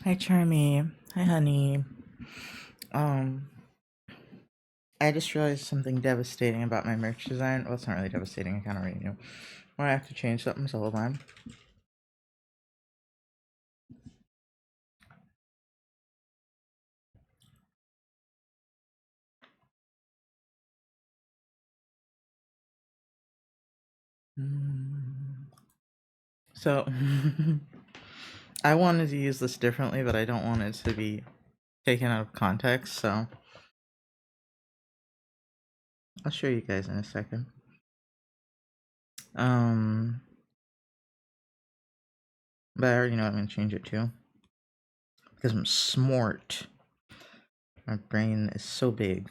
Hi, Charmy. Hi, honey. Um, I just realized something devastating about my merch design. Well, it's not really devastating. I kind of already knew. Well, I have to change something, so hold on. So, I wanted to use this differently, but I don't want it to be taken out of context, so I'll show you guys in a second. But I already know I'm going to change it to. Because I'm smart. My brain is so big.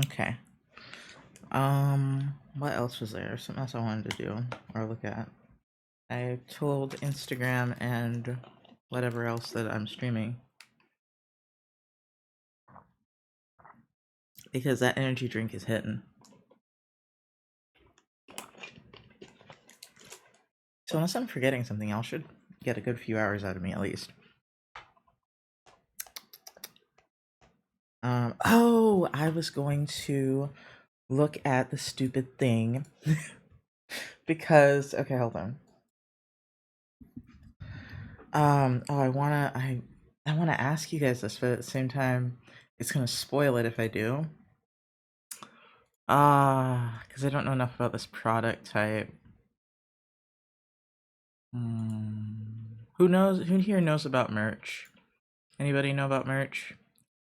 Okay. What else was there? Something else I wanted to do or look at. I told Instagram and whatever else that I'm streaming. Because that energy drink is hitting. So unless I'm forgetting something, y'all should get a good few hours out of me at least. Oh, I was going to look at the stupid thing. Because, okay, hold on. I wanna ask you guys this, but at the same time, it's gonna spoil it if I do. Because I don't know enough about this product type. Who knows? Who here knows about merch? Anybody know about merch?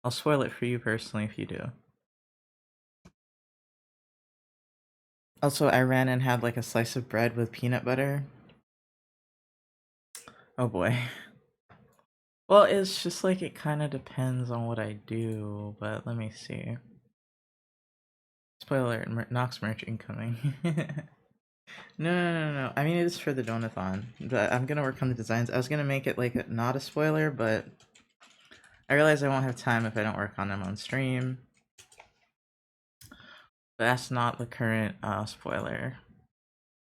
I'll spoil it for you personally if you do. Also, I ran and had like a slice of bread with peanut butter. Oh boy. Well, it's just like it kind of depends on what I do, but let me see. Spoiler alert, Nox merch incoming. No. I mean, it is for the donathon. But I'm gonna work on the designs. I was gonna make it like not a spoiler, but I realize I won't have time if I don't work on them on stream. But that's not the current spoiler.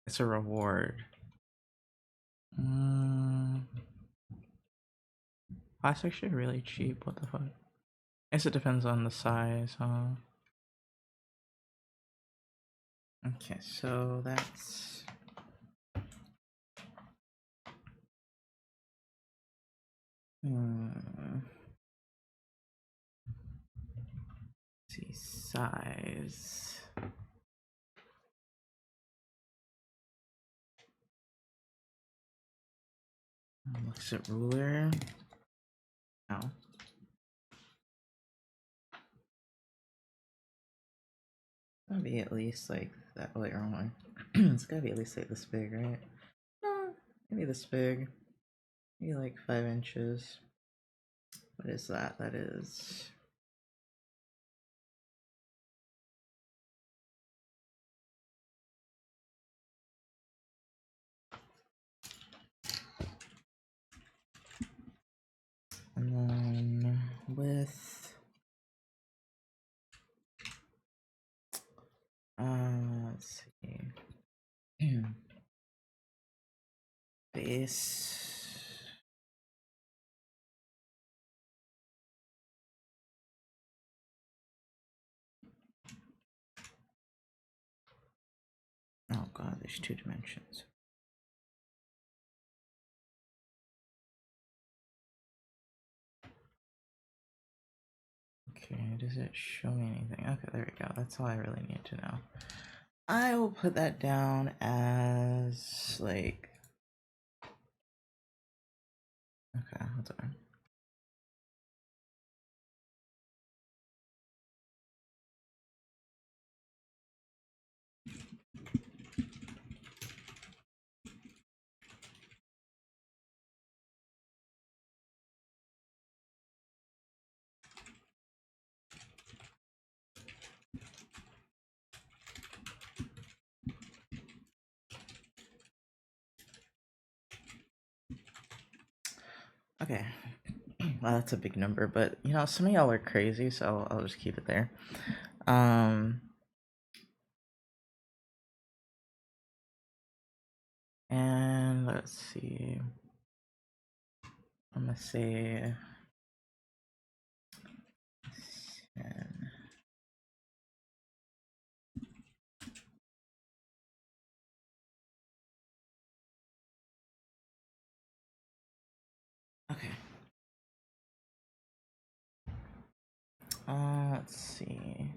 It's a reward. That's actually really cheap. What the fuck? I guess it depends on the size, huh? Okay, so that's. Let's see, size. Looks at ruler. No. Gotta be at least like that. Wait, wrong way. It's gotta be at least like this big, right? No, maybe this big. Maybe like 5 inches. What is that? That is. And then with. Let's see. Base. Oh god, there's 2 dimensions. Okay, does it show me anything? Okay, there we go. That's all I really need to know. I will put that down as like. Okay, hold on. Okay. Well, that's a big number, but you know, some of y'all are crazy, so I'll just keep it there. And let's see. I'm gonna say 10. Okay. Let's see.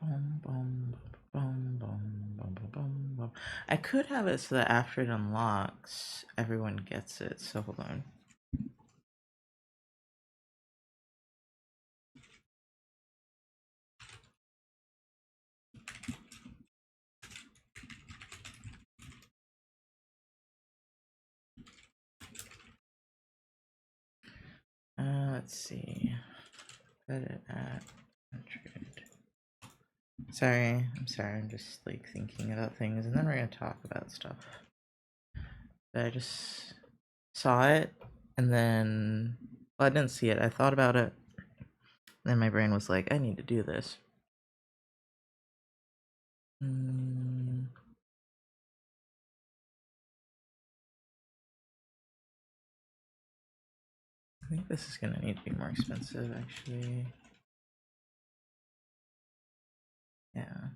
Boom, boom, boom, boom, boom, boom, boom, boom. I could have it so that after it unlocks, everyone gets it. So hold on. Let's see. Put it at 100. Sorry, I'm sorry. I'm just like thinking about things, and then we're gonna talk about stuff. But I just saw it, and then well, I didn't see it. I thought about it. Then my brain was like, I need to do this. I think this is gonna need to be more expensive, actually. Yeah.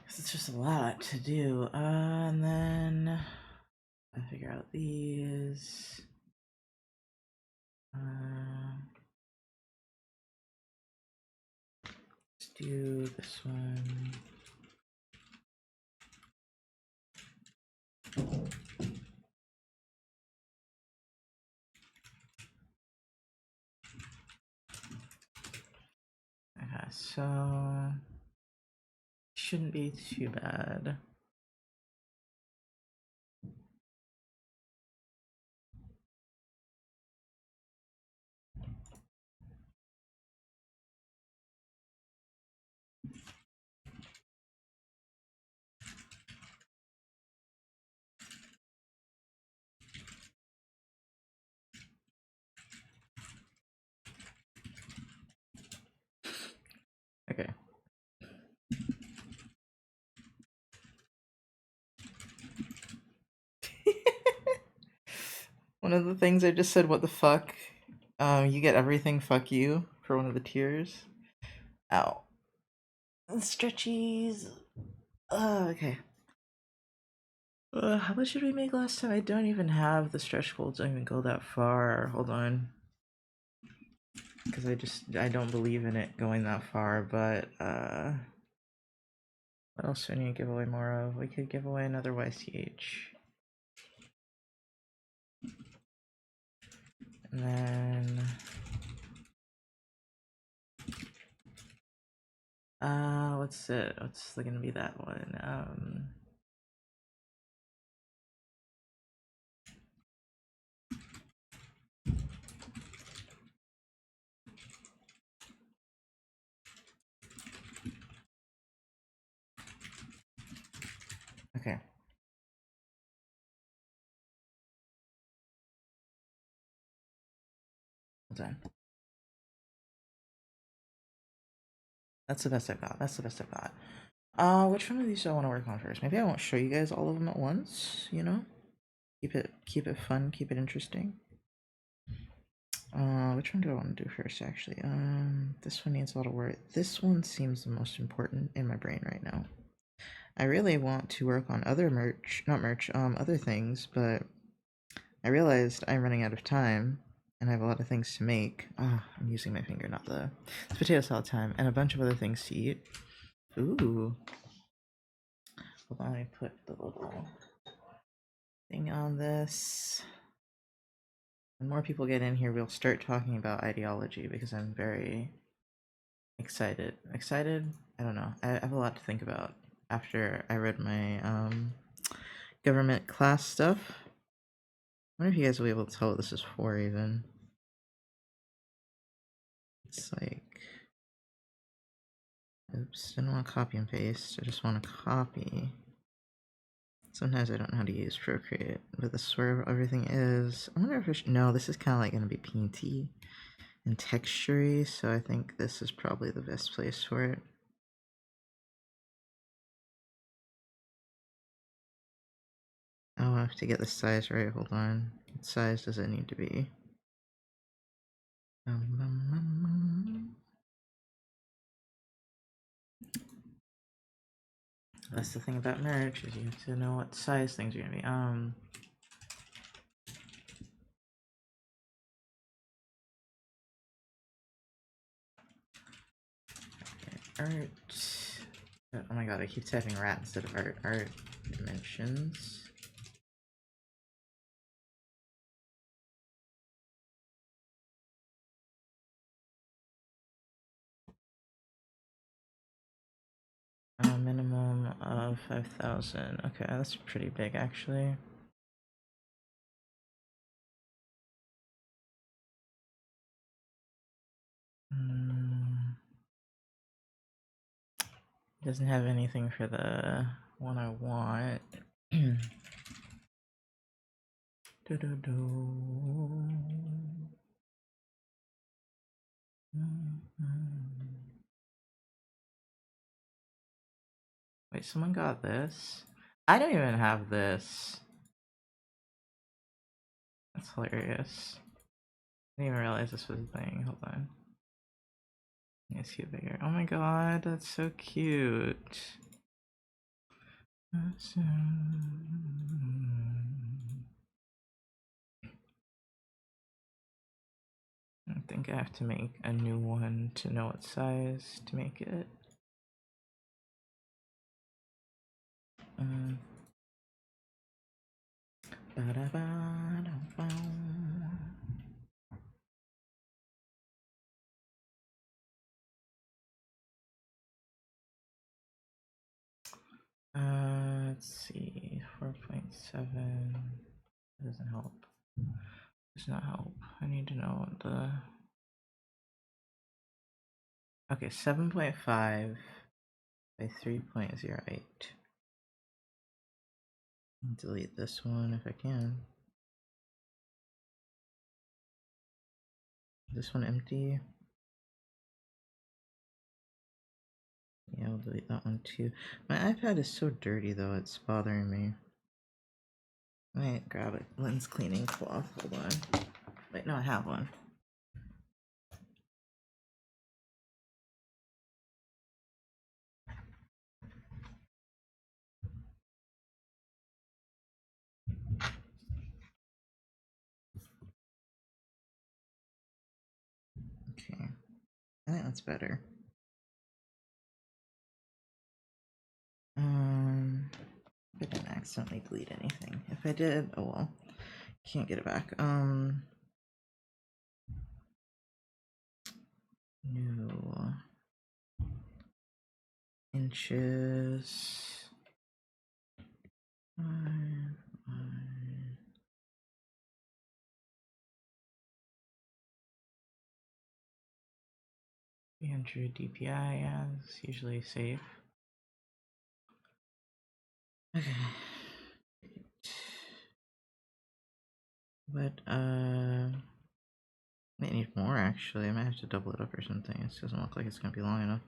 It's just a lot to do. And then I figure out these. Let's do this one. Okay, so shouldn't be too bad. Okay. One of the things I just said, what the fuck? You get everything, fuck you, for one of the tiers. Ow. Stretchies. Okay. How much did we make last time? I don't even have the stretch goals. Don't even go that far. Hold on. Because I don't believe in it going that far, but, what else do we need to give away more of? We could give away another YCH. And then... what's it? What's gonna be that one? Okay. Hold on. That's the best I've got. That's the best I've got. Which one of these do I want to work on first? Maybe I won't show you guys all of them at once, you know? Keep it fun, keep it interesting. Which one do I want to do first, actually? This one needs a lot of work. This one seems the most important in my brain right now. I really want to work on other other things, but I realized I'm running out of time, and I have a lot of things to make. Ah, I'm using my finger, not the... It's potato salad time, and a bunch of other things to eat. Ooh. Hold on, I put the little thing on this. When more people get in here, we'll start talking about ideology, because I'm very excited. Excited? I don't know. I have a lot to think about after I read my government class stuff. I wonder if you guys will be able to tell what this is for, even. It's like... Oops, didn't want to copy and paste. I just want to copy. Sometimes I don't know how to use Procreate, but this is where everything is. I wonder if I should... No, this is kind of like going to be painty and textury, so I think this is probably the best place for it. I'll have to get the size right. Hold on. What size does it need to be? That's the thing about merge, is you have to know what size things are gonna be. Art. Oh my god, I keep typing rat instead of art. Art dimensions. Minimum of 5,000. Okay, that's pretty big actually. Doesn't have anything for the one I want. Wait, someone got this? I don't even have this. That's hilarious. I didn't even realize this was a thing. Hold on. Let me see it bigger. Oh my god, that's so cute. I think I have to make a new one to know what size to make it. Let's see, 4.7 doesn't help. Does not help. I need to know what the. Okay, 7.5 by 3.08. Delete this one if I can. This one empty. Yeah, I'll delete that one too. My iPad is so dirty though, it's bothering me. I might grab a lens cleaning cloth. Hold on. Wait, no, I have one. Okay, I think that's better. I didn't accidentally delete anything. If I did, oh well. Can't get it back. New inches. 300 DPI, yeah, it's usually safe. Okay. But, might need more actually. I might have to double it up or something. It doesn't look like it's gonna be long enough.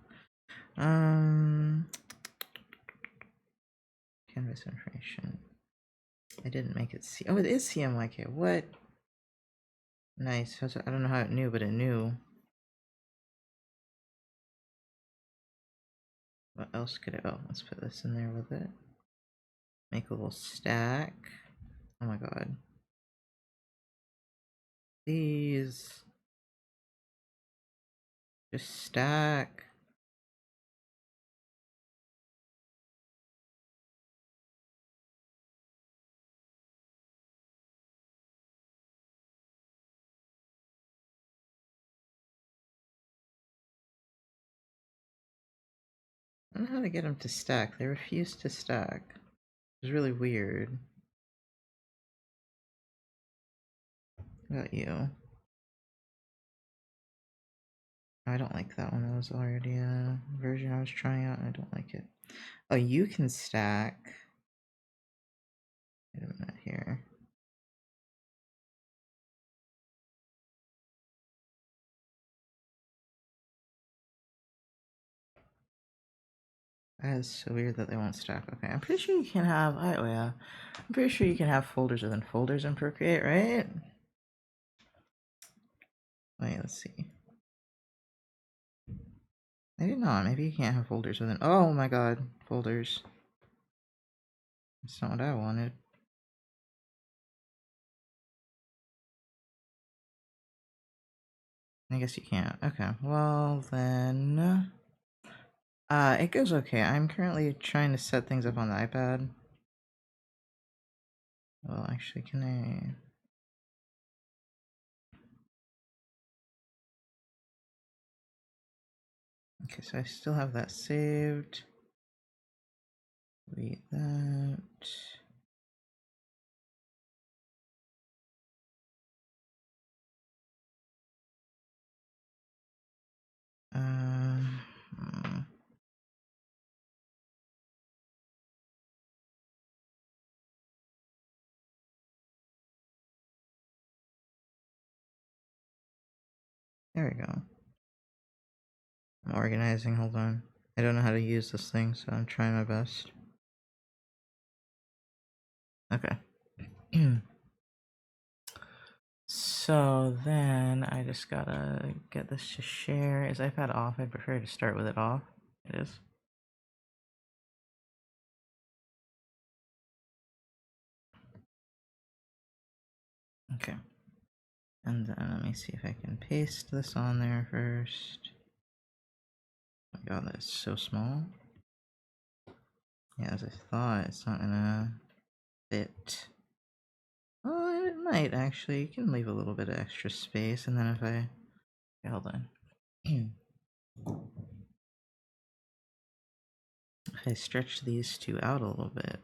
Canvas information. I didn't make it C. Oh, it is CMYK. What? Nice. I don't know how it knew, but it knew. What else could it? Oh, let's put this in there with it. Make a little stack. Oh my god. Please. Just stack. I don't know how to get them to stack. They refuse to stack. It's really weird. What about you? I don't like that one. That was already a version I was trying out and I don't like it. Oh, you can stack. Wait a minute here. That is so weird that they won't stack. Okay, I'm pretty sure you can have. Oh yeah, I'm pretty sure you can have folders within folders in Procreate, right? Wait, let's see. Maybe not. Maybe you can't have folders within. Oh my god, folders. That's not what I wanted. I guess you can't. Okay, well then. It goes okay. I'm currently trying to set things up on the iPad. Well, actually, can I? Okay, so I still have that saved. Delete that. Hmm. There we go. I'm organizing, hold on. I don't know how to use this thing, so I'm trying my best. Okay. So then I just gotta get this to share. Is iPad off? I prefer to start with it off. It is. Okay. And then let me see if I can paste this on there first. Oh my god, that's so small. Yeah, as I thought, it's not gonna fit. Oh, it might actually. You can leave a little bit of extra space, and then if I... Hold on. If I stretch these two out a little bit...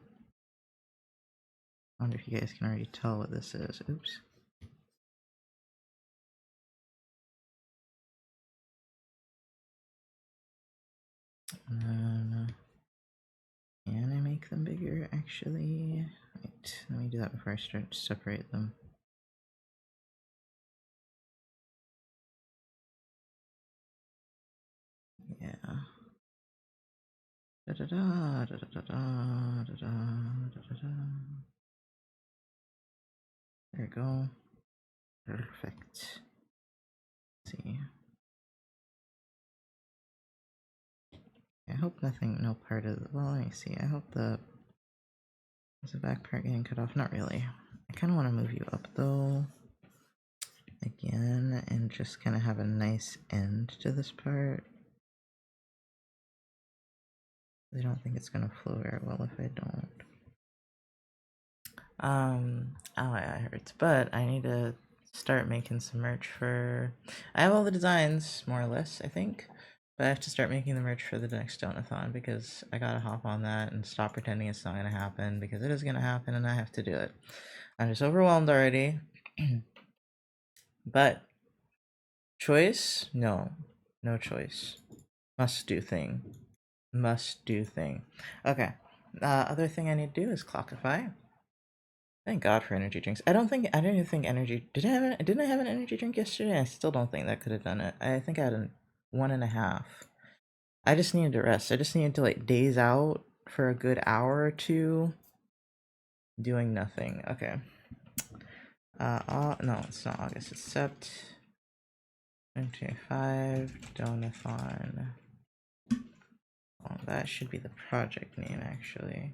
I wonder if you guys can already tell what this is. Oops. And then... Can I make them bigger, actually? Wait, let me do that before I start to separate them. Yeah. Da da da da da da da da da da da. There we go. Perfect. Let's see. I hope nothing, no part of the, well, let me see. I hope is the back part getting cut off? Not really. I kind of want to move you up though. Again, and just kind of have a nice end to this part. I don't think it's gonna flow very well if I don't. Oh, it hurts, but I need to start making some merch for. I have all the designs more or less, I think, but I have to start making the merch for the next donathon because I gotta hop on that and stop pretending it's not gonna happen because it is gonna happen and I have to do it. I'm just overwhelmed already. But choice? No, no choice. Must do thing. Must do thing. Okay. Other thing I need to do is clockify. Thank God for energy drinks. I didn't even think energy. Didn't I have an energy drink yesterday? I still don't think that could have done it. I think I had a 1.5. I just needed to rest. I just needed to like daze out for a good hour or two, doing nothing. Okay. No, it's not August. It's Sept. 25 Donathon. Oh, that should be the project name actually.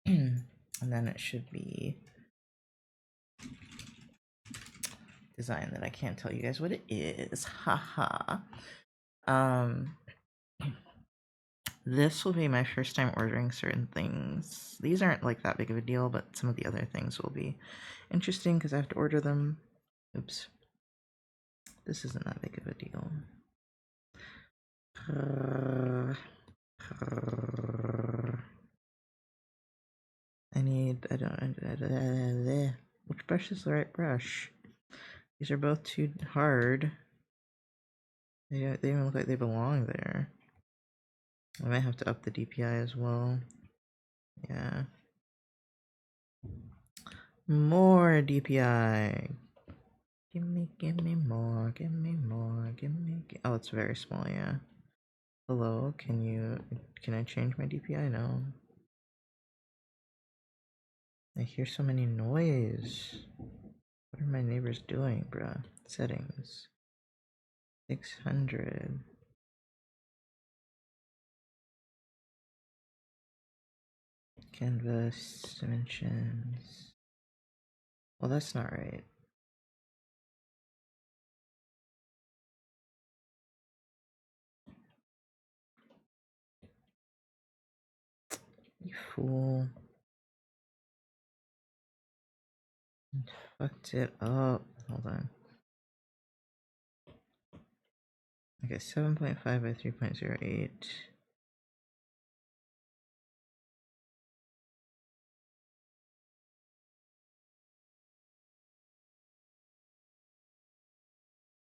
And then it should be design that I can't tell you guys what it is. Haha. This will be my first time ordering certain things. These aren't like that big of a deal, but some of the other things will be interesting because I have to order them. Oops. This isn't that big of a deal. Which brush is the right brush? These are both too hard. They don't look like they belong there. I might have to up the DPI as well. Yeah. More DPI. Give me more, give me more, give me. Oh, it's very small, yeah. Hello, can I change my DPI? No. I hear so many noise. What are my neighbors doing, bruh? Settings. 600. Canvas dimensions. Well, that's not right. You fool. Fucked it up. Hold on. Okay, 7.5 by 3.08.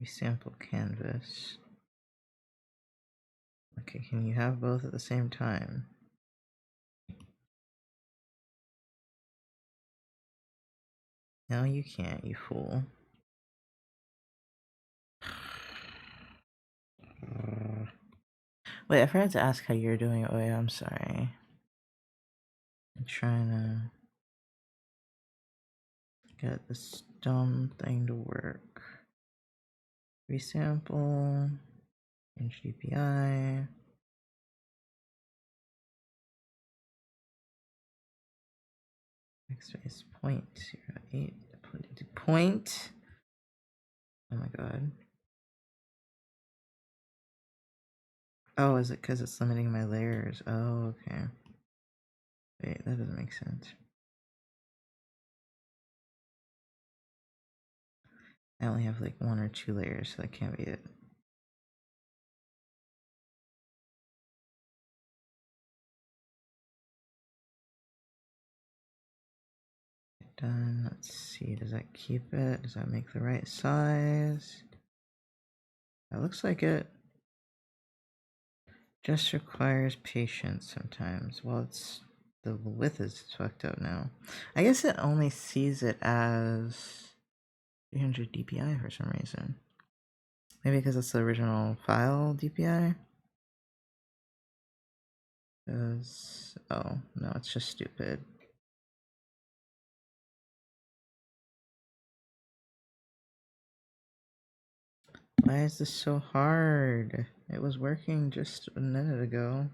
Resample canvas. Okay, can you have both at the same time? No, you can't, you fool. Wait, I forgot to ask how you're doing. Oh yeah, I'm sorry. I'm trying to get this dumb thing to work. Resample, change DPI. Backspace 0.08. Put it to point. Oh my god. Oh, is it because it's limiting my layers? Oh, okay. Wait, that doesn't make sense. I only have like 1 or 2 layers, so that can't be it. Done. Let's see. Does that keep it? Does that make the right size? That looks like it. Just requires patience sometimes. Well, it's the width is fucked up now. I guess it only sees it as 300 DPI for some reason. Maybe because it's the original file DPI. Oh no, it's just stupid. Why is this so hard? It was working just a minute ago.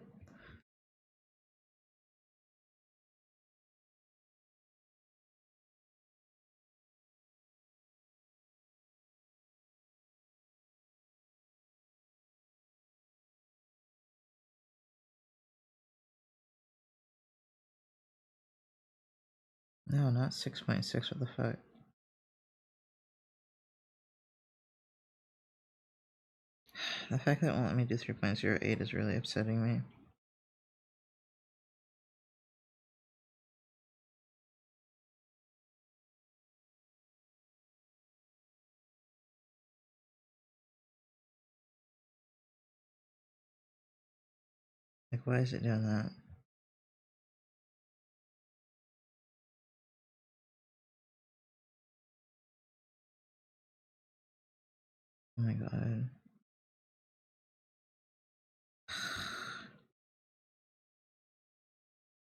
No, not 6.6. What the fuck? The fact that it won't let me do 3.08 is really upsetting me. Like, why is it doing that? Oh my god.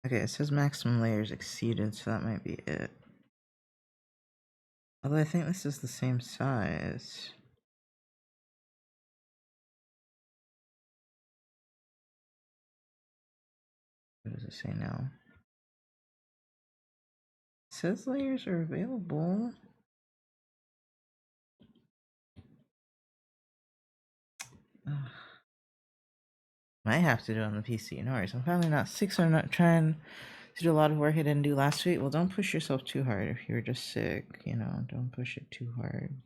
Okay, it says maximum layers exceeded, so that might be it. Although I think this is the same size. What does it say now? It says layers are available. Ugh. Might have to do it on the PC. No worries. I'm finally not sick, so I'm not trying to do a lot of work I didn't do last week. Well, don't push yourself too hard if you're just sick, you know, don't push it too hard.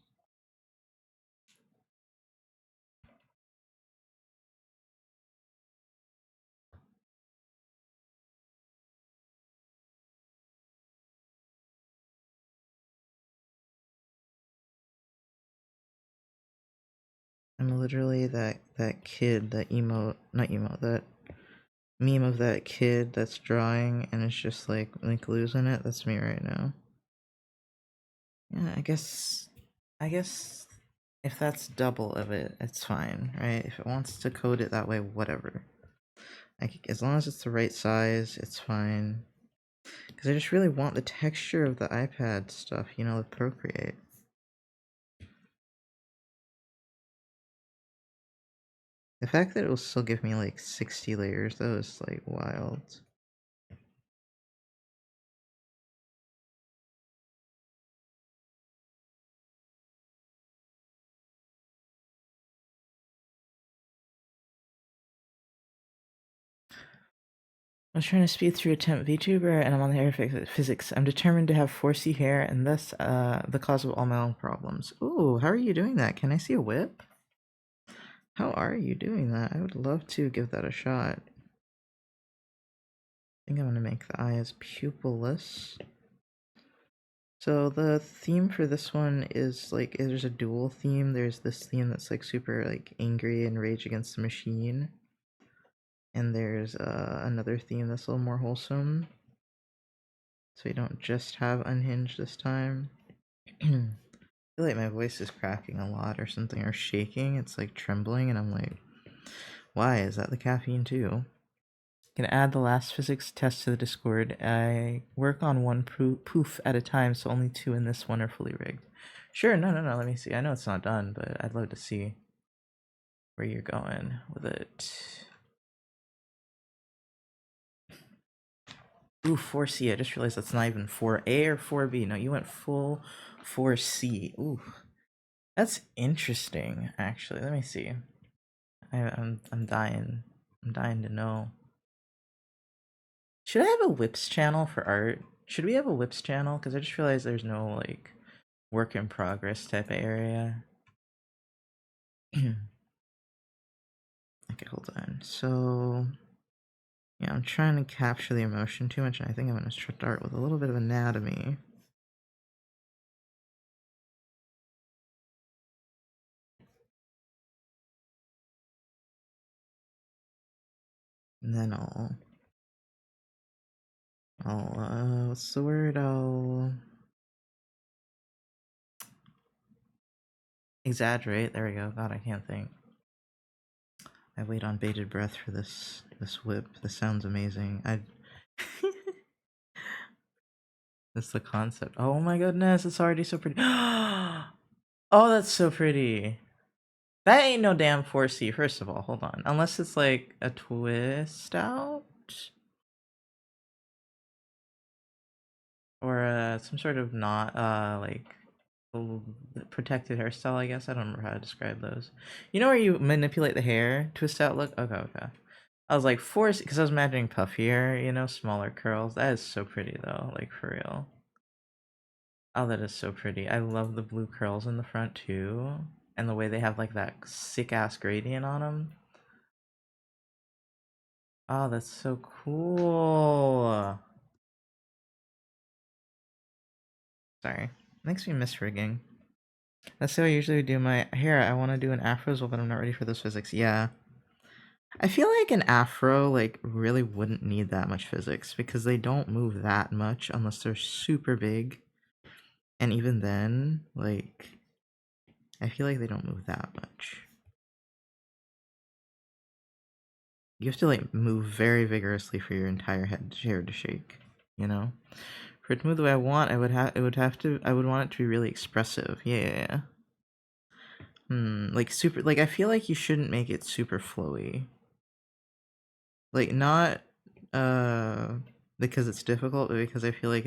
I'm literally that kid, that emote, not emote, that meme of that kid that's drawing and it's just like losing it. That's me right now. Yeah, I guess if that's double of it, it's fine, right? If it wants to code it that way, whatever. Like, as long as it's the right size, it's fine. Because I just really want the texture of the iPad stuff, you know, the Procreate. The fact that it will still give me like 60 layers, though, is like wild. I was trying to speed through attempt VTuber, and I'm on the hair physics. I'm determined to have 4C hair, and thus the cause of all my own problems. Ooh, how are you doing that? Can I see a whip? How are you doing that? I would love to give that a shot. I think I'm gonna make the eye as pupilless. So the theme for this one is like, there's a dual theme. There's this theme that's like super like angry and Rage Against the Machine. And there's another theme that's a little more wholesome. So you don't just have Unhinged this time. I feel like my voice is cracking a lot or something, or shaking. It's like trembling, and I'm like, why? Is that the caffeine too? Can add the last physics test to the Discord. I work on one poof at a time, so only 2 in this one are fully rigged. Sure, no, let me see. I know it's not done, but I'd love to see where you're going with it. Ooh, 4C. I just realized that's not even 4A or 4B. No, you went full 4C. Ooh. That's interesting, actually. Let me see. I'm dying. I'm dying to know. Should I have a whips channel for art? Should we have a whips channel? Because I just realized there's no like work in progress type of area. Okay, hold on. So yeah, I'm trying to capture the emotion too much, and I think I'm gonna start with a little bit of anatomy. And then what's the word? I'll exaggerate. There we go. God, I can't think. I wait on bated breath for this whip. This sounds amazing. That's the concept. Oh my goodness, it's already so pretty. Oh, that's so pretty. That ain't no damn 4C, first of all. Hold on. Unless it's like a twist out? Or some sort of not, like, protected hairstyle, I guess. I don't remember how to describe those. You know where you manipulate the hair? Twist out look? Okay. I was like, 4C, because I was imagining puffier, you know, smaller curls. That is so pretty, though, like, for real. Oh, that is so pretty. I love the blue curls in the front, too. And the way they have, like, that sick-ass gradient on them. Oh, that's so cool. Sorry. Makes me miss rigging. That's how I usually do my hair. I want to do an afro as well, but I'm not ready for those physics. Yeah. I feel like an afro, like, really wouldn't need that much physics because they don't move that much unless they're super big. And even then, like, I feel like they don't move that much. You have to, like, move very vigorously for your entire hair to shake, you know? For it to move the way I want, I would want it to be really expressive. Yeah. Like super, like I feel like you shouldn't make it super flowy. Like not because it's difficult, but because I feel like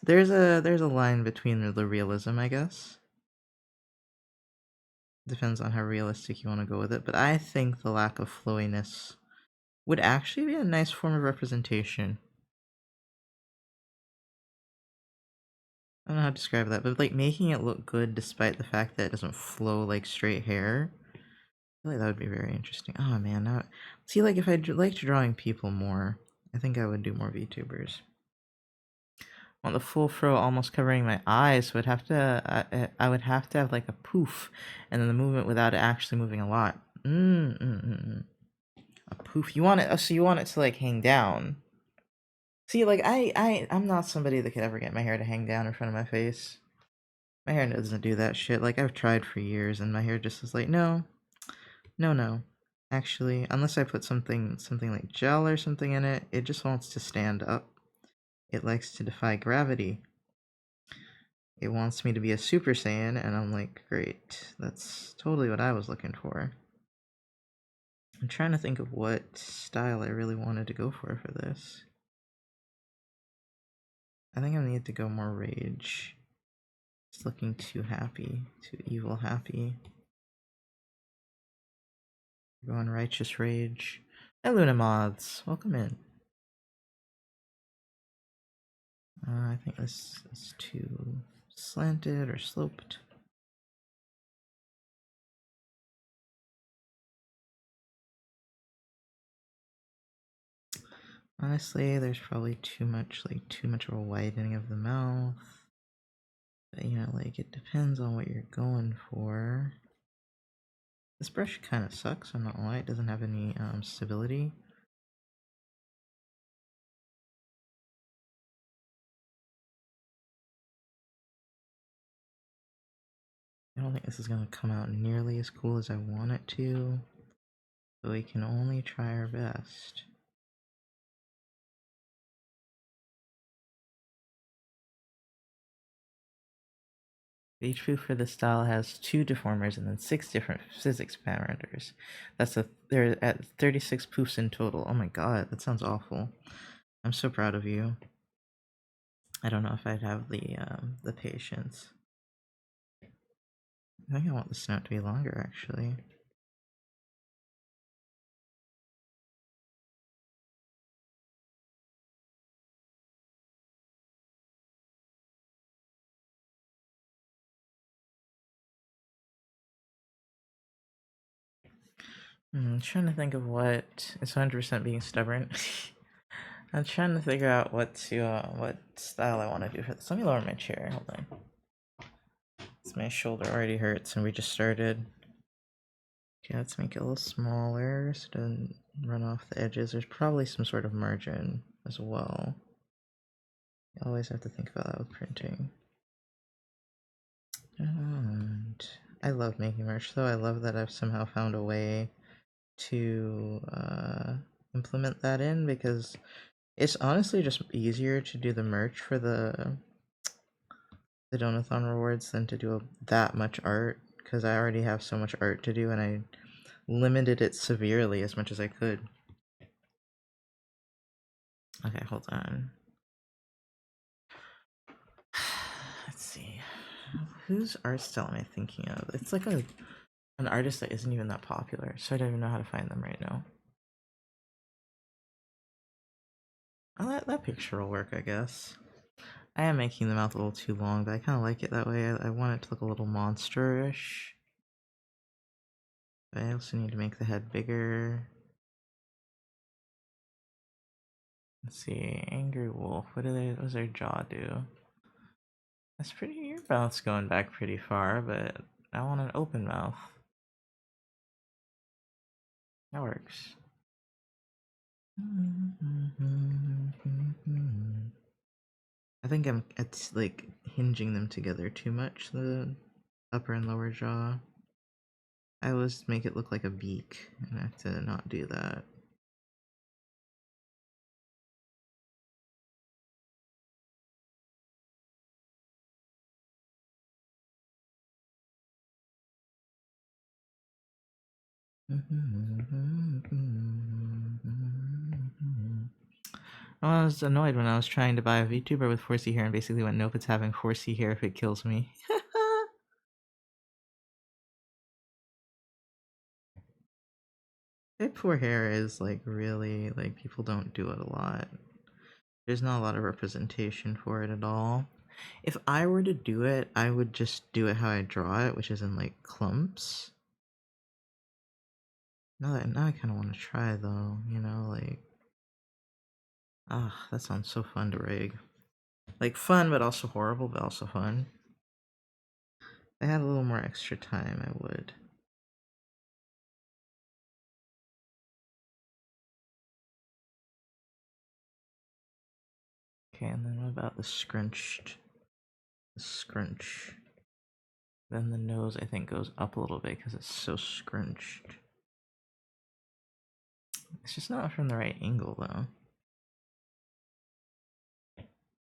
there's a line between the realism, I guess. Depends on how realistic you want to go with it, but I think the lack of flowiness would actually be a nice form of representation. I don't know how to describe that, but like making it look good despite the fact that it doesn't flow like straight hair. I feel like that would be very interesting. Oh man, now see, like if I liked drawing people more, I think I would do more VTubers. Want the full fro almost covering my eyes, so I would have to have like a poof, and then the movement without it actually moving a lot. A poof. You want it? So you want it to like hang down? See, like I'm not somebody that could ever get my hair to hang down in front of my face. My hair doesn't do that shit. Like, I've tried for years, and my hair just is like, no, no, no. Actually, unless I put something like gel or something in it, it just wants to stand up. It likes to defy gravity. It wants me to be a Super Saiyan, and I'm like, great. That's totally what I was looking for. I'm trying to think of what style I really wanted to go for this. I think I need to go more rage. It's looking too happy, too evil happy. Going righteous rage. Hi, Luna Mods. Welcome in. I think this is too slanted or sloped. Honestly, there's probably too much of a widening of the mouth. But, you know, like, it depends on what you're going for. This brush kind of sucks, I'm not gonna lie. It doesn't have any stability. I don't think this is gonna come out nearly as cool as I want it to. But we can only try our best. Each proof for this style has 2 deformers and then 6 different physics parameters. They're at 36 poofs in total. Oh my god, that sounds awful. I'm so proud of you. I don't know if I'd have the patience. I think I want the snout to be longer, actually. I'm trying to think of what is 100% being stubborn. I'm trying to figure out what style I want to do for this. Let me lower my chair. Hold on. My shoulder already hurts, and we just started. Okay, let's make it a little smaller so it doesn't run off the edges. There's probably some sort of margin as well. You always have to think about that with printing. And I love making merch, though. I love that I've somehow found a way to implement that in, because it's honestly just easier to do the merch for the Donathon rewards than to do that much art, because I already have so much art to do, and I limited it severely as much as I could. Okay, hold on. Let's see. Whose art style am I thinking of? It's like an artist that isn't even that popular, so I don't even know how to find them right now. Oh, that picture will work, I guess. I am making the mouth a little too long, but I kind of like it that way. I want it to look a little monsterish. But I also need to make the head bigger. Let's see, Angry Wolf. What does their jaw do? That's pretty. Your mouth's going back pretty far, but I want an open mouth. That works. I think it's like hinging them together too much, the upper and lower jaw. I always make it look like a beak, and I have to not do that. I was annoyed when I was trying to buy a VTuber with 4C hair and basically went, nope, it's having 4C hair if it kills me. That poor hair is like really, like, people don't do it a lot. There's not a lot of representation for it at all. If I were to do it, I would just do it how I draw it, which is in like clumps. Now I kind of want to try though, you know, like, that sounds so fun to rig. Like fun, but also horrible, but also fun. If I had a little more extra time, I would. Okay, and then what about the scrunch? Then the nose, I think, goes up a little bit because it's so scrunched. It's just not from the right angle, though.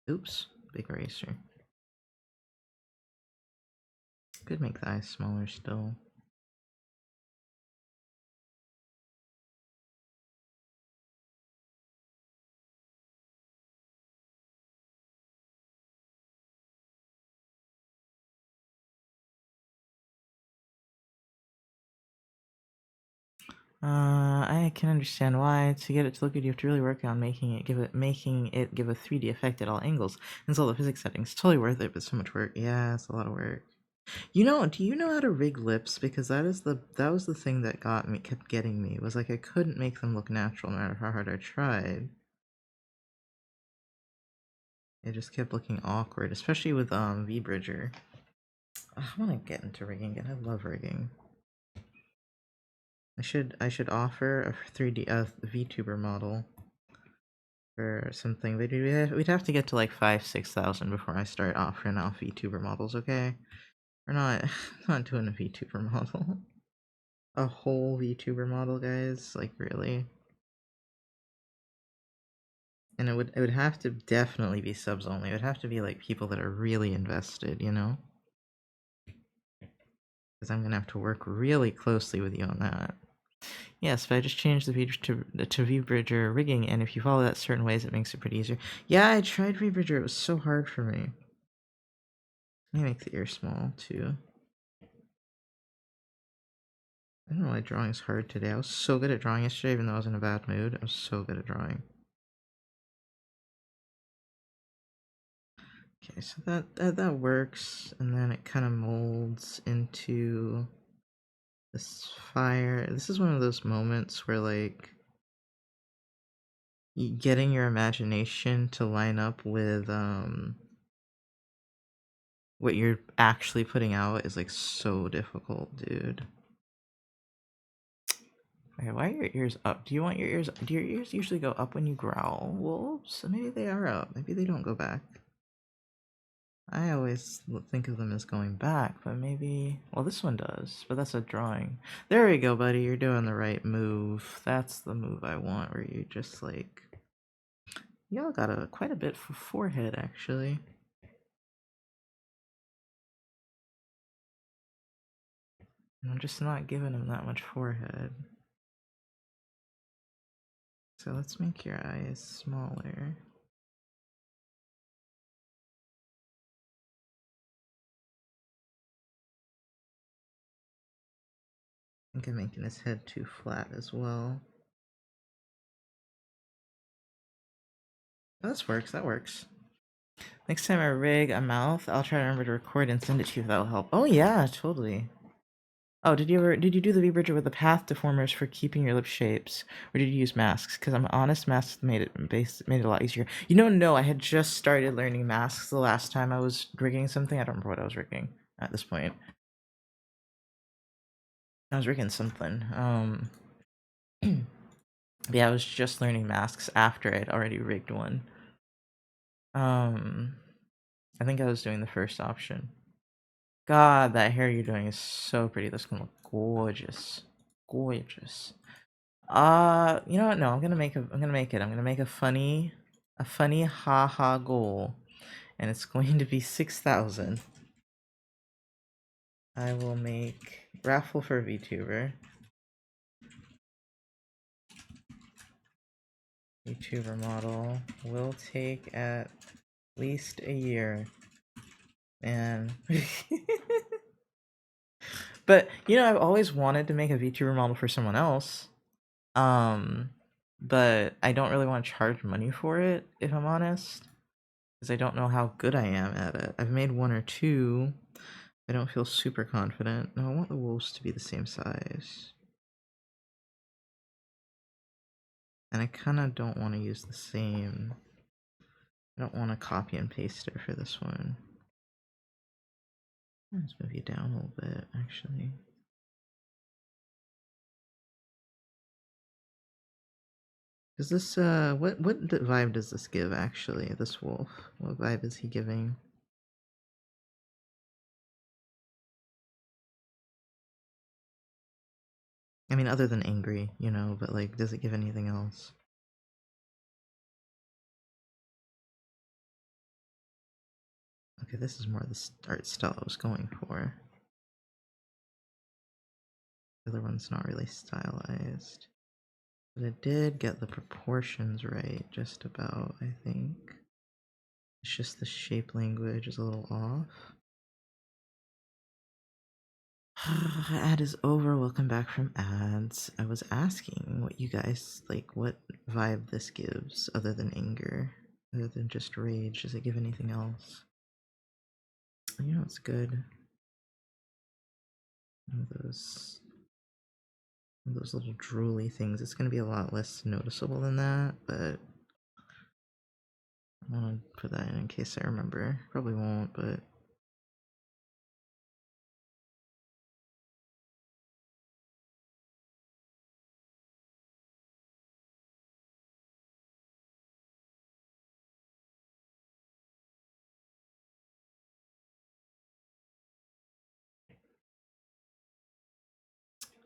Oops, big eraser. Could make the eyes smaller still. I can understand why. To get it to look good, you have to really work on making it give a 3D effect at all angles. And all the physics settings. Totally worth it, but so much work. Yeah, it's a lot of work. Do you know how to rig lips? Because that was the thing that kept getting me. Was like I couldn't make them look natural no matter how hard I tried. It just kept looking awkward, especially with VBridger. I want to get into rigging again. I love rigging. I should offer a 3D VTuber model for something. We'd have to get to like 5,000-6,000 before I start offering off VTuber models. Okay, we're not not doing a VTuber model. A whole VTuber model, guys. Like really. And it would have to definitely be subs only. It would have to be like people that are really invested, you know? Because I'm gonna have to work really closely with you on that. Yes, but I just changed the feature to VBridger rigging, and if you follow that certain ways, it makes it pretty easier. Yeah, I tried VBridger. It was so hard for me. Let me make the ear small too. I don't know why drawing's hard today. I was so good at drawing yesterday, even though I was in a bad mood. I was so good at drawing. Okay, so that works, and then it kind of molds into this fire. This is one of those moments where like getting your imagination to line up with what you're actually putting out is like so difficult, dude. Okay, why are your ears up? Do your ears usually go up when you growl, wolves? Maybe they are up. Maybe they don't go back. I always think of them as going back, but maybe... Well, this one does, but that's a drawing. There we go, buddy. You're doing the right move. That's the move I want, where you just, like... Y'all got quite a bit for forehead, actually. I'm just not giving him that much forehead. So let's make your eyes smaller. I think I'm making his head too flat as well. Oh, this works, that works. Next time I rig a mouth, I'll try to remember to record and send it to you if that'll help. Oh yeah, totally. Oh, did you do the VBridger with the path deformers for keeping your lip shapes? Or did you use masks? Because I'm honest, masks made it a lot easier. You know, no, I had just started learning masks the last time I was rigging something. I don't remember what I was rigging at this point. I was rigging something. Yeah, I was just learning masks after I'd already rigged one. I think I was doing the first option. God, that hair you're doing is so pretty. That's gonna look gorgeous. Gorgeous. You know what? No, I'm gonna make a funny haha goal. And it's going to be 6,000. I will make raffle for VTuber. VTuber model will take at least a year. Man. But, you know, I've always wanted to make a VTuber model for someone else. But I don't really want to charge money for it, if I'm honest. Because I don't know how good I am at it. I've made one or two. I don't feel super confident. No, I want the wolves to be the same size. And I kind of don't want to use the same... I don't want to copy and paste it for this one. Let's move you down a little bit, actually. Is this, what vibe does this give, actually, this wolf? What vibe is he giving? I mean, other than angry, you know, but like, does it give anything else? Okay, this is more the art style I was going for. The other one's not really stylized. But it did get the proportions right, just about, I think. It's just the shape language is a little off. Ad is over. Welcome back from ads. I was asking what you guys like, what vibe this gives other than anger, other than just rage. Does it give anything else? You know, it's good. One of those little drooly things. It's gonna be a lot less noticeable than that, but I want to put that in case I remember. Probably won't, but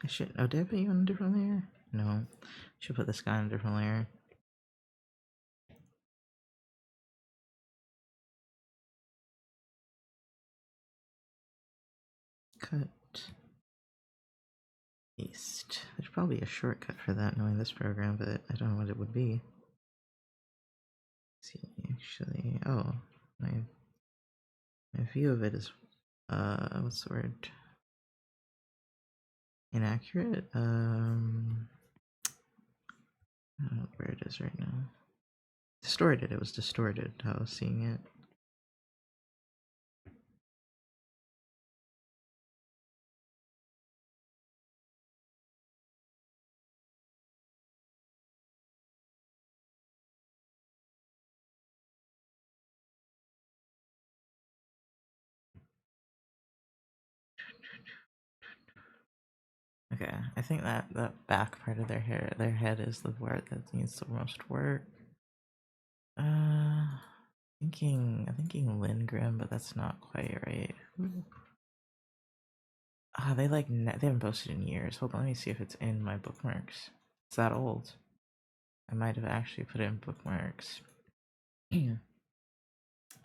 I should. Oh, did I put you on a different layer? No. I should put this guy on a different layer. Cut. Paste. There's probably a shortcut for that knowing this program, but I don't know what it would be. Let's see, actually. Oh, my view of it is, what's the word? Inaccurate? I don't know where it is right now. Distorted. It was distorted how I was seeing it. Okay, I think that back part of their head is the part that needs the most work. Thinking Lindgren, but that's not quite right. Ah, they haven't posted in years. Hold on, let me see if it's in my bookmarks. It's that old. I might have actually put it in bookmarks.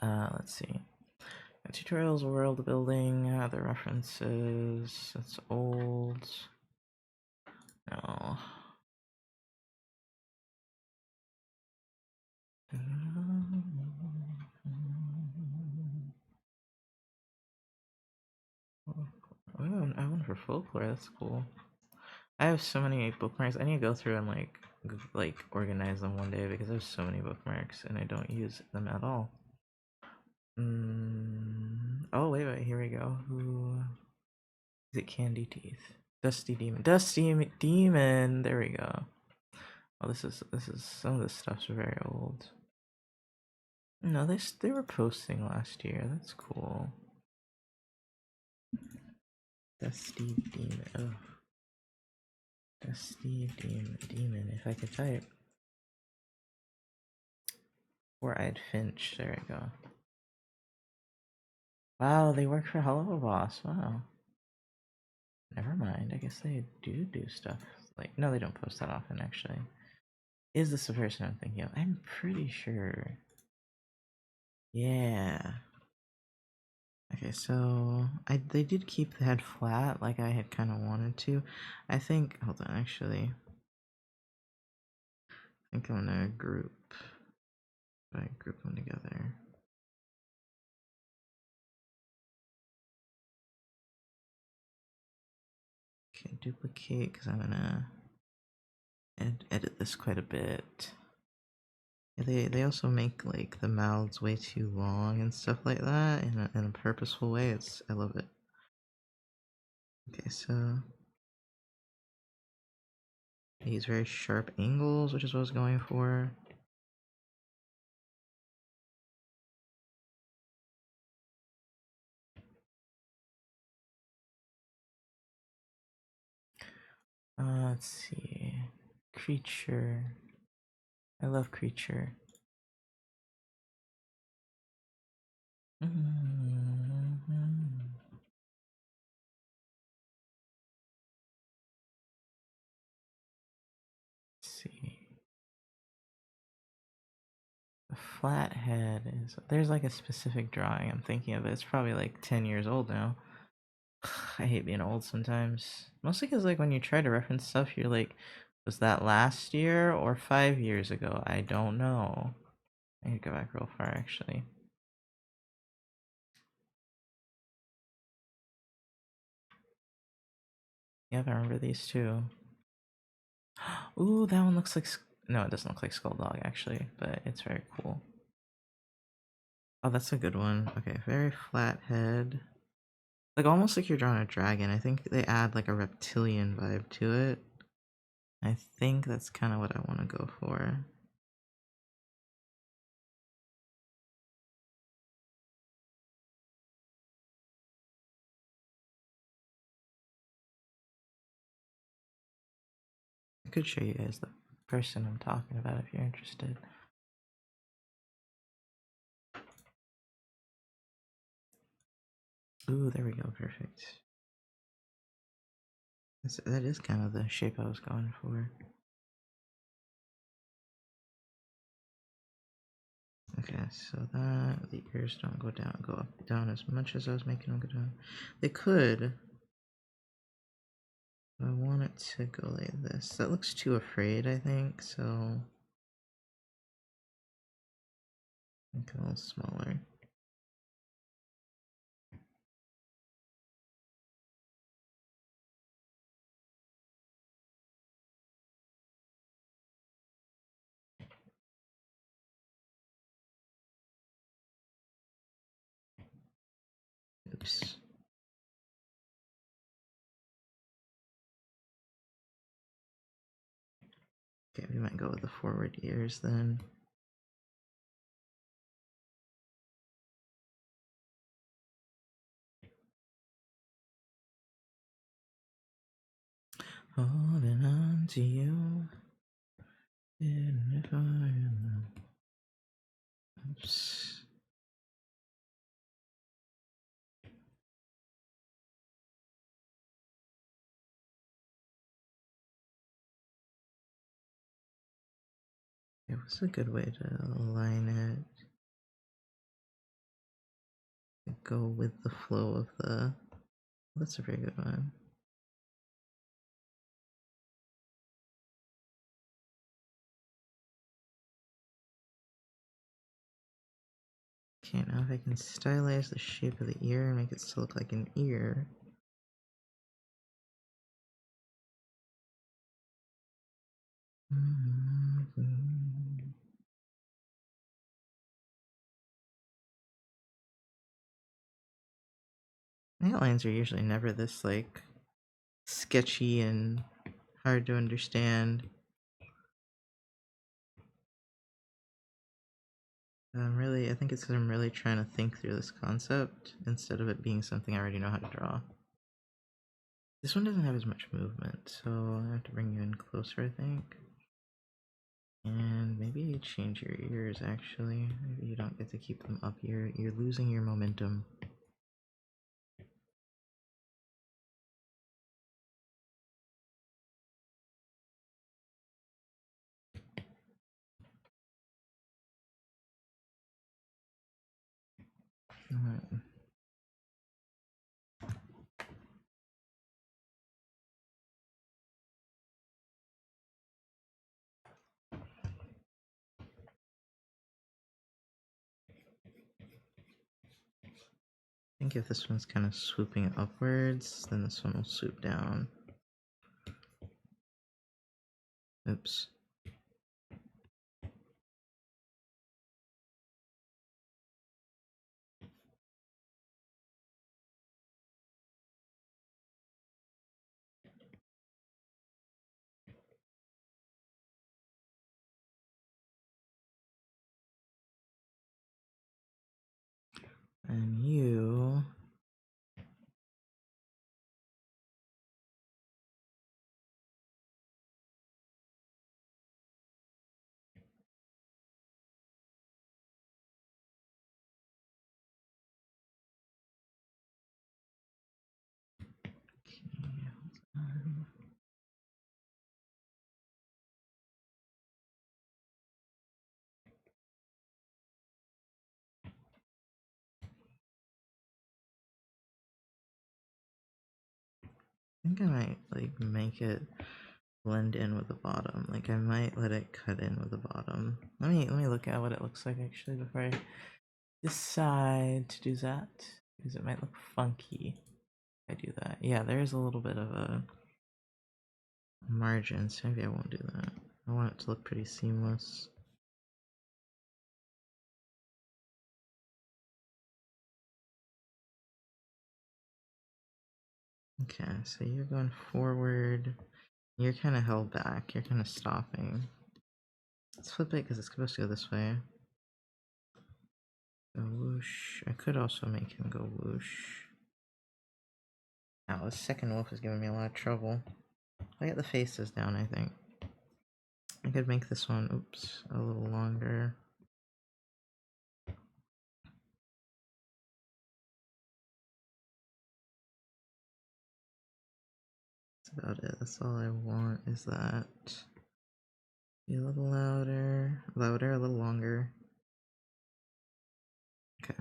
Let's see. Tutorials, world building, the references. That's old. No. Oh, I went for folklore. That's cool. I have so many bookmarks. I need to go through and like organize them one day because I have so many bookmarks and I don't use them at all. Oh wait, here we go. Who is it? Candy Teeth, Dusty Demon, Dusty Demon. There we go. Oh, this is some of this stuff's very old. No, they were posting last year. That's cool. Dusty Demon. Oh, Dusty Demon. If I could type. Four-eyed Finch. There we go. Wow, they work for Hello Boss. Wow. Never mind. I guess they do stuff. Like, no, they don't post that often, actually. Is this the person I'm thinking of? I'm pretty sure. Yeah. Okay, so they did keep the head flat, like I had kind of wanted to. I think. Hold on, actually. I think I'm gonna group them together. Okay, duplicate because I'm gonna edit this quite a bit. Yeah, they also make like the mouths way too long and stuff like that in a purposeful way. I love it. Okay, so I use very sharp angles, which is what I was going for. Let's see. Creature. I love creature. Flathead is. There's like a specific drawing I'm thinking of. It's probably like 10 years old now. I hate being old sometimes. Mostly because, like, when you try to reference stuff, you're like, was that last year or 5 years ago? I don't know. I need to go back real far, actually. Yeah, I remember these too. Ooh, that one looks like. No, it doesn't look like Skull Dog, actually, but it's very cool. Oh, that's a good one. Okay, very flat head. Like, almost like you're drawing a dragon. I think they add, like, a reptilian vibe to it. I think that's kind of what I want to go for. I could show you guys the person I'm talking about if you're interested. Ooh, there we go, perfect. That is kind of the shape I was going for. Okay, so that the ears don't go down as much as I was making them go down. They could. I want it to go like this. That looks too afraid, I think, so make it a little smaller. Oops. Okay, we might go with the forward ears then. Holding on to you. Even if I am. Oops. It was a good way to align it. Go with the flow of the. That's a very good one. Okay, now if I can stylize the shape of the ear and make it still look like an ear. My outlines are usually never this, like, sketchy and hard to understand. I think it's because I'm really trying to think through this concept instead of it being something I already know how to draw. This one doesn't have as much movement, so I have to bring you in closer, I think. And maybe change your ears, actually. Maybe you don't get to keep them up. You're losing your momentum. Alright. I think if this one's kind of swooping upwards, then this one will swoop down. Oops. And you... Okay, hold on. think I might like make it blend in with the bottom. Like I might let it cut in with the bottom. Let me look at what it looks like actually before I decide to do that. Because it might look funky if I do that. Yeah, there's a little bit of a margin, so maybe I won't do that. I want it to look pretty seamless. Okay, so you're going forward. You're kind of held back. You're kind of stopping. Let's flip it because it's supposed to go this way. Go whoosh. I could also make him go whoosh. Ow, this second wolf is giving me a lot of trouble. I get the faces down, I think. I could make this one, oops, a little longer. That's about it. That's all I want is that. Be a little louder. Louder, a little longer. Okay.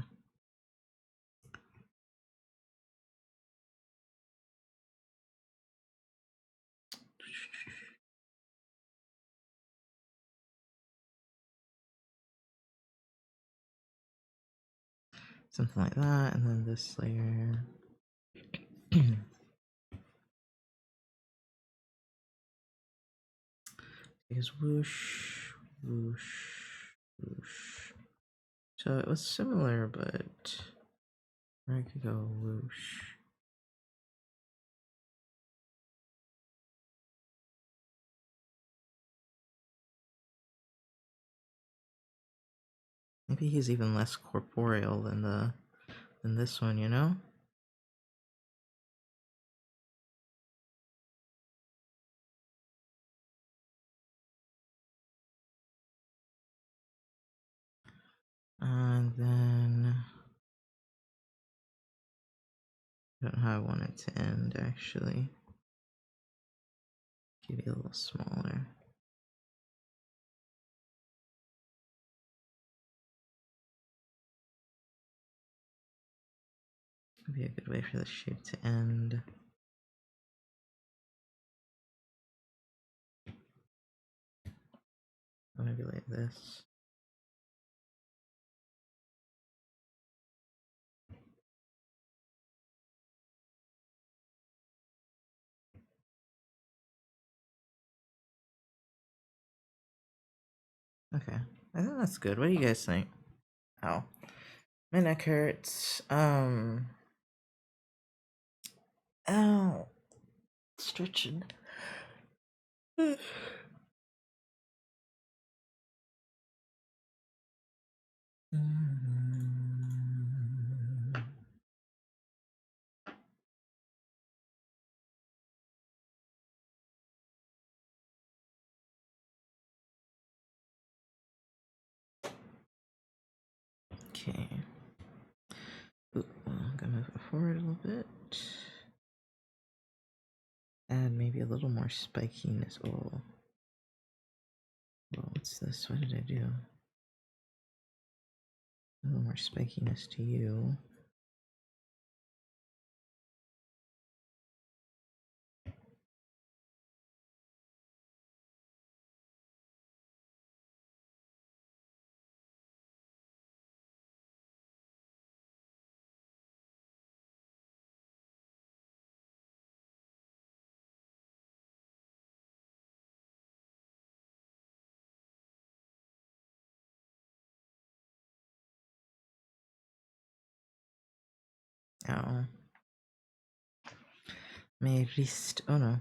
Something like that, and then this layer. Is whoosh, whoosh, whoosh. So it was similar, but I could go whoosh. Maybe he's even less corporeal than this one, you know? And then I don't know how I want it to end actually. Maybe a little smaller. Would be a good way for the shape to end. Or maybe like this. Okay, I think that's good. What do you guys think? Ow. My neck hurts. Ow. Stretching. Okay. Ooh, I'm gonna move it forward a little bit. Add maybe a little more spikiness. Oh. Well, what's this? What did I do? A little more spikiness to you. Ow. My wrist. Oh no.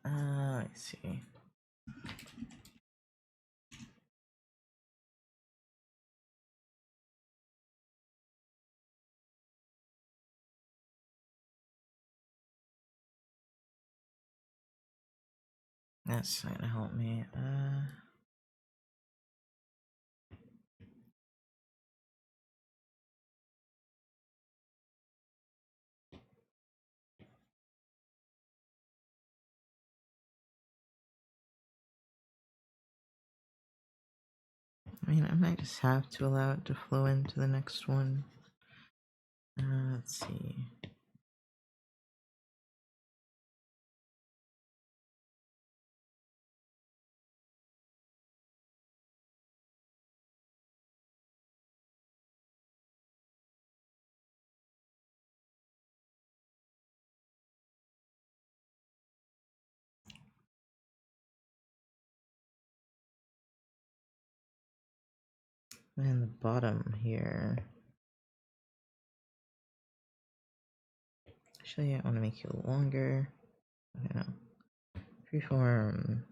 I see. That's not gonna help me. I mean, I might just have to allow it to flow into the next one. Let's see. And the bottom here. Actually, I want to make you longer. I don't know. Freeform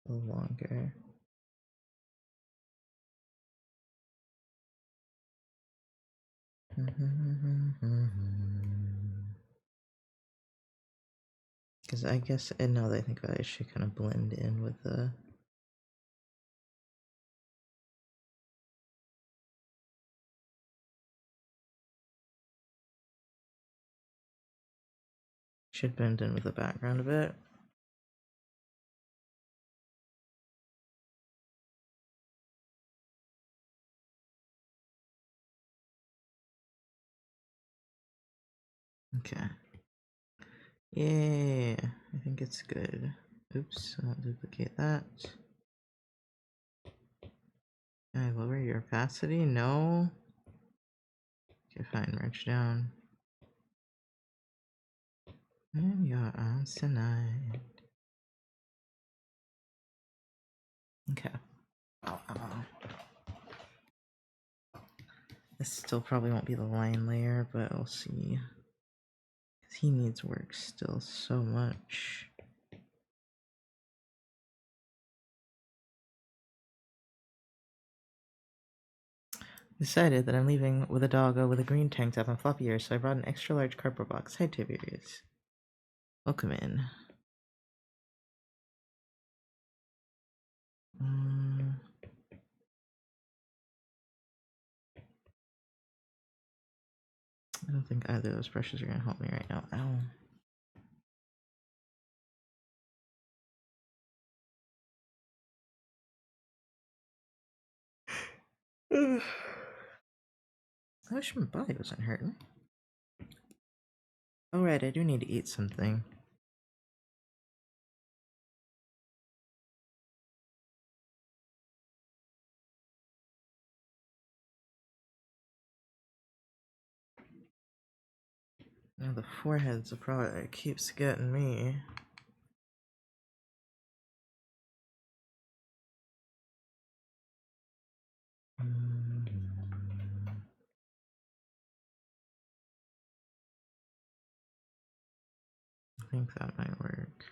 a little longer. Because I guess, and now that I think about it, it should kind of blend in with the. Should blend in with the background a bit. Okay. Yeah, I think it's good. Oops, I'll duplicate that. Can I lower your opacity? No. Okay, fine, merge down. And you're on tonight. Okay. This still probably won't be the line layer, but we'll see. Because he needs work still so much. Decided that I'm leaving with a doggo with a green tank top and floppy ears, so I brought an extra large cardboard box. Hi, Tiberius. Welcome in. I don't think either of those brushes are gonna help me right now. Ow. I wish my body wasn't hurting. Oh right, I do need to eat something. Now the forehead's a problem that keeps getting me. I think that might work.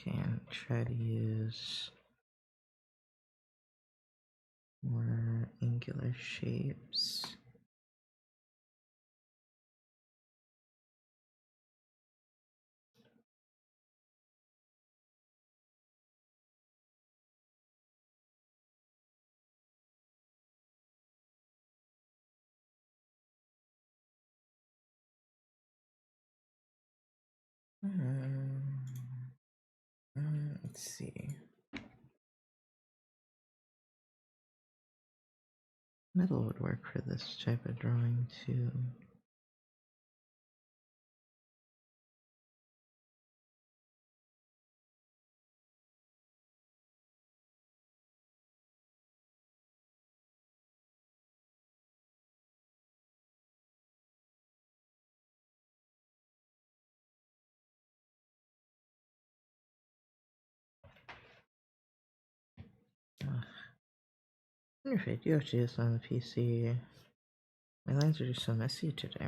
Can try to use more angular shapes. Let's see. Metal would work for this type of drawing too. Ugh. I wonder if I do have to do this on the PC. My lines are just so messy today.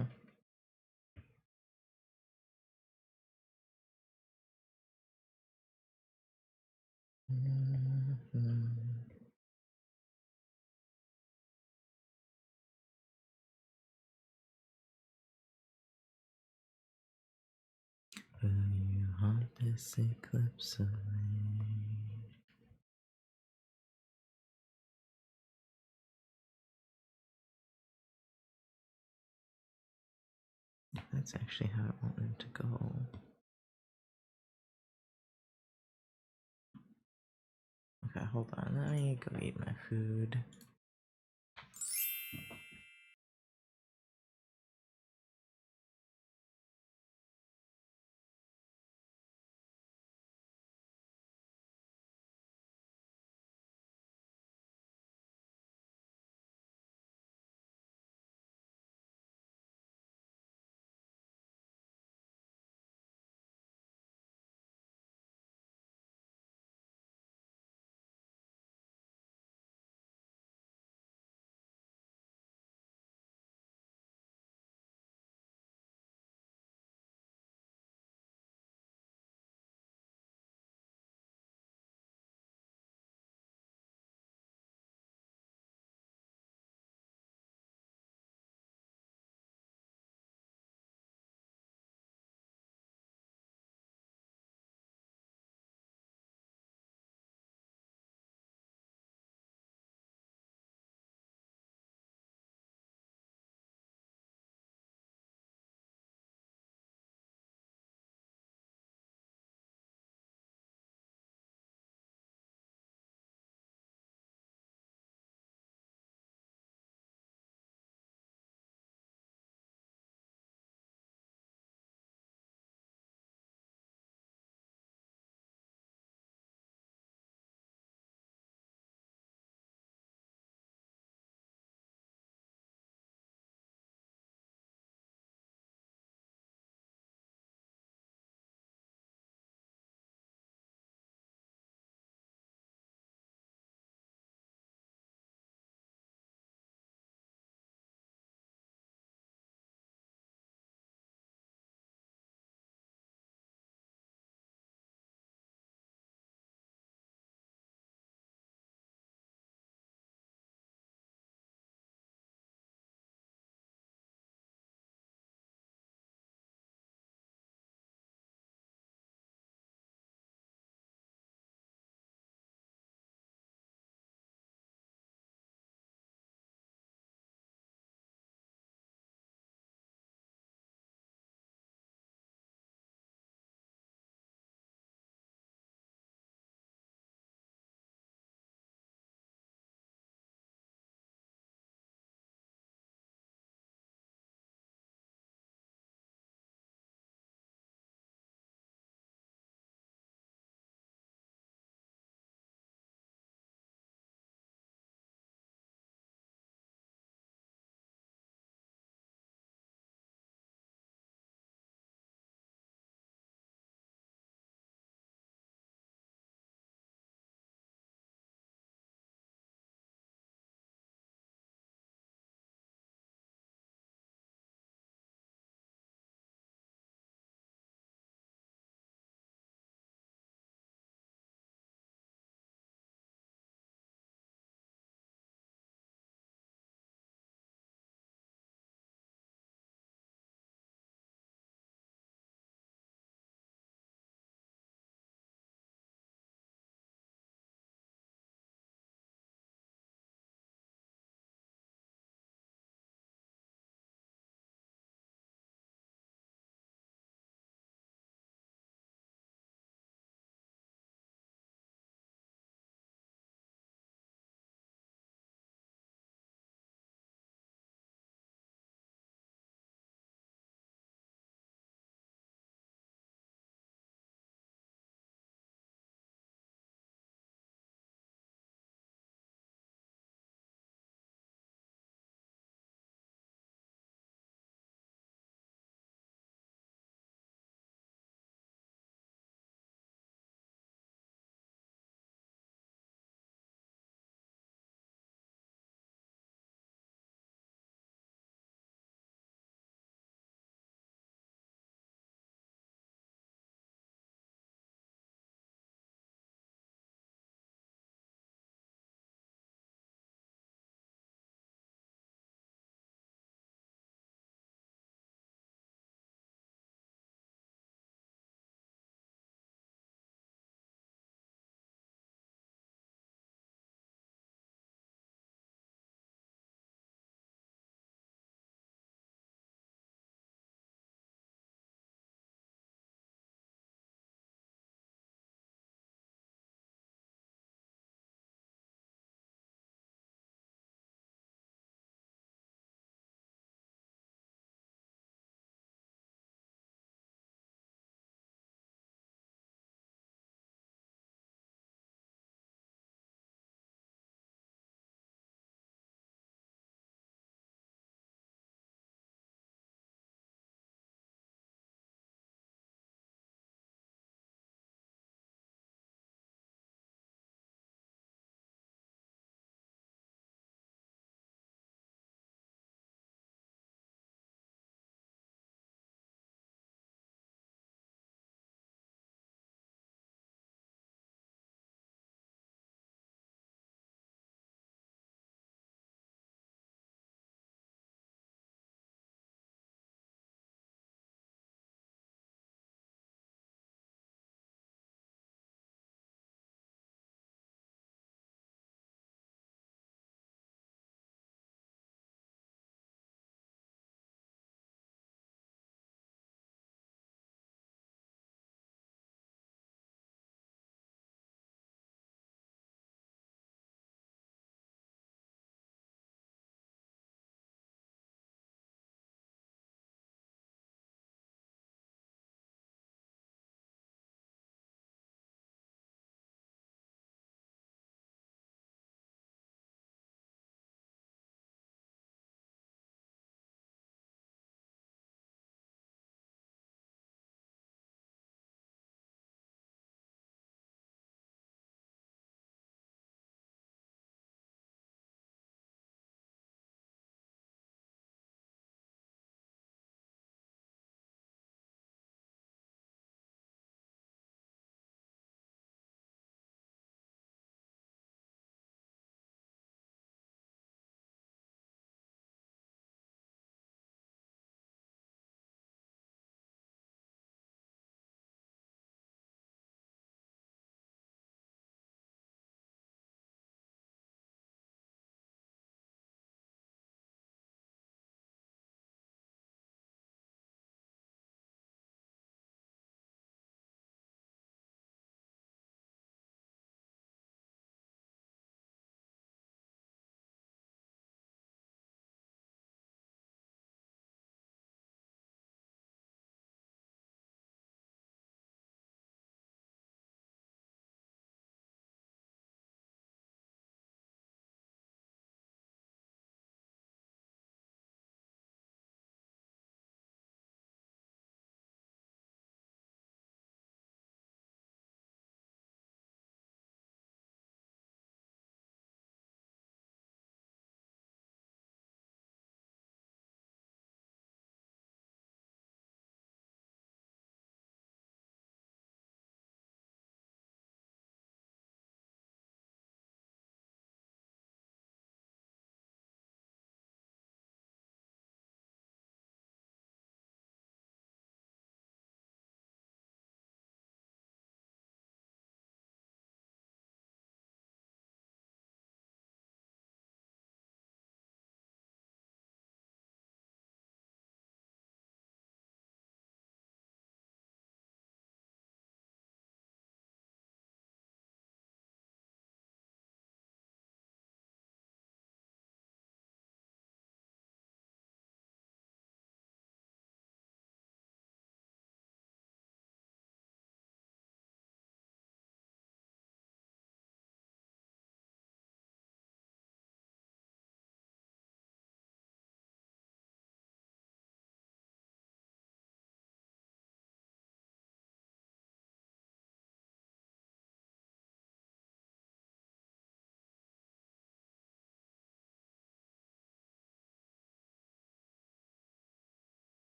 Will you haunt this eclipse of me? That's actually how I want it to go. Okay, hold on. Let me go eat my food.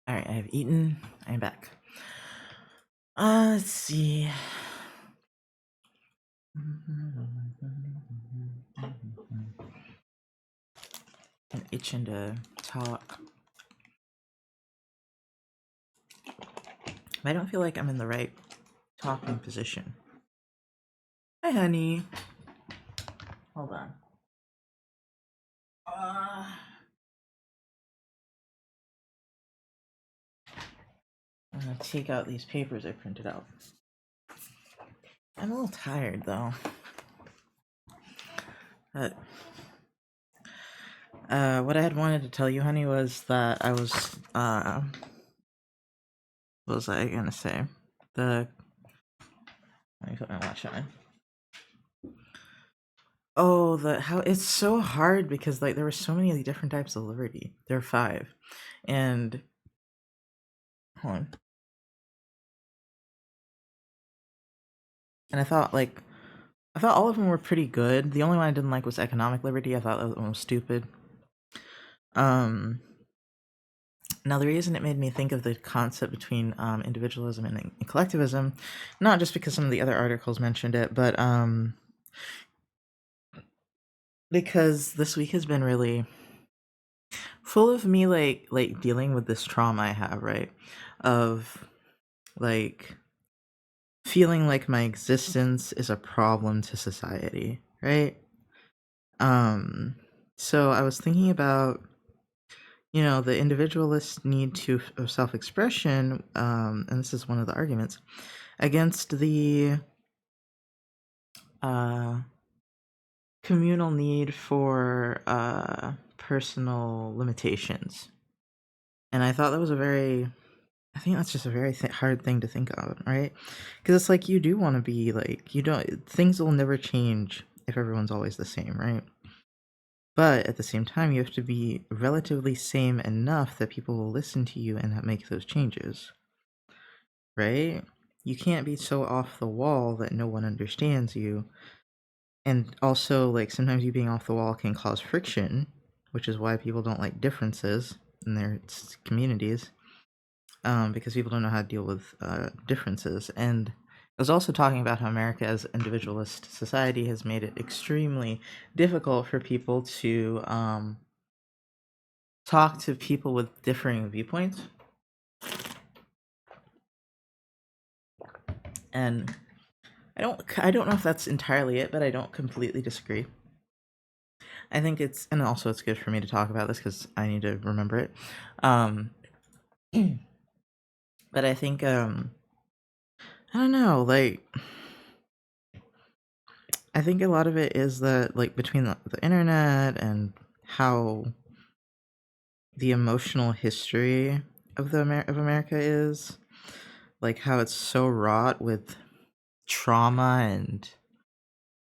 Alright, I have eaten. I'm back. Let's see. I'm itching to talk. I don't feel like I'm in the right talking position. Hi, honey. Hold on. I'm gonna take out these papers I printed out. I'm a little tired though. But what I had wanted to tell you, honey, was that I was what was I gonna say? Let me put my watch on. Oh, how it's so hard because like there were so many different types of liberty. There are 5, and hold on. And I thought all of them were pretty good. The only one I didn't like was economic liberty. I thought that one was stupid. Now the reason it made me think of the concept between individualism and collectivism, not just because some of the other articles mentioned it, but because this week has been really full of me like dealing with this trauma I have, right? Of like feeling like my existence is a problem to society, right? So I was thinking about the individualist need of self-expression, and this is one of the arguments against the communal need for personal limitations. And I thought that was I think that's just a very hard thing to think of, right? Because it's like you do want to be like, things will never change if everyone's always the same, right? But at the same time, you have to be relatively same enough that people will listen to you and make those changes, right? You can't be so off the wall that no one understands you. And also, like, sometimes you being off the wall can cause friction, which is why people don't like differences in their communities, because people don't know how to deal with differences. And I was also talking about how America, as individualist society, has made it extremely difficult for people to talk to people with differing viewpoints. And I don't know if that's entirely it, but I don't completely disagree. I think it's good for me to talk about this because I need to remember it. But I think I don't know, like I think a lot of it is that like between the internet and how the emotional history of of America is, like how it's so wrought with trauma and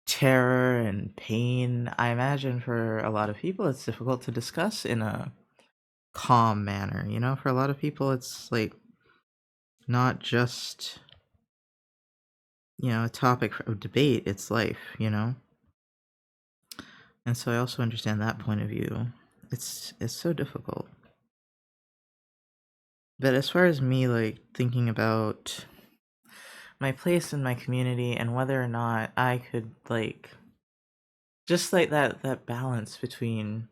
terror and pain. I imagine for a lot of people it's difficult to discuss in a calm manner, for a lot of people it's like not just a topic of debate, it's life. And so I also understand that point of view. It's so difficult. But as far as me like thinking about my place in my community and whether or not I could like just like that balance between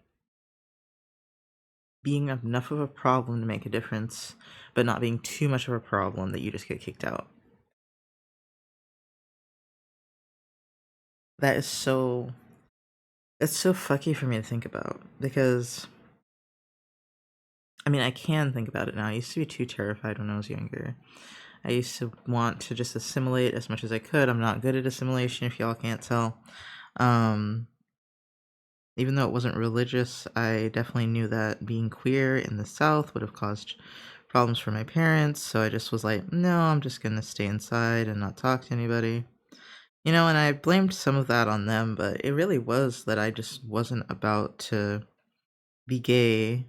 being enough of a problem to make a difference but not being too much of a problem that you just get kicked out. That is it's so fucky for me to think about because I mean, I can think about it now. I used to be too terrified when I was younger. I used to want to just assimilate as much as I could. I'm not good at assimilation, if y'all can't tell. Um, Even though it wasn't religious, I definitely knew that being queer in the South would have caused problems for my parents. So I just was like, no, I'm just going to stay inside and not talk to anybody. And I blamed some of that on them, but it really was that I just wasn't about to be gay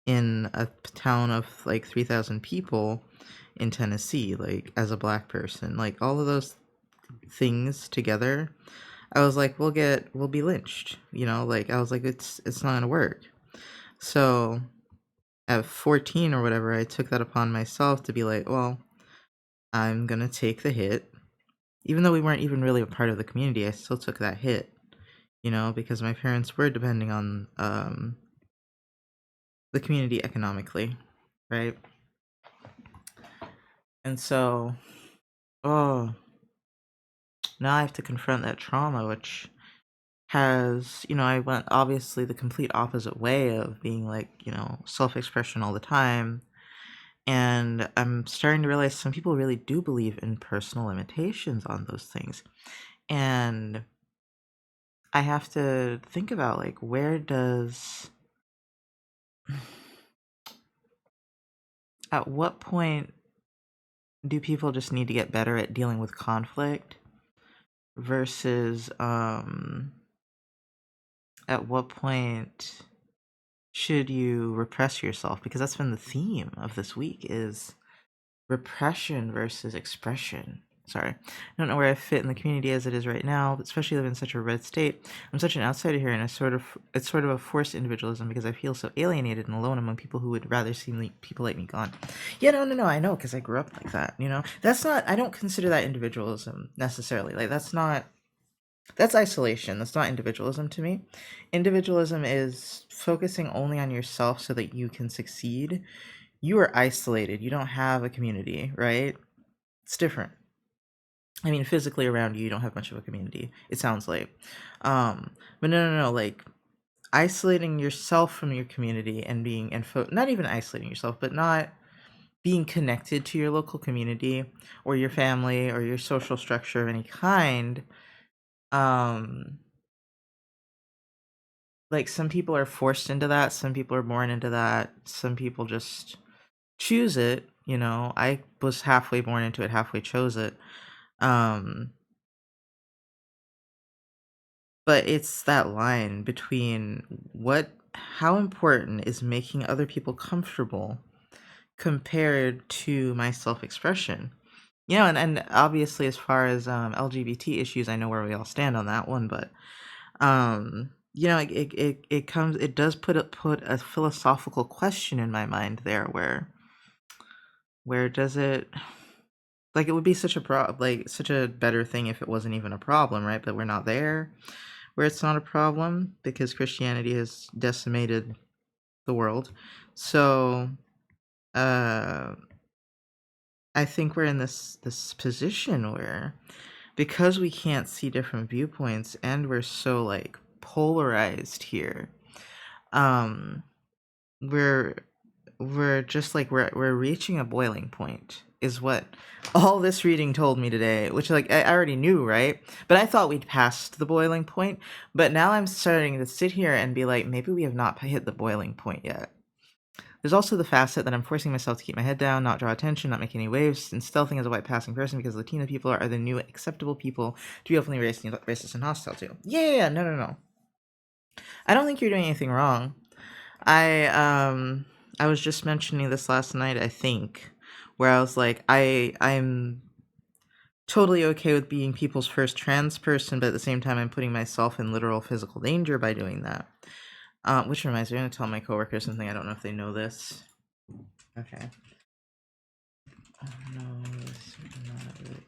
in a town of like 3,000 people in Tennessee, like as a black person. Like all of those things together, I was like, we'll be lynched, like I was like, it's not gonna work. So at 14 or whatever, I took that upon myself to be like, well, I'm gonna take the hit. Even though we weren't even really a part of the community, I still took that hit, because my parents were depending on the community economically, right? And so, oh, now I have to confront that trauma, which has, I went obviously the complete opposite way of being like, self expression all the time. And I'm starting to realize some people really do believe in personal limitations on those things. And I have to think about like, at what point do people just need to get better at dealing with conflict versus at what point should you repress yourself? Because that's been the theme of this week is repression versus expression. Sorry, I don't know where I fit in the community as it is right now, but especially living in such a red state. I'm such an outsider here, and it's sort of a forced individualism because I feel so alienated and alone among people who would rather see people like me gone. Yeah, no, I know, because I grew up like that. That's not. I don't consider that individualism necessarily. Like that's isolation. That's not individualism to me. Individualism is focusing only on yourself so that you can succeed. You are isolated. You don't have a community, right? It's different. I mean, physically around you, you don't have much of a community. It sounds like, but no. Like isolating yourself from your community and not even isolating yourself, but not being connected to your local community or your family or your social structure of any kind. Um, like some people are forced into that. Some people are born into that. Some people just choose it. I was halfway born into it, halfway chose it. Um, But it's that line between how important is making other people comfortable compared to my self-expression. And obviously as far as LGBT issues, I know where we all stand on that one, but it does put a philosophical question in my mind there where does it, like, it would be such a better thing if it wasn't even a problem, right? But we're not there where it's not a problem because Christianity has decimated the world. So uh I think we're in this position where, because we can't see different viewpoints and we're so like polarized here, um we're just like we're reaching a boiling point is what all this reading told me today, which like I already knew, right? But I thought we'd passed the boiling point. But now I'm starting to sit here and be like, maybe we have not hit the boiling point yet. There's also the facet that I'm forcing myself to keep my head down, not draw attention, not make any waves, and stealthing as a white passing person because Latino people are the new acceptable people to be openly racist and hostile to. Yeah, no. I don't think you're doing anything wrong. I was just mentioning this last night, I think, where I was like, I'm totally okay with being people's first trans person, but at the same time I'm putting myself in literal physical danger by doing that. Which reminds me, I'm gonna tell my coworkers something. I don't know if they know this. Okay. Oh no, this is not really.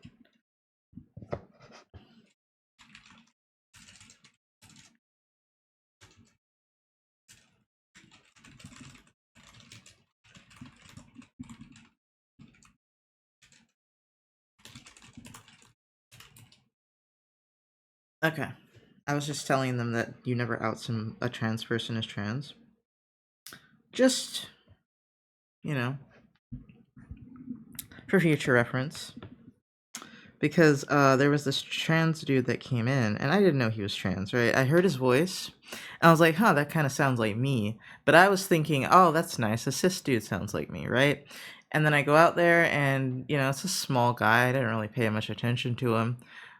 Okay. I was just telling them that you never out a trans person as trans. Just, you know, for future reference. Because there was this trans dude that came in, and I didn't know he was trans, right? I heard his voice, and I was like, huh, that kind of sounds like me. But I was thinking, oh, that's nice. A cis dude sounds like me, right? And then I go out there, and, it's a small guy. I didn't really pay much attention to him.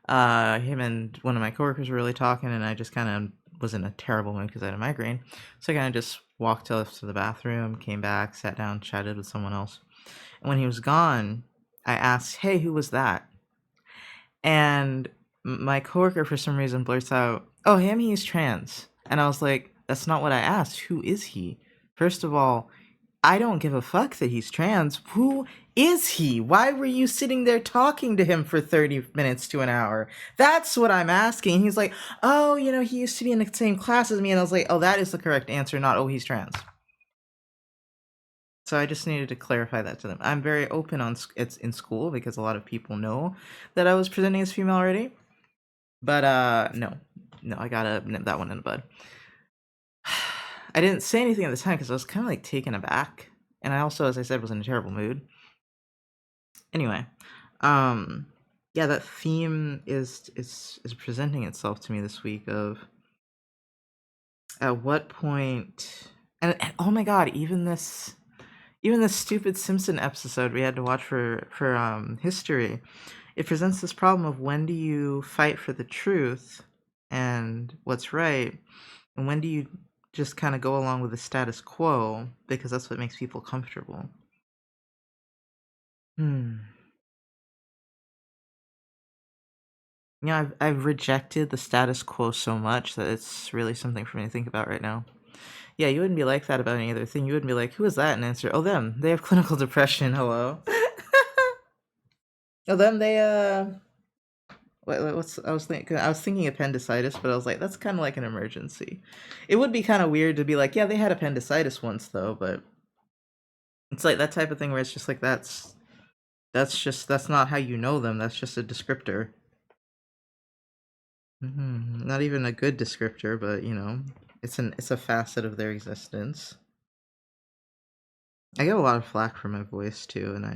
Him and one of my coworkers were really talking, and I just kind of was in a terrible mood because I had a migraine. So I kind of just walked to the bathroom, came back, sat down, chatted with someone else. And when he was gone, I asked, hey, who was that? And my coworker, for some reason, blurts out, "Oh, him, he's trans." And I was like, "That's not what I asked. Who is he?" First of all, I don't give a fuck that he's trans. Who is he? Why were you sitting there talking to him for 30 minutes to an hour? That's what I'm asking. He's like, oh, he used to be in the same class as me. And I was like, oh, that is the correct answer, not, oh, he's trans. So I just needed to clarify that to them. I'm very open on it's in school because a lot of people know that I was presenting as female already. But no, I gotta nip that one in the bud. I didn't say anything at the time because I was kind of like taken aback, and I also, as I said, was in a terrible mood. Anyway, yeah, that theme is presenting itself to me this week. Of at what point, and oh my god, even this stupid Simpson episode we had to watch for history, it presents this problem of when do you fight for the truth and what's right, and when do you just kind of go along with the status quo because that's what makes people comfortable. Yeah, I've rejected the status quo so much that it's really something for me to think about right now. Yeah, you wouldn't be like that about any other thing. You wouldn't be like, who is that? And answer, oh, them. They have clinical depression. Hello. Oh, them. They what's I was thinking appendicitis, but I was like, that's kind of like an emergency. It would be kind of weird to be like, yeah, they had appendicitis once though, but it's like that type of thing where it's just like that's not how you know them. That's just a descriptor. Not even a good descriptor, but it's a facet of their existence. I get a lot of flack for my voice too, and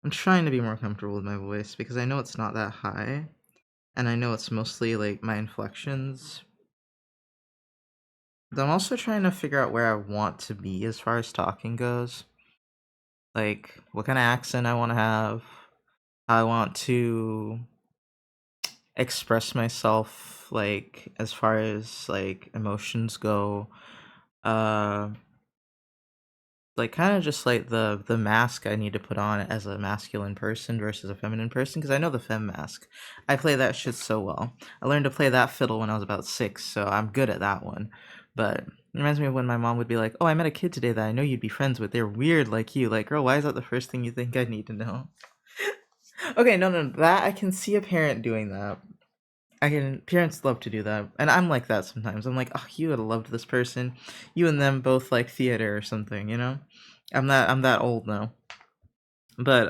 I'm trying to be more comfortable with my voice because I know it's not that high, and I know it's mostly like my inflections. But I'm also trying to figure out where I want to be as far as talking goes. Like what kind of accent I want to have, how I want to express myself, like as far as like emotions go. Like kind of just like the mask I need to put on as a masculine person versus a feminine person, because I know the femme mask. I play that shit so well. I learned to play that fiddle when I was about 6, so I'm good at that one. But it reminds me of when my mom would be like, oh, I met a kid today that I know you'd be friends with. They're weird like you. Like, girl, why is that the first thing you think I need to know? Okay, no, that I can see a parent doing that. Parents love to do that, and I'm like that sometimes. I'm like, oh, you would have loved this person. You and them both like theater or something, I'm that old now. But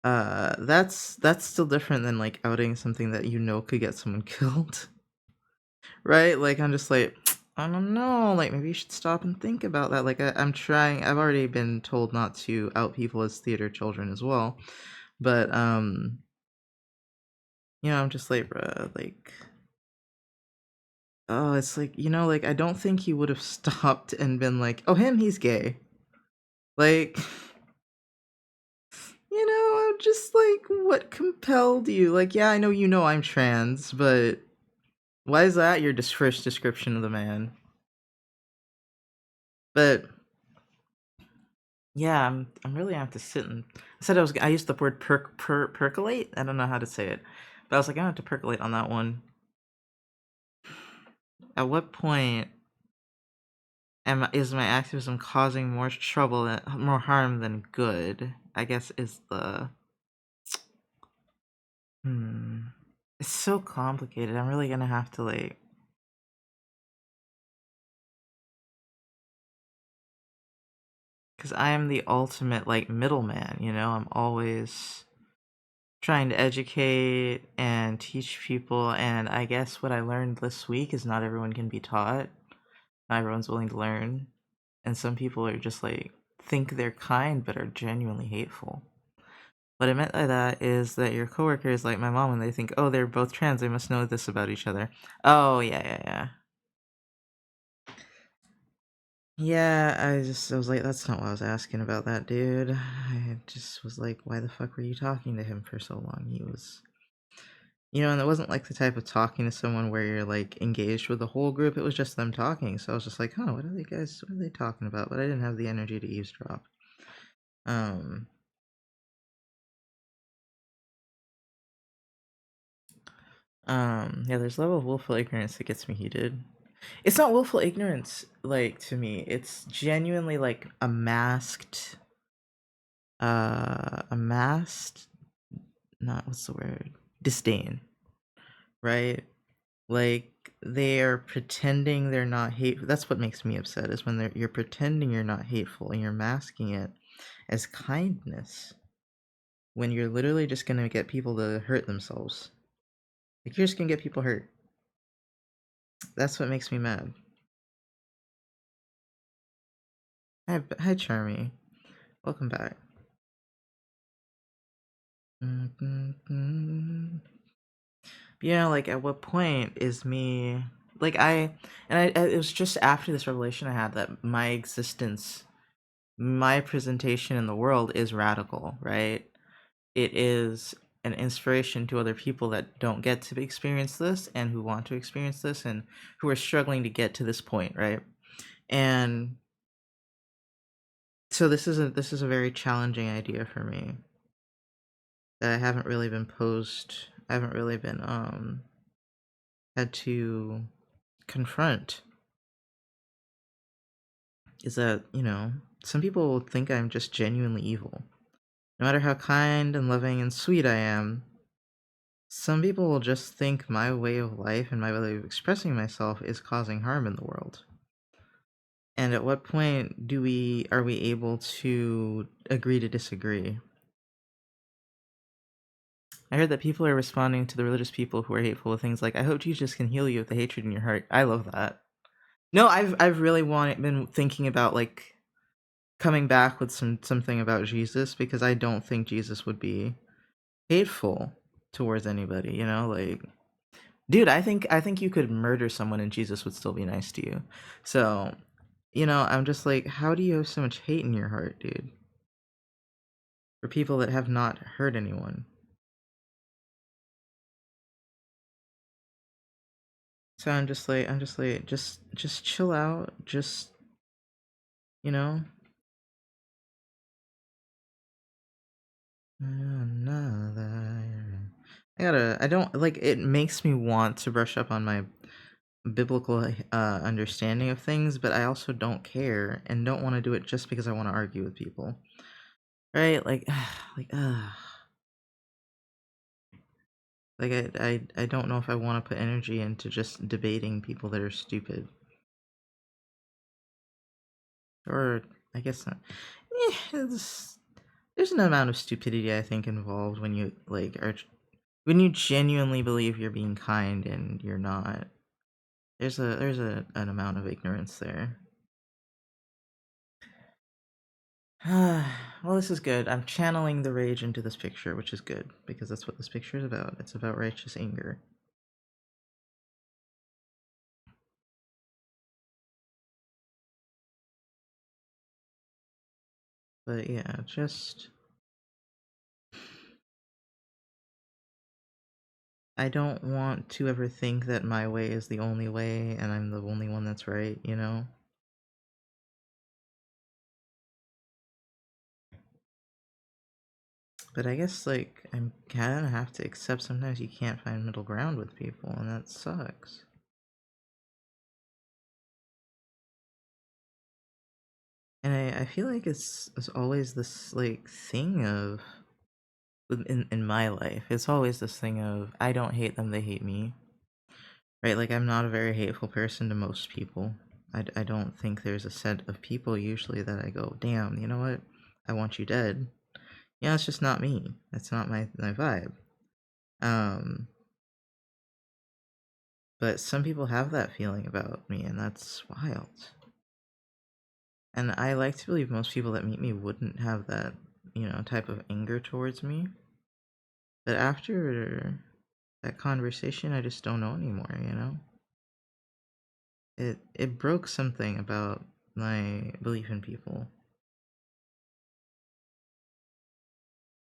that's still different than like outing something that could get someone killed. Right? Like I'm just like, I don't know, like maybe you should stop and think about that. Like I'm trying. I've already been told not to out people as theater children as well. But I'm just like, bruh, like, oh, it's like, like I don't think he would have stopped and been like, oh, he's gay. Like, I'm just like, what compelled you? Like, yeah, I know I'm trans, but why is that your first description of the man? But yeah, I'm really gonna have to sit and I used the word percolate. I don't know how to say it, but I was like, I have to percolate on that one. At what point is my activism causing more trouble, more harm than good? I guess is the It's so complicated. I'm really gonna have to like. Because I am the ultimate like middleman, I'm always trying to educate and teach people, and I guess what I learned this week is not everyone can be taught. Not everyone's willing to learn. And some people are just like think they're kind but are genuinely hateful. What I meant by that is that your coworkers, like my mom, when they think, oh, they're both trans, they must know this about each other. Oh, yeah. Yeah, I was like, that's not what I was asking about that dude. I just was like, why the fuck were you talking to him for so long? He was, and it wasn't like the type of talking to someone where you're like engaged with the whole group. It was just them talking. So I was just like, what are they talking about? But I didn't have the energy to eavesdrop. Yeah, there's a level of willful ignorance that gets me heated. It's not willful ignorance, like, to me. It's genuinely like a masked, not what's the word? Disdain, right? Like they're pretending they're not hateful. That's what makes me upset is when you're pretending you're not hateful and you're masking it as kindness when you're literally just gonna get people to hurt themselves. Like you're just gonna get people hurt. That's what makes me mad. Hi, Charmy. Welcome back. Like, at what point is me like it was just after this revelation I had that my existence, my presentation in the world is radical, right? It is an inspiration to other people that don't get to experience this and who want to experience this and who are struggling to get to this point, right? And so this is a very challenging idea for me that I haven't really been posed. I haven't really been had to confront. Is that some people think I'm just genuinely evil. No matter how kind and loving and sweet I am, some people will just think my way of life and my way of expressing myself is causing harm in the world. And at what point are we able to agree to disagree? I heard that people are responding to the religious people who are hateful with things like, "I hope Jesus can heal you of the hatred in your heart." I love that. No, I've really been thinking about like coming back with something about Jesus because I don't think Jesus would be hateful towards anybody, like dude, I think you could murder someone and Jesus would still be nice to you. So, I'm just like, how do you have so much hate in your heart, dude? For people that have not hurt anyone. So I'm just like, just chill out, just, you know, another. I don't like it makes me want to brush up on my biblical understanding of things, but I also don't care and don't want to do it just because I want to argue with people. Right? Like like I don't know if I want to put energy into just debating people that are stupid. Or I guess not. There's an amount of stupidity I think involved when you when you genuinely believe you're being kind and you're not. There's an amount of ignorance there. Well, this is good. I'm channeling the rage into this picture, which is good because that's what this picture is about. It's about righteous anger. But yeah, just I don't want to ever think that my way is the only way and I'm the only one that's right? But I guess I'm kind of have to accept sometimes you can't find middle ground with people and that sucks. And I feel like it's always this thing of in my life, it's always this thing of I don't hate them, they hate me. Right? Like I'm not a very hateful person to most people. I don't think there's a set of people usually that I go, damn, you know what? I want you dead. Yeah, it's just not me. That's not my vibe. Um, but some people have that feeling about me, and that's wild. And I like to believe most people that meet me wouldn't have that, type of anger towards me. But after that conversation, I just don't know anymore. It broke something about my belief in people.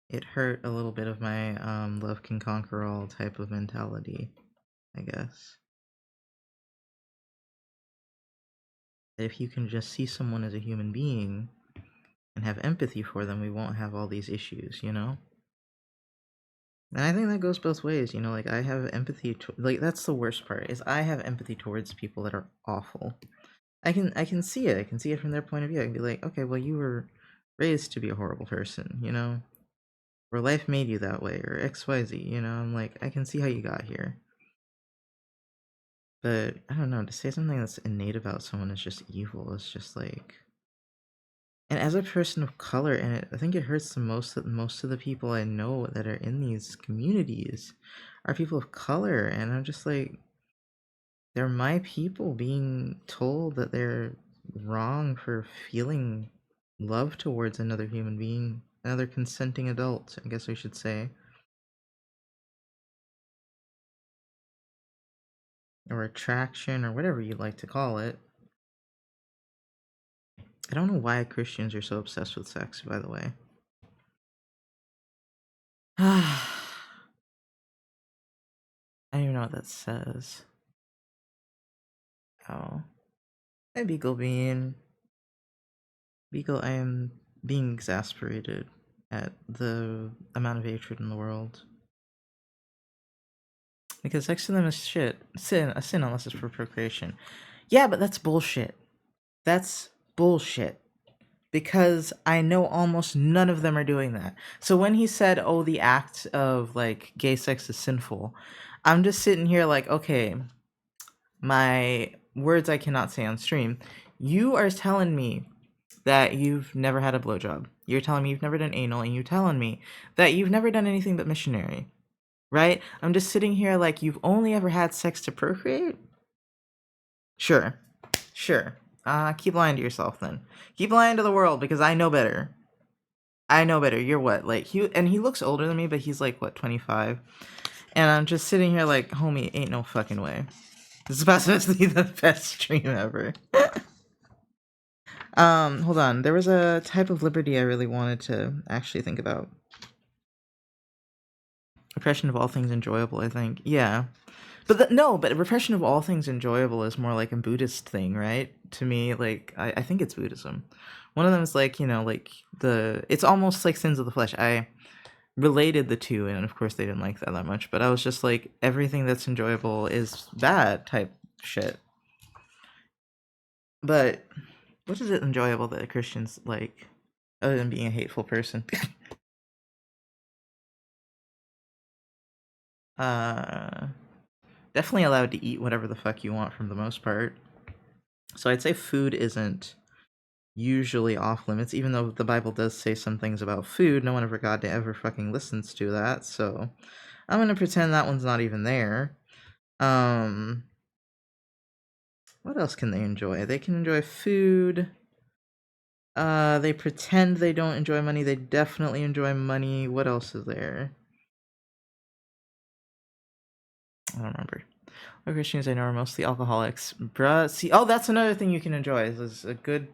It hurt a little bit of my love can conquer all type of mentality, I guess. That if you can just see someone as a human being and have empathy for them, we won't have all these issues. And I think that goes both ways, you know, like I have empathy like that's the worst part is I have empathy towards people that are awful. I can see it. I can see it from their point of view. I can be like, okay, well you were raised to be a horrible person, you know? Or life made you that way, or XYZ, you know? I'm like, I can see how you got here. But I don't know, to say something that's innate about someone is just evil. It's just like, and as a person of color, and I think it hurts the most that most of the people I know that are in these communities are people of color, and I'm just like, they're my people being told that they're wrong for feeling love towards another human being, another consenting adult, I guess I should say, or attraction, or whatever you'd like to call it. I don't know why Christians are so obsessed with sex, by the way. I don't even know what that says. Oh. Hey, Beagle Bean. Beagle, I am being exasperated at the amount of hatred in the world. Because sex to them is shit. A sin unless it's for procreation. Yeah, but that's bullshit. That's bullshit. Because I know almost none of them are doing that. So when he said, oh, the act of, like, gay sex is sinful, I'm just sitting here like, okay, my words I cannot say on stream. You are telling me that you've never had a blowjob. You're telling me you've never done anal, and you're telling me that you've never done anything but missionary, right? I'm just sitting here like, you've only ever had sex to procreate? Sure. Keep lying to yourself then. Keep lying to the world, because I know better. I know better. You're what? Like, he looks older than me, but he's like, what, 25? And I'm just sitting here like, homie, ain't no fucking way. This is about to be the best stream ever. Hold on. There was a type of liberty I really wanted to actually think about. Repression of all things enjoyable, I think. Yeah. But but repression of all things enjoyable is more like a Buddhist thing, right? To me, like, I think it's Buddhism. One of them is like, you know, like it's almost like sins of the flesh. I related the two, and of course they didn't like that much, but I was just like, everything that's enjoyable is bad type shit. But what is it enjoyable that Christians like, other than being a hateful person? Definitely allowed to eat whatever the fuck you want for the most part. So I'd say food isn't usually off limits, even though the Bible does say some things about food. No one ever God ever fucking listens to that, so I'm gonna pretend that one's not even there. What else can they enjoy? They can enjoy food. They pretend they don't enjoy money. They definitely enjoy money. What else is there? I don't remember. What Christians I know are mostly alcoholics. Bruh, see, oh, that's another thing you can enjoy. Is a good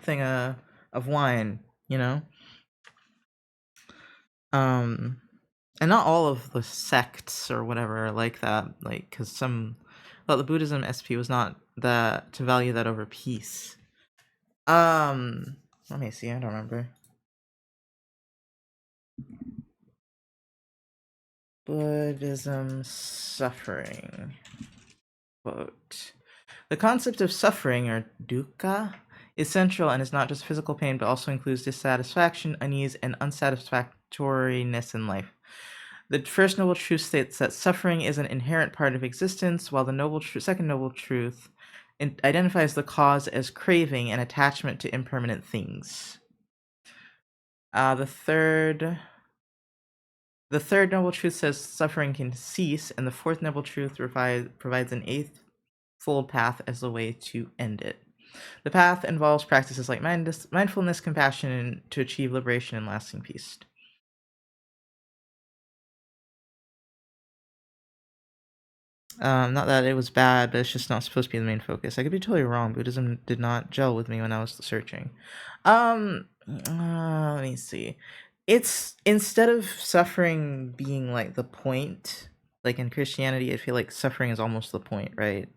thing of wine, you know? And not all of the sects or whatever are like that, like, because the Buddhism SP was not that to value that over peace. Let me see, I don't remember. Buddhism suffering. Quote. The concept of suffering, or dukkha, is central and is not just physical pain, but also includes dissatisfaction, unease, and unsatisfactoriness in life. The first noble truth states that suffering is an inherent part of existence, while the second noble truth identifies the cause as craving and attachment to impermanent things. The third noble truth says suffering can cease, and the fourth noble truth provides an eightfold path as a way to end it. The path involves practices like mindfulness, compassion, to achieve liberation and lasting peace. Not that it was bad, but it's just not supposed to be the main focus. I could be totally wrong. Buddhism did not gel with me when I was searching. Let me see. It's, instead of suffering being like the point, like in Christianity, I feel like suffering is almost the point, right?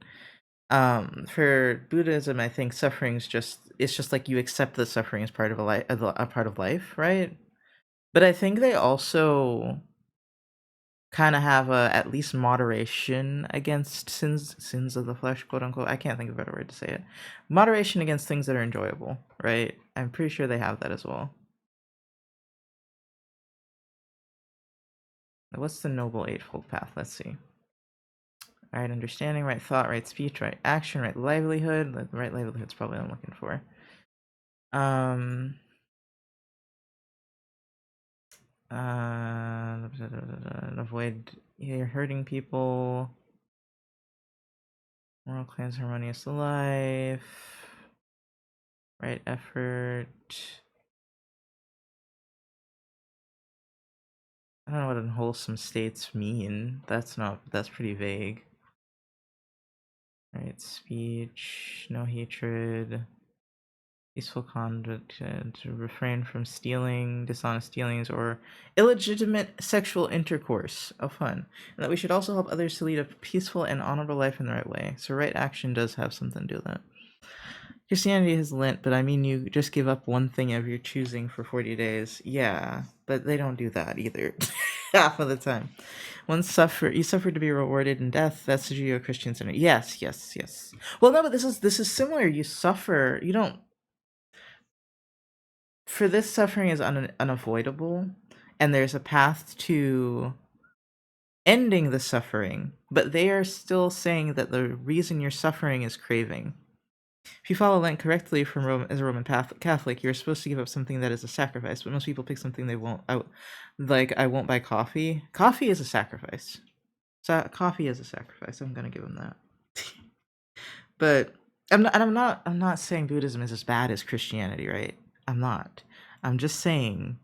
For Buddhism, I think suffering's it's just like you accept that suffering is part of a part of life, right? But I think they also kind of have a at least moderation against sins of the flesh, quote unquote. I can't think of a better word to say it. Moderation against things that are enjoyable, right? I'm pretty sure they have that as well. What's the noble eightfold path? Let's see. Right understanding, right thought, right speech, right action, right livelihood. The right livelihood's probably what I'm looking for. Avoid hurting people. Moral claims, harmonious life. Right effort. I don't know what unwholesome states mean. That's pretty vague. Right speech, no hatred. Peaceful conduct, to refrain from stealing, dishonest dealings, or illegitimate sexual intercourse. Oh, fun. And that we should also help others to lead a peaceful and honorable life in the right way. So right action does have something to do with that. Christianity has Lent, but I mean you just give up one thing of your choosing for 40 days. Yeah, but they don't do that either. Half of the time. You suffer to be rewarded in death. That's the Judeo-Christian center. Yes. Well, no, but this is similar. You suffer. You don't. For this, suffering is unavoidable, and there's a path to ending the suffering, but they are still saying that the reason you're suffering is craving. If you follow Lent correctly as a Roman Catholic, you're supposed to give up something that is a sacrifice, but most people pick something they won't. I won't buy coffee. Coffee is a sacrifice. Coffee is a sacrifice. I'm gonna give them that. But I'm not saying Buddhism is as bad as Christianity, right? I'm not. I'm just saying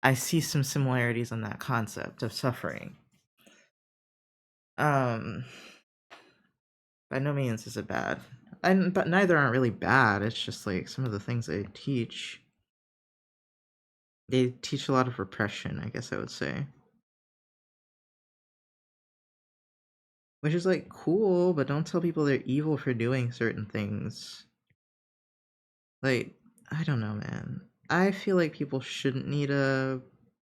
I see some similarities in that concept of suffering. By no means is it bad. But neither aren't really bad. It's just like some of the things they teach. They teach a lot of repression, I guess I would say. Which is like cool, but don't tell people they're evil for doing certain things. Like, I don't know, man. I feel like people shouldn't need a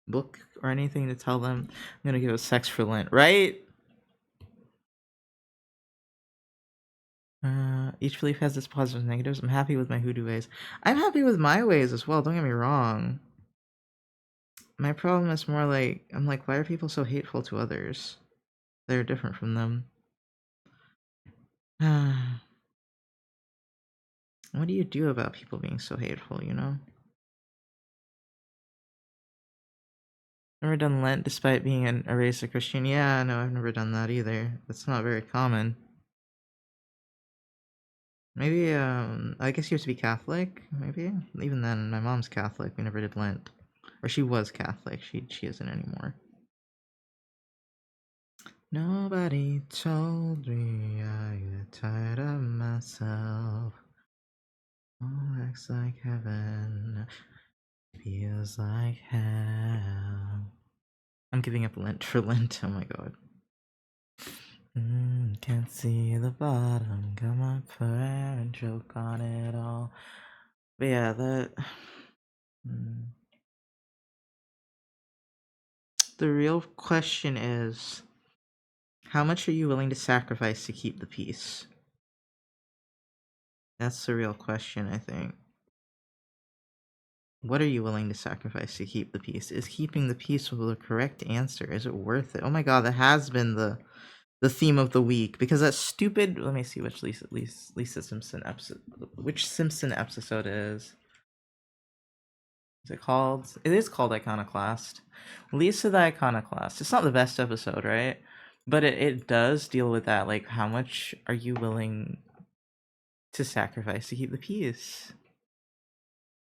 book or anything to tell them I'm gonna give a sex for Lent, right? Each belief has its positives and negatives. I'm happy with my hoodoo ways. I'm happy with my ways as well, don't get me wrong. My problem is more like, I'm like, why are people so hateful to others? They're different from them. What do you do about people being so hateful, you know? Never done Lent despite being a raised Christian. Yeah, no, I've never done that either. That's not very common. Maybe, I guess you have to be Catholic, maybe? Even then, my mom's Catholic. We never did Lent. Or she was Catholic. She isn't anymore. Nobody told me I get tired of myself. Oh, acts like heaven. Feels like hell. I'm giving up Lent for Lent. Oh my god. Can't see the bottom. Come up for air and choke on it all. But yeah, that. The real question is, how much are you willing to sacrifice to keep the peace? That's the real question, I think. What are you willing to sacrifice to keep the peace? Is keeping the peace the correct answer? Is it worth it? Oh my god, that has been the theme of the week, because that stupid. Let me see which Lisa Simpson episode. Which Simpson episode is? Is it called? It is called Iconoclast. Lisa the Iconoclast. It's not the best episode, right? But it does deal with that. Like, how much are you willing to sacrifice to keep the peace?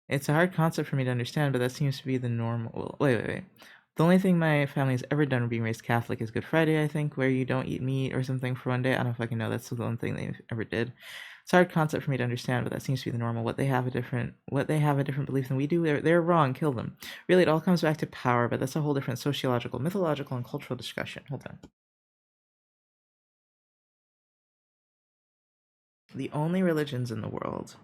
It's a hard concept for me to understand, but that seems to be the normal. Wait. The only thing my family has ever done being raised Catholic is Good Friday, I think, where you don't eat meat or something for one day. I don't fucking know. That's the only thing they ever did. It's a hard concept for me to understand, but that seems to be the normal. What they have a different belief than we do. They're wrong. Kill them. Really, it all comes back to power, but that's a whole different sociological, mythological, and cultural discussion. Hold on. The only religions in the world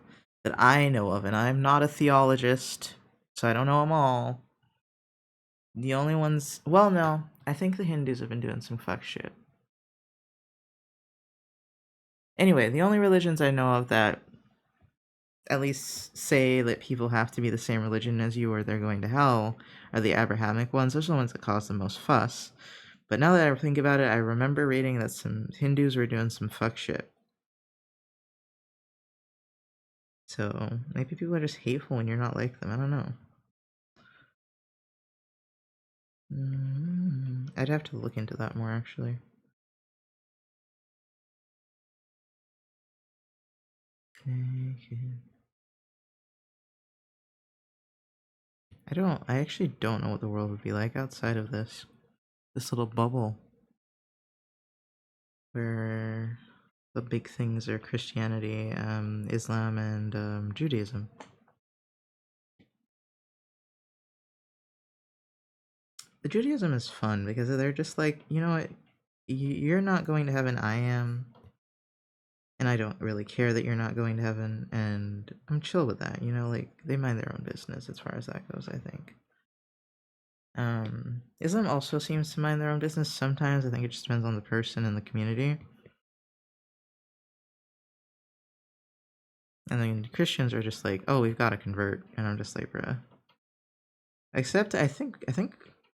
that I know of, and I'm not a theologist, so I don't know them all. The only ones, well, no, I think the Hindus have been doing some fuck shit. Anyway, the only religions I know of that at least say that people have to be the same religion as you or they're going to hell are the Abrahamic ones. Those are the ones that cause the most fuss. But now that I think about it, I remember reading that some Hindus were doing some fuck shit. So maybe people are just hateful when you're not like them. I don't know. I'd have to look into that more, actually. I actually don't know what the world would be like outside of this little bubble where the big things are Christianity, Islam, and Judaism. The Judaism is fun because they're just like, you know what, you're not going to heaven, I am, and I don't really care that you're not going to heaven, and I'm chill with that, you know, like, they mind their own business as far as that goes, I think. Islam also seems to mind their own business sometimes. I think it just depends on the person and the community. And then Christians are just like, oh, we've got to convert, and I'm just like, bruh. Except I think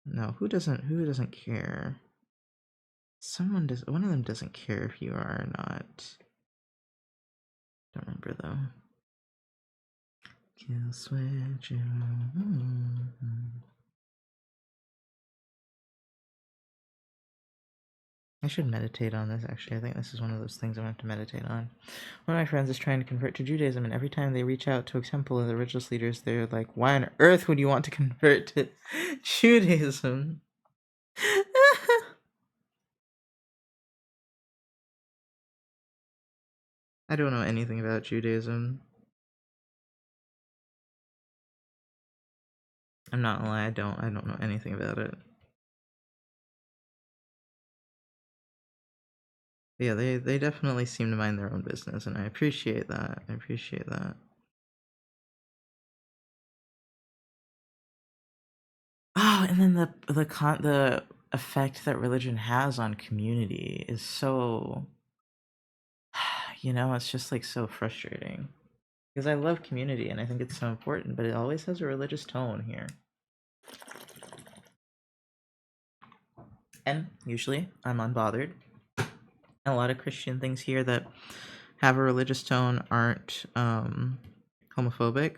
no, who doesn't care? Someone does. One of them doesn't care if you are or not. Don't remember though. Kill switch. I should meditate on this, actually. I think this is one of those things I'm going to have to meditate on. One of my friends is trying to convert to Judaism, and every time they reach out to a temple of the religious leaders, they're like, why on earth would you want to convert to Judaism? I don't know anything about Judaism. I'm not gonna lie, I don't know anything about it. But yeah, they definitely seem to mind their own business, and I appreciate that. I appreciate that. Oh, and then the effect that religion has on community is so, you know, it's just like so frustrating. Because I love community and I think it's so important, but it always has a religious tone here. And usually I'm unbothered. And a lot of Christian things here that have a religious tone aren't homophobic.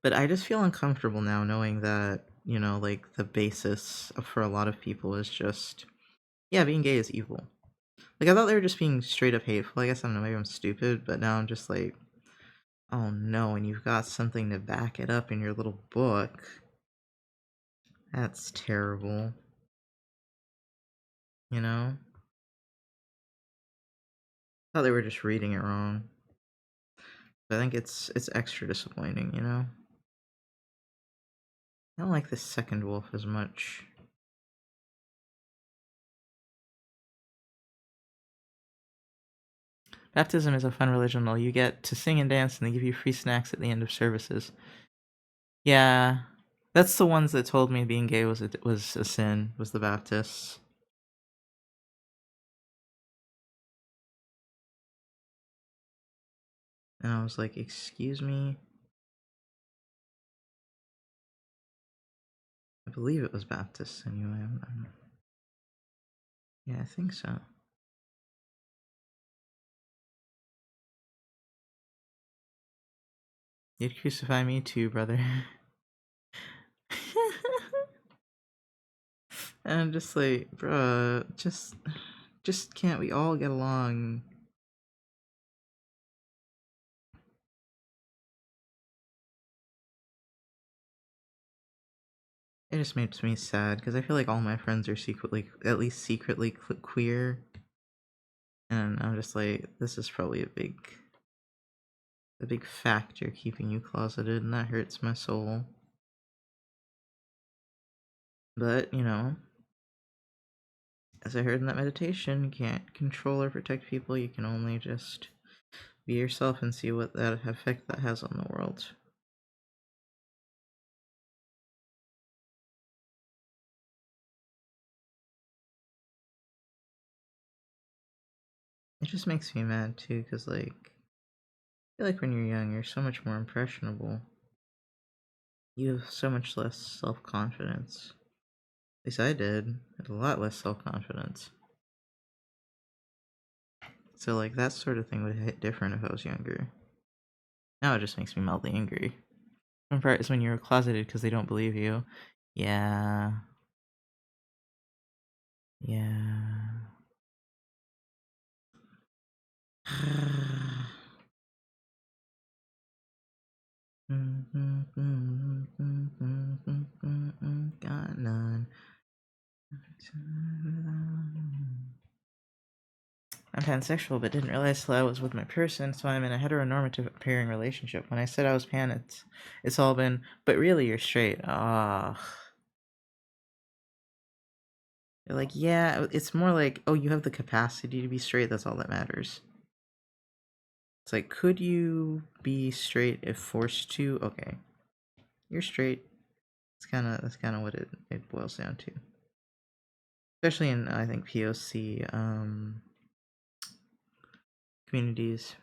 But I just feel uncomfortable now knowing that, you know, like the basis for a lot of people is just, yeah, being gay is evil. Like, I thought they were just being straight up hateful. I guess I don't know, maybe I'm stupid, but now I'm just like, oh no, and you've got something to back it up in your little book. That's terrible. You know? I thought they were just reading it wrong. But I think it's extra disappointing, you know? I don't like the second wolf as much. Baptism is a fun religion though. You get to sing and dance and they give you free snacks at the end of services. Yeah. That's the ones that told me being gay was a sin, was the Baptists. And I was like, excuse me? I believe it was Baptists anyway. Yeah, I think so. You'd crucify me too, brother. And I'm just like, bruh, just can't we all get along? It just makes me sad because I feel like all my friends are secretly, at least secretly, queer, and I'm just like, this is probably a big factor keeping you closeted, and that hurts my soul. But you know, as I heard in that meditation, you can't control or protect people. You can only just be yourself and see what that effect that has on the world. it just makes me mad too, because like I feel like when you're young, you're so much more impressionable. You have so much less self-confidence. At least I did. I had a lot less self-confidence. So like that sort of thing would hit different if I was younger. Now it just makes me mildly angry. One part is when you're closeted because they don't believe you. Yeah. Yeah. Got none. I'm pansexual, but didn't realize till I was with my person, so I'm in a heteronormative pairing relationship. When I said I was pan, it's all been, but really you're straight. Ah. They're like, yeah, it's more like, oh, you have the capacity to be straight, that's all that matters. It's like, could you be straight if forced to? Okay. You're straight. That's kinda what it boils down to. Especially in I think POC communities.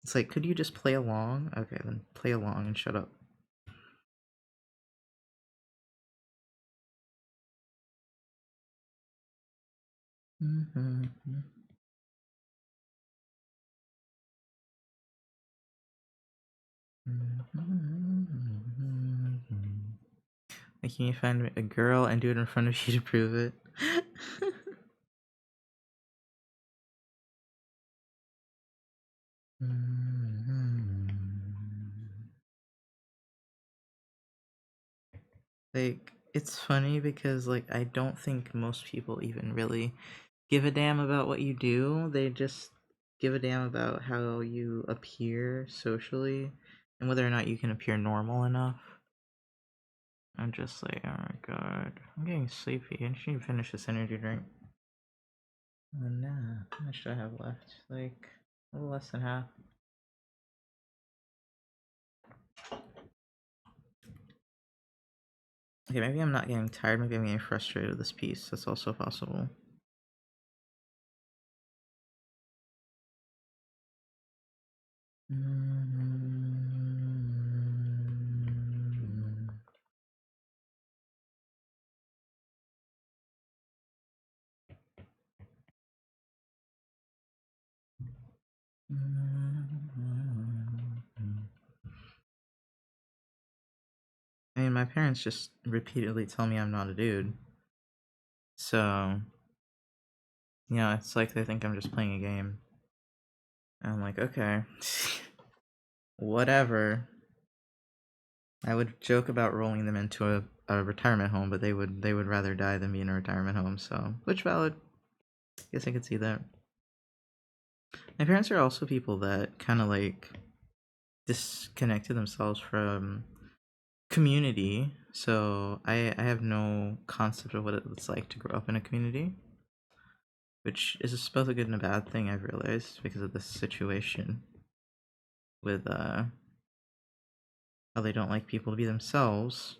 It's like, could you just play along? Okay, then play along and shut up. Like, can you find a girl and do it in front of you to prove it? Like, it's funny because, like, I don't think most people even really give a damn about what you do. They just give a damn about how you appear socially and whether or not you can appear normal enough. I'm just like, oh my god, I'm getting sleepy. I should finish this energy drink. Nah, how much do I have left? Like, a little less than half. Okay, maybe I'm not getting tired, maybe I'm getting frustrated with this piece. That's also possible. I mean, my parents just repeatedly tell me I'm not a dude. So, yeah, it's like they think I'm just playing a game. And I'm like, okay, whatever. I would joke about rolling them into a retirement home, but they would rather die than be in a retirement home. So, which valid? Guess I could see that. My parents are also people that kind of like disconnected themselves from community. So I have no concept of what it's like to grow up in a community, which is both a good and a bad thing. I've realized because of this situation with how they don't like people to be themselves.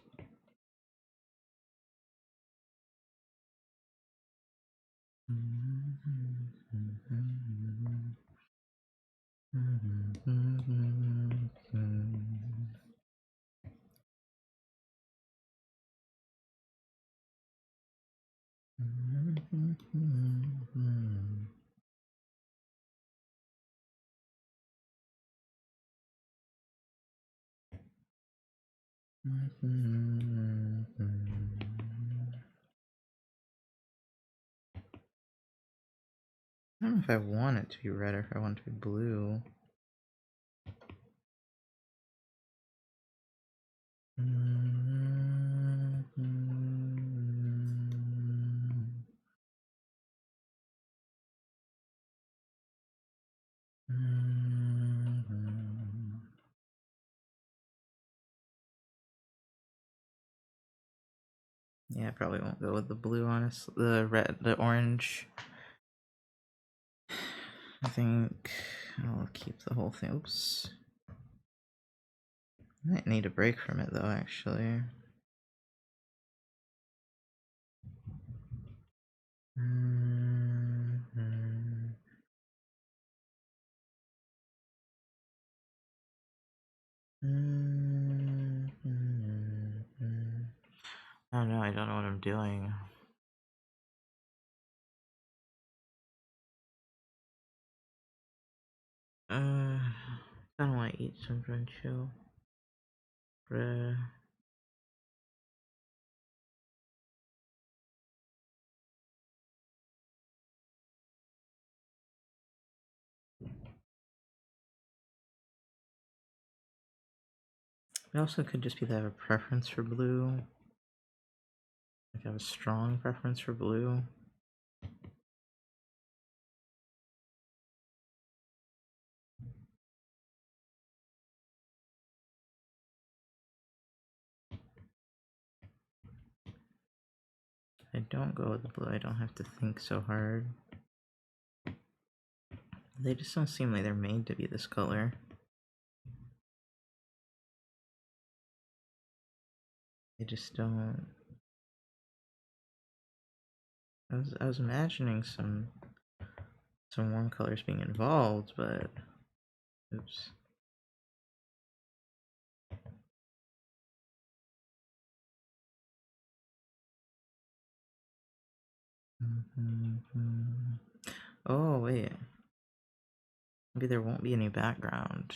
I don't know if I want it to be red or if I want it to be blue. Yeah, I probably won't go with the blue, honestly. The orange. I think I'll keep the whole thing. Oops. I might need a break from it though, actually. Oh no, I don't know what I'm doing. Uh, kind of want to eat some Frencho. Bruh. It also could just be that I have a preference for blue. Like I have a strong preference for blue. If I don't go with the blue, I don't have to think so hard. They just don't seem like they're made to be this color. They just don't. I was imagining some warm colors being involved, but oops. Oh wait, maybe there won't be any background.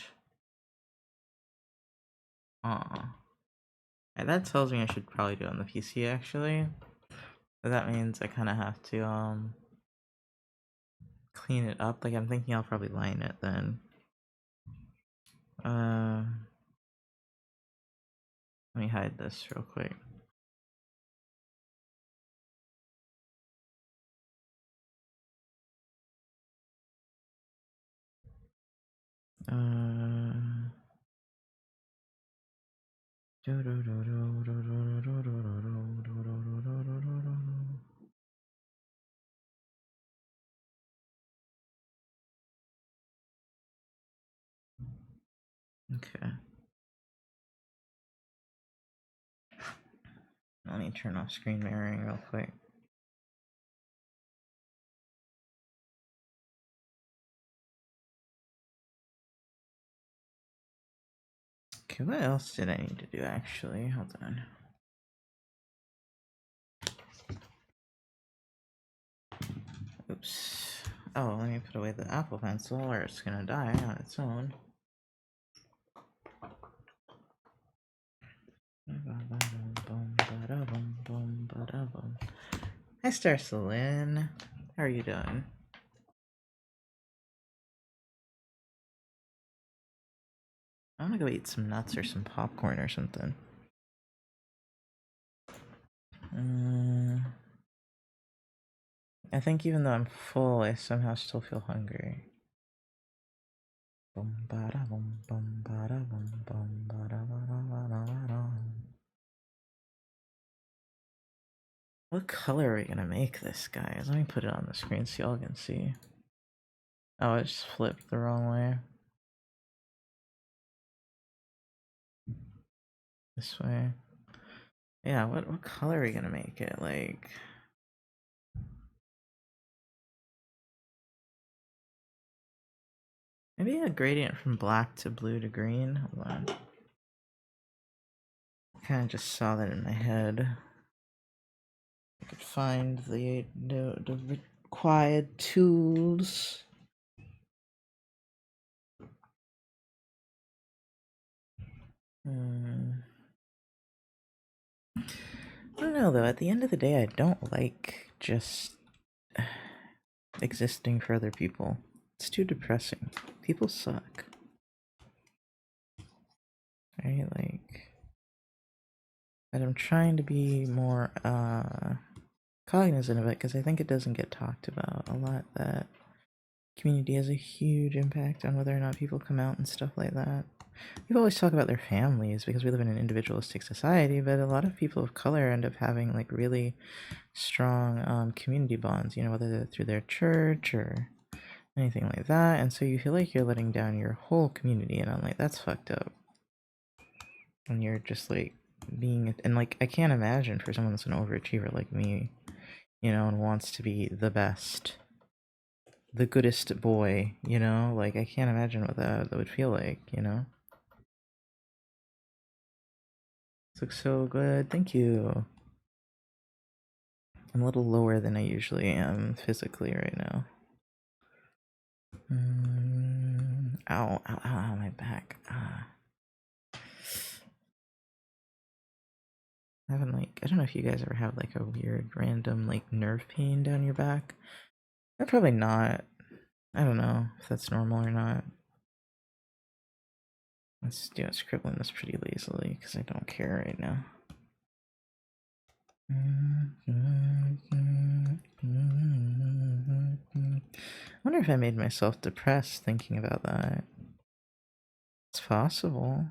Aw. That tells me I should probably do it on the PC actually. But that means I kind of have to clean it up. Like I'm thinking I'll probably line it then. Let me hide this real quick. Okay. Let me turn off screen mirroring real quick. Okay, what else did I need to do actually? Hold on. Oops. Oh, let me put away the Apple Pencil or it's gonna die on its own. Hi, Star Celine. How are you doing? I'm gonna go eat some nuts or some popcorn or something. I think even though I'm full, I somehow still feel hungry. What color are we gonna make this, guys? Let me put it on the screen so y'all can see. Oh, it just flipped the wrong way. This way. Yeah, what color are we gonna make it? Like, maybe a gradient from black to blue to green. Hold on. Kind of just saw that in my head. I could find the required tools. I don't know though, at the end of the day, I don't like just existing for other people. It's too depressing. People suck. Right? Like, but I'm trying to be more cognizant of it because I think it doesn't get talked about a lot that community has a huge impact on whether or not people come out and stuff like that. People always talk about their families because we live in an individualistic society, but a lot of people of color end up having like really strong community bonds, you know, whether through their church or anything like that. And so you feel like you're letting down your whole community, and I'm like, that's fucked up. And you're just like being, and like, I can't imagine for someone that's an overachiever like me, you know, and wants to be the best, the goodest boy, you know, like I can't imagine what that would feel like, you know. looks so good. Thank you. I'm a little lower than I usually am physically right now. Ow, ow, ow, my back. Having like, I don't know if you guys ever have like a weird random like nerve pain down your back. Or probably not. I don't know if that's normal or not. Let's do scribbling this pretty lazily because I don't care right now. I wonder if I made myself depressed thinking about that. It's possible.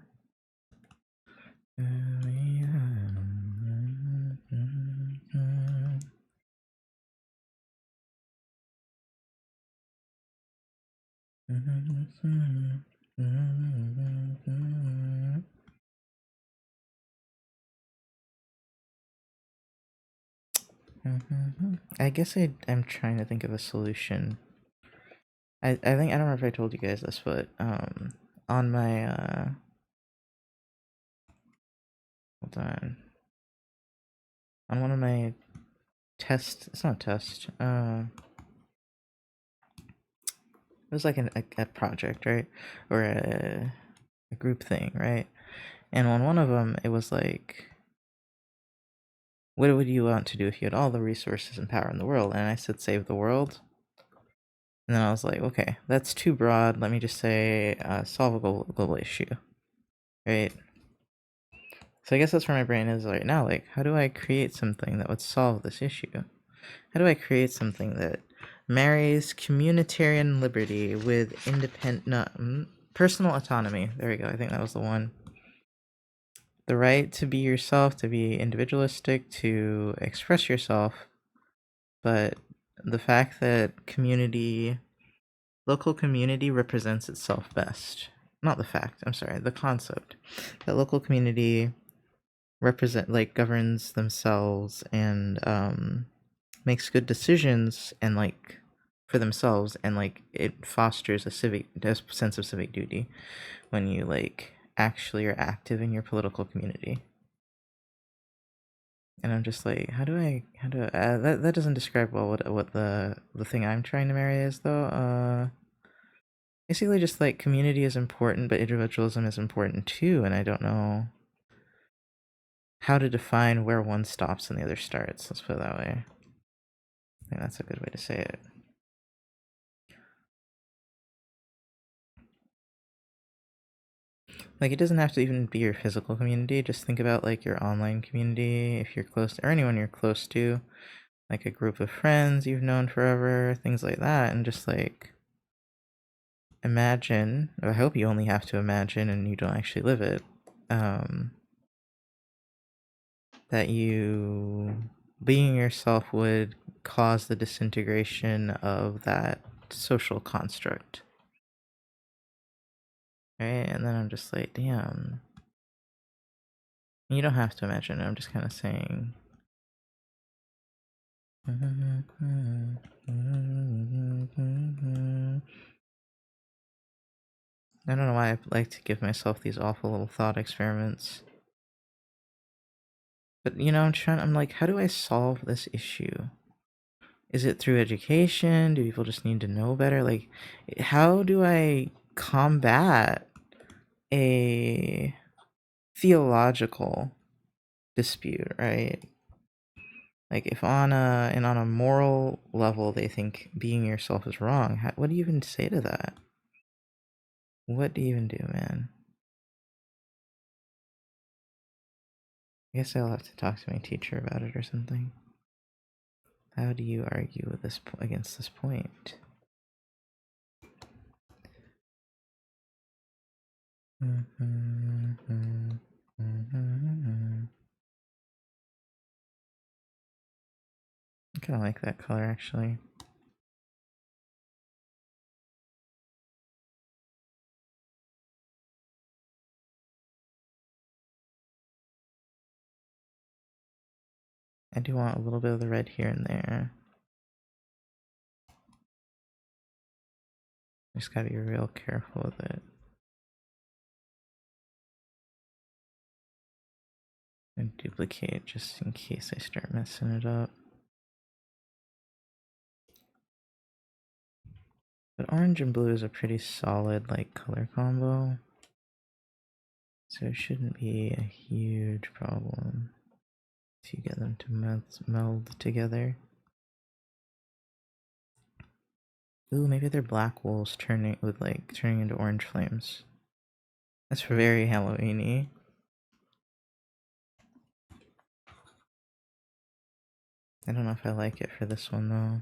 I guess I'm trying to think of a solution. I think, I don't know if I told you guys this, but on my hold on one of my tests, it's not a test, it was like a project, right, or a group thing, right? And on one of them it was like, what would you want to do if you had all the resources and power in the world? And I said save the world. And then I was like, okay, that's too broad. Let me just say solve a global issue, right? So I guess that's where my brain is right now. Like, how do I create something that would solve this issue? How do I create something that marries communitarian liberty with independent personal autonomy? There we go. I think that was the one. The right to be yourself, to be individualistic, to express yourself, but the fact that local community represents itself best. Not the fact, I'm sorry, the concept that local community governs themselves and makes good decisions and like for themselves, and like it fosters a sense of civic duty when you like actually are active in your political community. And I'm just like, that doesn't describe well what the thing I'm trying to marry is though. Basically just like community is important, but individualism is important too, and I don't know how to define where one stops and the other starts. Let's put it that way. I think that's a good way to say it. Like, it doesn't have to even be your physical community. Just think about like your online community, if you're close to, or anyone you're close to, like a group of friends you've known forever, things like that, and just like imagine, I hope you only have to imagine and you don't actually live it, that you being yourself would cause the disintegration of that social construct. Right? And then I'm just like, damn. You don't have to imagine it, I'm just kind of saying. I don't know why I like to give myself these awful little thought experiments. But, you know, I'm like, how do I solve this issue? Is it through education? Do people just need to know better? Like, how do I combat a theological dispute, right? Like, if on a moral level they think being yourself is wrong, what do you even say to that? What do you even do, man? I guess I'll have to talk to my teacher about it or something. How do you argue with this against this point? I kind of like that color, actually. I do want a little bit of the red here and there. Just gotta be real careful with it. And duplicate just in case I start messing it up. But orange and blue is a pretty solid like color combo. So it shouldn't be a huge problem to get them to meld together. Ooh, maybe they're black wolves turning into orange flames. That's very Halloween-y. I don't know if I like it for this one though.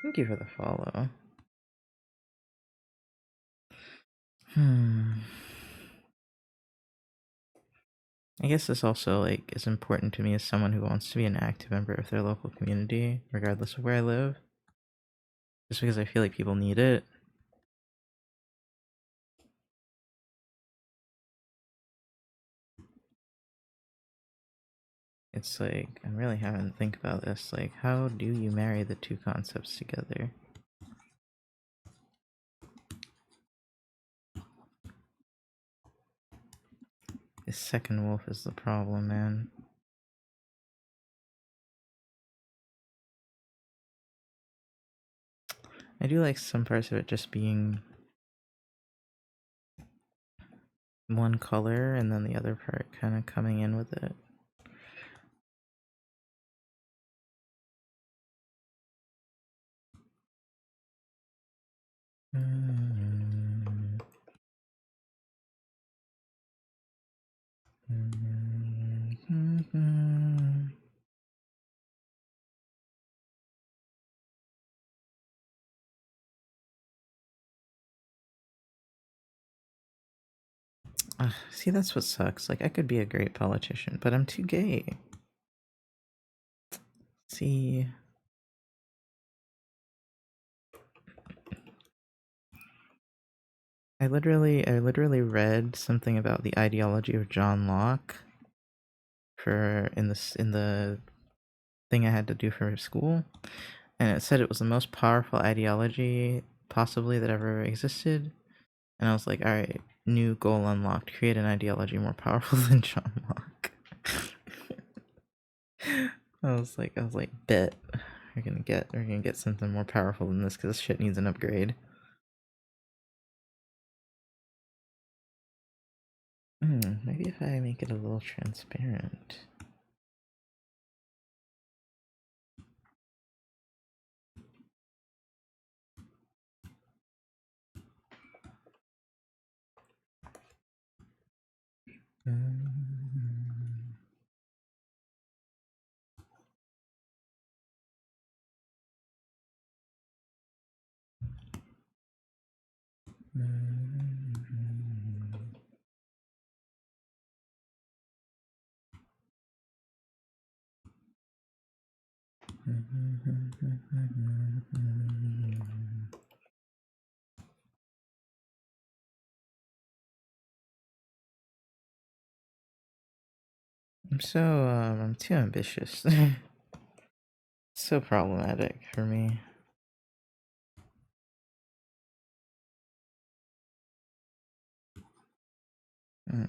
Thank you for the follow. I guess this also like is important to me as someone who wants to be an active member of their local community, regardless of where I live. Just because I feel like people need it. It's like, I'm really having to think about this. Like, how do you marry the two concepts together? This second wolf is the problem, man. I do like some parts of it just being one color and then the other part kind of coming in with it. See, that's what sucks. Like, I could be a great politician, but I'm too gay. See, I literally read something about the ideology of John Locke in the thing I had to do for school, and it said it was the most powerful ideology possibly that ever existed. And I was like, all right, new goal unlocked: create an ideology more powerful than John Locke. I was like, bet we're gonna get something more powerful than this because this shit needs an upgrade. Maybe if I make it a little transparent. I'm too ambitious. So problematic for me. I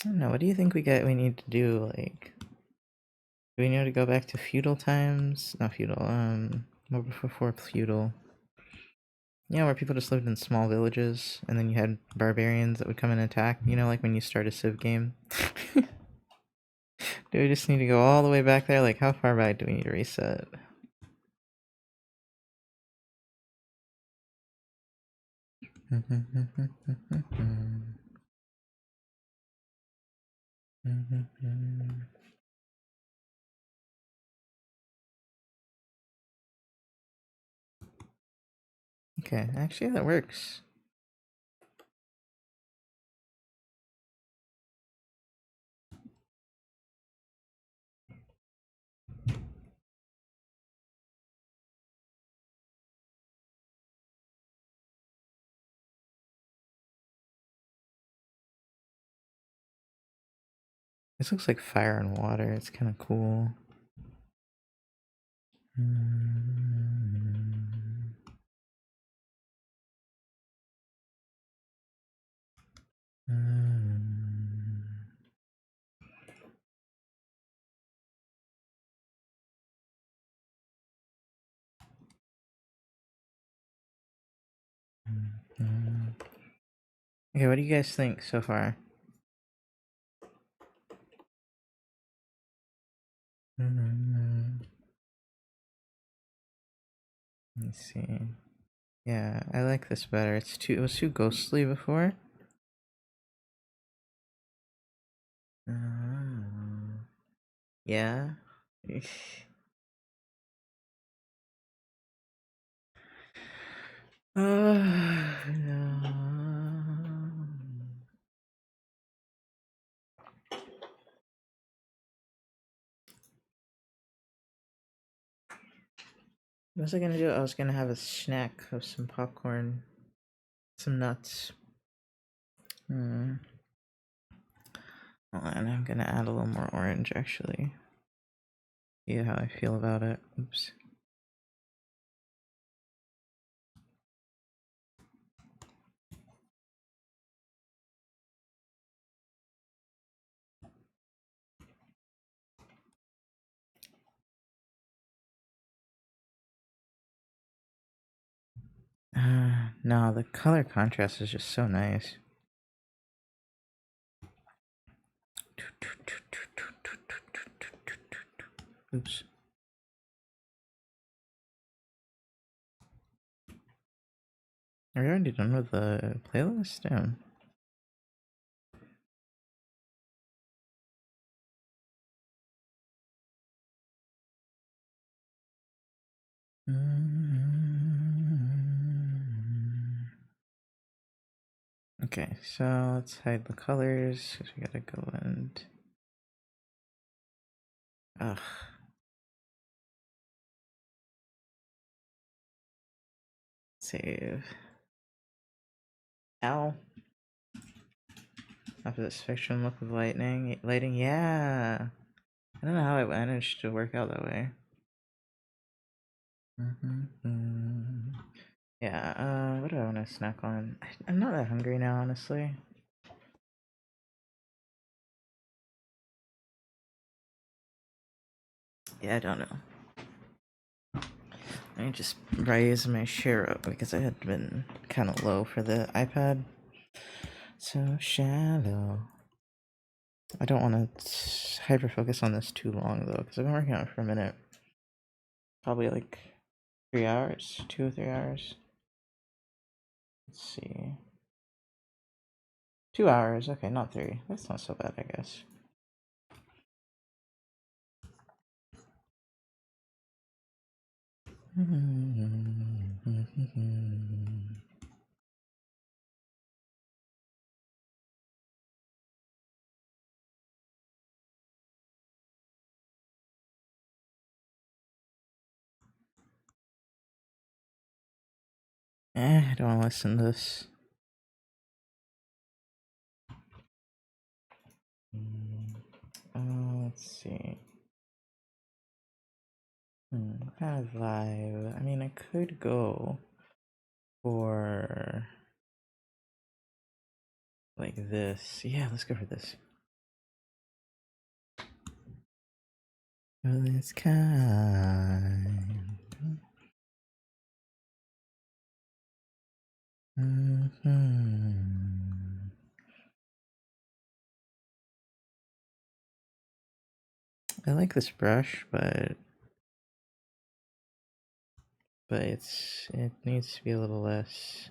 don't know, what do you think we need to do? Like, do we need to go back to feudal times? Not feudal, what before feudal? Yeah, where people just lived in small villages, and then you had barbarians that would come and attack, you know, like when you start a Civ game. Do we just need to go all the way back there? Like, how far back do we need to reset? Okay, actually that works. This looks like fire and water. It's kind of cool. Okay, what do you guys think so far? Let me see. Yeah, I like this better. It was too ghostly before. Yeah. No. What was I gonna do? I was gonna have a snack of some popcorn, some nuts. Hold on, I'm gonna add a little more orange actually. See how I feel about it. Oops. No, the color contrast is just so nice. Oops. Are we already done with the playlist? Damn. Okay, so let's hide the colors because we gotta go and. Ugh. Save. Ow. Opposite spectrum look of lighting, yeah. I don't know how I managed to work out that way. Yeah, what do I want to snack on? I'm not that hungry now, honestly. Yeah, I don't know. Let me just raise my share up because I had been kind of low for the iPad. So shallow. I don't want to hyper focus on this too long though, because I've been working on it for a minute. Probably like 3 hours, 2 or 3 hours. Let's see. 2 hours, okay, not 3. That's not so bad, I guess. I don't want to listen to this. Let's see. What kind of vibe? I mean, I could go for like this. Yeah, let's go for this. This kind. I like this brush, but it needs to be a little less.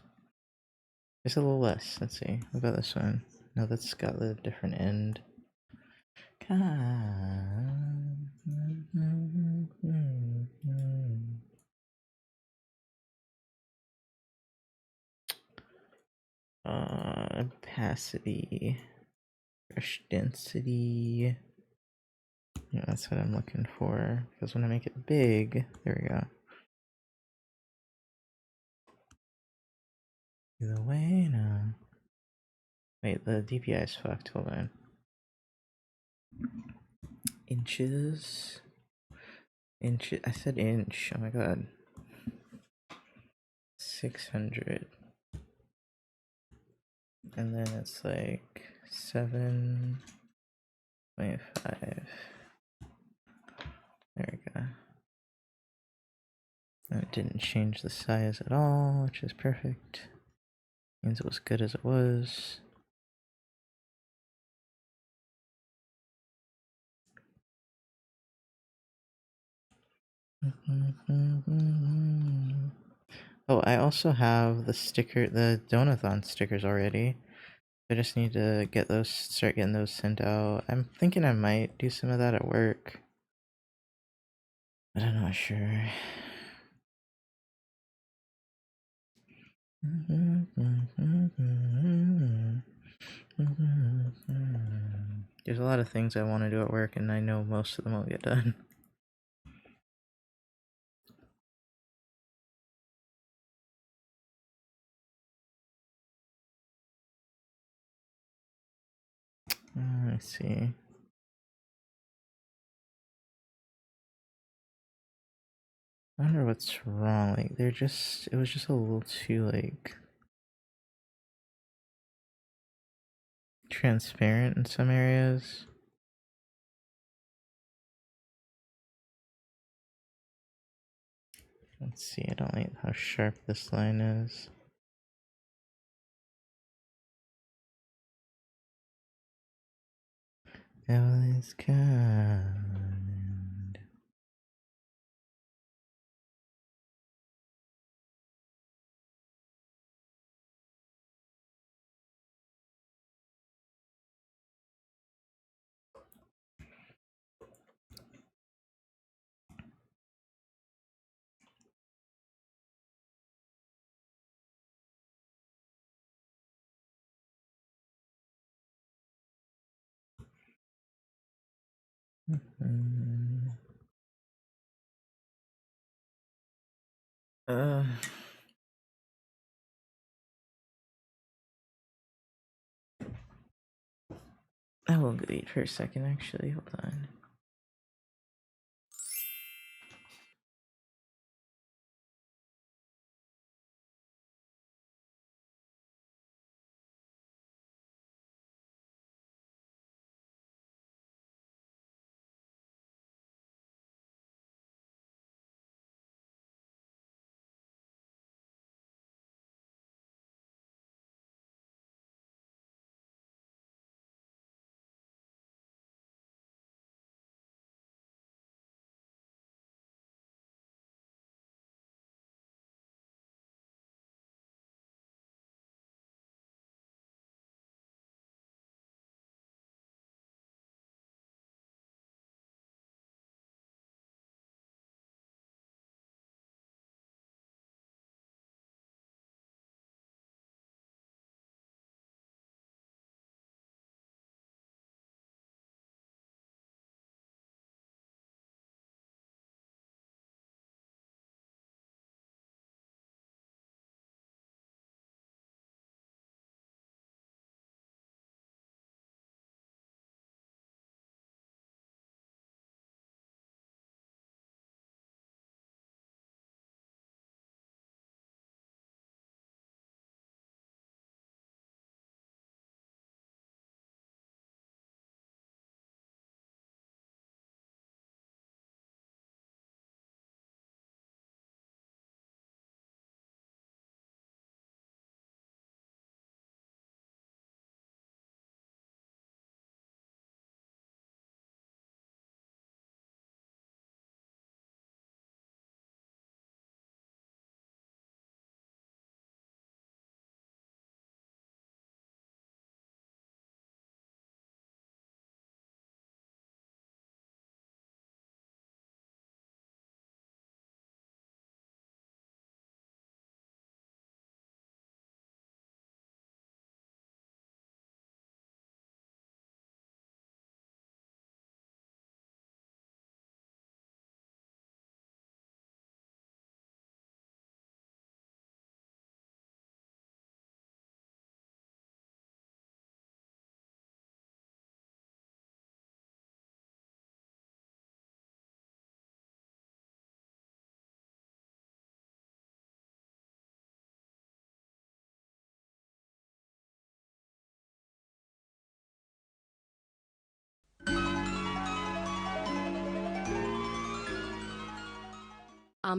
Just a little less. Let's see. What about this one? No, that's got the different end. Opacity, brush density. Yeah, that's what I'm looking for. Because when I make it big, there we go. Either way, no. Wait, the DPI is fucked. Hold on. Inches. Inch. I said inch. Oh my god. 600. And then it's like 7.5. There we go. And it didn't change the size at all, which is perfect. Means it was good as it was. Oh, I also have the Donathon stickers already. I just need to start getting those sent out. I'm thinking I might do some of that at work, but I'm not sure. There's a lot of things I want to do at work, and I know most of them won't get done. Let's see. I wonder what's wrong. Like, it was just a little too, like, transparent in some areas. Let's see, I don't like how sharp this line is. Ellie's kind. Uh, I will go eat for a second, actually. Hold on.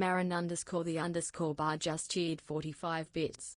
Aaron underscore the underscore bar just cheered 45 bits.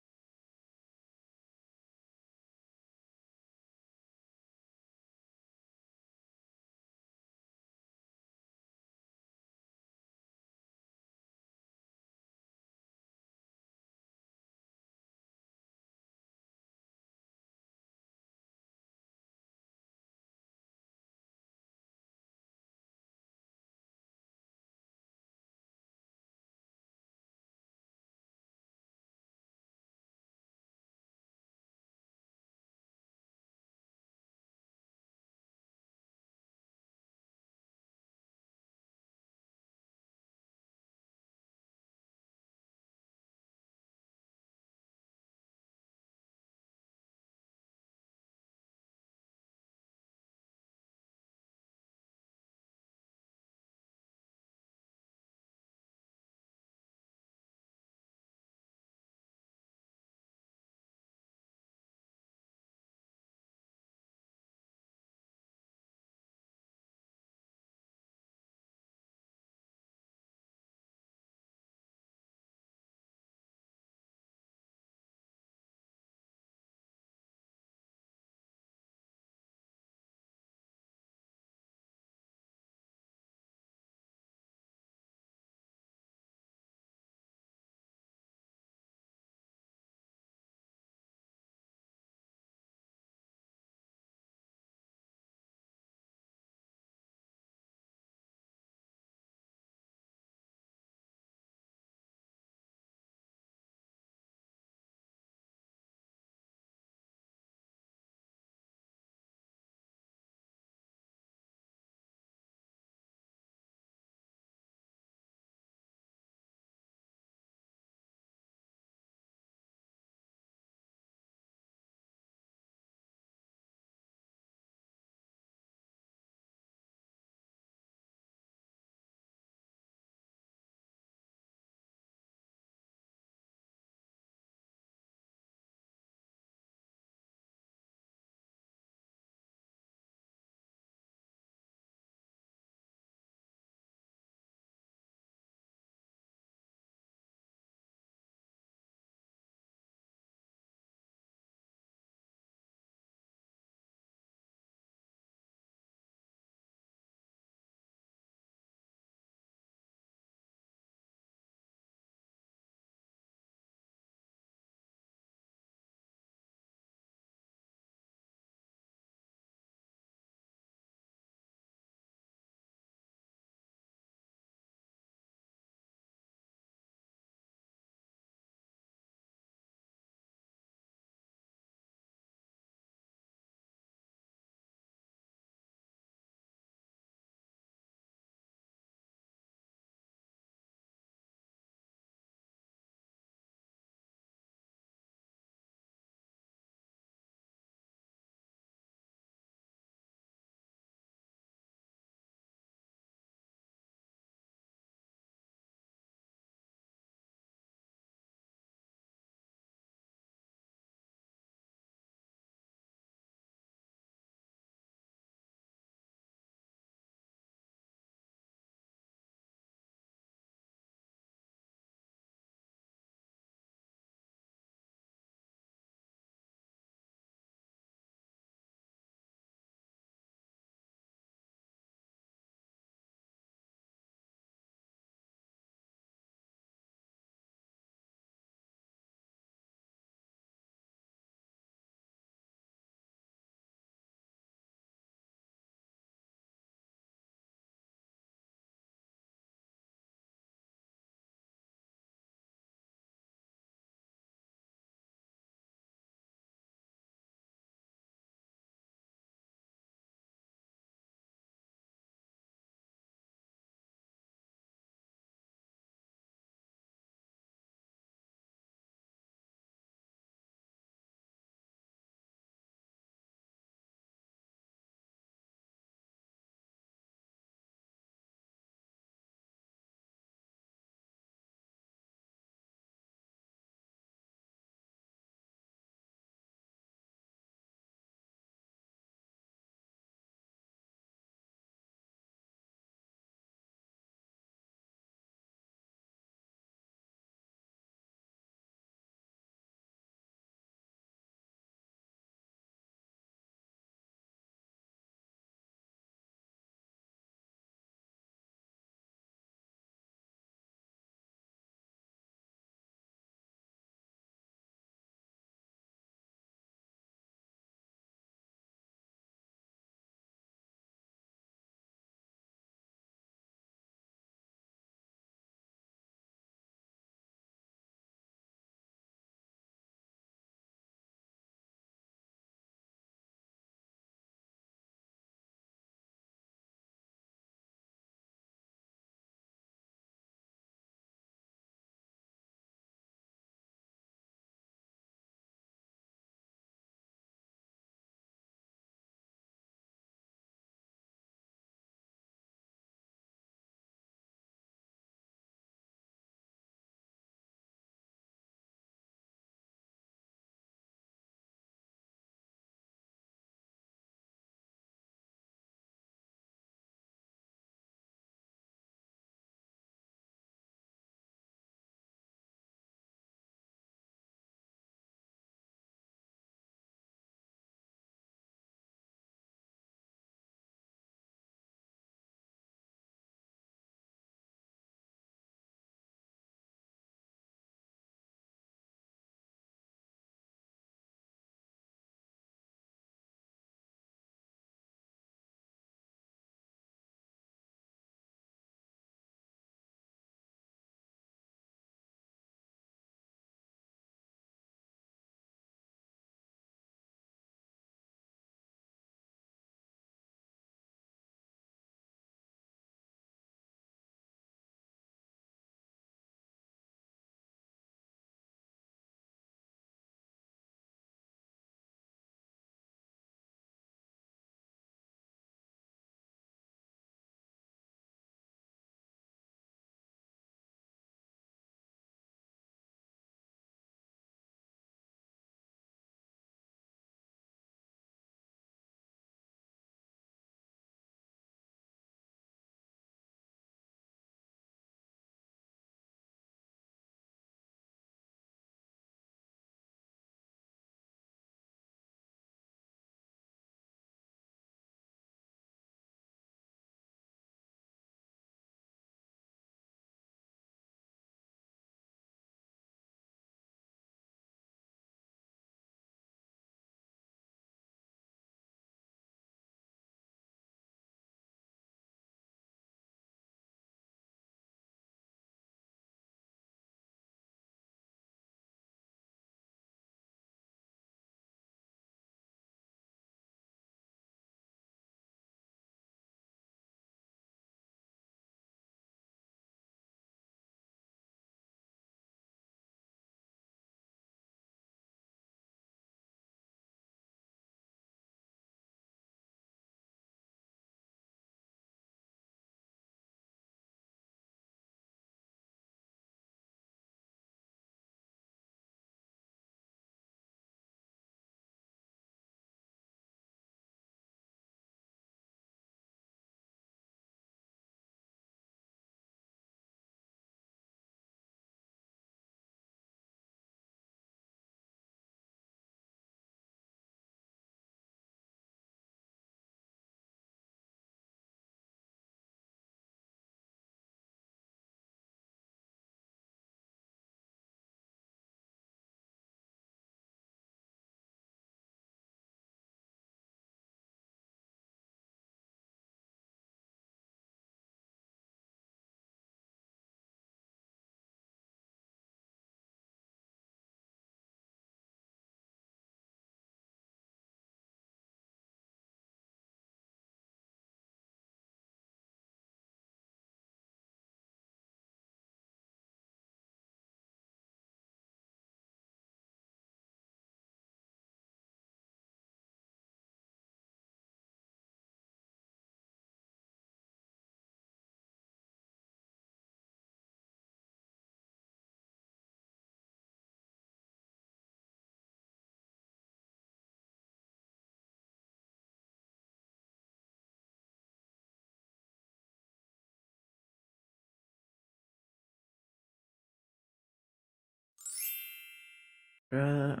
Bruh,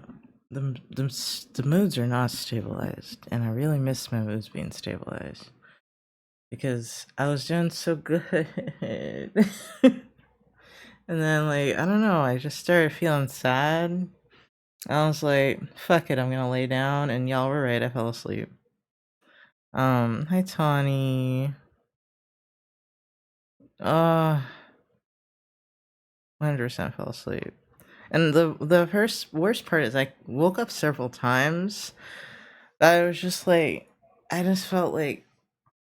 the moods are not stabilized, and I really miss my moods being stabilized because I was doing so good. And then, like, I don't know, I just started feeling sad. I was like, fuck it, I'm gonna lay down, and y'all were right, I fell asleep. Hi Tawny. 100% fell asleep. And the first worst part is I woke up several times. I was just like, I just felt like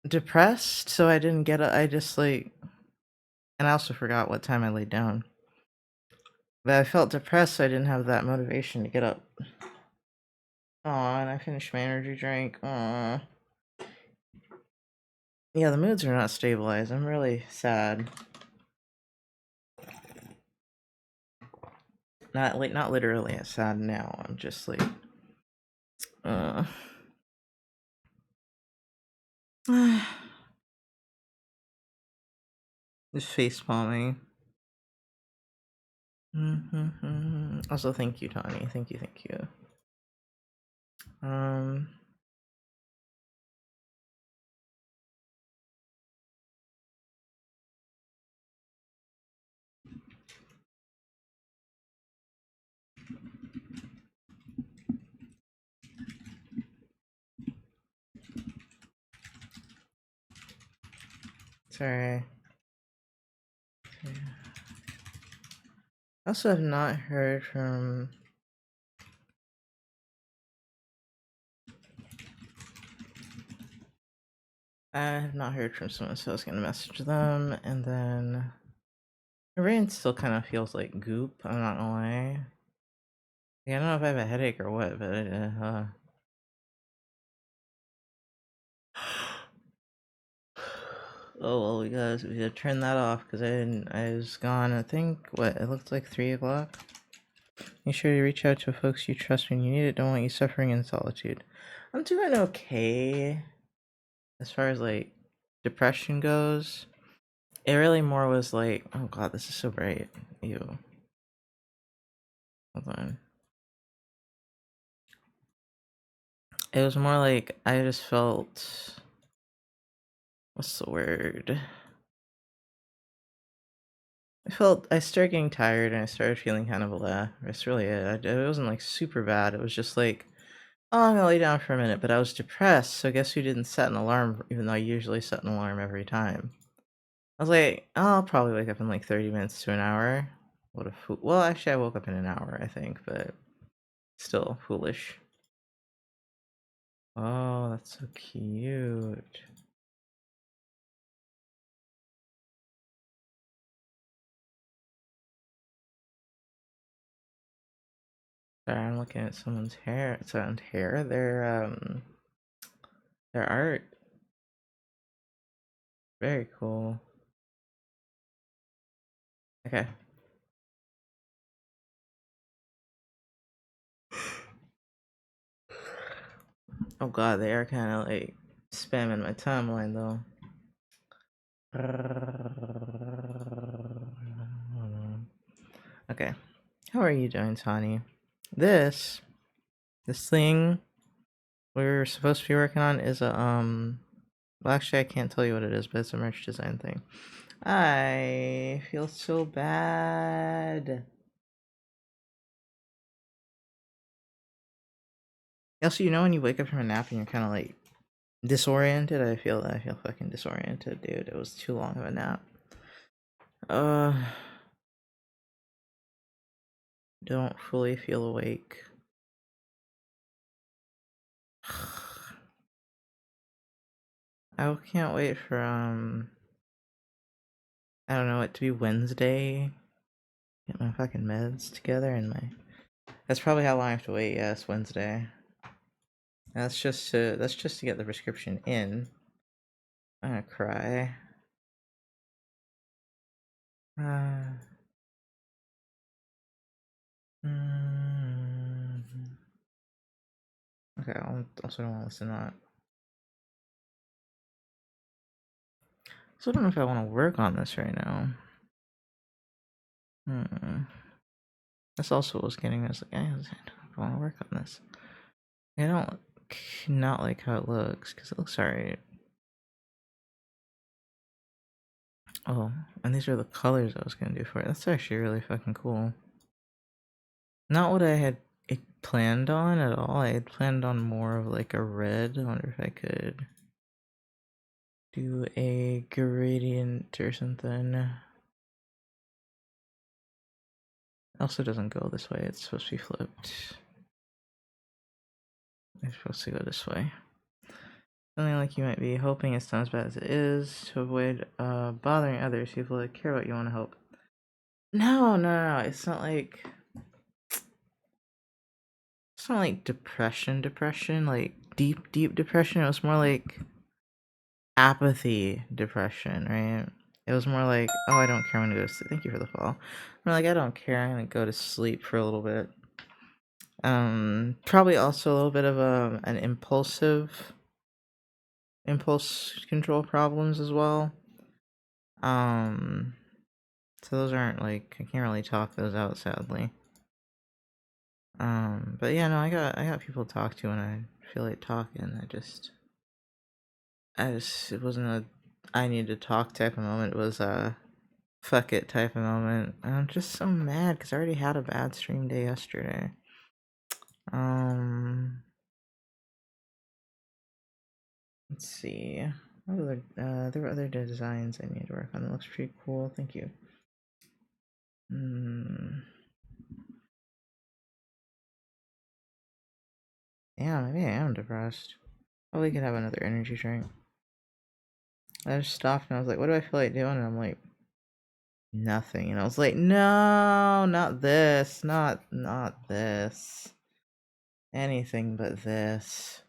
depressed, so I didn't get I just like, and I also forgot what time I laid down. But I felt depressed, so I didn't have that motivation to get up. Aw, and I finished my energy drink. Aw. Yeah, the moods are not stabilized. I'm really sad. Not literally sad now. I'm just like, uh. Just face palming. Also, thank you, Tawny. Thank you. Sorry. I also have not heard from. I have not heard from someone, so I was gonna message them, and then my brain still kind of feels like goop. I'm not gonna lie. Yeah, I don't know if I have a headache or what, but oh well, we gotta turn that off because I was gone. I think what it looked like 3 o'clock. Make sure to reach out to folks you trust when you need it. Don't want you suffering in solitude. I'm doing okay as far as like depression goes. It really more was like, oh god, this is so bright. Ew. Hold on. It was more like I just felt. What's the word? I started getting tired and I started feeling kind of blah. That's really it. It wasn't like super bad. It was just like, oh, I'm gonna lay down for a minute. But I was depressed, so guess who didn't set an alarm, even though I usually set an alarm every time. I was like, oh, I'll probably wake up in like 30 minutes to an hour. What a fool. Well, actually, I woke up in an hour, I think, but still foolish. Oh, that's so cute. Sorry, I'm looking at someone's hair. Someone's hair. Their art. Very cool. Okay. Oh god, they are kind of like spamming my timeline though. Okay. How are you doing, Tani? This thing we're supposed to be working on is a well, actually I can't tell you what it is, but it's a merch design thing. I feel so bad. Also, you know when you wake up from a nap and you're kind of like disoriented? I feel fucking disoriented, dude. It was too long of a nap. Don't fully feel awake. I can't wait for I don't know, it to be Wednesday. Get my fucking meds together and my. That's probably how long I have to wait. Yeah, it's Wednesday. That's just to get the prescription in. I'm gonna cry. Uh, Okay, I also don't want to listen to that. So I don't know if I want to work on this right now. That's also what I was getting. I was like, I don't want to work on this. I don't not like how it looks because it looks alright. Oh, and these are the colors I was gonna do for it. That's actually really fucking cool. Not what I had planned on at all. I had planned on more of like a red. I wonder if I could do a gradient or something. Also doesn't go this way. It's supposed to be flipped. It's supposed to go this way. Something like you might be hoping it's not as bad as it is to avoid bothering others, people that care what you want to help. No. It's not like depression, like deep depression. It was more like apathy depression, right? It was more like, oh, I don't care, I'm gonna go to sleep. Thank you for the fall. More like, I don't care, I'm gonna go to sleep for a little bit. Probably also a little bit of an impulse control problems as well. So those aren't like, I can't really talk those out, sadly. But yeah, no, I got people to talk to when I feel like talking. It wasn't a I need to talk type of moment. It was a fuck it type of moment. I'm just so mad because I already had a bad stream day yesterday. Let's see. What other, there were other designs I need to work on. That looks pretty cool. Thank you. Yeah, maybe I am depressed. Probably could have another energy drink. I just stopped and I was like, what do I feel like doing? And I'm like, nothing. And I was like, no, not this. Not this. Anything but this.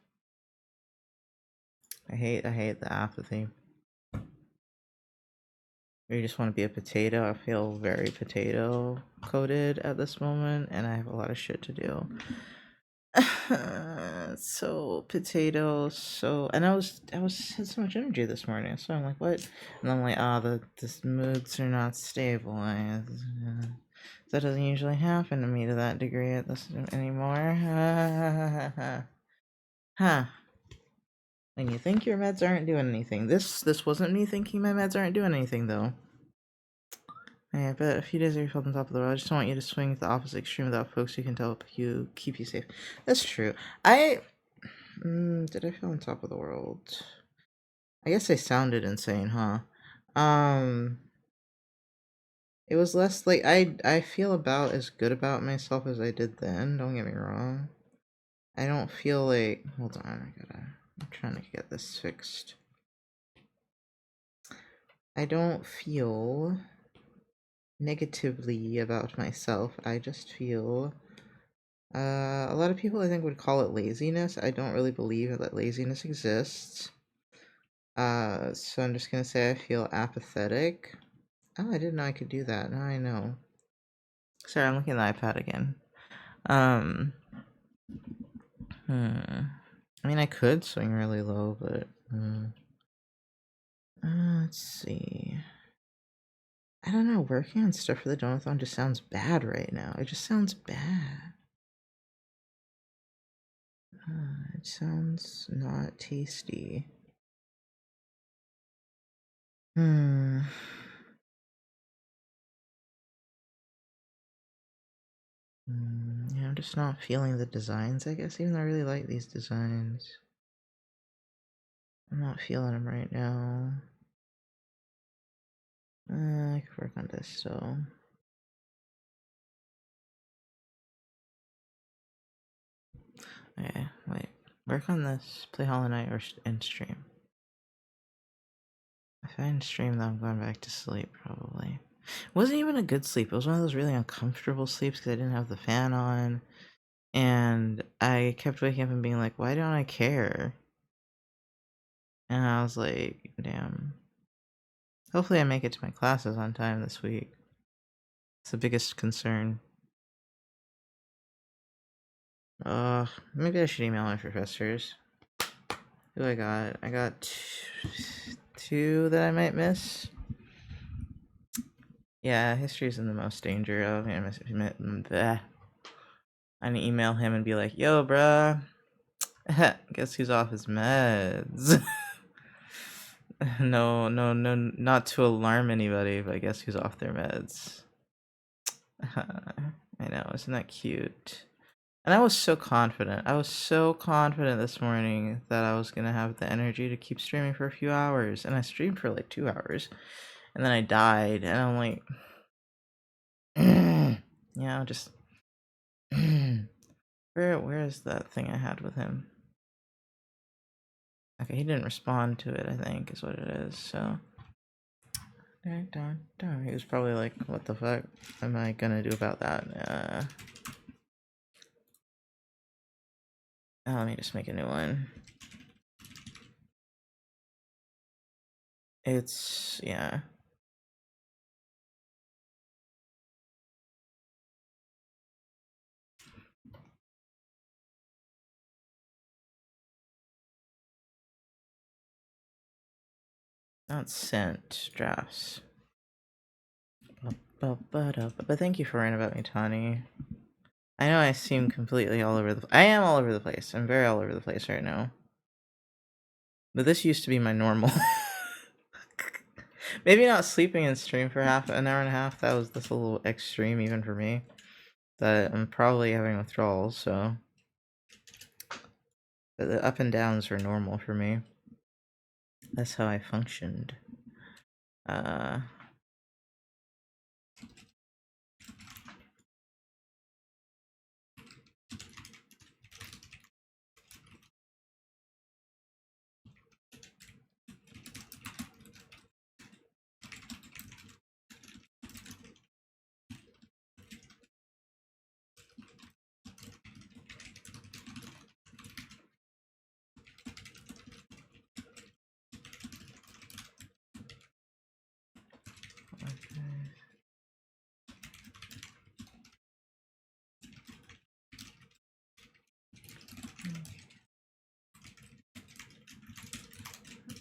I hate the apathy. You just want to be a potato. I feel very potato coated at this moment, and I have a lot of shit to do. So potato, and I had so much energy this morning, so I'm like, what? And I'm like, the moods are not stable. That doesn't usually happen to me to that degree at this anymore. Huh. And you think your meds aren't doing anything. This wasn't me thinking my meds aren't doing anything though. Yeah, but a few days ago you felt on top of the world. I just don't want you to swing to the opposite extreme without folks who can help you keep you safe. That's true. Did I feel on top of the world? I guess I sounded insane, huh? It was less like I feel about as good about myself as I did then. Don't get me wrong. I don't feel like. Hold on, I'm trying to get this fixed. I don't feel negatively about myself. I just feel a lot of people I think would call it laziness. I don't really believe that laziness exists. So I'm just gonna say I feel apathetic. Oh, I didn't know I could do that. Now I know. Sorry, I'm looking at the iPad again. I mean, I could swing really low, but let's see. I don't know. Working on stuff for the Donathon just sounds bad right now. It just sounds bad. It sounds not tasty. Yeah, I'm just not feeling the designs, I guess, even though I really like these designs. I'm not feeling them right now. I could work on this still. Okay, wait. Work on this, play Hollow Knight, or end stream. If I end stream, then I'm going back to sleep, probably. It wasn't even a good sleep. It was one of those really uncomfortable sleeps because I didn't have the fan on. And I kept waking up and being like, why don't I care? And I was like, damn. Hopefully I make it to my classes on time this week. It's the biggest concern. Maybe I should email my professors. Who I got? I got two that I might miss. Yeah, history's in the most danger of him. I'd email him and be like, yo, bruh, guess who's off his meds? No, no, no, not to alarm anybody, but guess who's off their meds? I know, isn't that cute? And I was so confident. I was so confident this morning that I was gonna have the energy to keep streaming for a few hours. And I streamed for like 2 hours. And then I died. And I'm like, yeah, just where is that thing I had with him? Okay, he didn't respond to it, I think, is what it is, so. He was probably like, what the fuck am I gonna do about that? Let me just make a new one. It's, yeah. Not sent drafts. But thank you for writing about me, Tani. I know I seem completely all over the. I am all over the place. I'm very all over the place right now. But this used to be my normal. Maybe not sleeping in stream for an hour and a half. That's a little extreme even for me. That I'm probably having withdrawals, so. But the up and downs are normal for me. That's how I functioned.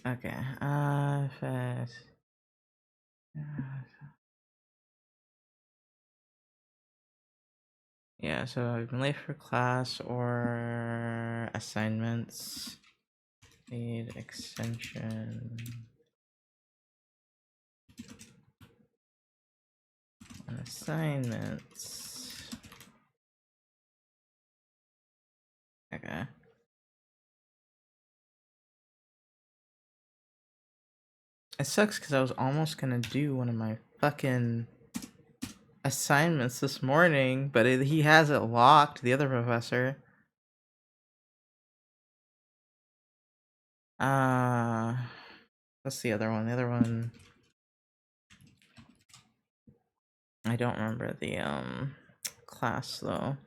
Okay, fast. Yeah, so I've been late for class or assignments. Need extension. And assignments. Okay. It sucks because I was almost gonna do one of my fucking assignments this morning, but he has it locked, the other professor. What's the other one? The other one, I don't remember the class though.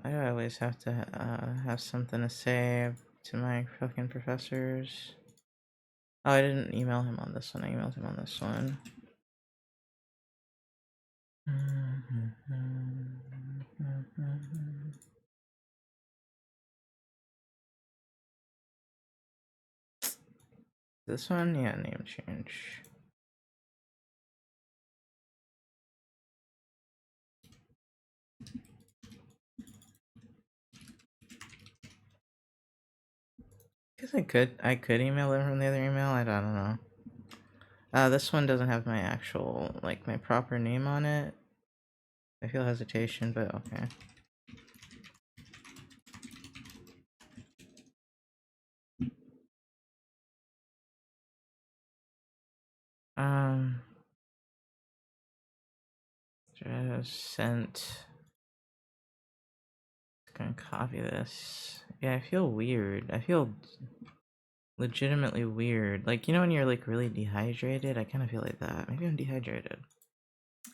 I always have to have something to say to my fucking professors. Oh, I didn't email him on this one. I emailed him on this one. This one? Yeah, name change. Guess I could email them from the other email. I don't know. This one doesn't have my actual, like, my proper name on it. I feel hesitation, but okay. Just sent. Gonna copy this. Yeah, I feel weird. I feel legitimately weird. Like, you know when you're like really dehydrated? I kind of feel like that. Maybe I'm dehydrated.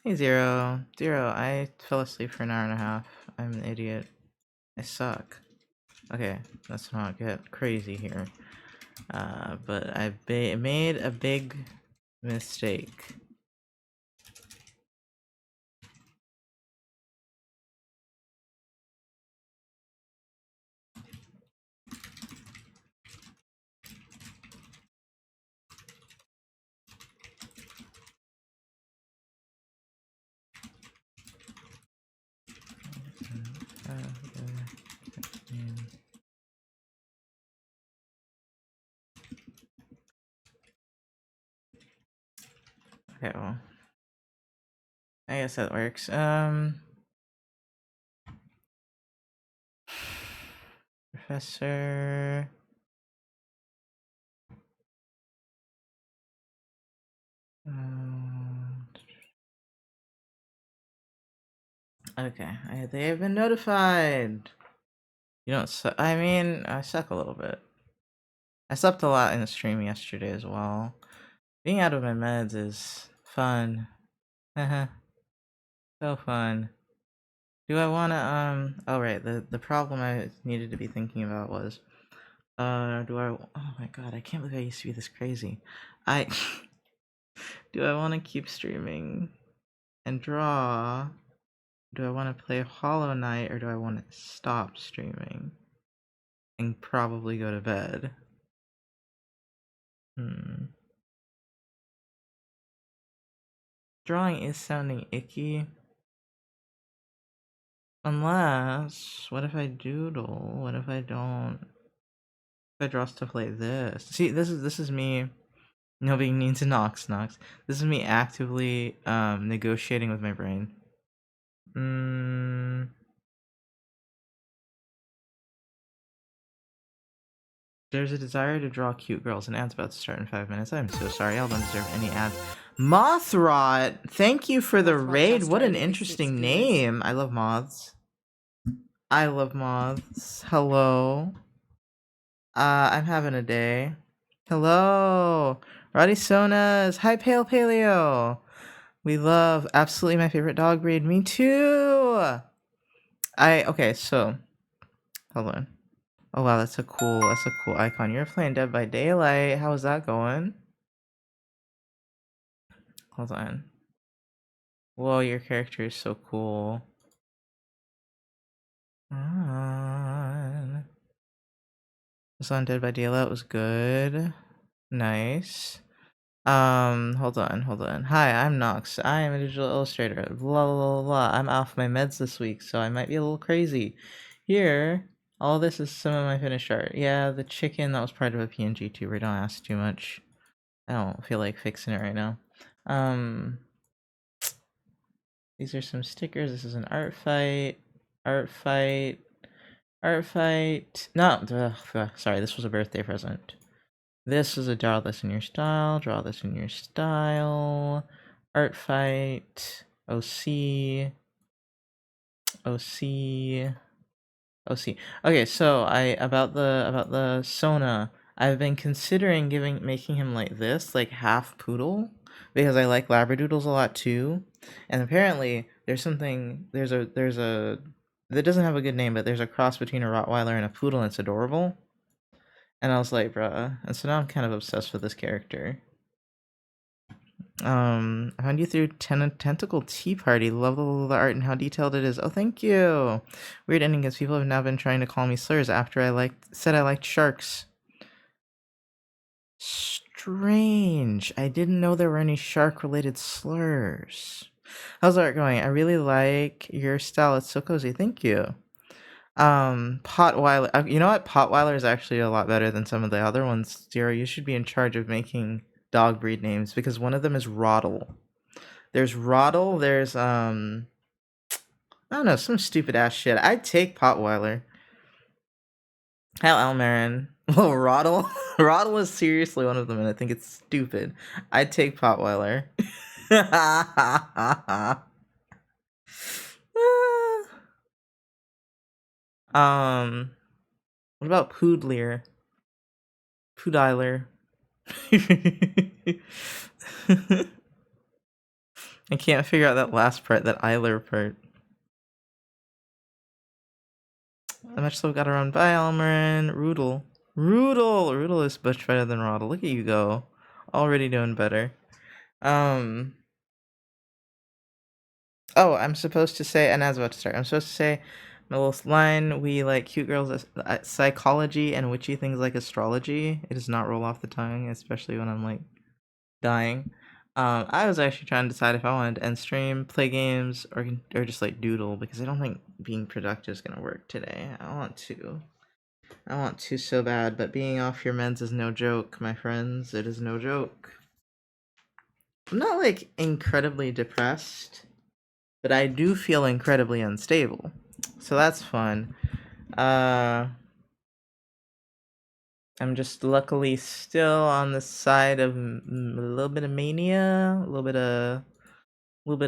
Hey, Zero. Zero, I fell asleep for an hour and a half. I'm an idiot. I suck. Okay, let's not get crazy here. But I made a big mistake. Okay, well, I guess that works. Professor. Okay, they have been notified. You don't su- I mean, I suck a little bit. I slept a lot in the stream yesterday as well. Being out of my meds is fun. Haha. So fun. Do I wanna, oh right, the problem I needed to be thinking about was, oh my god, I can't believe I used to be this crazy. Do I wanna keep streaming and draw? Do I wanna play Hollow Knight, or do I wanna stop streaming? And probably go to bed? Drawing is sounding icky. Unless, what if I doodle? What if I don't? If I draw stuff like this? See, this is me. No being mean to Nox. This is me actively negotiating with my brain. There's a desire to draw cute girls, and ads about to start in 5 minutes. I'm so sorry, I don't deserve any ads. Mothrot, thank you for the raid. What an interesting name. I love moths. I love moths. Hello. I'm having a day. Hello. Roddy Sonas. Hi, Pale Paleo. We love absolutely my favorite dog breed. Me too. Okay, so hold on. Oh wow, that's a cool icon. You're playing Dead by Daylight. How is that going? Hold on. Whoa, your character is so cool. Was on Dead by Daylight. It was good. Nice. Hold on. Hi, I'm Nox. I am a digital illustrator. Blah, blah, blah, blah. I'm off my meds this week, so I might be a little crazy. Here, all this is some of my finished art. Yeah, the chicken, that was part of a PNG tuber. Don't ask too much. I don't feel like fixing it right now. These are some stickers. This is an art fight. No, sorry, this was a birthday present. This is a draw this in your style, art fight, OC. Okay, so about the Sona, I've been considering making him like this, like half poodle, because I like labradoodles a lot too. And apparently there's a that doesn't have a good name, but there's a cross between a Rottweiler and a poodle, and it's adorable. And I was like, bruh. And so now I'm kind of obsessed with this character. I found you through Tentacle Tea Party. Love the art and how detailed it is. Oh, thank you. Weird ending because people have now been trying to call me slurs after I said I liked sharks. Strange. I didn't know there were any shark-related slurs. How's the art going? I really like your style. It's so cozy. Thank you. Potweiler. You know what? Potweiler is actually a lot better than some of the other ones. Zero, you should be in charge of making dog breed names because one of them is Roddle. There's Roddle, there's I don't know, some stupid ass shit. I'd take Potweiler. Hell, Elmarin. Oh, Roddle? Roddle is seriously one of them, and I think it's stupid. I'd take Potweiler. What about Poodlier? Poodiler. I can't figure out that last part, that Eiler part. The match still got around by Elmarin. Roodle is much better than Roddle. Look at you go. Already doing better. Oh, I'm supposed to say, and I was about to start, I'm supposed to say my little line, we like cute girls psychology and witchy things like astrology. It does not roll off the tongue, especially when I'm like dying. I was actually trying to decide if I wanted to end stream, play games, or just like doodle, because I don't think being productive is gonna work today. I want to so bad, but being off your meds is no joke, my friends. It is no joke. I'm not like incredibly depressed, but I do feel incredibly unstable. So that's fun. I'm just luckily still on the side of a little bit of mania, a little bit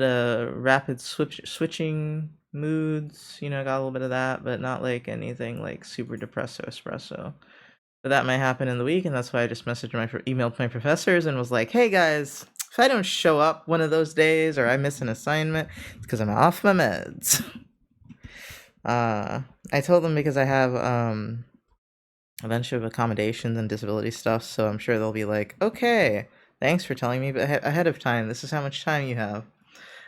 of rapid switching moods. You know, got a little bit of that, but not like anything like super depresso espresso. But that might happen in the week, and that's why I just emailed my professors and was like, "Hey guys, if I don't show up one of those days or I miss an assignment, it's because I'm off my meds." I told them because I have a bunch of accommodations and disability stuff, so I'm sure they'll be like, "Okay, thanks for telling me ahead of time. This is how much time you have."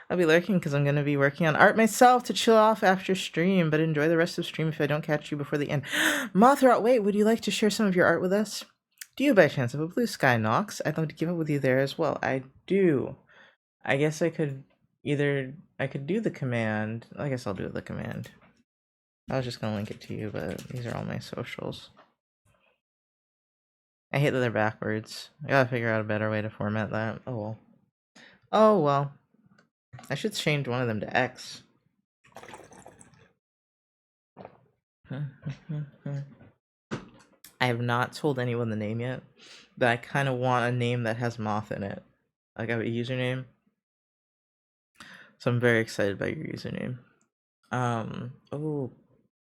I'll be lurking because I'm going to be working on art myself to chill off after stream, but enjoy the rest of stream if I don't catch you before the end. Mothra, wait, would you like to share some of your art with us? Do you by chance have a blue sky, Nox? I'd love to give it with you there as well. I do. I guess I could I could do the command. I guess I'll do the command. I was just going to link it to you, but these are all my socials. I hate that they're backwards. I gotta figure out a better way to format that. Oh well. Oh well. I should change one of them to X. I have not told anyone the name yet, but I kind of want a name that has moth in it. Like a username. So I'm very excited about your username. Oh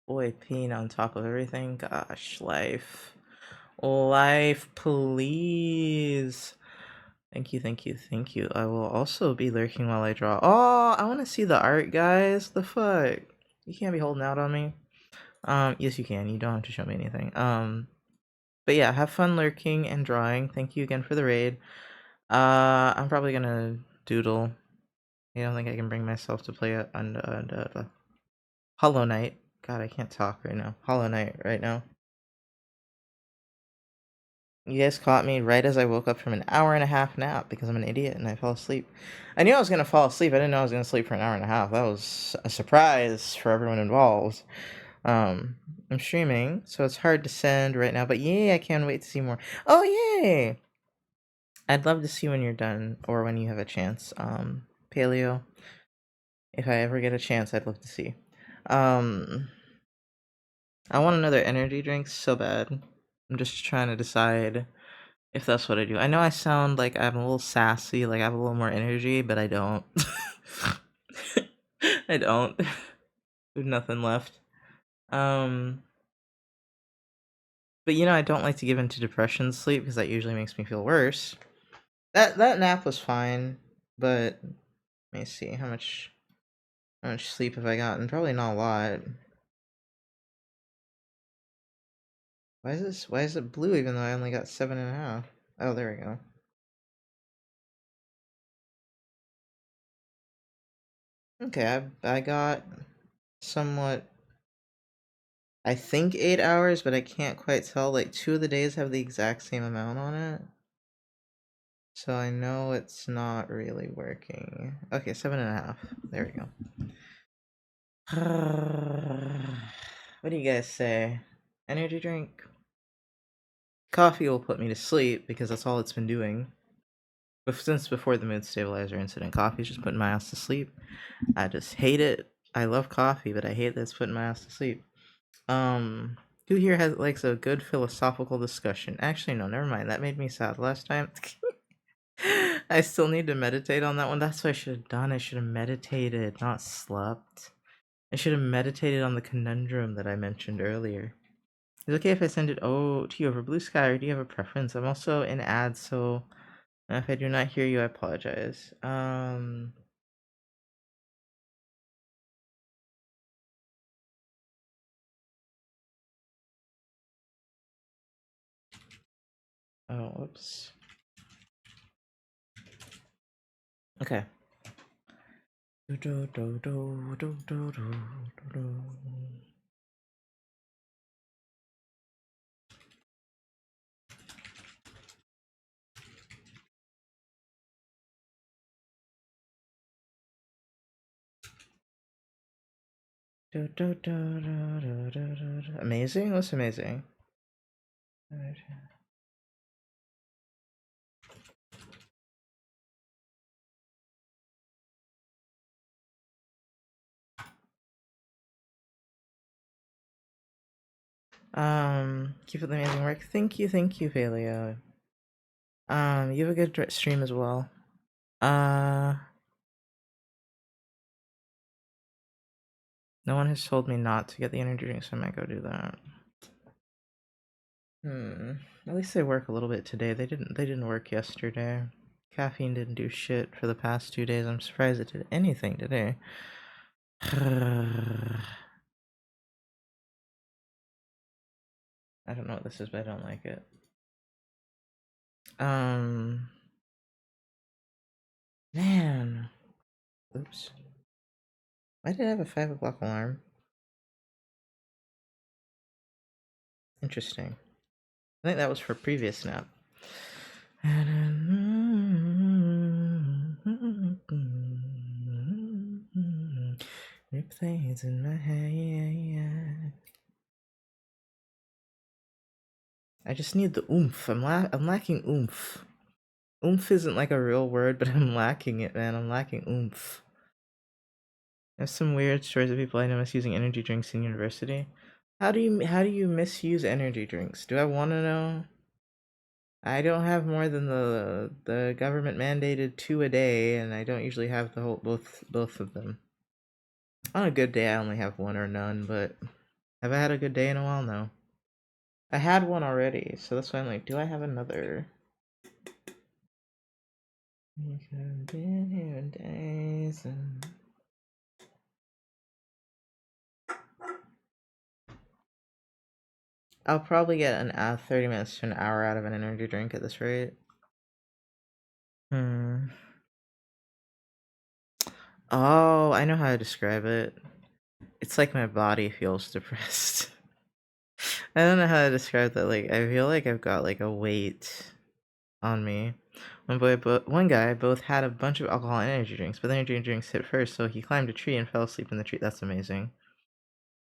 boy, pain on top of everything. Gosh, life. Life, please. Thank you, thank you, thank you. I will also be lurking while I draw. Oh, I want to see the art, guys. The fuck? You can't be holding out on me. Yes, you can. You don't have to show me anything. But yeah, have fun lurking and drawing. Thank you again for the raid. I'm probably gonna doodle. I don't think I can bring myself to play it on Hollow Knight. God, I can't talk right now. Hollow Knight right now. You guys caught me right as I woke up from an hour and a half nap because I'm an idiot and I fell asleep. I knew I was gonna fall asleep. I didn't know I was gonna sleep for an hour and a half. That was a surprise for everyone involved. I'm streaming, so it's hard to send right now, but yay, I can't wait to see more. Oh, yay! I'd love to see when you're done or when you have a chance. Paleo. If I ever get a chance, I'd love to see. I want another energy drink so bad. I'm just trying to decide if that's what I do. I know I sound like I'm a little sassy, like I have a little more energy, but I don't. I don't. There's nothing left. But you know, I don't like to give into depression sleep because that usually makes me feel worse. That nap was fine, but let me see how much sleep have I gotten? Probably not a lot. Why is it blue even though I only got 7.5? Oh, there we go. Okay, I got somewhat, I think 8 hours, but I can't quite tell. Like 2 of the days have the exact same amount on it. So I know it's not really working. Okay, 7.5. There we go. What do you guys say? Energy drink? Coffee will put me to sleep because that's all it's been doing. But since before the mood stabilizer incident, coffee's just putting my ass to sleep. I just hate it. I love coffee, but I hate that it's putting my ass to sleep. Who here likes a good philosophical discussion? Actually, no, never mind. That made me sad last time. I still need to meditate on that one. That's what I should have done. I should have meditated, not slept. I should have meditated on the conundrum that I mentioned earlier. Is it okay if I send it to you over Blue Sky, or do you have a preference? I'm also in ads, so if I do not hear you, I apologize. Oh, whoops. Okay. Do, do, do, do, do, do, do, do. Amazing? What's amazing? Keep up the amazing work. Thank you, Paleo. You have a good stream as well. No one has told me not to get the energy drink, so I might go do that. At least they work a little bit today. They didn't work yesterday. Caffeine didn't do shit for the past 2 days. I'm surprised it did anything today. I don't know what this is, but I don't like it. Man. Oops. Why did I have a 5 o'clock alarm? Interesting. I think that was for previous nap. Replays in my head. I just need the oomph. I'm lacking oomph. Oomph isn't like a real word, but I'm lacking it, man. I'm lacking oomph. There's some weird stories of people I know misusing energy drinks in university. How do you misuse energy drinks? Do I want to know? I don't have more than the government mandated 2 a day, and I don't usually have the whole both of them. On a good day, I only have 1 or none, but have I had a good day in a while? No. I had 1 already, so that's why I'm like, do I have another? Been here days and... I'll probably get an 30 minutes to an hour out of an energy drink at this rate. Oh, I know how to describe it. It's like my body feels depressed. I don't know how to describe that. Like, I feel like I've got like a weight on me. One guy both had a bunch of alcohol and energy drinks, but the energy drinks hit first, so he climbed a tree and fell asleep in the tree. That's amazing.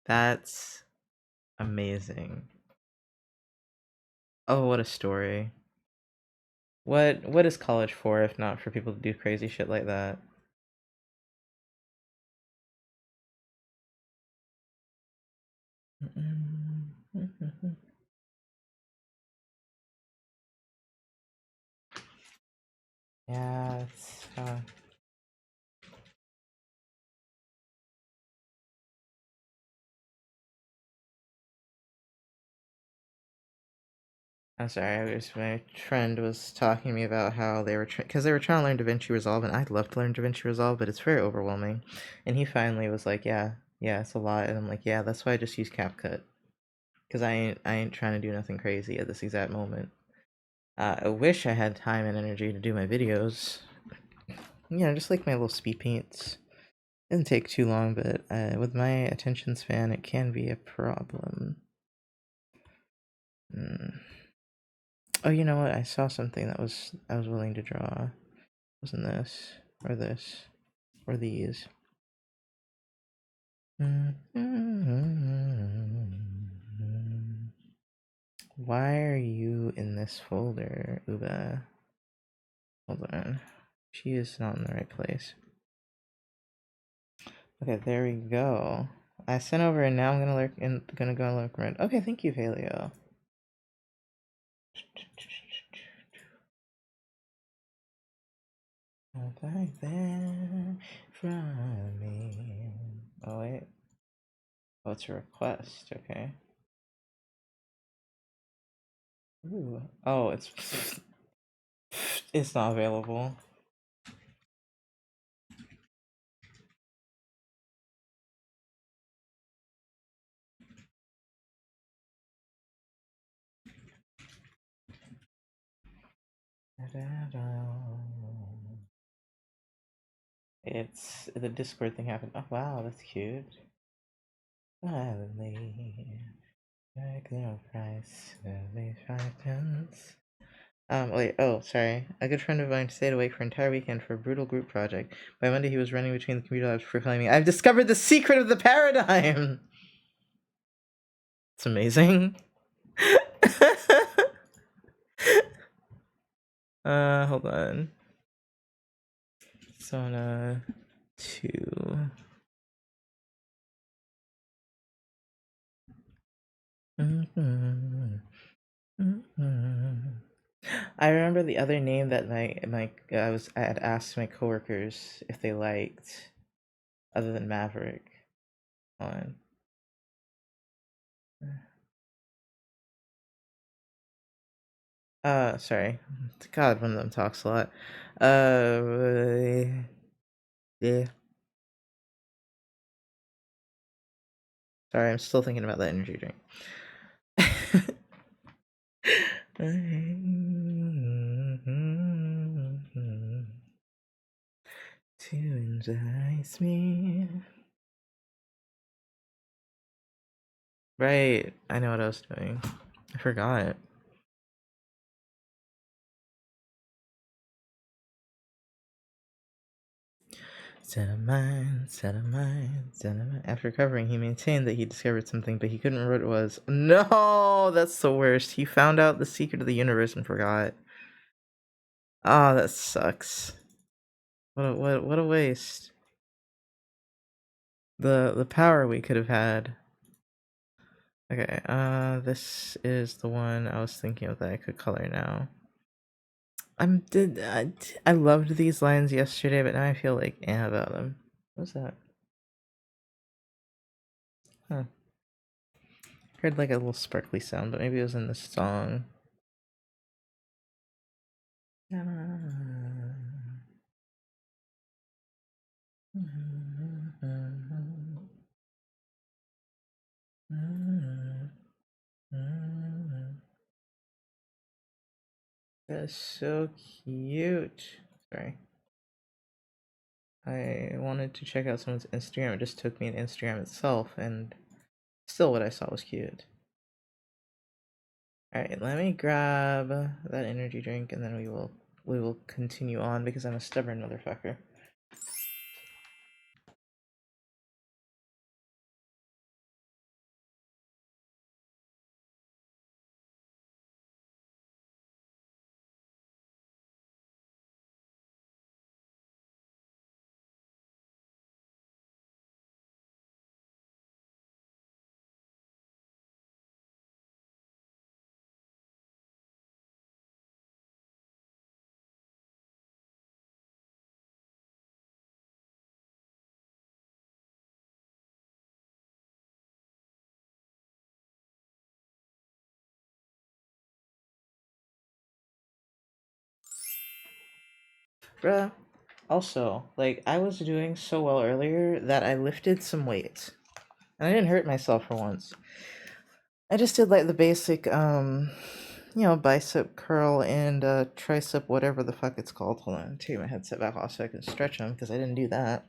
That's amazing. Oh, what a story. What is college for if not for people to do crazy shit like that? Yeah, it's I'm sorry, my friend was talking to me about how they were because they were trying to learn DaVinci Resolve, and I'd love to learn DaVinci Resolve, but it's very overwhelming. And he finally was like, "Yeah, it's a lot," and I'm like, "Yeah, that's why I just use CapCut, because I ain't trying to do nothing crazy at this exact moment. I wish I had time and energy to do my videos. You know, just like my little speed paints. It doesn't take too long, but with my attention span, it can be a problem." Oh, you know what? I saw something that I was willing to draw. Wasn't this or these? Why are you in this folder, Uba? Hold on. She is not in the right place. Okay, there we go. I sent over, and now I'm gonna go and look around. Okay, thank you, Paleo. Back there from me. Oh wait. Oh, it's a request. Okay. Ooh. Oh, it's not available. It's the Discord thing happened. Oh wow, that's cute. Finally, regular price, 5 pence. Wait, oh, sorry. A good friend of mine stayed awake for an entire weekend for a brutal group project. By Monday, he was running between the computer labs proclaiming, "I've discovered the secret of the paradigm!" It's amazing. Hold on. Sona 2. I remember the other name that I had asked my coworkers if they liked, other than Maverick. On. Sorry. God, one of them talks a lot. Yeah. Sorry, I'm still thinking about that energy drink. To entice me. Right, I know what I was doing. I forgot. Set of mind, set of mind, set of mind. After recovering, he maintained that he discovered something, but he couldn't remember what it was. No, that's the worst. He found out the secret of the universe and forgot. Ah, that sucks. What a waste. The power we could have had. Okay, this is the one I was thinking of that I could color now. I loved these lines yesterday, but now I feel like about them. What's that? Huh. Heard like a little sparkly sound, but maybe it was in the song. That's so cute. Sorry. I wanted to check out someone's Instagram. It just took me to Instagram itself, and still what I saw was cute. Alright, let me grab that energy drink, and then we will continue on because I'm a stubborn motherfucker. Bruh. Also, like, I was doing so well earlier that I lifted some weights. And I didn't hurt myself for once. I just did like the basic, bicep curl and tricep, whatever the fuck it's called. Hold on, take my headset back off so I can stretch them because I didn't do that.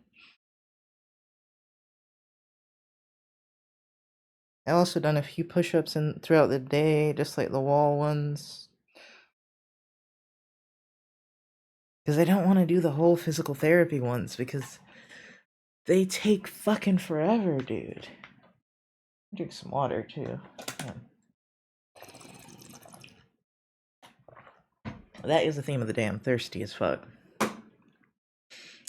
I also done a few push-ups throughout the day, just like the wall ones. Because I don't want to do the whole physical therapy ones because they take fucking forever, dude. Drink some water too. Yeah. That is the theme of the day. I'm thirsty as fuck.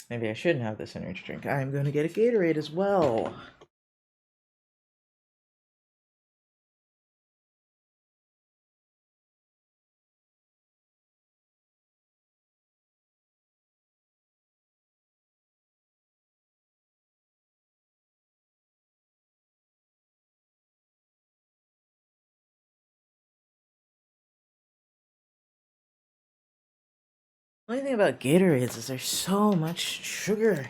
Maybe I shouldn't have this energy drink. I'm gonna get a Gatorade as well. The only thing about Gatorades is there's so much sugar.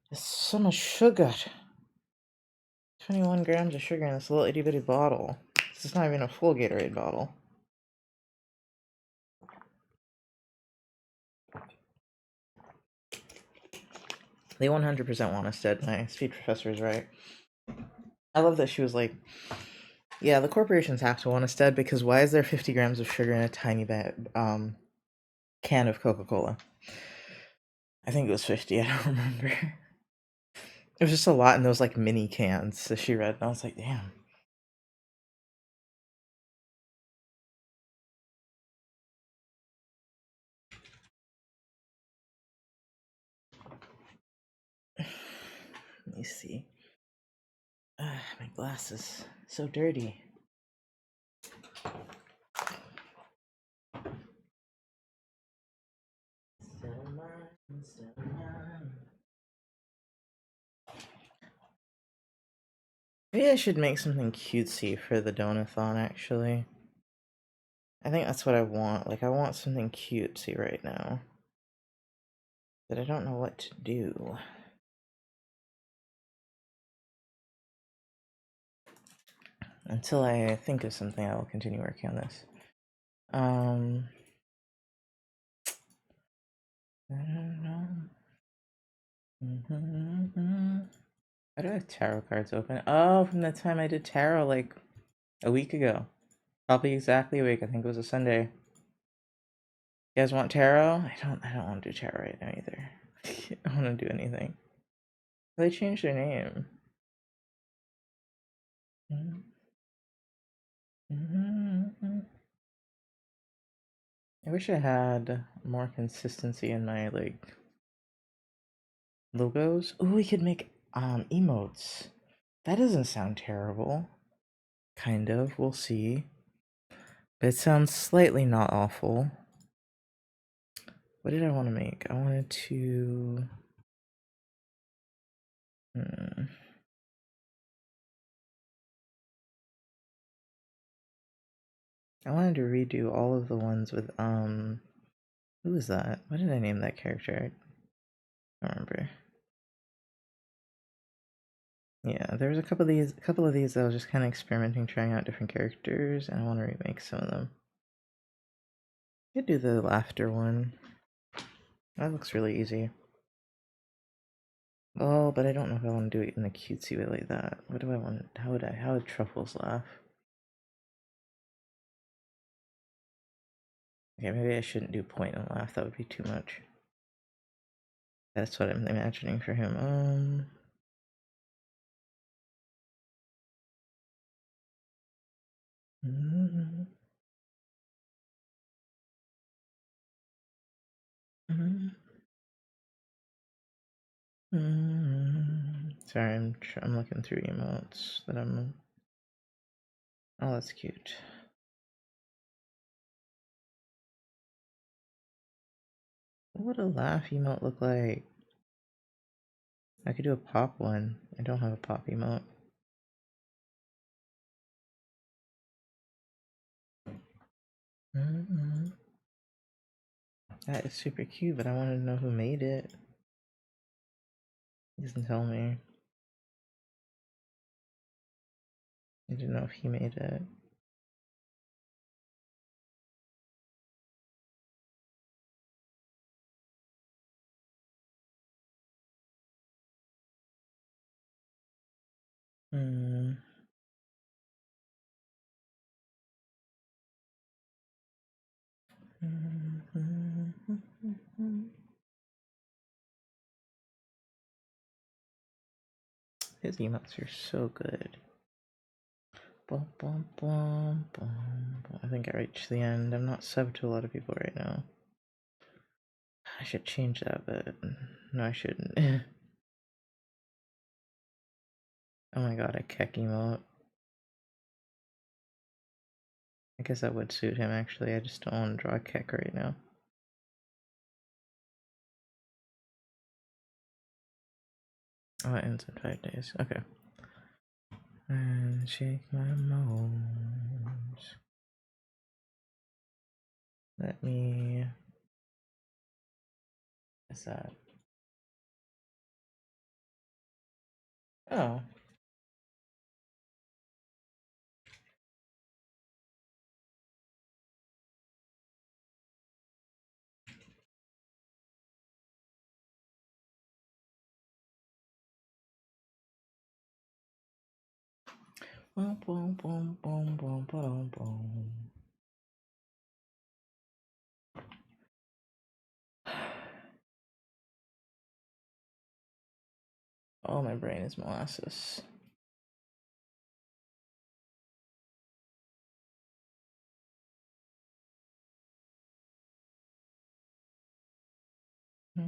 There's so much sugar. 21 grams of sugar in this little itty bitty bottle. This is not even a full Gatorade bottle. They 100% want us dead. My speed professor is right. I love that she was like, yeah, the corporations have to want us dead because why is there 50 grams of sugar in a tiny can of Coca-Cola? I think it was 50, I don't remember. It was just a lot in those like mini cans that she read, and I was like, damn. Let me see. my glasses. So dirty. Maybe I should make something cutesy for the donathon, actually. I think that's what I want. Like, I want something cutesy right now. But I don't know what to do. Until I think of something, I will continue working on this. I don't know. Why do I have tarot cards open? Oh, from the time I did tarot like a week ago. Probably exactly a week. I think it was a Sunday. You guys want tarot? I don't want to do tarot right now either. I don't want to do anything. They changed their name. I wish I had more consistency in my like logos. Ooh, we could make emotes. That doesn't sound terrible. Kind of. We'll see. But it sounds slightly not awful. What did I want to make? I wanted to. I wanted to redo all of the ones with who was that? What did I name that character? I don't remember. Yeah, there was a couple of these that I was just kind of experimenting, trying out different characters, and I want to remake some of them. I could do the laughter one. That looks really easy. Oh, but I don't know if I want to do it in a cutesy way like that. What do I want? How would Truffles laugh? Okay, maybe I shouldn't do point and laugh. That would be too much. That's what I'm imagining for him. Sorry, I'm looking through emotes that I'm. Oh, that's cute. What would a laugh emote look like? I could do a pop one. I don't have a pop emote. That is super cute, but I wanted to know who made it. He doesn't tell me. I didn't know if he made it. His emotes are so good. Bum, bum, bum, bum. I think I reached the end. I'm not subbed to a lot of people right now. I should change that, but no, I shouldn't. Oh my god, a Keck emote. I guess that would suit him actually. I just don't want to draw a Keck right now. Oh, it ends in 5 days. Okay. And shake my moans. Let me. What's that? Oh. Boom, boom, boom, boom, boom, boom, boom. Oh, my brain is molasses. I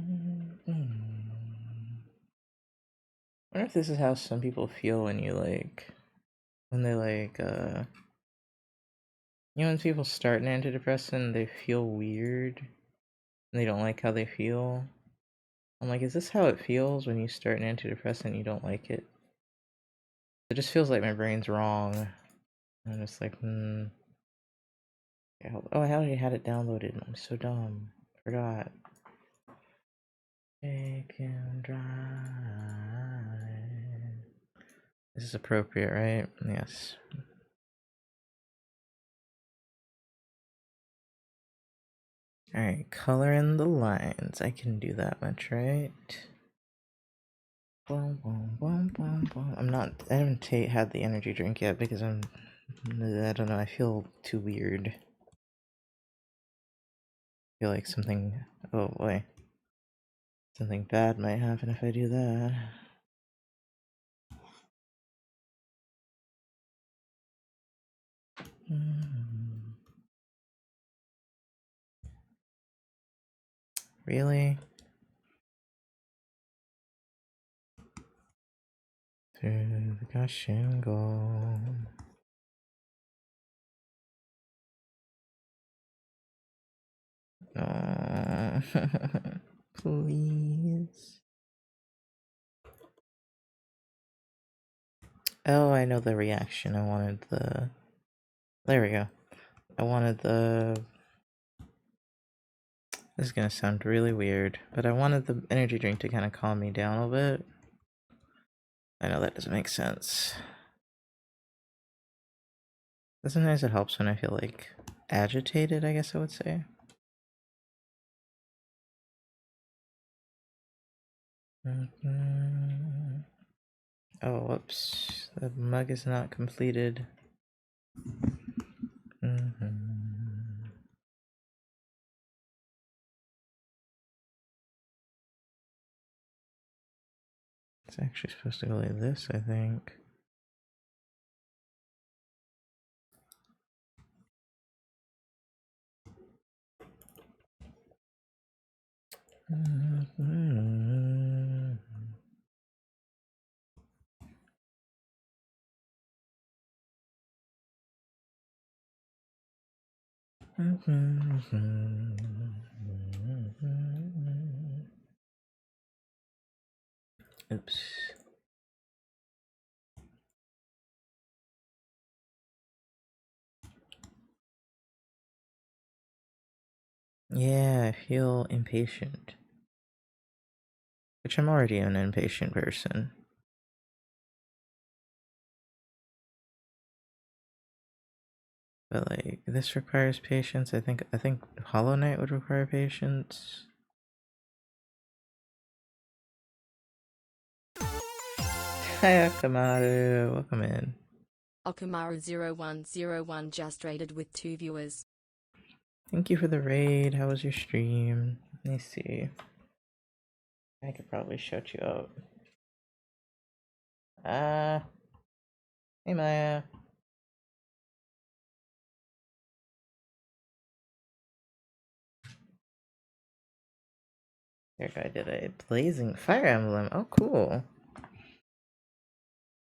wonder if this is how some people feel when you like when they like when people start an antidepressant, they feel weird and they don't like how they feel. I'm like, is this how it feels when you start an antidepressant and you don't like it? It just feels like my brain's wrong. I'm just like, oh, I already had it downloaded. I'm so dumb. Forgot. Take and drive. This is appropriate, right? Yes. Alright, color in the lines. I can do that much, right? Boom, boom, boom, boom, boom. I haven't had the energy drink yet because I don't know, I feel too weird. I feel like something, oh boy. Something bad might happen if I do that. Really? Through the gush and go. Oh, please. Oh, I know the reaction. I wanted the... There we go. I wanted the... This is gonna sound really weird, but I wanted the energy drink to kind of calm me down a bit. I know that doesn't make sense. But sometimes it helps when I feel like agitated, I guess I would say. Oh, whoops. The mug is not completed. It's actually supposed to go like this, I think. Oops. Yeah, I feel impatient. Which I'm already an impatient person. But like this requires patience. I think Hollow Knight would require patience. Hi Akamaru, welcome in. Okamaru0101 just raided with 2 viewers. Thank you for the raid. How was your stream? Let me see. I could probably shout you out. Hey Maya. Your guy did a Blazing Fire Emblem. Oh, cool.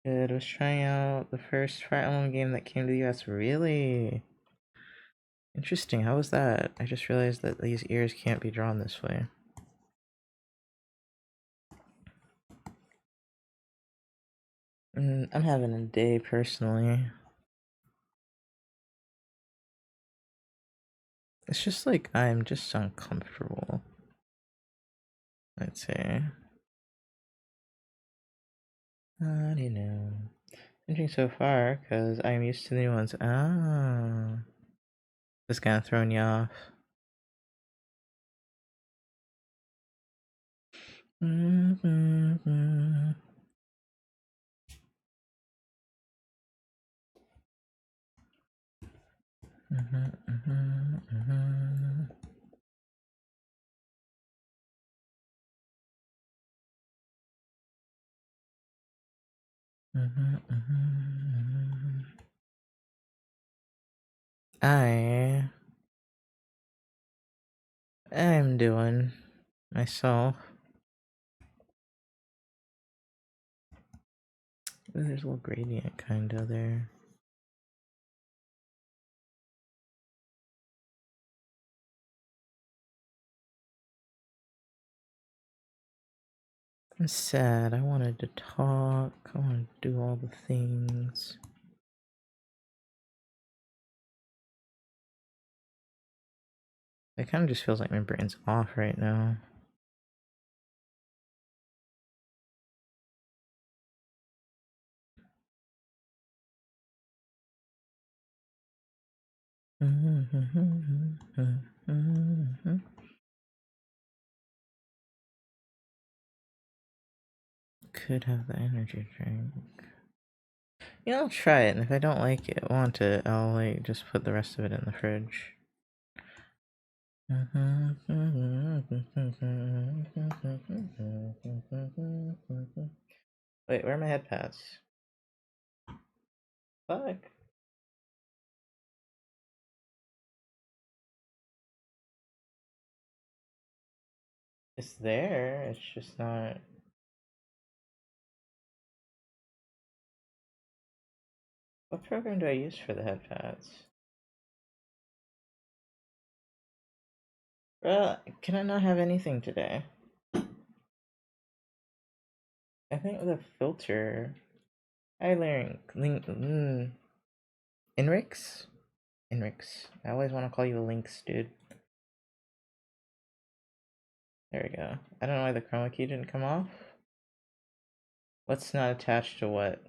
Good. Was trying out the first Fire Emblem game that came to the US. Really interesting. How was that? I just realized that these ears can't be drawn this way. I'm having a day personally. It's just like I'm just uncomfortable, I'd say. I don't know. Interesting so far, because I'm used to the new ones. Ah. Just kind of throwing you off. I'm doing myself. Ooh, there's a little gradient kinda there. I'm sad. I wanted to talk. I wanted to do all the things. It kind of just feels like my brain's off right now. Could have the energy drink. Yeah, I'll try it, and if I don't like it, want it, I'll like just put the rest of it in the fridge. Wait, where are my head pads? Fuck. It's there, it's just not. What program do I use for the head pads? Can I not have anything today? I think the filter. Hi, Inrix? Inrix. I always want to call you Lynx, dude. There we go. I don't know why the chroma key didn't come off. What's not attached to what?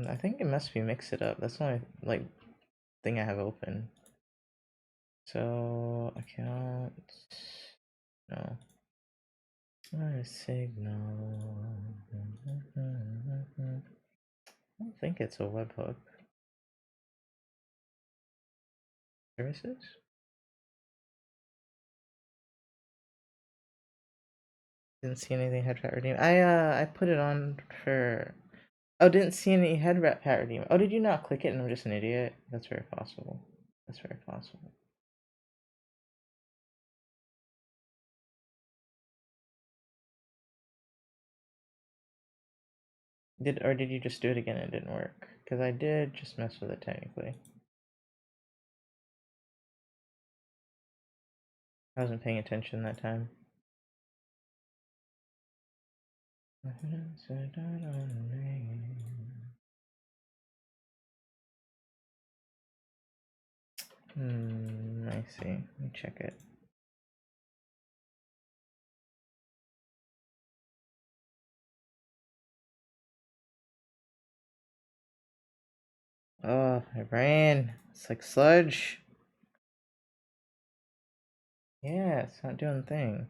I think it must be Mix It Up. That's the only like thing I have open. So account. No. Signal. I don't think it's a webhook. Services? Didn't see anything head wrap redeem. I put it on for. Oh, didn't see any head wrap pat redeem. Oh, did you not click it and I'm just an idiot? That's very possible. That's very possible. Did you just do it again and it didn't work? Because I did just mess with it technically. I wasn't paying attention that time. I see. Let me check it. Oh, my brain. It's like sludge. Yeah, it's not doing the thing.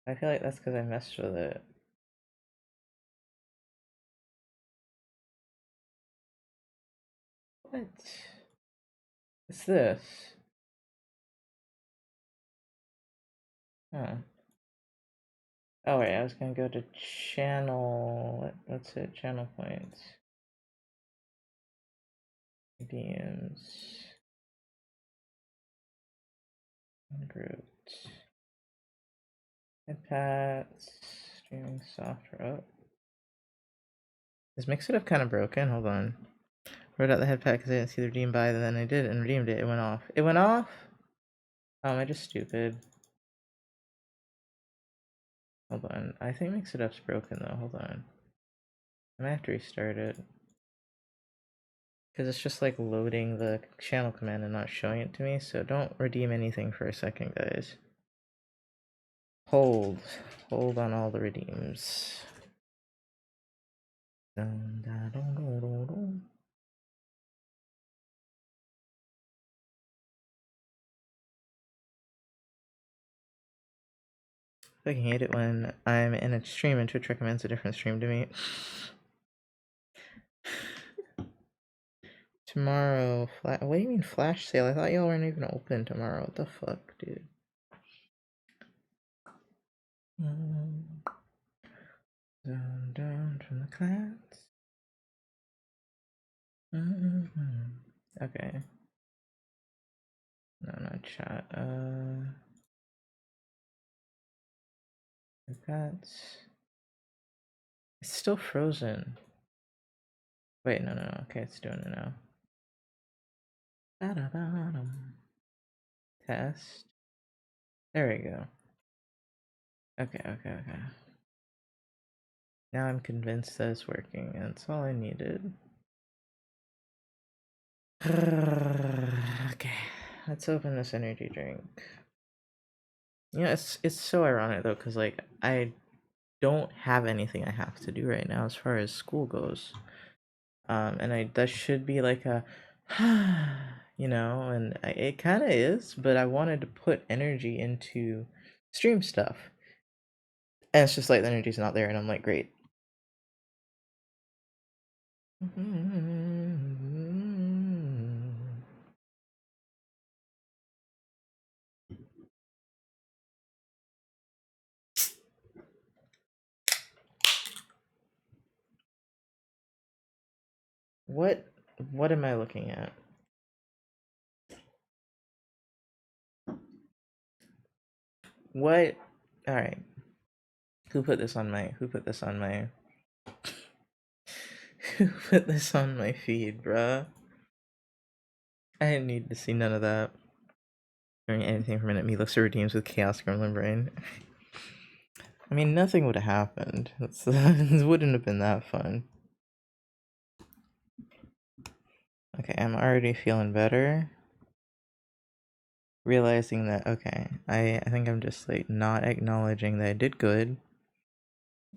I feel like that's because I messed with it. What? What's this? Huh. Oh wait, I was gonna go to channel. What's it? Channel points. Beams. Ungrouped. Headpads. Streaming software. Oh. Is Mix It Up kind of broken? Hold on. Wrote out the headpad because I didn't see the redeem by, and then I did and redeemed it. It went off. It went off? Oh, am I just stupid? Hold on. I think Mix It Up's broken though. Hold on. I might have to restart it. Because it's just like loading the channel command and not showing it to me, so don't redeem anything for a second, guys. Hold on all the redeems. Dun, dun, dun, dun, dun, dun. I fucking hate it when I'm in a stream and Twitch recommends a different stream to me. Tomorrow, what do you mean flash sale? I thought y'all weren't even open tomorrow. What the fuck, dude? Down from the clouds. Okay. No, not chat. That's... It's still frozen. Wait, no. Okay, it's doing it now. Test. There we go. Okay. Now I'm convinced that it's working. That's all I needed. Okay, let's open this energy drink. You know, it's so ironic though, because like I don't have anything I have to do right now as far as school goes. And that should be like a you know, and it kind of is, but I wanted to put energy into stream stuff. And it's just like the energy's not there, and I'm like, great. What am I looking at? What? All right. Who put this on my who put this on my feed, bruh? I didn't need to see none of that. Or anything from it. Me looks redeems with Chaos Gremlin Brain. I mean, nothing would have happened. It wouldn't have been that fun. Okay, I'm already feeling better. Realizing that, okay, I think I'm just like not acknowledging that I did good.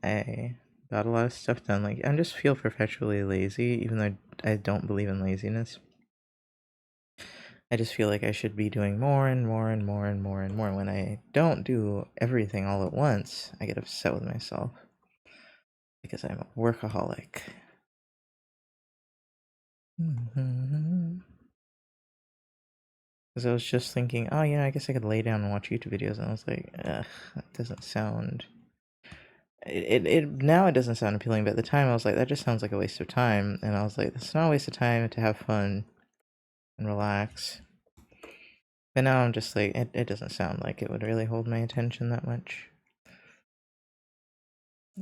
I got a lot of stuff done. Like, I just feel perpetually lazy, even though I don't believe in laziness. I just feel like I should be doing more and more and more and more and more. When I don't do everything all at once, I get upset with myself. Because I'm a workaholic. Because I was just thinking, oh yeah, I guess I could lay down and watch YouTube videos, and I was like, ugh, that doesn't sound... Now it doesn't sound appealing, but at the time I was like, that just sounds like a waste of time, and I was like, it's not a waste of time to have fun and relax. But now I'm just like, it doesn't sound like it would really hold my attention that much.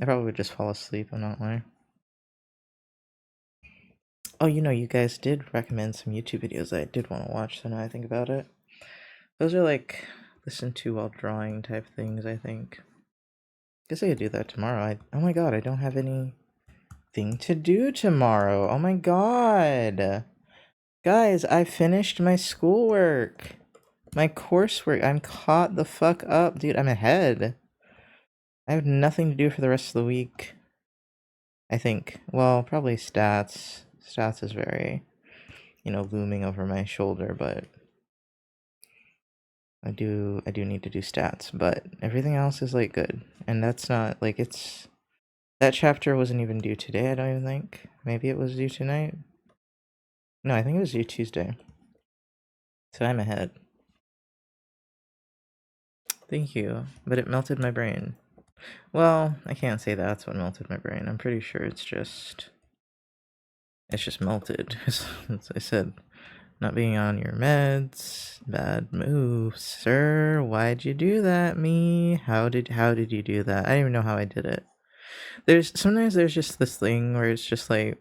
I probably would just fall asleep, I'm not lying. Oh, you know, you guys did recommend some YouTube videos that I did want to watch, so now I think about it. Those are like listen to while drawing type things, I think. Guess I could do that tomorrow. Oh my god, I don't have anything to do tomorrow. Oh my god. Guys, I finished my schoolwork. My coursework. I'm caught the fuck up, dude. I'm ahead. I have nothing to do for the rest of the week. I think. Well, probably stats. Stats is very, you know, looming over my shoulder, but I do need to do stats, but everything else is like good. And that's not like that chapter wasn't even due today, I don't even think. Maybe it was due tonight. No, I think it was due Tuesday. So I'm ahead. Thank you. But it melted my brain. Well, I can't say that's what melted my brain. I'm pretty sure it's just melted. As I said, not being on your meds, bad moves, sir. Why'd you do that, me? How did you do that? I don't even know how I did it. Sometimes there's just this thing where it's just like,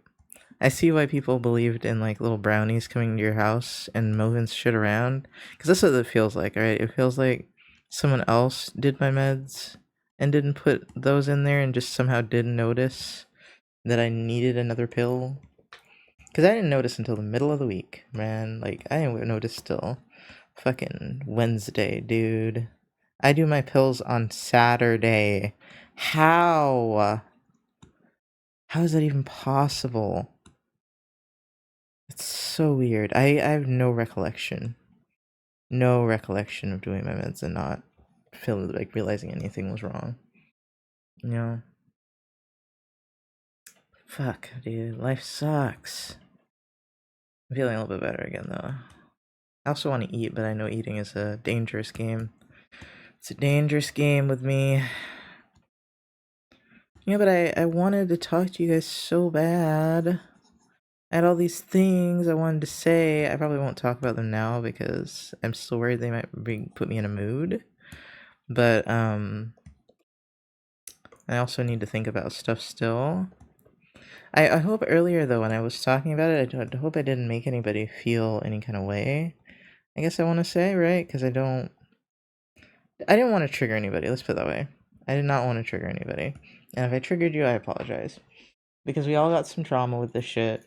I see why people believed in like little brownies coming to your house and moving shit around, because that's what it feels like, right? It feels like someone else did my meds and didn't put those in there and just somehow didn't notice that I needed another pill. Because I didn't notice until the middle of the week, man. Like, I didn't notice till fucking Wednesday, dude. I do my pills on Saturday. How? How is that even possible? It's so weird. I have no recollection. No recollection of doing my meds and not feeling like realizing anything was wrong. You know? Fuck, dude. Life sucks. I'm feeling a little bit better again, though. I also want to eat, but I know eating is a dangerous game. It's a dangerous game with me. Yeah, but I wanted to talk to you guys so bad. I had all these things I wanted to say. I probably won't talk about them now because I'm still worried they might put me in a mood. But I also need to think about stuff still. I hope earlier, though, when I was talking about it, I hope I didn't make anybody feel any kind of way. I guess I want to say, right? Because I didn't want to trigger anybody. Let's put it that way. I did not want to trigger anybody. And if I triggered you, I apologize. Because we all got some trauma with this shit.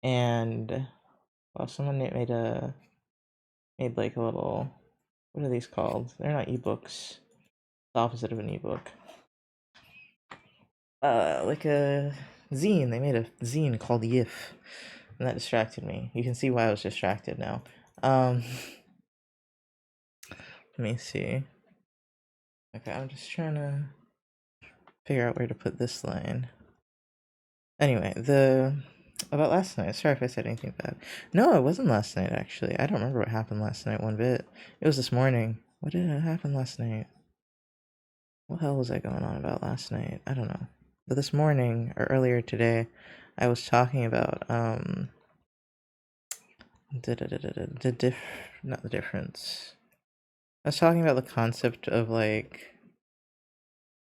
And, well, someone made like a little, what are these called? They're not ebooks. The opposite of an ebook. Like a zine. They made a zine called Yif. And that distracted me. You can see why I was distracted now. Let me see. Okay, I'm just trying to figure out where to put this line. Anyway, about last night. Sorry if I said anything bad. No, it wasn't last night, actually. I don't remember what happened last night one bit. It was this morning. What did happen last night? What the hell was I going on about last night? I don't know. But this morning, or earlier today, I was talking about, not the difference. I was talking about the concept of, like,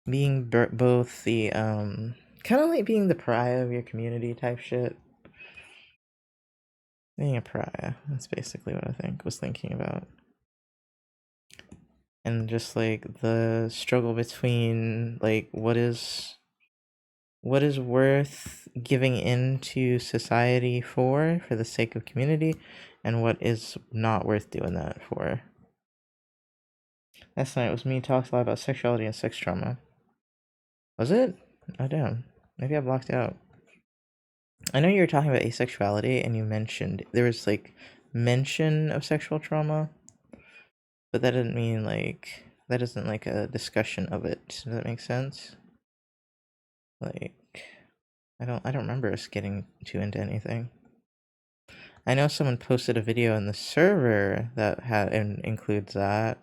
being both the, kind of like being the pariah of your community type shit. Being a pariah. That's basically what I was thinking about. And just, like, the struggle between, like, what is worth giving into society for the sake of community, and what is not worth doing that for. Last night was me talking a lot about sexuality and sex trauma. Was it? Oh damn. Maybe I blocked out. I know you were talking about asexuality, and you mentioned there was like mention of sexual trauma, but that didn't mean like that isn't like a discussion of it. Does that make sense? Like I don't remember us getting too into anything. I know someone posted a video in the server that includes that.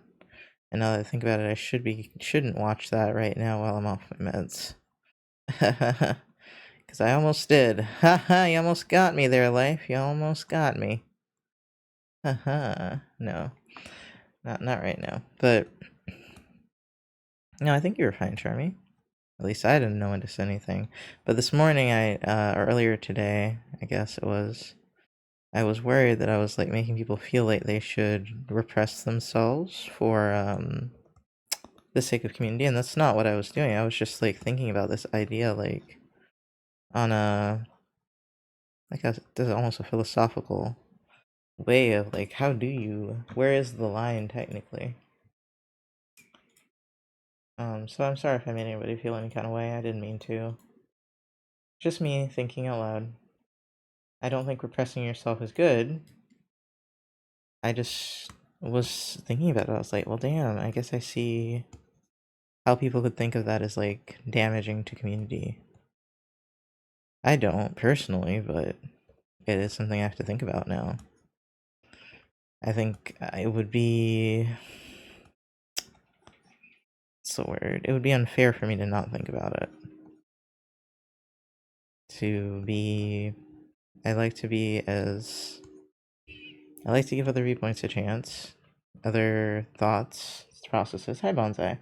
And now that I think about it, I shouldn't watch that right now while I'm off my meds. Because I almost did. Haha, you almost got me there, life. You almost got me. Haha. No. Not right now. But no, I think you were fine, Charmy. At least I didn't notice anything. But this morning or earlier today, I guess it was, I was worried that I was like making people feel like they should repress themselves for the sake of community, and that's not what I was doing. I was just like thinking about this idea like on there's almost a philosophical way of like where is the line technically? So I'm sorry if I made anybody feel any kind of way. I didn't mean to. Just me thinking out loud. I don't think repressing yourself is good. I just was thinking about it. I was like, well, damn, I guess I see how people could think of that as like damaging to community. I don't personally, but it is something I have to think about now. I think it would be... what's the word? It would be unfair for me to not think about it. I like to give other viewpoints a chance. Other thoughts, processes. Hi, Bonsai.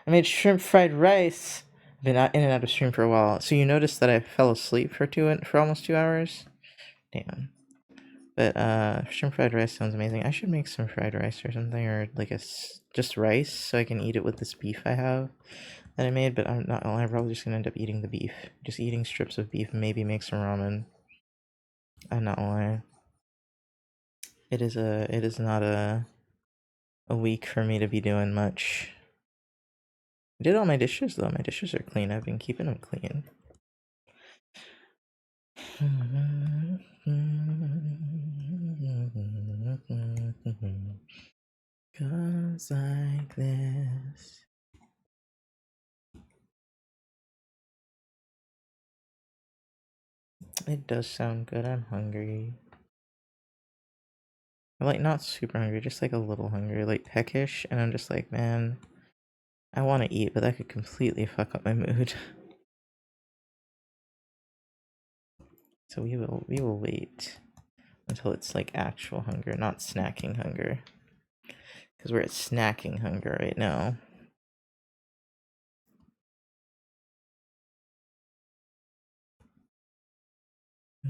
I made shrimp fried rice. Been in and out of stream for a while. So you noticed that I fell asleep for almost 2 hours? Damn. But shrimp fried rice sounds amazing. I should make some fried rice or something, or like just rice, so I can eat it with this beef I have that I made. But I'm probably just gonna end up eating the beef. Just eating strips of beef, maybe make some ramen. I'm not gonna lie. It is not a week for me to be doing much. I did all my dishes though. My dishes are clean. I've been keeping them clean. 'Cause like this. It does sound good. I'm hungry. I'm like not super hungry, just like a little hungry, like peckish, and I'm just like, man, I want to eat, but that could completely fuck up my mood. So we will wait until it's like actual hunger, not snacking hunger. Because we're at snacking hunger right now. I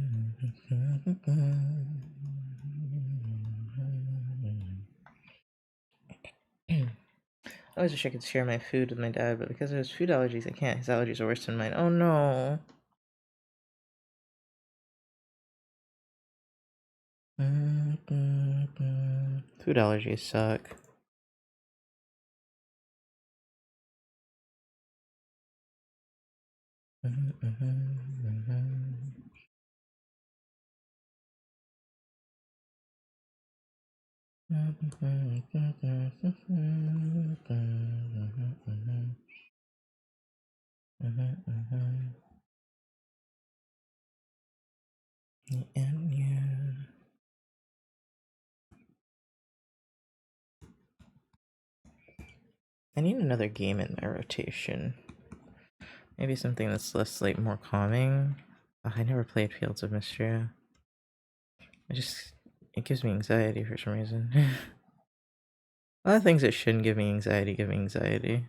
always wish I could share my food with my dad, but because of his food allergies, I can't. His allergies are worse than mine. Oh no. Food allergies suck. I need another game in my rotation. Maybe something that's less like more calming. Oh, I never played Fields of Mystria. It gives me anxiety for some reason. A lot of things that shouldn't give me anxiety give me anxiety.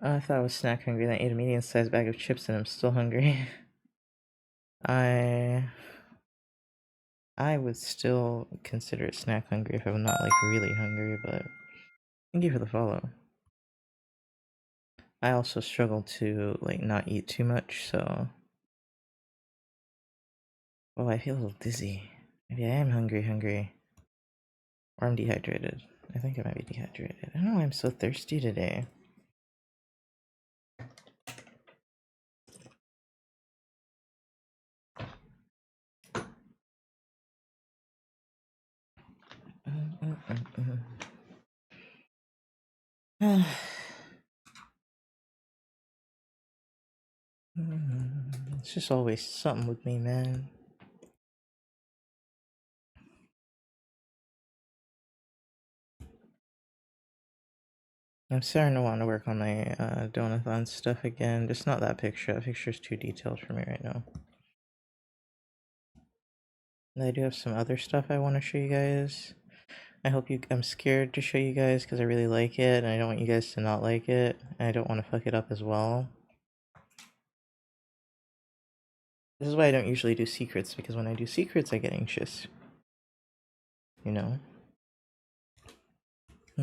I thought I was snack hungry, then I ate a medium-sized bag of chips and I'm still hungry. I would still consider it snack hungry if I'm not like really hungry, but thank you for the follow. I also struggle to like not eat too much, so oh, I feel a little dizzy. Maybe I am hungry. Or I'm dehydrated. I think I might be dehydrated. I don't know why I'm so thirsty today. It's just always something with me, man. I'm starting to want to work on my Donathon stuff again. Just not that picture. That picture's too detailed for me right now. And I do have some other stuff I want to show you guys. I'm scared to show you guys because I really like it, and I don't want you guys to not like it, and I don't want to fuck it up as well. This is why I don't usually do secrets, because when I do secrets, I get anxious. You know? I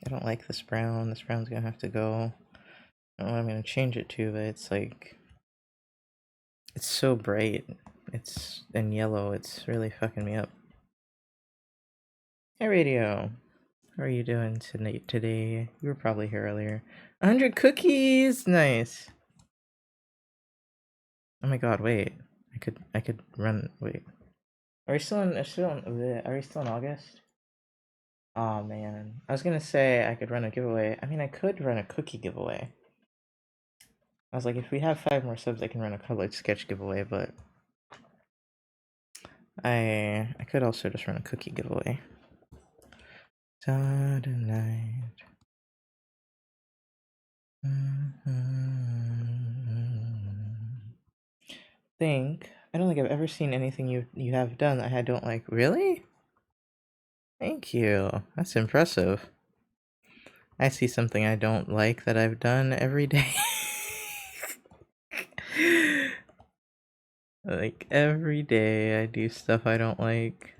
don't like this brown. This brown's gonna have to go. I don't know what I'm gonna change it to, but it's like... It's so bright. It's in yellow. It's really fucking me up. Hey, Radio. How are you doing today? You were probably here earlier. 100 cookies! Nice. Oh my god, wait. I could run... Wait. Are we still in August? Oh man. I was gonna say I could run a giveaway. I mean, I could run a cookie giveaway. I was like, if we have 5 more subs, I can run a colored sketch giveaway, but... I could also just run a cookie giveaway. Tonight. I don't think I've ever seen anything you have done that I don't like. Really? Thank you. That's impressive. I see something I don't like that I've done every day. Like every day I do stuff I don't like.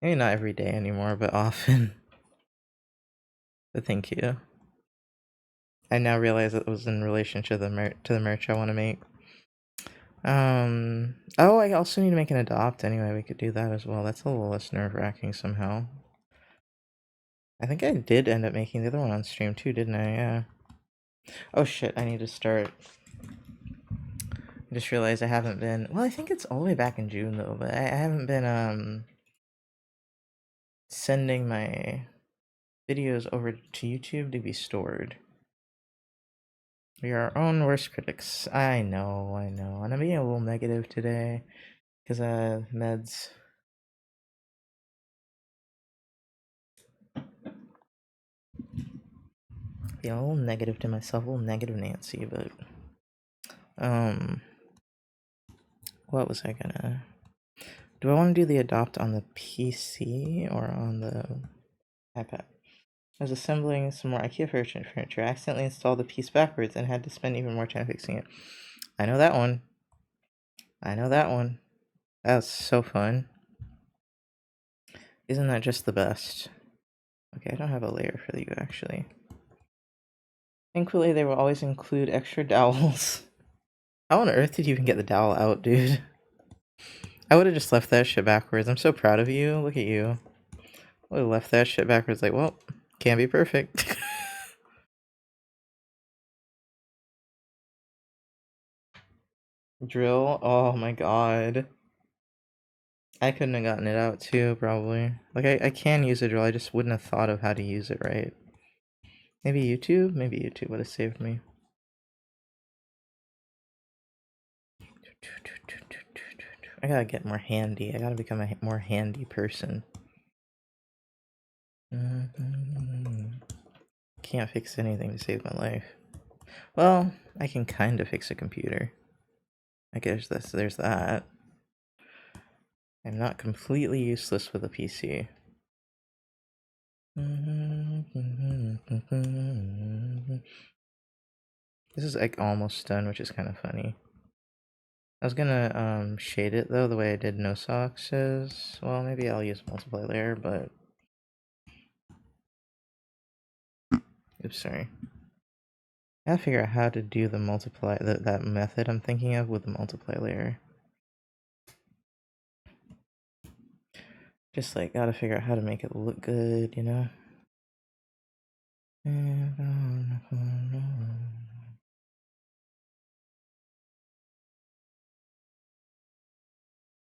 Maybe not every day anymore, but often. But thank you. I now realize it was in relation to the merch I want to make. Oh, I also need to make an adopt anyway. We could do that as well. That's a little less nerve-wracking somehow. I think I did end up making the other one on stream too, didn't I? Yeah. Oh shit, I need to start. I just realized I haven't been... Well, I think it's all the way back in June though, but I haven't been sending my videos over to YouTube to be stored. We are our own worst critics. I know. And I'm being a little negative today because meds. Being a little negative to myself, a little negative Nancy, but what was I gonna? Do I want to do the adopt on the PC or on the iPad? I was assembling some more IKEA furniture. I accidentally installed the piece backwards and had to spend even more time fixing it. I know that one. That was so fun. Isn't that just the best? Okay, I don't have a layer for you actually. Thankfully, they will always include extra dowels. How on earth did you even get the dowel out, dude? I would have just left that shit backwards. I'm so proud of you. Look at you. I would have left that shit backwards like, well, can't be perfect. Drill? Oh my god. I couldn't have gotten it out too, probably. Like, I can use a drill, I just wouldn't have thought of how to use it right. Maybe YouTube? Maybe YouTube would have saved me. I gotta get more handy. I gotta become a more handy person. Can't fix anything to save my life. Well, I can kind of fix a computer. I guess there's that. I'm not completely useless with a PC. This is like almost done, which is kind of funny. I was gonna shade it though, the way I did No Socks is. Well, maybe I'll use multiply layer, but oops, sorry. I gotta figure out how to do the multiply that method I'm thinking of with the multiply layer. Just like gotta figure out how to make it look good, you know.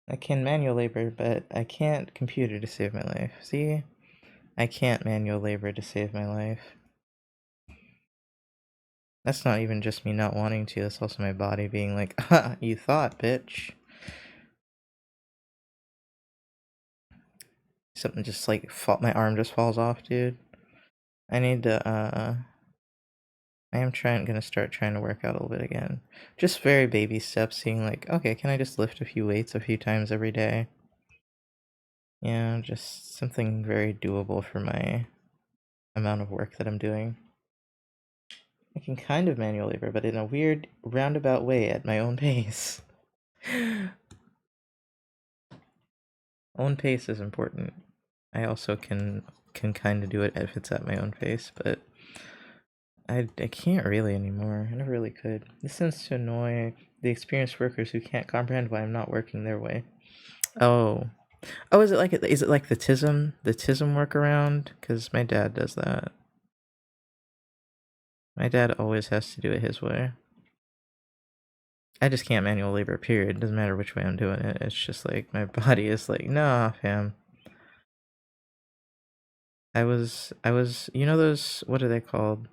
I can manual labor, but I can't computer to save my life. See? I can't manual labor to save my life. That's not even just me not wanting to, that's also my body being like, ha, you thought, bitch. Something just like, my arm just falls off, dude. I need to, I am gonna start trying to work out a little bit again. Just very baby steps, seeing like, okay, can I just lift a few weights a few times every day? Yeah, just something very doable for my amount of work that I'm doing. I can kind of manual labor, but in a weird roundabout way at my own pace. Own pace is important. I also can kind of do it if it's at my own pace, but I can't really anymore. I never really could. This tends to annoy the experienced workers who can't comprehend why I'm not working their way. Oh, is it like the TISM workaround? Because my dad does that. My dad always has to do it his way. I just can't manual labor, period. Doesn't matter which way I'm doing it. It's just like my body is like, nah, fam. I was, you know those, what are they called?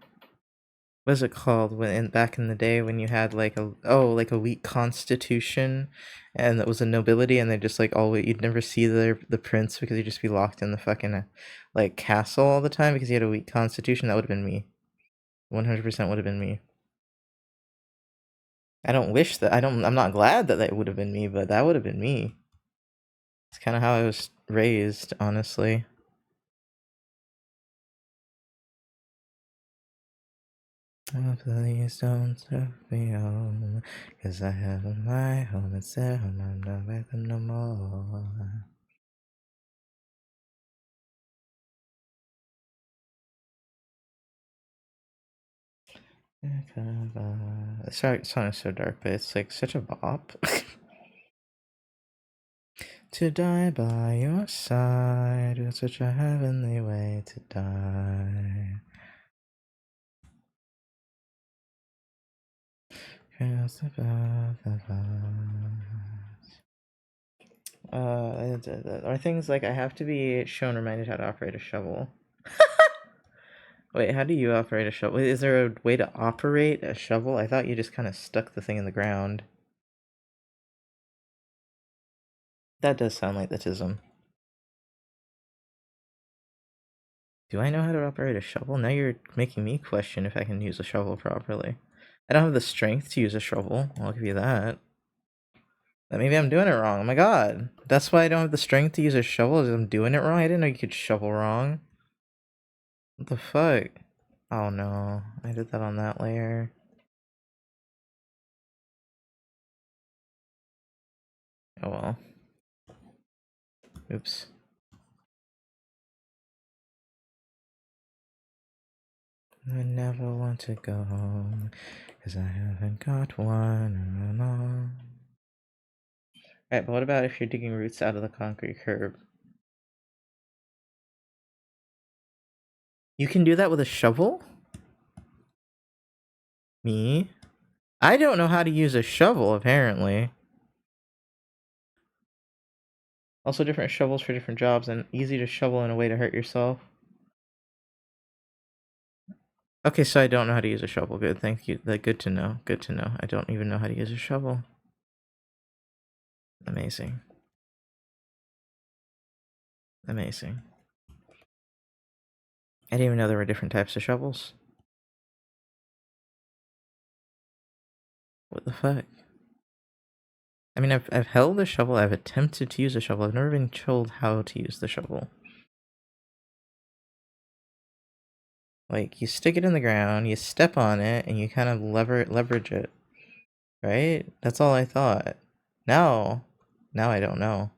What is it called back in the day when you had like a weak constitution, and that was a nobility, and they just like always you'd never see the prince because you'd just be locked in the fucking like castle all the time because you had a weak constitution. That would have been me. 100% would have been me. I don't wish that. I'm not glad that would have been me, but that would have been me. It's kind of how I was raised, honestly. Oh, please don't stop me home, 'cause I have my home, it's their home, I'm not with them no more. Sorry, the song is so dark, but it's like such a bop. To die by your side was such a heavenly way to die. Are things like I have to be shown reminded how to operate a shovel. Wait, how do you operate a shovel? Is there a way to operate a shovel? I thought you just kind of stuck the thing in the ground. That does sound like the Tism. Do I know how to operate a shovel? Now you're making me question if I can use a shovel properly. I don't have the strength to use a shovel, I'll give you that. But maybe I'm doing it wrong. Oh my god. That's why I don't have the strength to use a shovel, is I'm doing it wrong? I didn't know you could shovel wrong. What the fuck? Oh no, I did that on that layer. Oh well. Oops. I never want to go home, 'cause I haven't got one. Alright, but what about if you're digging roots out of the concrete curb? You can do that with a shovel? Me? I don't know how to use a shovel, apparently. Also, different shovels for different jobs, and easy to shovel in a way to hurt yourself. Okay, so I don't know how to use a shovel. Good, thank you. Good to know. Good to know. I don't even know how to use a shovel. Amazing. Amazing. I didn't even know there were different types of shovels. What the fuck? I mean, I've held a shovel, I've attempted to use a shovel, I've never been told how to use the shovel. Like, you stick it in the ground, you step on it, and you kind of leverage it. Right? That's all I thought. Now I don't know.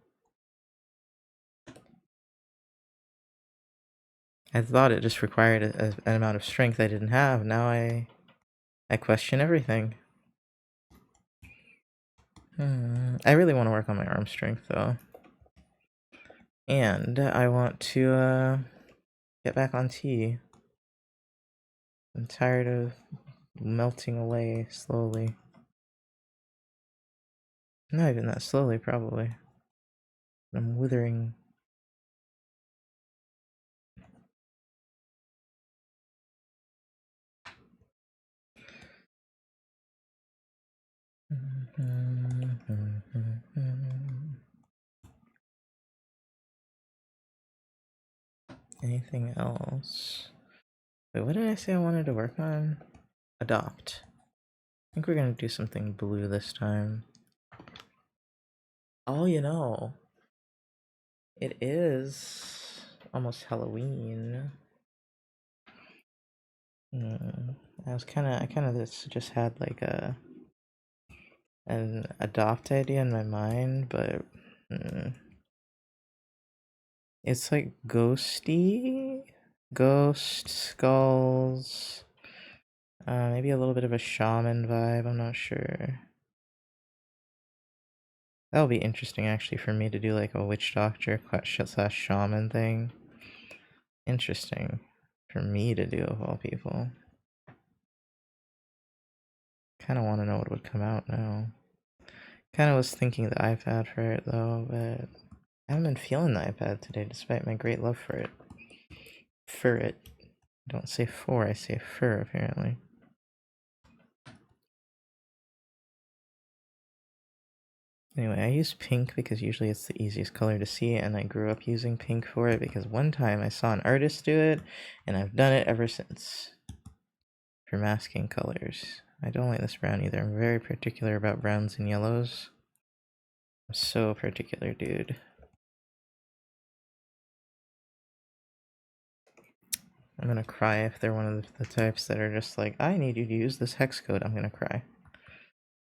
I thought it just required an amount of strength I didn't have. Now I question everything. I really want to work on my arm strength, though. And I want to get back on tea. I'm tired of melting away slowly. Not even that slowly, probably. I'm withering. Anything else? Wait, what did I say I wanted to work on? Adopt. I think we're gonna do something blue this time. Oh, you know, it is almost Halloween. I kind of just had like an adopt idea in my mind, but it's like ghosty, ghost skulls, maybe a little bit of a shaman vibe. I'm not sure. That'll be interesting actually for me to do like a witch doctor / shaman thing. Interesting for me to do of all people. Kind of want to know what would come out now. Kind of was thinking the iPad for it though, but I haven't been feeling the iPad today despite my great love for it. For it. I don't say for, I say fur apparently. Anyway, I use pink because usually it's the easiest color to see, and I grew up using pink for it because one time I saw an artist do it, and I've done it ever since. For masking colors. I don't like this brown either. I'm very particular about browns and yellows. I'm so particular, dude. I'm gonna cry if they're one of the types that are just like, I need you to use this hex code. I'm gonna cry.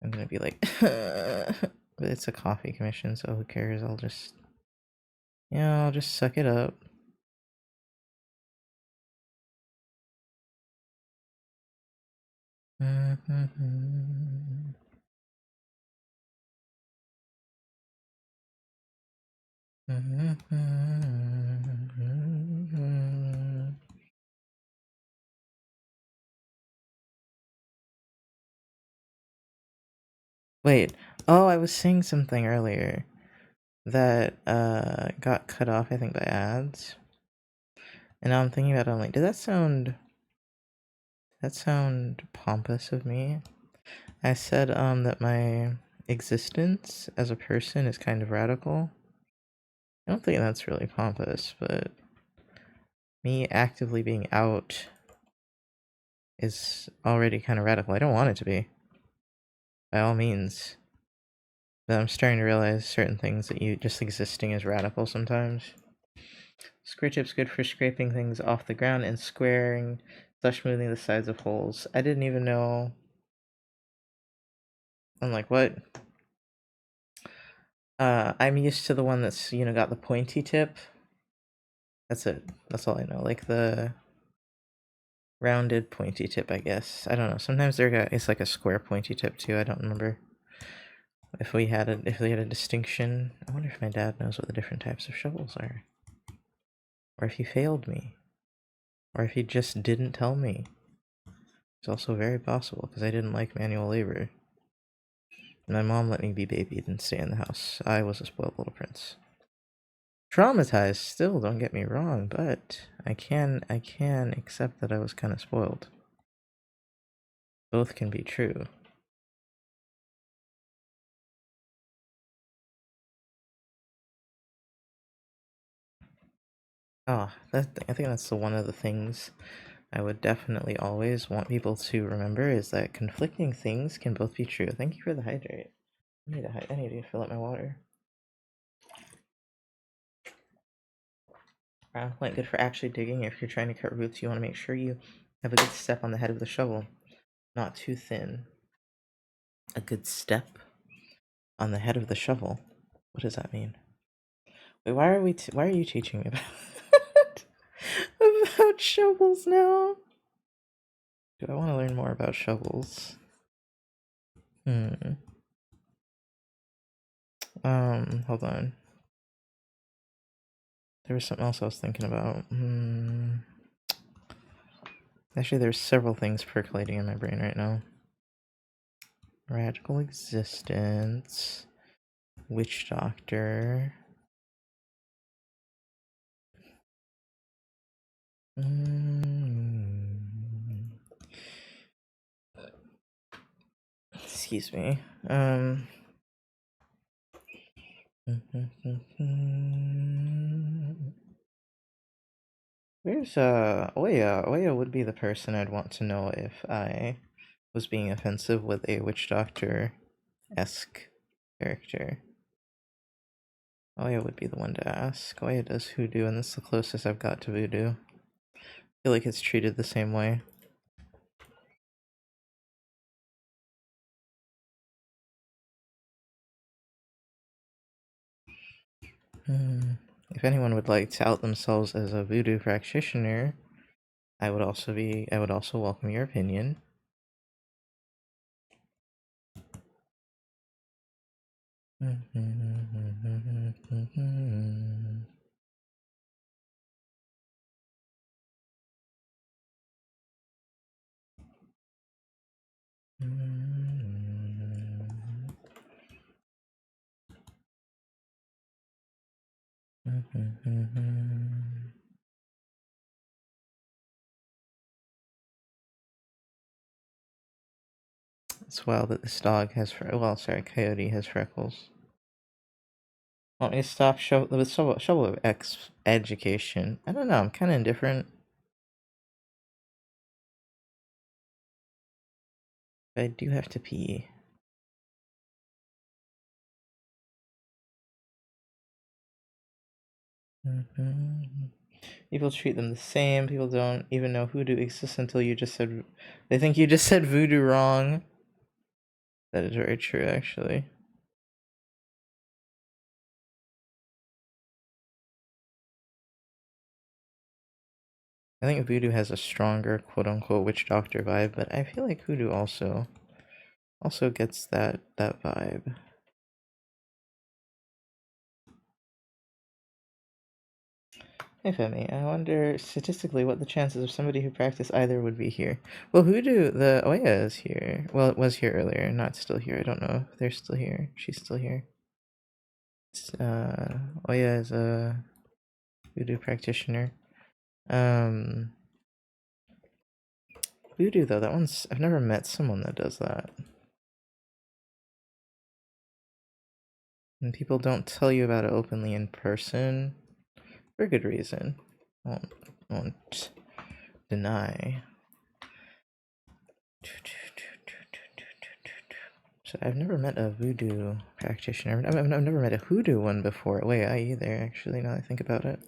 I'm gonna be like, but it's a coffee commission, so who cares? I'll just, yeah, I'll just suck it up. Wait, oh, I was saying something earlier that got cut off, I think, by ads. And now I'm thinking about it, I'm like, did that sound that sound pompous of me? I said that my existence as a person is kind of radical. I don't think that's really pompous, but me actively being out is already kind of radical. I don't want it to be, by all means. But I'm starting to realize certain things that you just existing is radical sometimes. Square tip's good for scraping things off the ground and squaring / smoothing the sides of holes. I didn't even know. I'm like, what? I'm used to the one that's, got the pointy tip. That's it. That's all I know. Like the rounded pointy tip, I guess. I don't know. Sometimes it's like a square pointy tip too. I don't remember if we had a distinction. I wonder if my dad knows what the different types of shovels are, or if he failed me, or if he just didn't tell me. It's also very possible because I didn't like manual labor. My mom let me be babied and stay in the house. I was a spoiled little prince. Traumatized still, don't get me wrong, but I can accept that I was kind of spoiled. Both can be true. Oh, I think that's one of the things I would definitely always want people to remember is that conflicting things can both be true. Thank you for the hydrate. I need to fill up my water. Like good for actually digging. If you're trying to cut roots, you want to make sure you have a good step on the head of the shovel, not too thin. A good step on the head of the shovel. What does that mean? Wait, why are you teaching me about shovels now? Do I want to learn more about shovels? Hold on. There was something else I was thinking about. Actually, there's several things percolating in my brain right now. Radical existence, witch doctor. Excuse me. Where's Oya? Oya would be the person I'd want to know if I was being offensive with a witch doctor-esque character. Oya would be the one to ask. Oya does hoodoo, and this is the closest I've got to voodoo. I feel like it's treated the same way. If anyone would like to out themselves as a voodoo practitioner, I would also welcome your opinion. It's wild that this dog has coyote has freckles. Want me to stop shovel of education? I don't know, I'm kinda indifferent. But I do have to pee. People treat them the same. People don't even know hoodoo exists until you just said. They think you just said voodoo wrong. That is very true, actually. I think voodoo has a stronger quote-unquote witch doctor vibe, but I feel like hoodoo also gets that vibe. Hey Femi, I wonder statistically what the chances of somebody who practiced either would be here. Well, hoodoo, the Oya is here. Well, it was here earlier, not still here. I don't know if they're still here. She's still here. Oya is a voodoo practitioner. Voodoo though, that one's, I've never met someone that does that. And people don't tell you about it openly in person for a good reason. I won't deny. So I've never met a voodoo practitioner. I've never met a hoodoo one before. Wait, I either, actually, now that I think about it.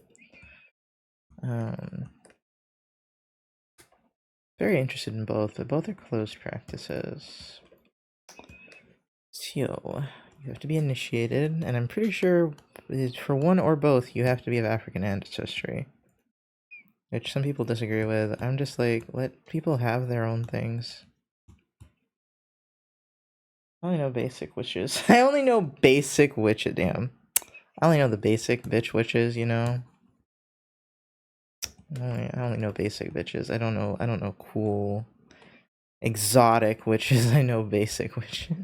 Very interested in both, but both are closed practices. So, you have to be initiated, and I'm pretty sure for one or both, you have to be of African ancestry. Which some people disagree with. I'm just like, let people have their own things. I only know basic witches. I only know basic witches, damn. I only know the basic bitch witches, you know? I only know basic bitches. I don't know cool, exotic witches. I know basic witches.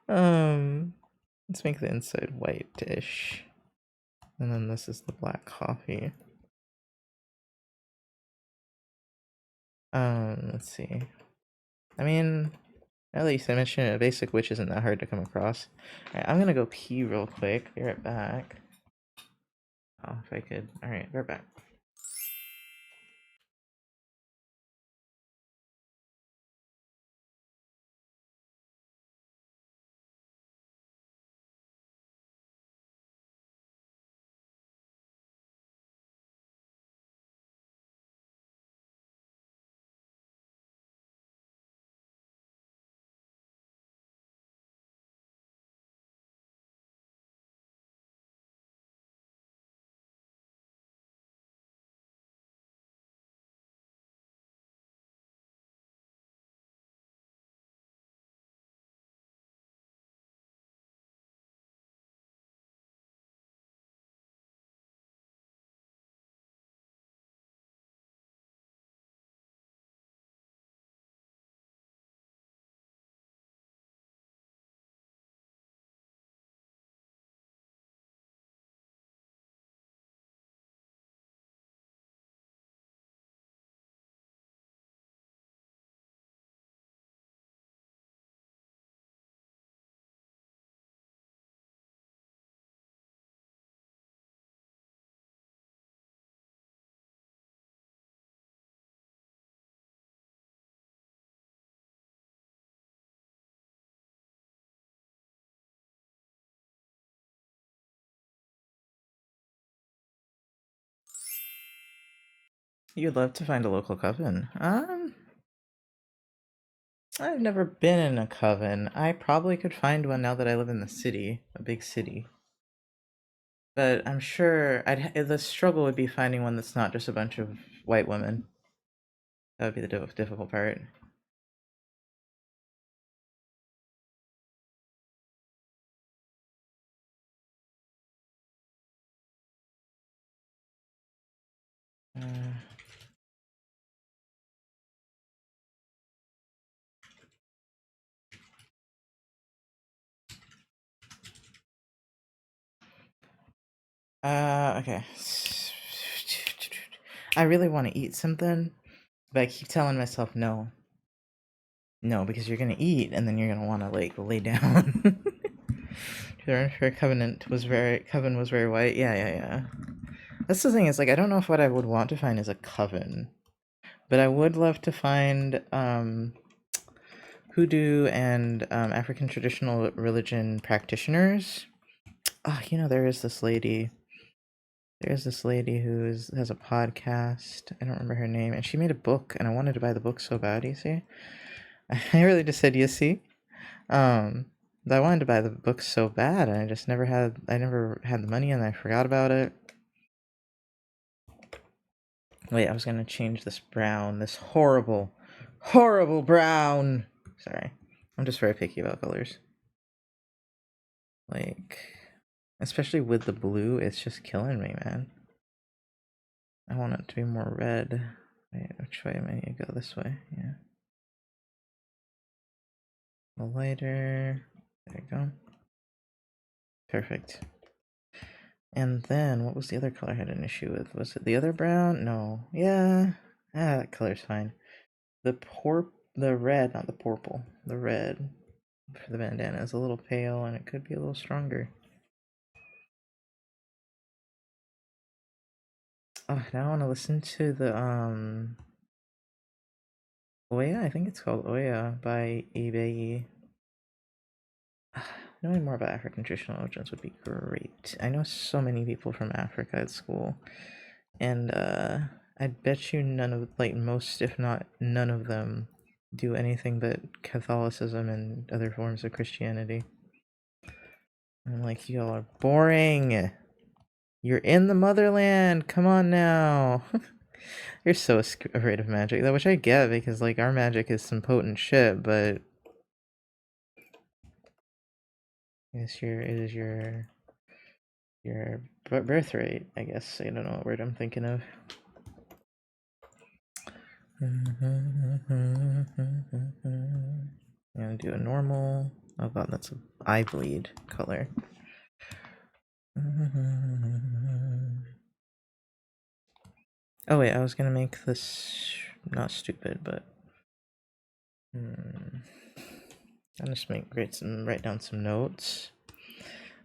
Let's make the inside white-ish. And then this is the black coffee. Let's see. I mean, now that you mention it, a basic witch isn't that hard to come across. Alright, I'm gonna go pee real quick. Be right back. Oh, if I could. Alright, be right back. You'd love to find a local coven. I've never been in a coven. I probably could find one now that I live in the city, a big city. But I'm sure the struggle would be finding one that's not just a bunch of white women. That would be the difficult part. Okay. I really want to eat something, but I keep telling myself no. No, because you're gonna eat and then you're gonna want to like lay down. Her coven was very white. Yeah. That's the thing, is like I don't know if what I would want to find is a coven. But I would love to find hoodoo and African traditional religion practitioners. Oh, you know, there is this lady. There's this lady who has a podcast. I don't remember her name, and she made a book, and I wanted to buy the book so bad. You see, I really just said you see. But I wanted to buy the book so bad, and I just never had. I never had the money, and I forgot about it. Wait, I was gonna change this brown. This horrible, horrible brown. Sorry, I'm just very picky about colors. Like, especially with the blue, it's just killing me, man. I want it to be more red. Wait, which way am I gonna go? This way, yeah. A lighter. There you go. Perfect. And then, what was the other color I had an issue with? Was it the other brown? No. Yeah. Ah, that color's fine. The red, not the purple. The red for the bandana is a little pale, and it could be a little stronger. Oh, now I want to listen to the Oya. I think it's called Oya by Ibeyi. Knowing more about African traditional religions would be great. I know so many people from Africa at school, and I bet you none of, like, most, if not none of them, do anything but Catholicism and other forms of Christianity. I'm like, y'all are boring. You're in the motherland. Come on now. You're so afraid of magic, though, which I get because, like, our magic is some potent shit, but it is your birthright, I guess. I don't know what word I'm thinking of. I'm gonna do a normal. Oh god, that's an eye bleed color. Oh wait, I was gonna make this not stupid, but I'll just write down some notes.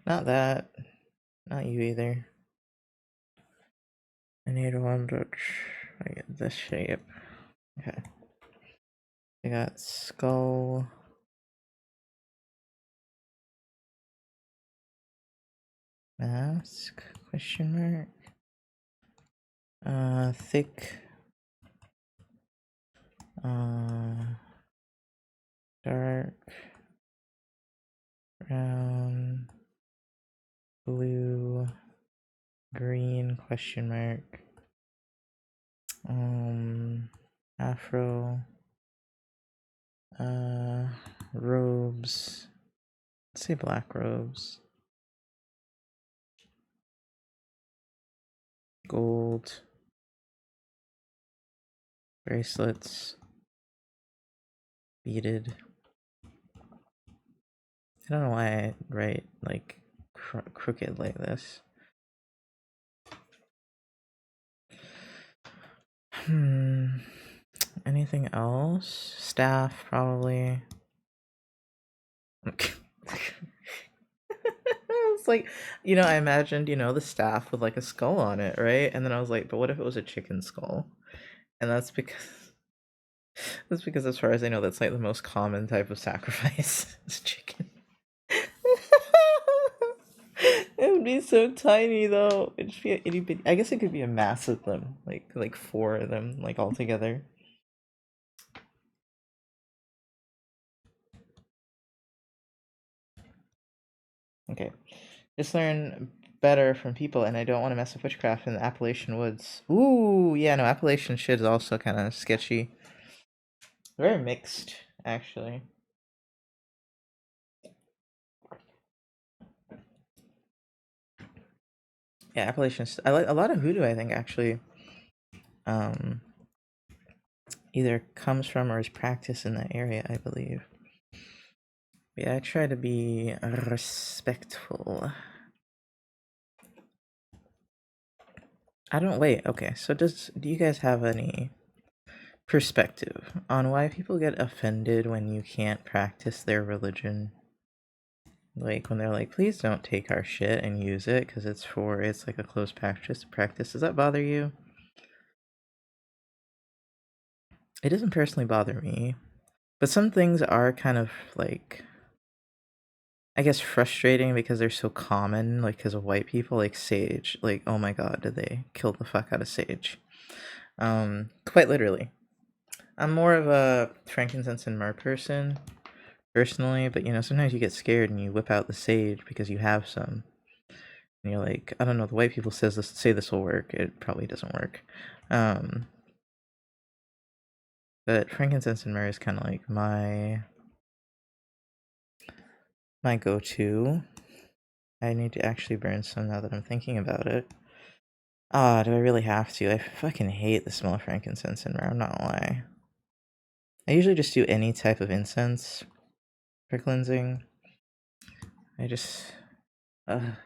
Not that. Not you either. I need one, but I get this shape. Okay. I got skull. Mask? Question mark. Thick. Dark. Brown. Blue. Green? Question mark. Afro. Robes. Let's say black robes. Gold. Bracelets. Beaded. I don't know why I write like crooked like this. Anything else? Staff, probably. It's like, I imagined, the staff with like a skull on it, right? And then I was like, but what if it was a chicken skull? And that's because as far as I know, that's like the most common type of sacrifice is chicken. It would be so tiny though. It'd just be an itty bitty. I guess it could be a mass of them, like four of them, like all together. Okay, just learn better from people, and I don't want to mess with witchcraft in the Appalachian woods. Ooh, yeah, no, Appalachian shit is also kind of sketchy. Very mixed, actually. Yeah, Appalachian. I like a lot of hoodoo. I think actually, either comes from or is practiced in that area. I believe. Yeah, I try to be respectful. I don't wait. Okay, so do you guys have any perspective on why people get offended when you can't practice their religion? Like when they're like, "Please don't take our shit and use it because it's like a closed practice." Does that bother you? It doesn't personally bother me, but some things are kind of like, I guess, frustrating because they're so common. Like because of white people, like sage. Like, oh my god, did they kill the fuck out of sage? Quite literally. I'm more of a frankincense and myrrh person, personally, but sometimes you get scared and you whip out the sage because you have some. And you're like, I don't know, the white people say this will work. It probably doesn't work. But frankincense and myrrh is kind of like my go-to. I need to actually burn some now that I'm thinking about it. Ah, do I really have to? I fucking hate the smell of frankincense and myrrh, I'm not gonna lie. I usually just do any type of incense for cleansing. I just... How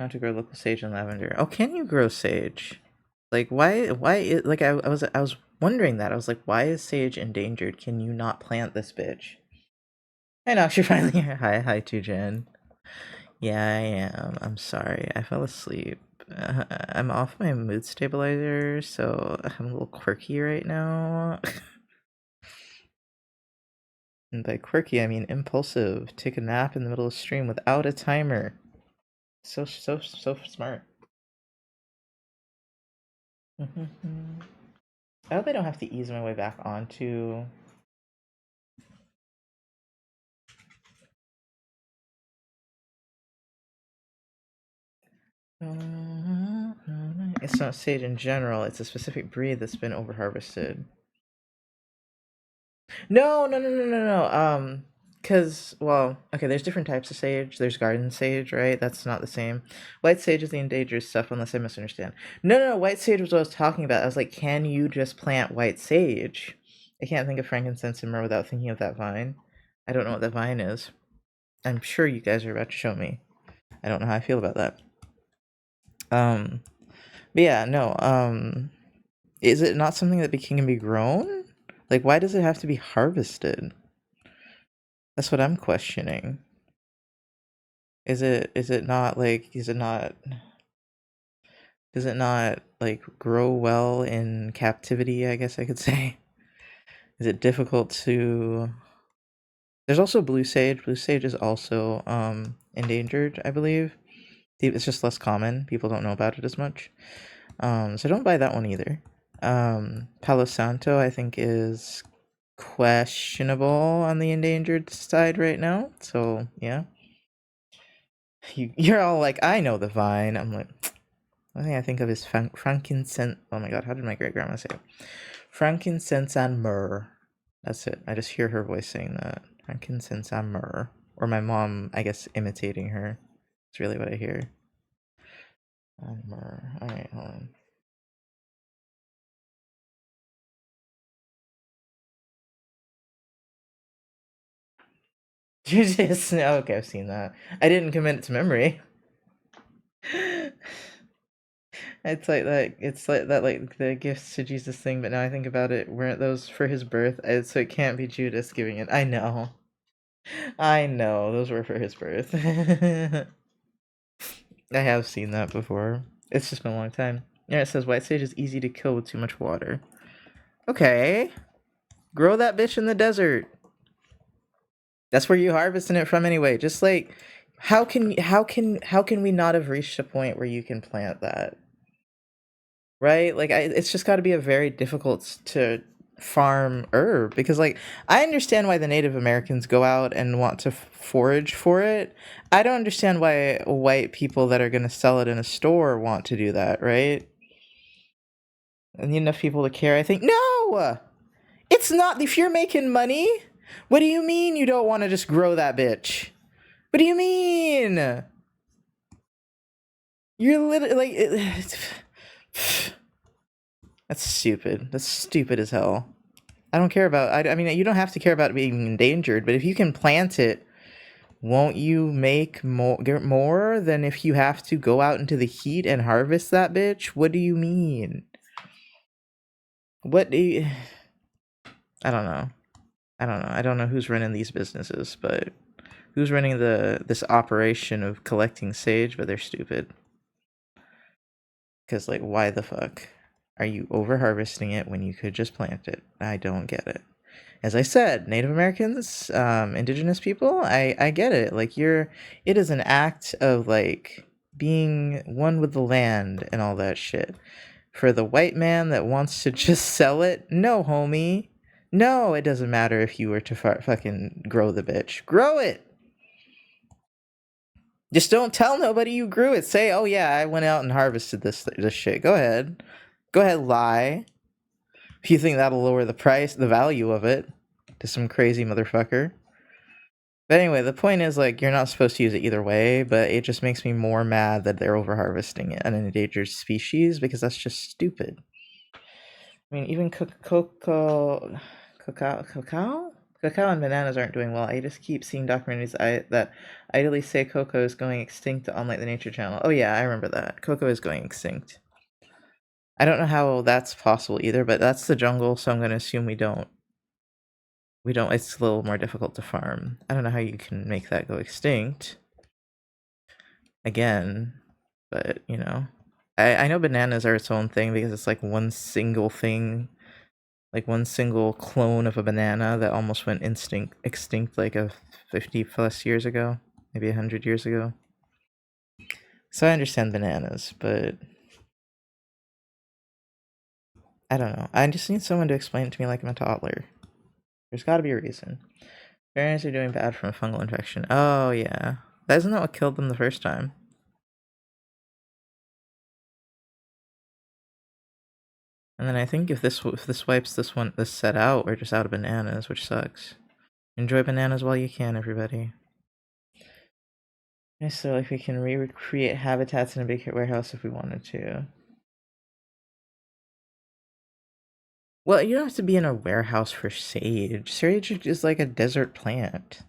to grow local sage and lavender. Oh, can you grow sage? Like like I was wondering that. I was like, why is sage endangered? Can you not plant this bitch? I know, you're finally here. Hi, Tujen. Yeah, I am. I'm sorry. I fell asleep. I'm off my mood stabilizer, so I'm a little quirky right now. And by quirky, I mean impulsive. Take a nap in the middle of stream without a timer. So smart. I hope I don't have to ease my way back onto. It's not sage in general. It's a specific breed that's been over harvested. No. Cause well, okay, there's different types of sage. There's garden sage, right? That's not the same. White sage is the endangered stuff, unless I misunderstand. No. White sage was what I was talking about. I was like, can you just plant white sage? I can't think of frankincense and myrrh without thinking of that vine. I don't know what that vine is. I'm sure you guys are about to show me. I don't know how I feel about that. But yeah, no. Is it not something that can be grown? Like, why does it have to be harvested? That's what I'm questioning. Is it not like does it not like grow well in captivity, I guess I could say? Is it difficult to There's also blue sage. Blue sage is also endangered, I believe. It's just less common. People don't know about it as much. So don't buy that one either. Palo Santo, I think, is questionable on the endangered side right now. So yeah, you're all like, I know the vine. I'm like, one thing I think of is frankincense. Oh my god, how did my great grandma say it? Frankincense and myrrh. That's it. I just hear her voice saying that. Frankincense and myrrh. Or my mom, I guess, imitating her. It's really what I hear. And myrrh. Alright, hold on. You just okay, I've seen that. I didn't commit it to memory. It's like that like the gifts to Jesus thing, but now I think about it, weren't those for his birth? So it can't be Judas giving it. I know. I know, those were for his birth. I have seen that before. It's just been a long time. Yeah, it says white sage is easy to kill with too much water. Okay. Grow that bitch in the desert. That's where you harvesting it from anyway. Just like how can we not have reached a point where you can plant that? Right? Like it's just got to be a very difficult to farm herb because like I understand why the Native Americans go out and want to forage for it. I don't understand why white people that are going to sell it in a store want to do that, right? I need enough people to care. I think no. It's not if you're making money. What do you mean you don't want to just grow that bitch? What do you mean? You're literally like that's stupid. That's stupid as hell. I don't care about. I mean, you don't have to care about it being endangered, but if you can plant it, won't you make more than if you have to go out into the heat and harvest that bitch? What do you mean? What do you? I don't know. I don't know who's running these businesses, but who's running this operation of collecting sage? But they're stupid. Because like, why the fuck are you over harvesting it when you could just plant it? I don't get it. As I said, Native Americans, indigenous people, I get it. Like it is an act of like being one with the land and all that shit. For the white man that wants to just sell it, no, homie. No, it doesn't matter if you were to fucking grow the bitch. Grow it! Just don't tell nobody you grew it. Say, oh yeah, I went out and harvested this shit. Go ahead. Go ahead, lie. If you think that'll lower the value of it to some crazy motherfucker. But anyway, the point is, like, you're not supposed to use it either way, but it just makes me more mad that they're over harvesting an endangered species because that's just stupid. I mean, even cacao and bananas aren't doing well. I just keep seeing documentaries that idly say cocoa is going extinct on like the Nature Channel. Oh yeah, I remember that. Cocoa is going extinct. I don't know how that's possible either, but that's the jungle, so I'm gonna assume we don't. It's a little more difficult to farm. I don't know how you can make that go extinct. Again, but you know. I know bananas are its own thing because it's like one single thing, like one single clone of a banana that almost went extinct like a 50 plus years ago, maybe 100 years ago. So I understand bananas, but I don't know. I just need someone to explain it to me like I'm a toddler. There's got to be a reason. Parents are doing bad from a fungal infection. Oh yeah, that isn't that what killed them the first time? And then I think if this wipes this set out, we're just out of bananas, which sucks. Enjoy bananas while you can, everybody. Yeah, so like we can recreate habitats in a big warehouse if we wanted to. Well, you don't have to be in a warehouse for sage. Sage is like a desert plant.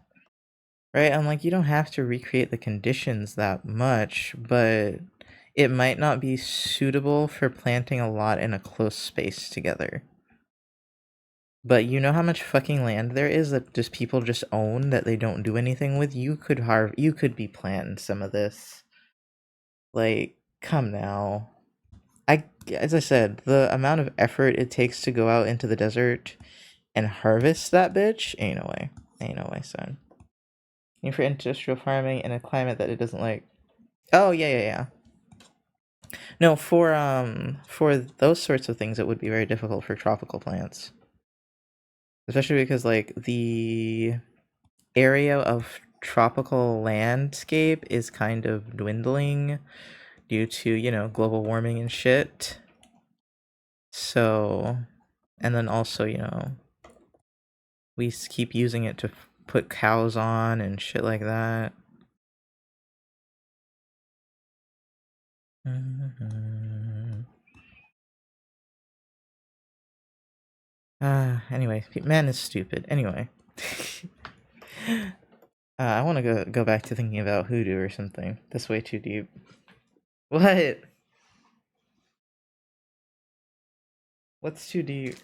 Right? I'm like, you don't have to recreate the conditions that much, but it might not be suitable for planting a lot in a close space together. But you know how much fucking land there is that just people just own that they don't do anything with? You could be planting some of this. Like, come now. As I said, the amount of effort it takes to go out into the desert and harvest that bitch, ain't no way. Ain't no way, son. For industrial farming in a climate that it doesn't like. Oh yeah. No, for those sorts of things, it would be very difficult for tropical plants, especially because like the area of tropical landscape is kind of dwindling due to global warming and shit. So, and then also we keep using it to put cows on and shit like that. Anyway, man is stupid. Anyway. I want to go back to thinking about hoodoo or something. That's way too deep. What? What's too deep?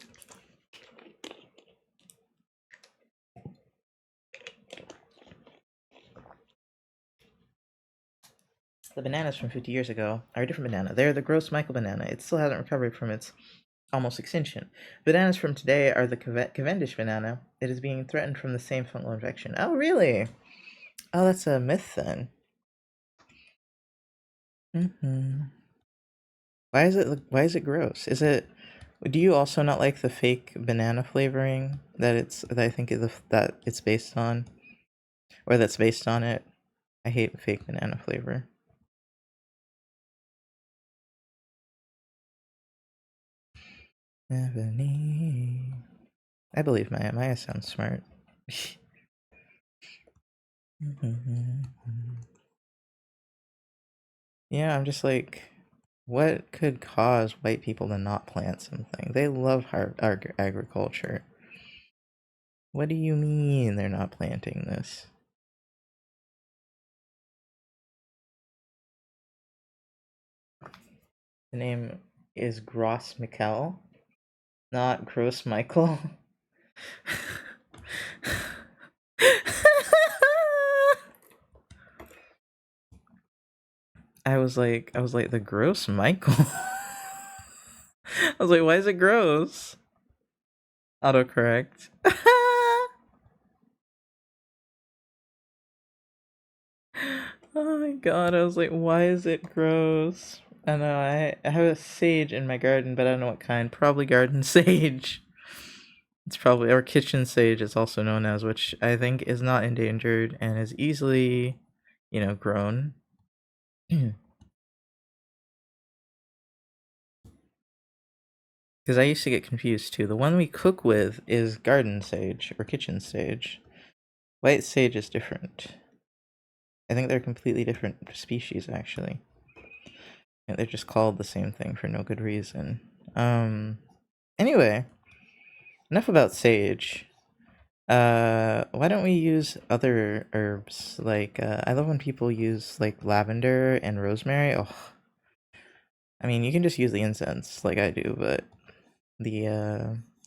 The bananas from 50 years ago are a different banana. They're the gross Michael banana. It still hasn't recovered from its almost extinction. Bananas from today are the Cavendish banana. It is being threatened from the same fungal infection. Oh, really? Oh, that's a myth then. Why is it gross? Do you also not like the fake banana flavoring that I think that it's based on, or that's based on it? I hate fake banana flavor. Ebony. I believe Maya. Maya sounds smart. Yeah, I'm just like, what could cause white people to not plant something? They love our agriculture. What do you mean they're not planting this? The name is Gross Mikkel, not Gross Michael. I was like the gross Michael. I was like, why is it gross? Autocorrect. Oh my god, I was like, why is it gross? I know, I have a sage in my garden, but I don't know what kind. Probably garden sage. It's probably, or kitchen sage, it's also known as, which I think is not endangered and is easily, grown. Because I used to get confused too. The one we cook with is garden sage or kitchen sage. White sage is different. I think they're completely different species, actually. And they're just called the same thing for no good reason. Anyway, enough about sage. Why don't we use other herbs? Like, I love when people use like lavender and rosemary. Oh, I mean, you can just use the incense like I do, but the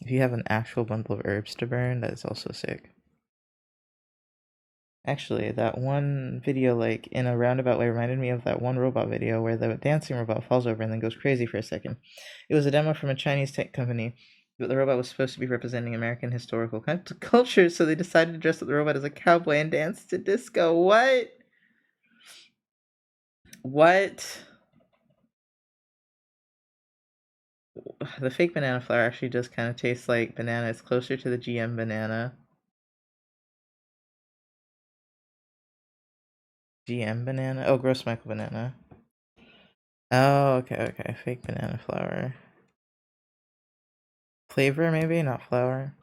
if you have an actual bundle of herbs to burn, that is also sick. Actually, that one video, like, in a roundabout way, reminded me of that one robot video where the dancing robot falls over and then goes crazy for a second. It was a demo from a Chinese tech company, but the robot was supposed to be representing American historical culture, so they decided to dress up the robot as a cowboy and dance to disco. What? What? The fake banana flower actually does kind of taste like banana. It's closer to the GM banana. GM banana? Oh, Gross Michael banana. Oh, okay. Fake banana flower. Flavor, maybe? Not flower?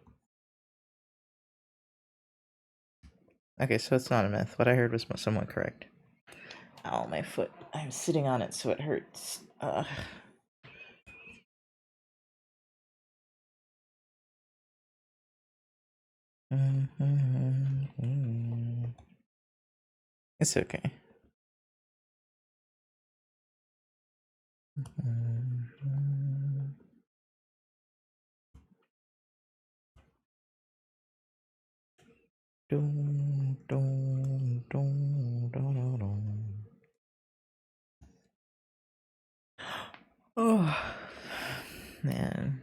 Okay, so it's not a myth. What I heard was somewhat correct. Ow, my foot. I'm sitting on it, so it hurts. It's okay. Oh, man.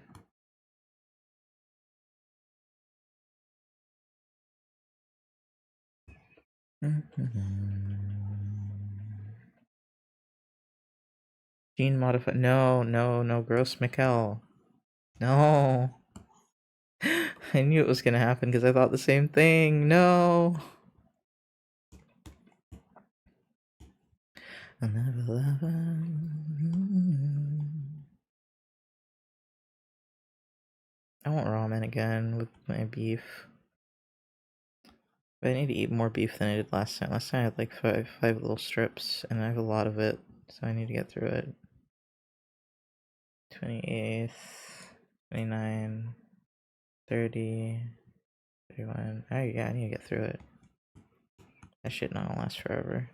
Gene modified. No, Gross Mikkel. No. I knew it was gonna happen because I thought the same thing. No. I'll never love her. I want ramen again with my beef. But I need to eat more beef than I did last time. Last time I had like five little strips, and I have a lot of it, so I need to get through it. 28th, 29, 30, 31. Oh yeah, I need to get through it. That shit not gonna last forever.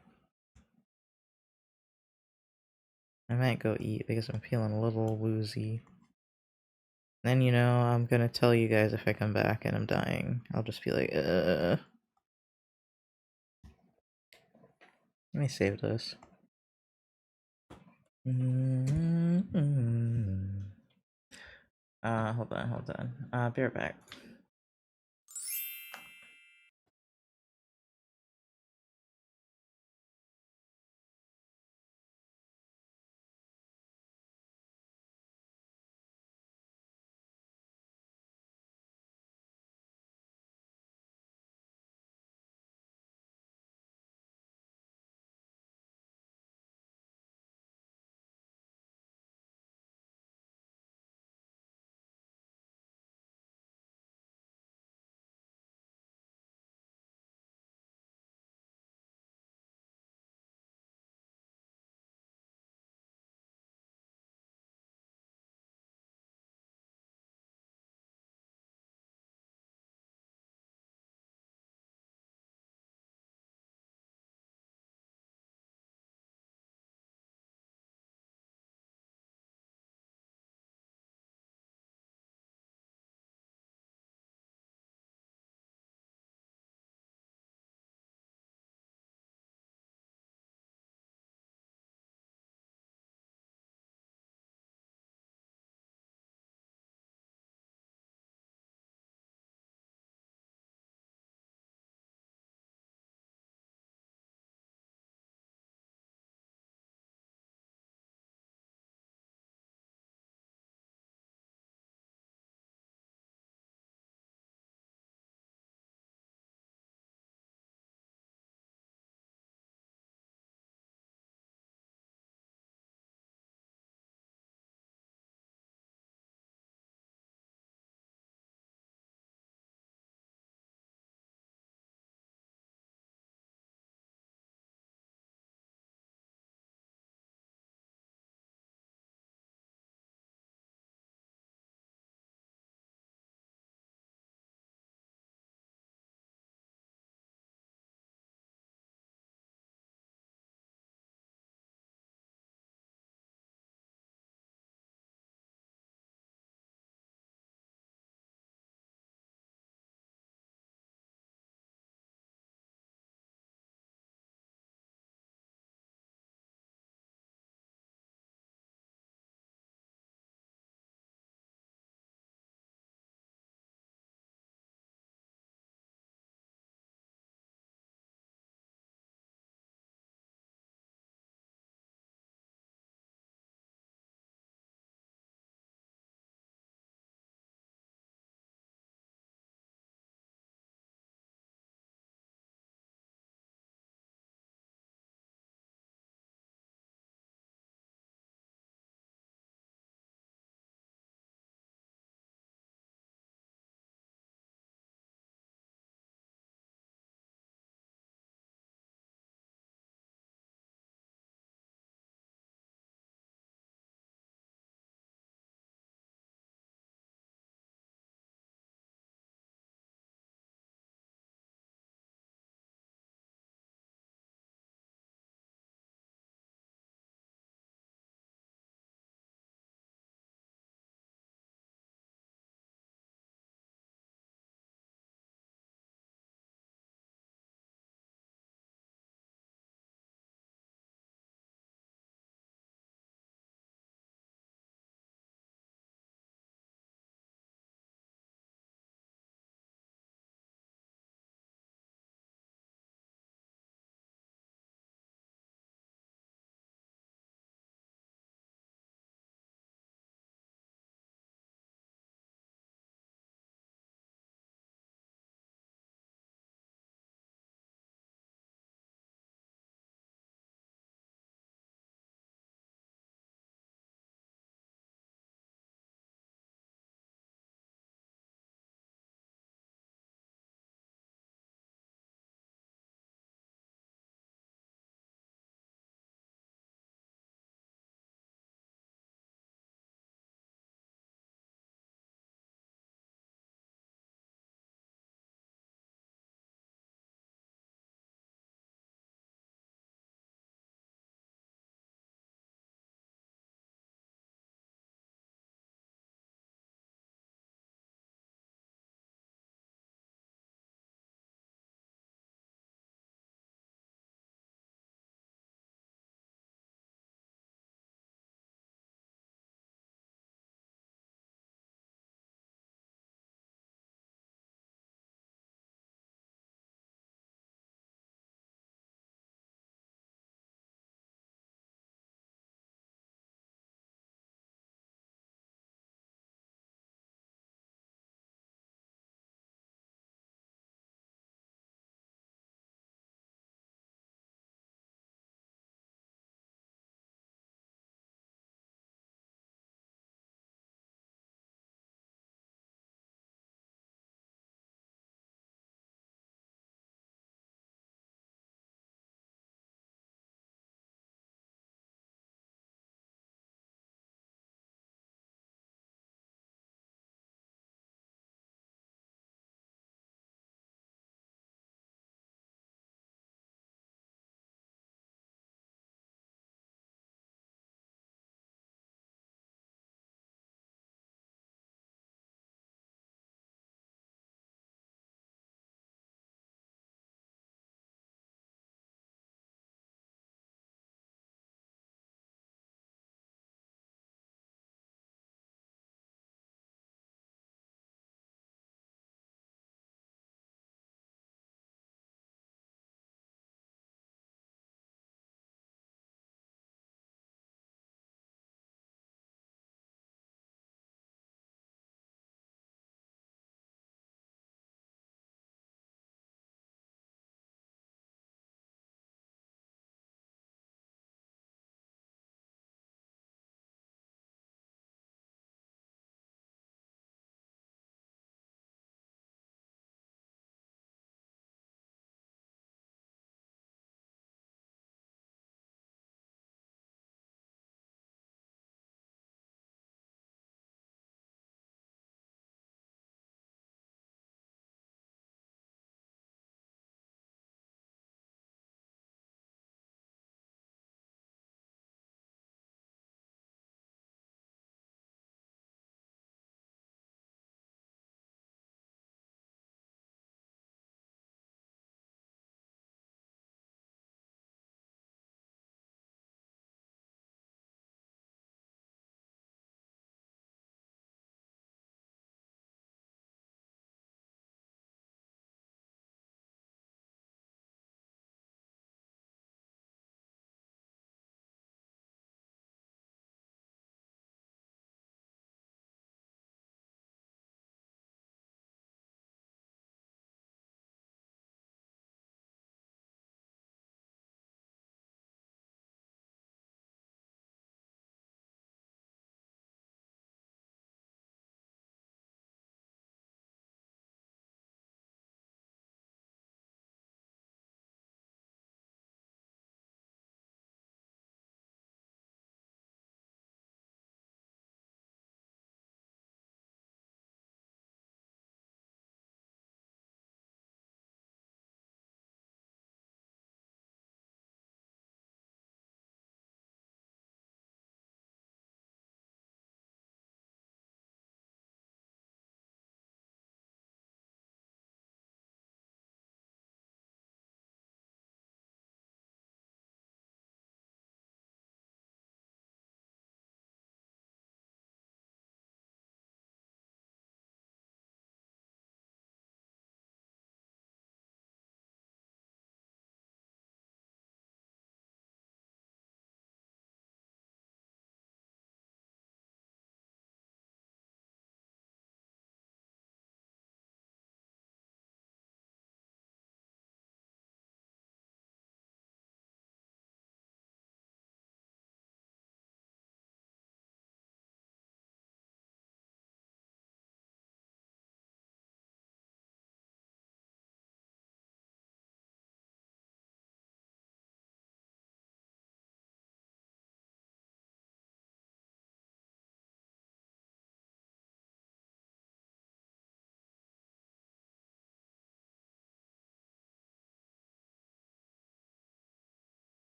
I might go eat because I'm feeling a little woozy. Then, I'm gonna tell you guys if I come back and I'm dying. I'll just be like, Let me save this. Hold on. Be right back.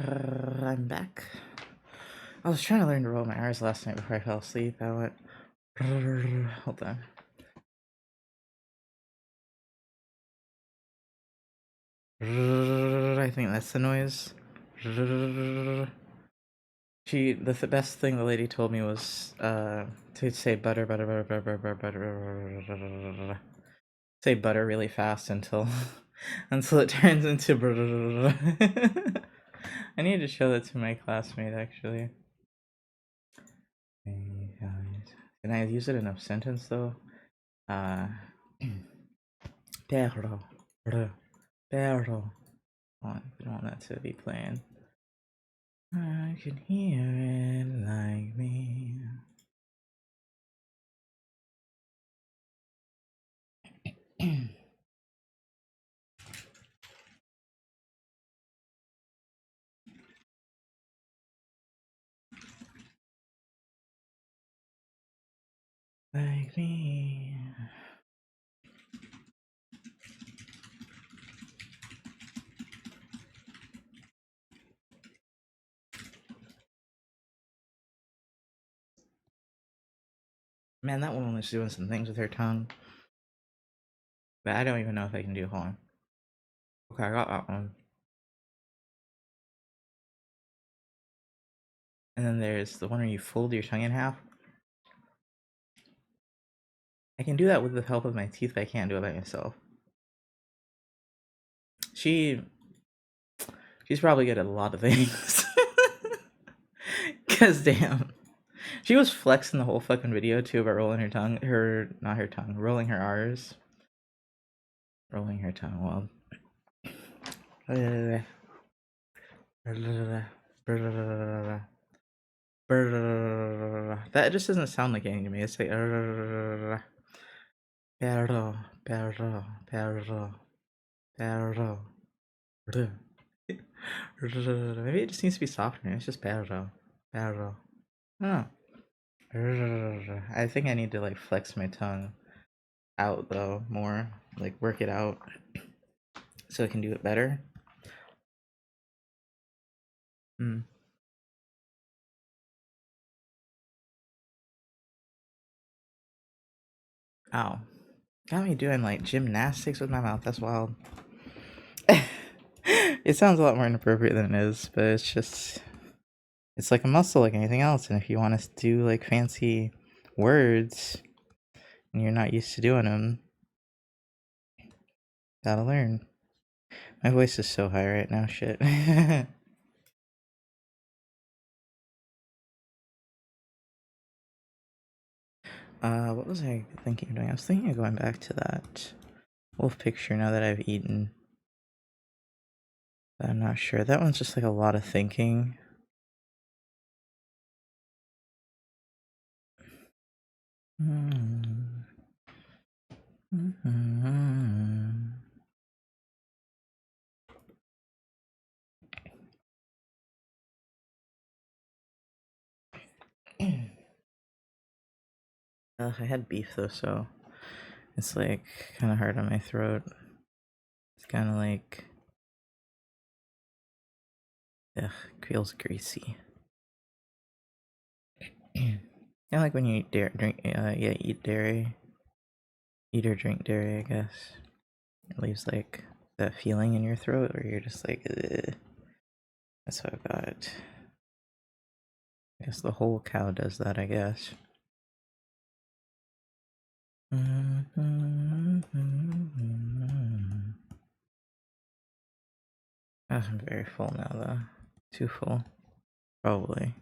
I'm back. I was trying to learn to roll my R's last night before I fell asleep. I went. Hold on. I think that's the noise. The best thing the lady told me was to say butter, butter, butter, butter, butter, butter, butter, say butter really fast until until it turns into. I need to show that to my classmate actually. Can I use it in a sentence though? Perro, perro. I don't want that to be playing. I can hear it like me. Like me. Man, that woman was doing some things with her tongue. But I don't even know if I can do hold on. Okay, I got that one. And then there's the one where you fold your tongue in half. I can do that with the help of my teeth, but I can't do it by myself. She's probably good at a lot of things. Cause damn. She was flexing the whole fucking video too about rolling her tongue. Not her tongue, rolling her R's. Rolling her tongue, well. That just doesn't sound like anything to me. It's like perro, perro, perro, perro. Maybe it just needs to be softer. It's just perro, perro. I don't know. I think I need to like flex my tongue out though more, like work it out so I can do it better. Hmm. Ow. Got me doing like gymnastics with my mouth. That's wild. It sounds a lot more inappropriate than it is, but it's like a muscle like anything else. And if you want to do like fancy words and you're not used to doing them, gotta learn. My voice is so high right now, shit. What was I thinking of doing? I was thinking of going back to that wolf picture now that I've eaten. But I'm not sure. That one's just like a lot of thinking. I had beef though, so it's like kind of hard on my throat. It's kind of like, ugh, feels greasy. I like when you eat eat dairy, eat or drink dairy. I guess it leaves like that feeling in your throat where you're just like, ugh. That's what I've got. I guess the whole cow does that. I guess. I'm very full now, though. Too full, probably.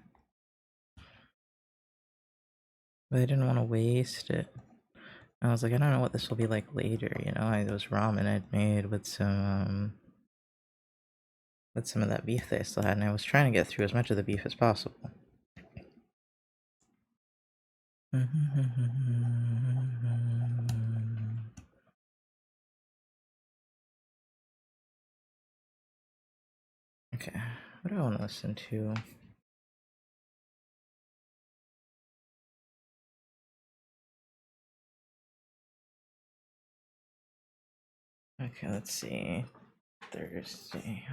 But I didn't want to waste it. I was like, I don't know what this will be like later. You know, it was ramen I'd made with some of that beef that I still had, and I was trying to get through as much of the beef as possible. Okay, what do I want to listen to? Okay, let's see. Thursday.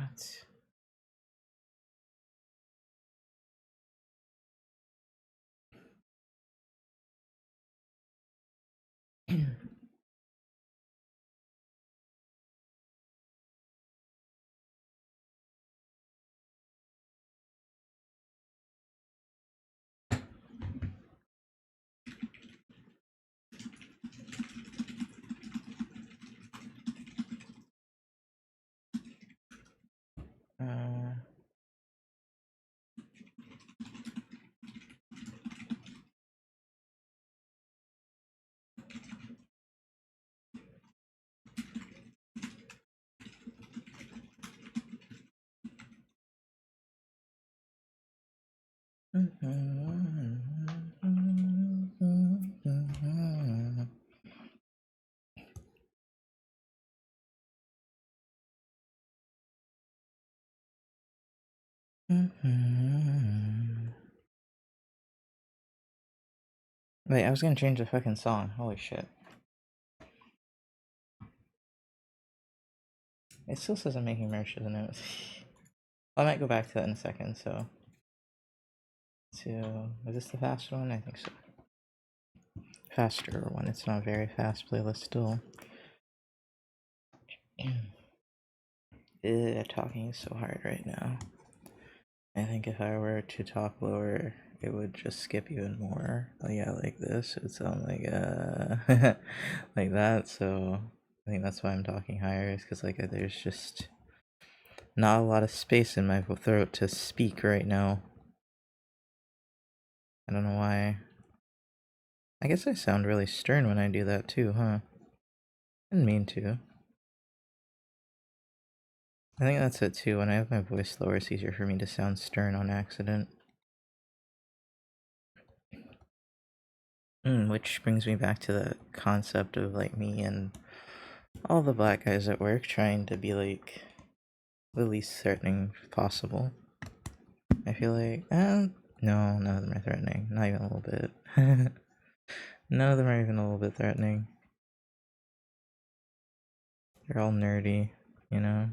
Wait, I was gonna change the fucking song. Holy shit. It still says I'm making merch, doesn't it? I might go back to that in a second, so. Was this the fast one? I think so. Faster one. It's not a very fast playlist still. Talking is so hard right now. I think if I were to talk lower, it would just skip even more. Oh yeah, like this. It would sound like like that. So I think that's why I'm talking higher, is because like there's just not a lot of space in my throat to speak right now. I don't know why. I guess I sound really stern when I do that too, huh? I didn't mean to. I think that's it too. When I have my voice lower, it's easier for me to sound stern on accident. Which brings me back to the concept of like me and all the black guys at work trying to be like the least threatening possible. I feel like, no, none of them are threatening. Not even a little bit. None of them are even a little bit threatening. They're all nerdy, you know?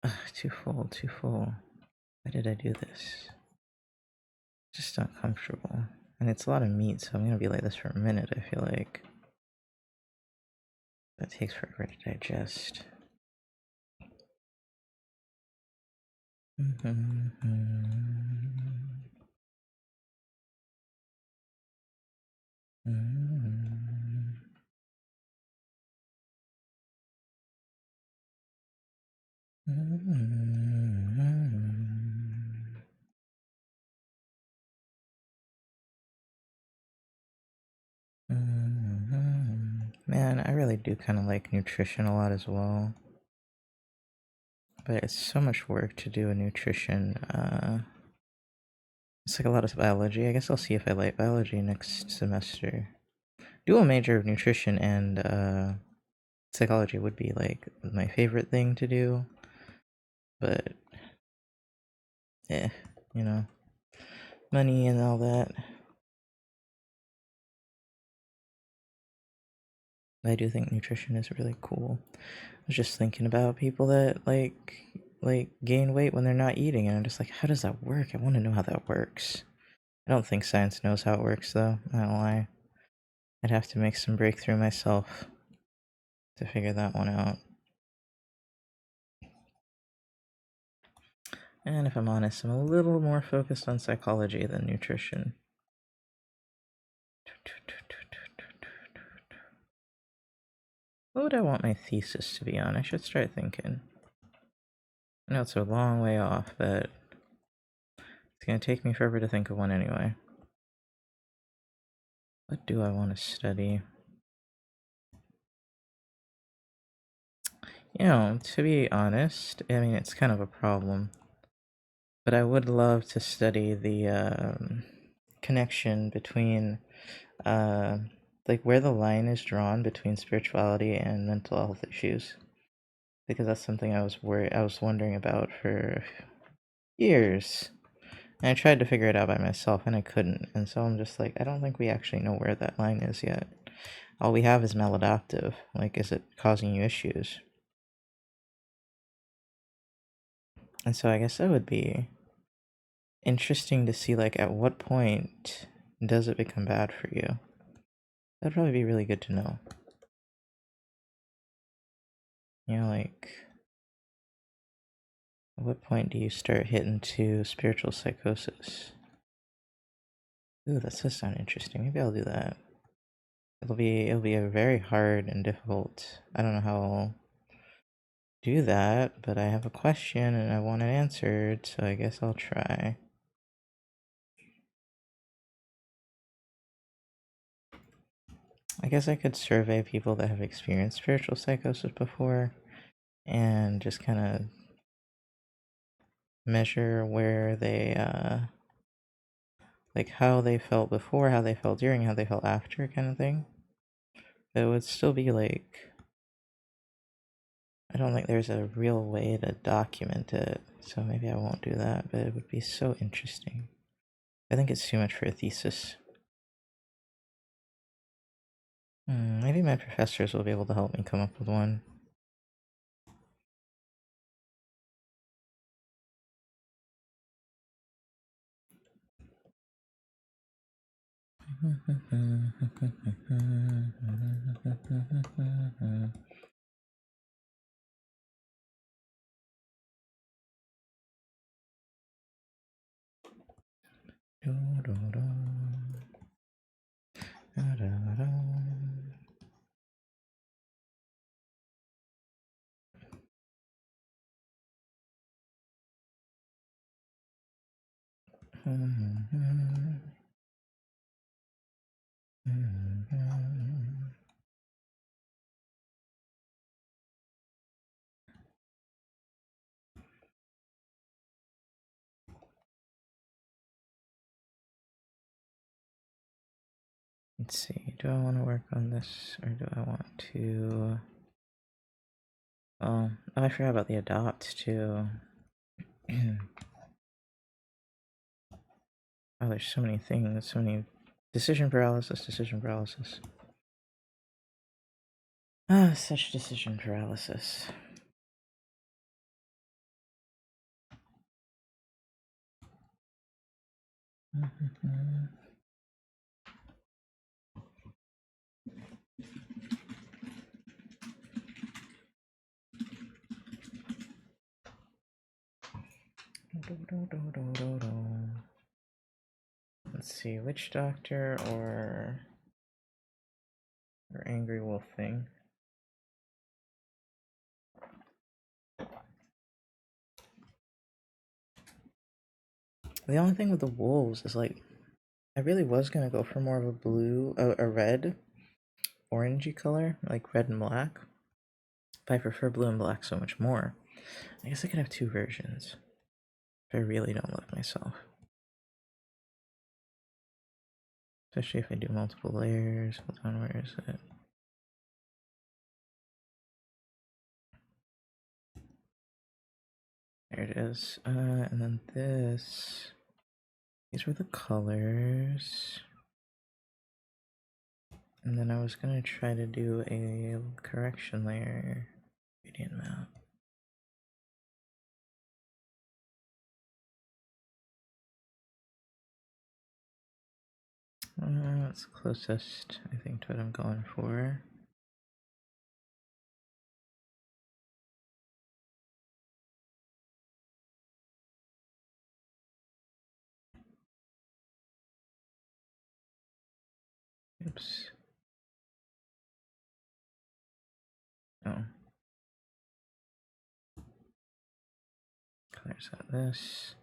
Ugh, too full, too full. Why did I do this? Just not comfortable. And it's a lot of meat, so I'm gonna be like this for a minute, I feel like. That takes forever to digest. Man, I really do kind of like nutrition a lot as well. But it's so much work to do a nutrition. It's like a lot of biology. I guess I'll see if I like biology next semester. Dual major of nutrition and psychology would be like my favorite thing to do. But, you know, money and all that. I do think nutrition is really cool. I was just thinking about people that like gain weight when they're not eating, and I'm just like, how does that work? I want to know how that works. I don't think science knows how it works, though. I don't lie. I'd have to make some breakthrough myself to figure that one out. And if I'm honest, I'm a little more focused on psychology than nutrition. What would I want my thesis to be on? I should start thinking. I know it's a long way off, but it's gonna take me forever to think of one anyway. What do I want to study? You know, to be honest, I mean, it's kind of a problem. But I would love to study the connection between, like, where the line is drawn between spirituality and mental health issues. Because that's something I was wondering about for years. And I tried to figure it out by myself, and I couldn't. And so I'm just like, I don't think we actually know where that line is yet. All we have is maladaptive. Like, is it causing you issues? And so I guess that would be interesting to see, like, at what point does it become bad for you? That'd probably be really good to know. You know, like, at what point do you start hitting to spiritual psychosis? Ooh, that does sound interesting. Maybe I'll do that. It'll be a very hard and difficult. I don't know how I'll do that, but I have a question and I want it answered, so I guess I'll try. I guess I could survey people that have experienced spiritual psychosis before and just kind of measure where they, like how they felt before, how they felt during, how they felt after, kind of thing. But it would still be like, I don't think there's a real way to document it, so maybe I won't do that, but it would be so interesting. I think it's too much for a thesis. Maybe my professors will be able to help me come up with one. Let's see, do I want to work on this or do I want to... Oh, I forgot about the adopt too. Oh, there's so many things, so many... Decision paralysis. Ah, such decision paralysis. Let's see, Witch Doctor or Angry Wolf thing. The only thing with the wolves is like, I really was gonna go for more of a blue, a red, orangey color, like red and black. But I prefer blue and black so much more. I guess I could have two versions. If I really don't love myself. Especially if I do multiple layers. Hold on, where is it? There it is. And then this. These were the colors. And then I was gonna try to do a correction layer. Gradient map. That's closest, I think, to what I'm going for. Oops. Oh. Colors out this.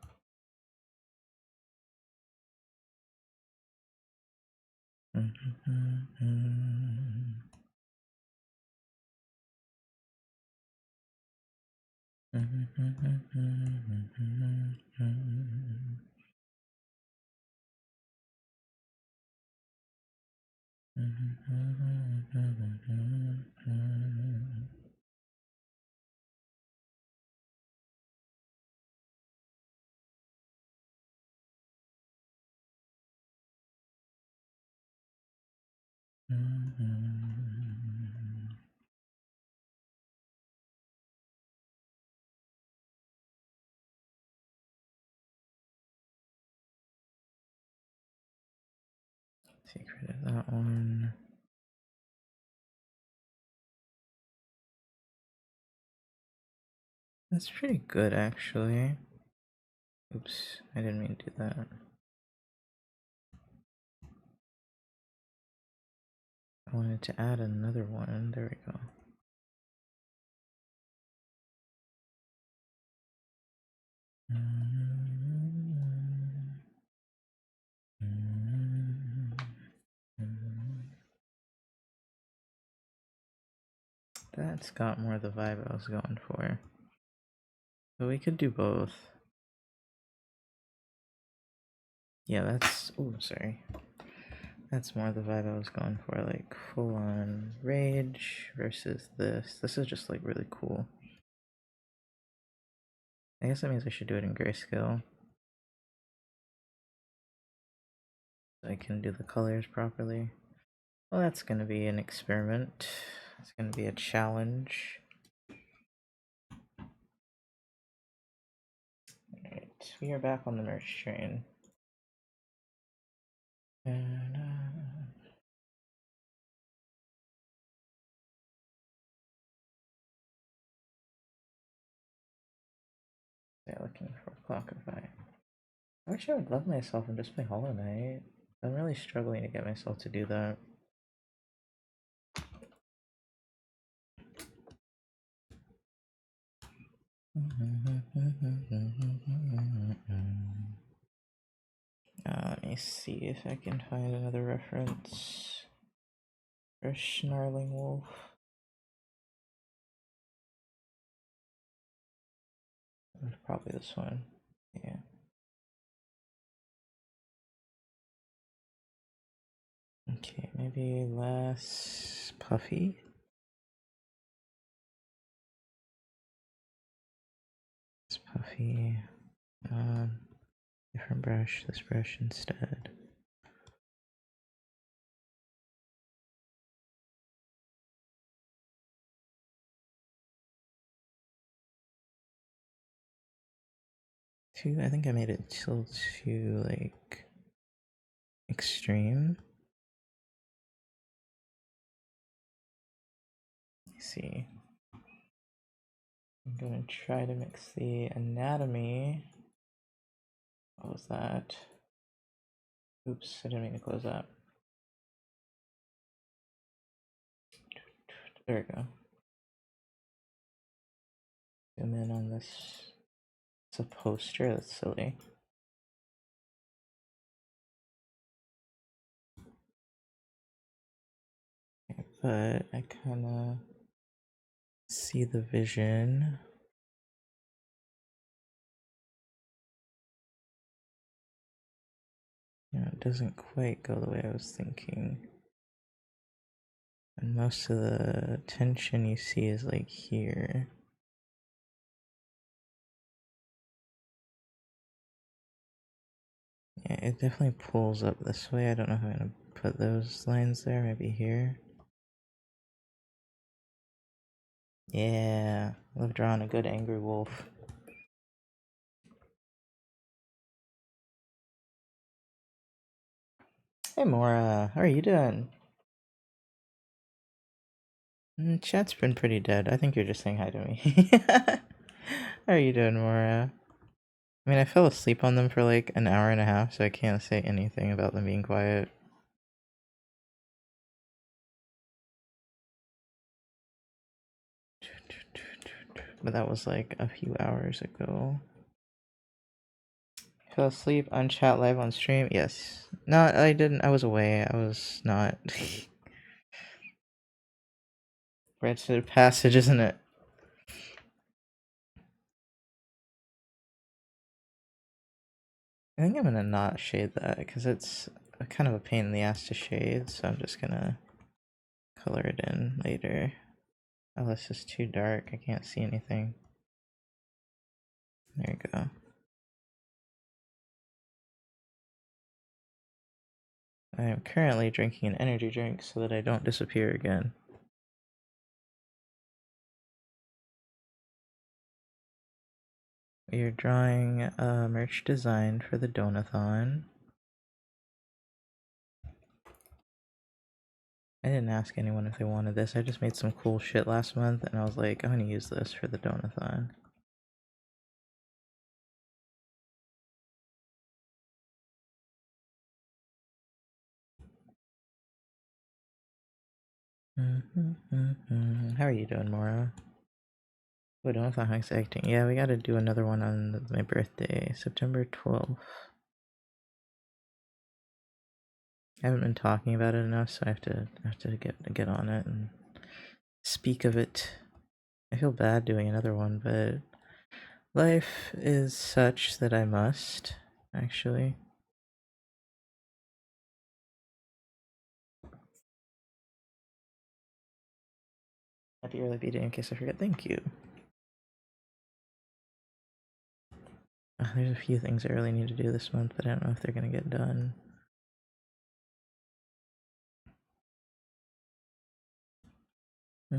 Take rid of that one. That's pretty good, actually. Oops, I didn't mean to do that. I wanted to add another one. There we go. That's got more the vibe I was going for. But we could do both. Yeah, that's... Oh, sorry. That's more the vibe I was going for, like full on rage versus this. This is just like really cool. I guess that means I should do it in grayscale. So I can do the colors properly. Well, that's gonna be an experiment. It's gonna be a challenge. Alright, we are back on the merch train. And, yeah, looking for Clockify. Actually, I would love myself and just play Hollow Knight. I'm really struggling to get myself to do that. Let me see if I can find another reference for Snarling Wolf. Probably this one. Yeah. Okay, maybe less puffy. It's puffy. Different brush. This brush instead. I think I made it still too like extreme. Let's see. I'm gonna try to mix the anatomy. What was that? Oops, I didn't mean to close that. There we go. Zoom in on this. It's a poster, that's silly. Okay, but I kinda see the vision. Yeah, it doesn't quite go the way I was thinking. And most of the tension you see is like here. Yeah, it definitely pulls up this way. I don't know how I'm gonna put those lines there, maybe here. Yeah, love drawing a good angry wolf. Hey Mora, how are you doing? Chat's been pretty dead. I think you're just saying hi to me. How are you doing, Mora? I mean, I fell asleep on them for like an hour and a half, so I can't say anything about them being quiet. But that was like a few hours ago. Fell asleep on chat live on stream? Yes. No, I didn't. I was away. I was not. Right to the passage, isn't it? I think I'm gonna not shade that because it's kind of a pain in the ass to shade, so I'm just gonna color it in later. Oh, this is too dark. I can't see anything. There you go. I am currently drinking an energy drink so that I don't disappear again. We are drawing a merch design for the Donathon. I didn't ask anyone if they wanted this. I just made some cool shit last month and I was like, I'm gonna use this for the Donathon. How are you doing, Mora? Oh, Donathon Hunks acting. Yeah, we gotta do another one on my birthday, September 12th. I haven't been talking about it enough, so I have to get on it and speak of it. I feel bad doing another one, but life is such that I must, actually. Happy early B-Day in case I forget. Thank you. There's a few things I really need to do this month, but I don't know if they're gonna get done. I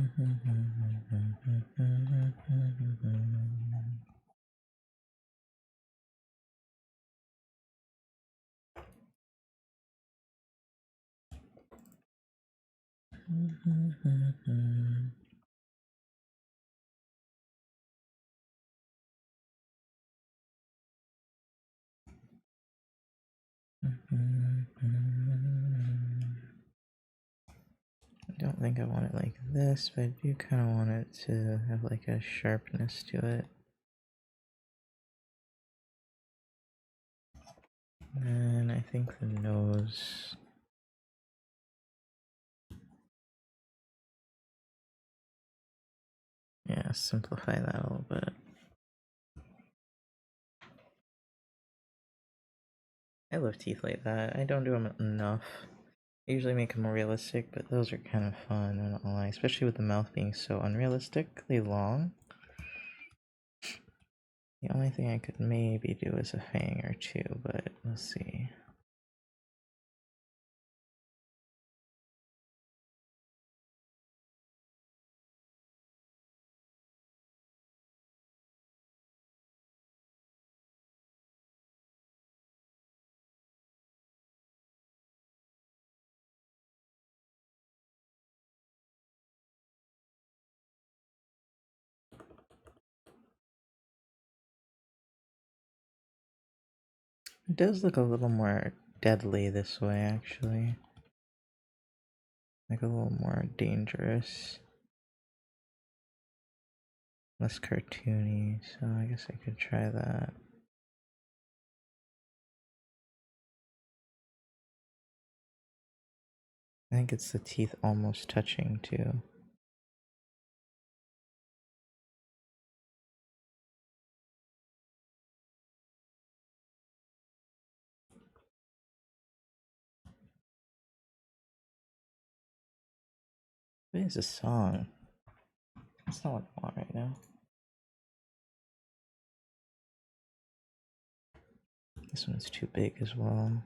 don't think I want it like this, but I do kind of want it to have like a sharpness to it. And I think the nose. Yeah, simplify that a little bit. I love teeth like that. I don't do them enough. I usually make them more realistic, but those are kind of fun, I'm not gonna lie. Especially with the mouth being so unrealistically long. The only thing I could maybe do is a fang or two, but we'll see. It does look a little more deadly this way, actually. Like a little more dangerous. Less cartoony, so I guess I could try that. I think it's the teeth almost touching too. What is this song? That's not what I want right now. This one's too big as well.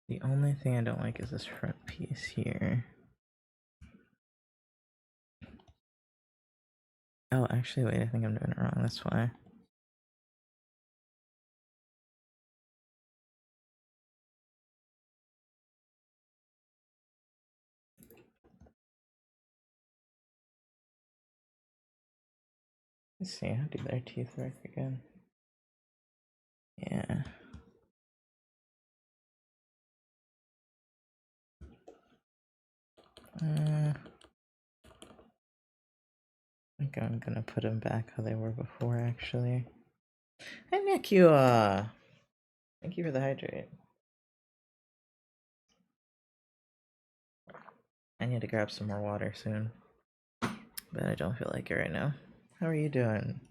The only thing I don't like is this front piece here. Oh, actually, wait, I think I'm doing it wrong, that's why. Let's see, how do their teeth work again? Yeah. I think I'm gonna put them back how they were before, actually. Hey, Nick, thank you for the hydrate. I need to grab some more water soon, but I don't feel like it right now. How are you doing?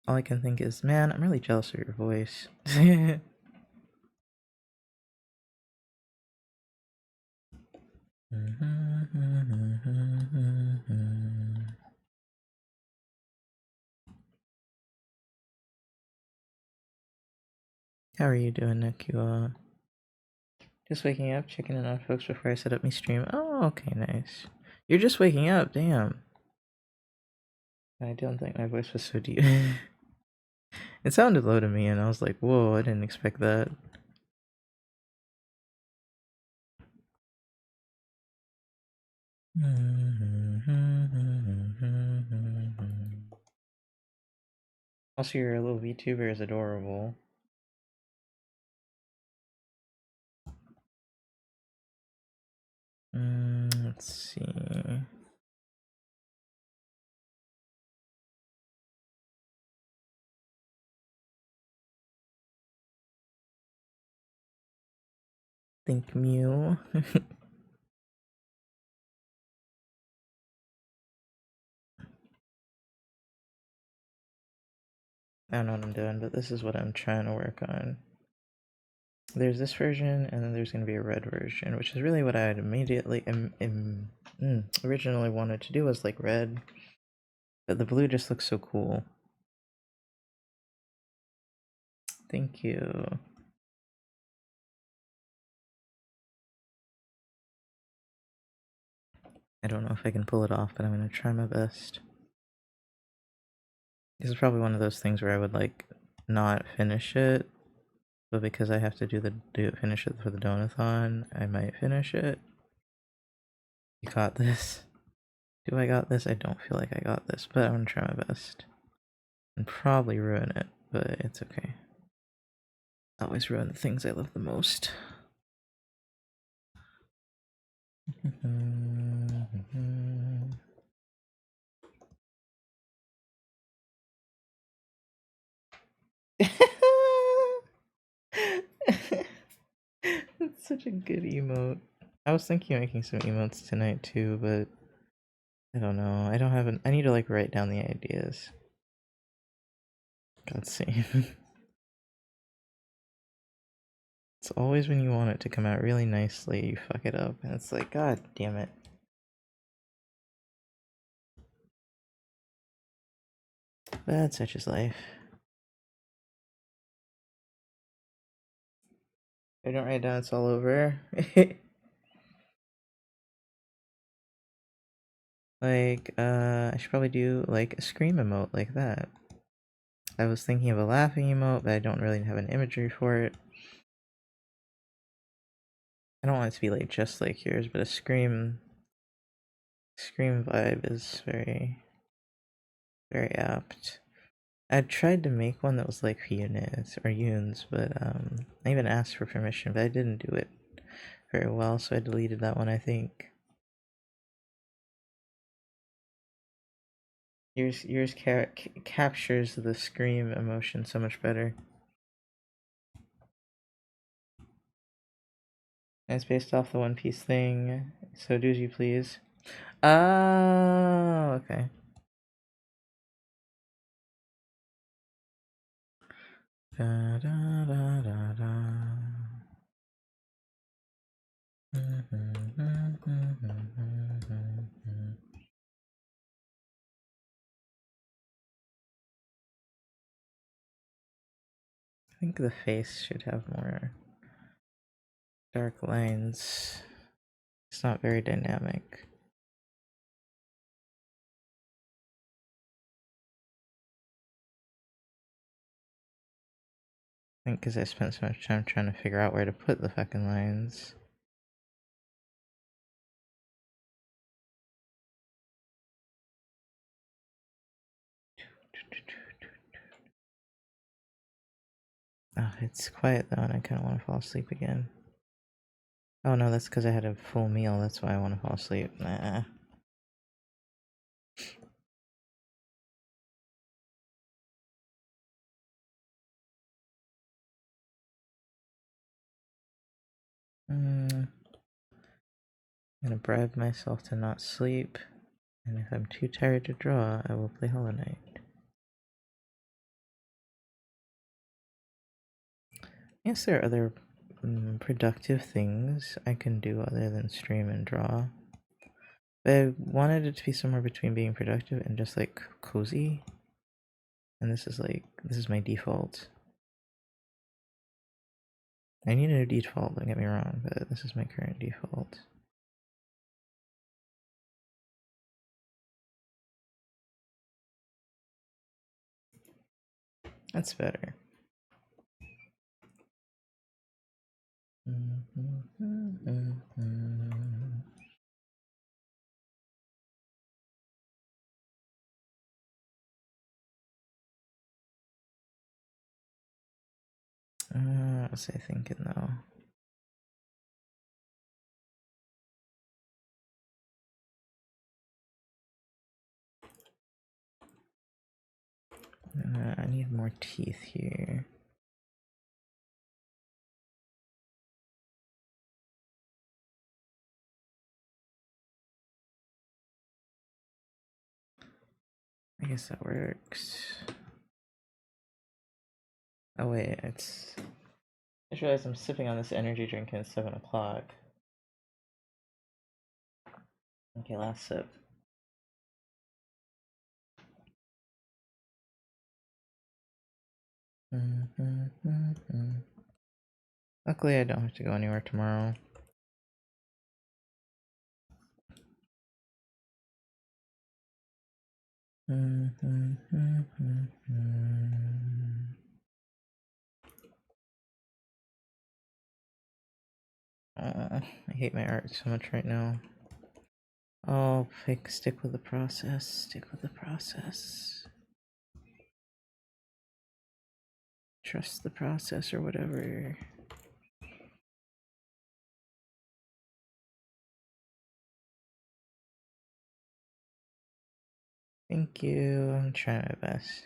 All I can think is, man, I'm really jealous of your voice. How are you doing, Nick? You just waking up, checking in on folks before I set up my stream. Oh, okay, nice. You're just waking up, damn. I don't think my voice was so deep. It sounded low to me, and I was like, whoa, I didn't expect that. Also, your little VTuber is adorable. Let's see. Think Mew. I don't know what I'm doing, but this is what I'm trying to work on. There's this version, and then there's going to be a red version, which is really what I had immediately originally wanted to do, was like red, but the blue just looks so cool. Thank you. I don't know if I can pull it off, but I'm going to try my best. This is probably one of those things where I would like not finish it, but because I have to finish it for the donathon, I might finish it. You got this. Do I got this? I don't feel like I got this, but I'm gonna try my best. And probably ruin it, but it's okay. I always ruin the things I love the most. It's such a good emote. I was thinking of making some emotes tonight too, but I don't know. I don't have I need to like write down the ideas. God save. It's always when you want it to come out really nicely, you fuck it up, and it's like, god damn it. But such is life. If I don't write down, it's all over. Like, I should probably do like a scream emote like that. I was thinking of a laughing emote, but I don't really have an imagery for it. I don't want it to be like just like yours, but a scream vibe is very, very apt. I tried to make one that was like Yunes or Yunes, but I even asked for permission, but I didn't do it very well, so I deleted that one, I think. Yours captures the scream emotion so much better. And it's based off the One Piece thing, so do as you please. Oh, okay. Da, da, da, da, da. I think the face should have more dark lines. It's not very dynamic. I think because I spent so much time trying to figure out where to put the fucking lines. Oh, it's quiet though, and I kind of want to fall asleep again. Oh no, that's because I had a full meal. That's why I want to fall asleep. Nah. I'm gonna bribe myself to not sleep, and if I'm too tired to draw, I will play Hollow Knight. Yes, there are other productive things I can do other than stream and draw. But I wanted it to be somewhere between being productive and just like cozy. And this is my default. I need a default, don't get me wrong, but this is my current default. That's better. What was I thinking though? I need more teeth here. I guess that works. Oh wait, it's... I just realized I'm sipping on this energy drink and it's 7 o'clock. Okay, last sip. Luckily I don't have to go anywhere tomorrow. I hate my art so much right now. Oh, stick with the process. Stick with the process. Trust the process or whatever. Thank you. I'm trying my best.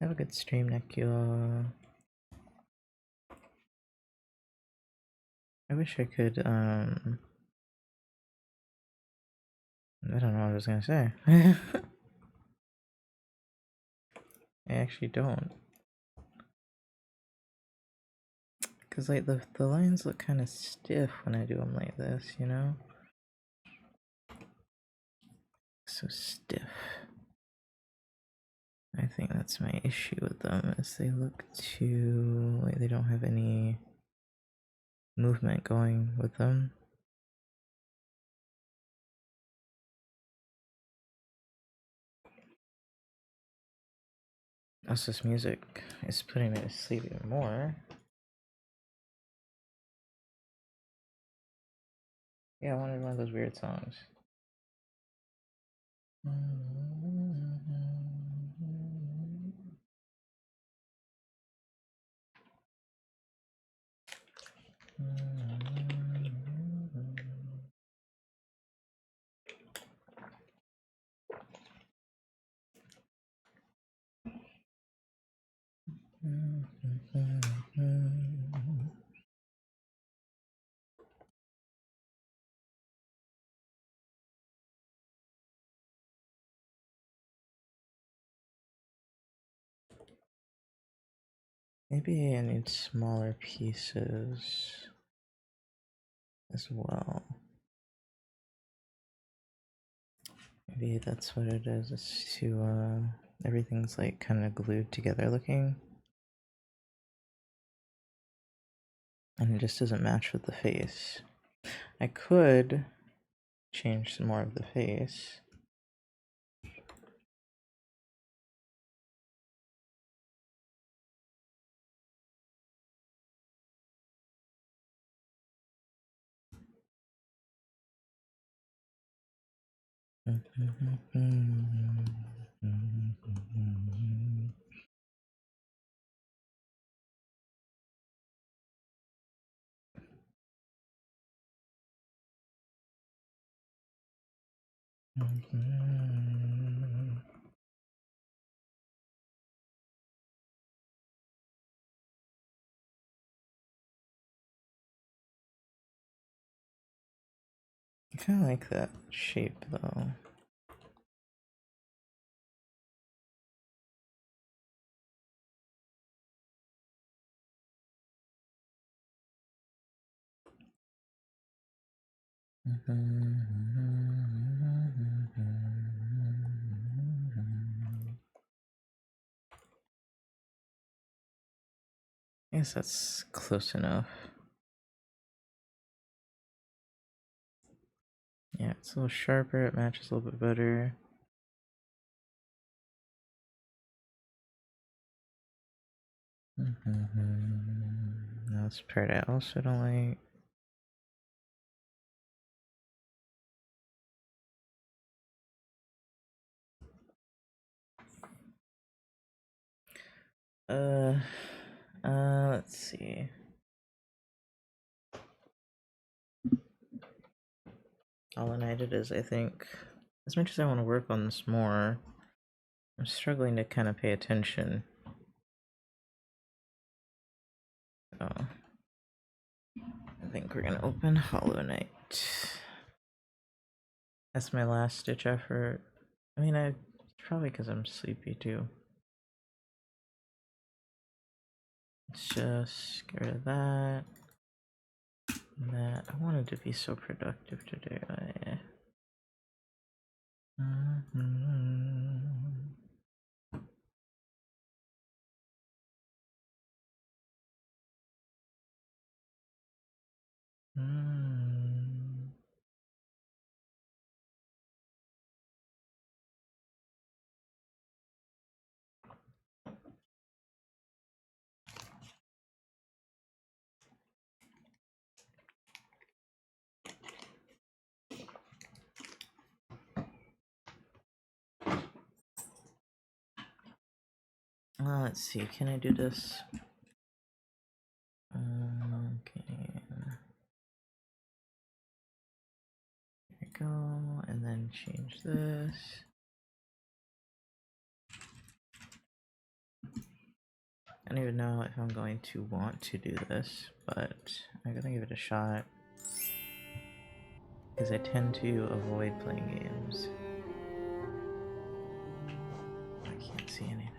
Have a good stream, Nekula. I wish I could, I don't know what I was gonna say. I actually don't. Cause like the lines look kind of stiff when I do them like this, you know? So stiff. I think that's my issue with them, is they look too, like they don't have any movement going with them. Also, this music is putting me to sleep even more. Yeah, I wanted one of those weird songs. Maybe I need smaller pieces as well. Maybe that's what it is. It's to everything's like kind of glued together looking, and it just doesn't match with the face. I could change some more of the face. I kind of like that shape though. I guess that's close enough. Yeah, it's a little sharper, it matches a little bit better. That's the part I also don't like. Let's see. All United is, I think, as much as I want to work on this more, I'm struggling to kind of pay attention. So, I think we're gonna open Hollow Knight. That's my last ditch effort. I mean, it's probably because I'm sleepy too. Let's just get rid of that. And that. I wanted to be so productive today. Let's see, can I do this? Okay. There we go, and then change this. I don't even know if I'm going to want to do this, but I'm gonna give it a shot. Because I tend to avoid playing games. I can't see anything.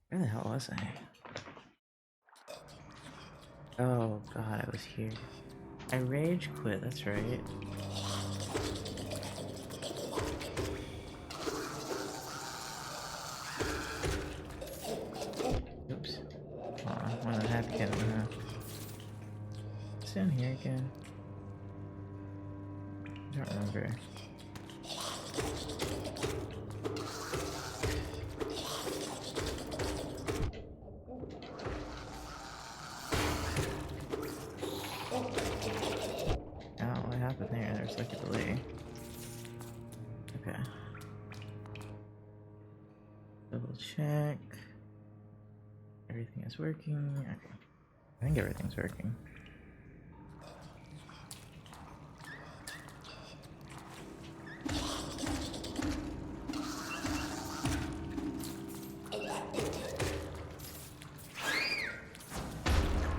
Where the hell was I? Oh god, I was here. I rage quit, that's right. Oops. Aw, one of the happy kitten, huh? It's down here again. I don't remember. Oh, what happened there? There's like a delay. Okay. Double check. Everything is working. Okay. I think everything's working.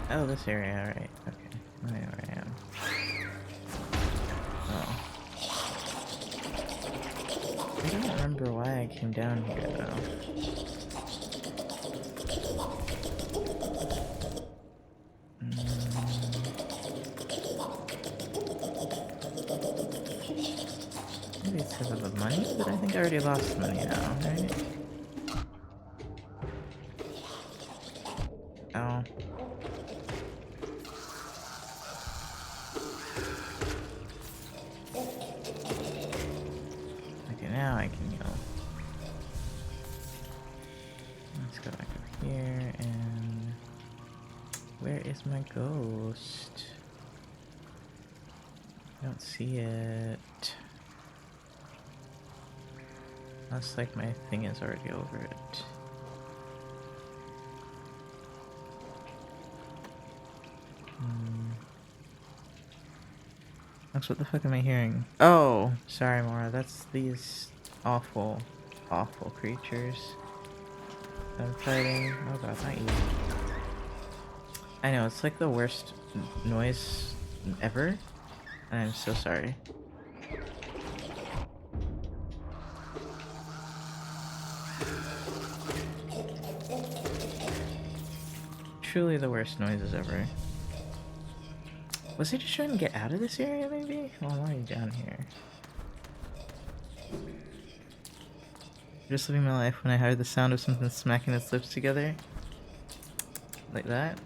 Oh, this area, alright. Okay. I know where I am. Oh. I don't remember why I came down here, though. Maybe it's because of the money, but I think I already lost money now, right? Oh. Okay, now I can go. Let's go back up here, and... where is my ghost? I don't see it. Looks like my thing is already over it. That's what the fuck am I hearing? Oh, sorry, Mora. That's these awful, awful creatures I'm fighting. Oh god, not you. I know, it's like the worst noise ever. And I'm so sorry. Truly the worst noises ever. Was he just trying to get out of this area, maybe? Well, why are you down here? Just living my life when I heard the sound of something smacking its lips together. Like that.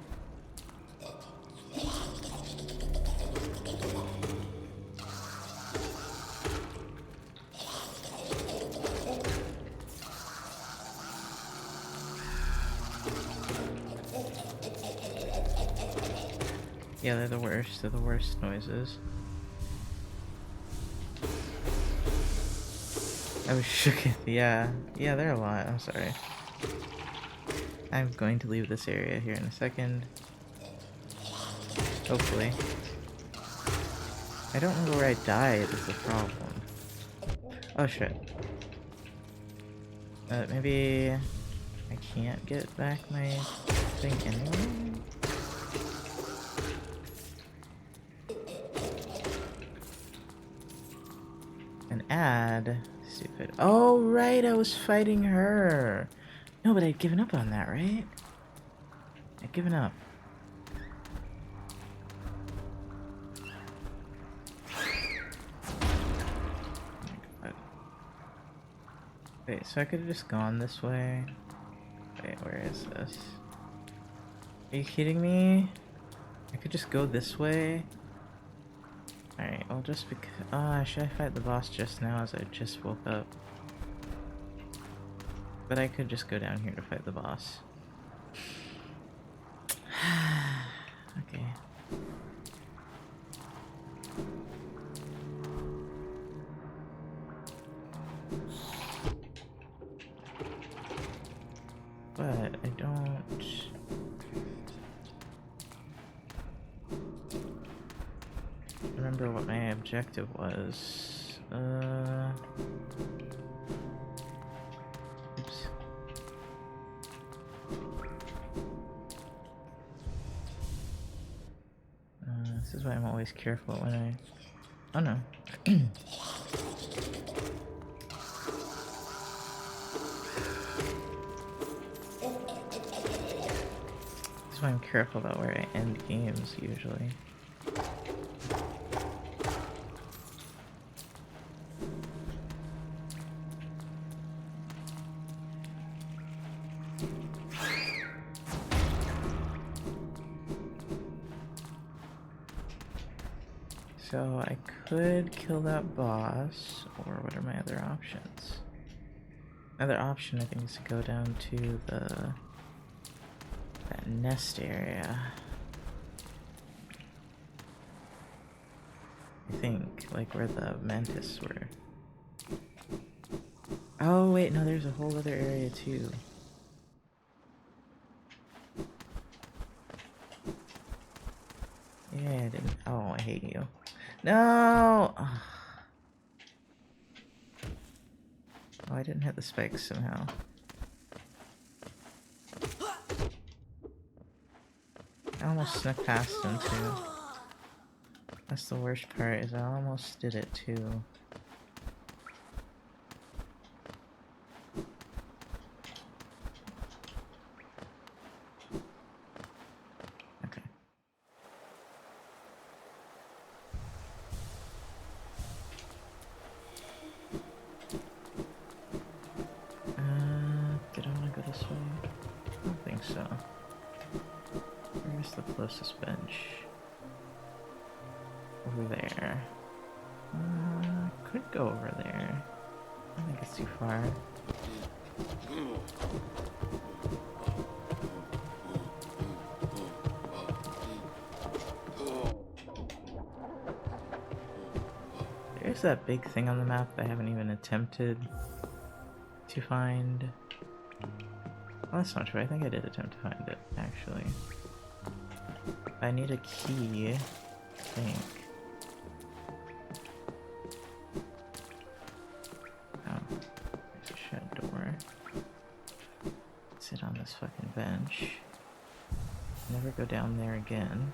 Yeah, they're the worst. They're the worst noises. I was shook. Yeah, they're a lot. I'm sorry. I'm going to leave this area here in a second. Hopefully. I don't remember where I died is the problem. Oh shit. Maybe I can't get back my thing anyway? An ad? Stupid. Oh right, I was fighting her! No, but I'd given up on that, right? I'd given up. Wait, so I could have just gone this way? Wait, where is this? Are you kidding me? I could just go this way? Alright, well just because... should I fight the boss just now as I just woke up? But I could just go down here to fight the boss. Okay. But I don't... remember what my objective was. Oops. This is why I'm always careful when I... Oh no. That's why I'm careful about where I end games usually. So I could kill that boss, or what are my other options? Another option I think is to go down to that nest area. I think, like where the mantis were. Oh wait, no, there's a whole other area too. Yeah, I didn't. Oh, I hate you. No! Oh, I didn't hit the spikes somehow. I almost snuck past him too. That's the worst part, is I almost did it too. Okay. Did I want to go this way? I don't think so. Where's the closest bench? Over there. Could go over there. I don't think it's too far. There's that big thing on the map that I haven't even attempted to find. Well, that's not true. I think I did attempt to find it, actually. I need a key, I think. Oh, there's a shed door. Sit on this fucking bench. Never go down there again.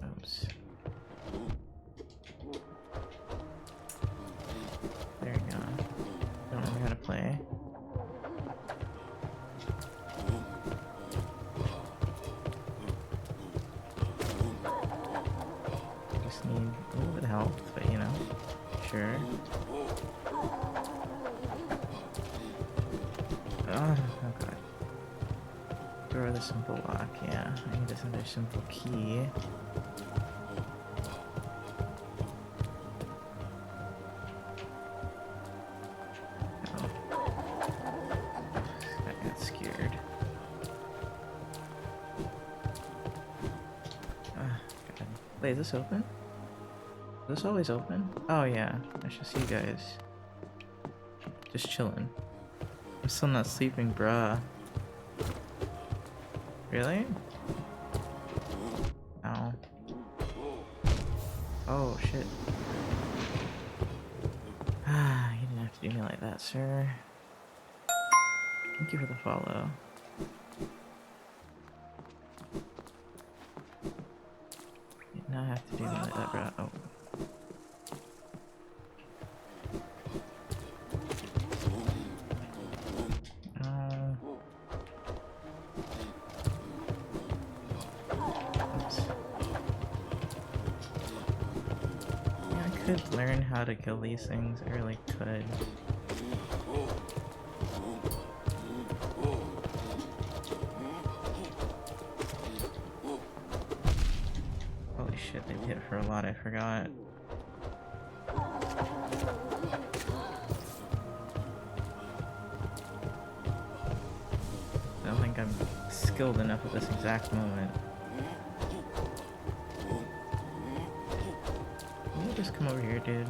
Oops. There you go. Don't know how to play. another simple lock, yeah. I need another simple key. Oh. I got scared. Ah, God. Wait, is this open? Is this always open? Oh yeah, I should see you guys. Just chilling. I'm still not sleeping, bruh. Really? Ow. Oh, shit. Ah, you didn't have to do me like that, sir. Thank you for the follow. You did not have to do me like that, bro. Oh. I could learn how to kill these things. I really could. Holy shit, they hit for a lot, I forgot. I don't think I'm skilled enough at this exact moment. Can you just come over here, dude?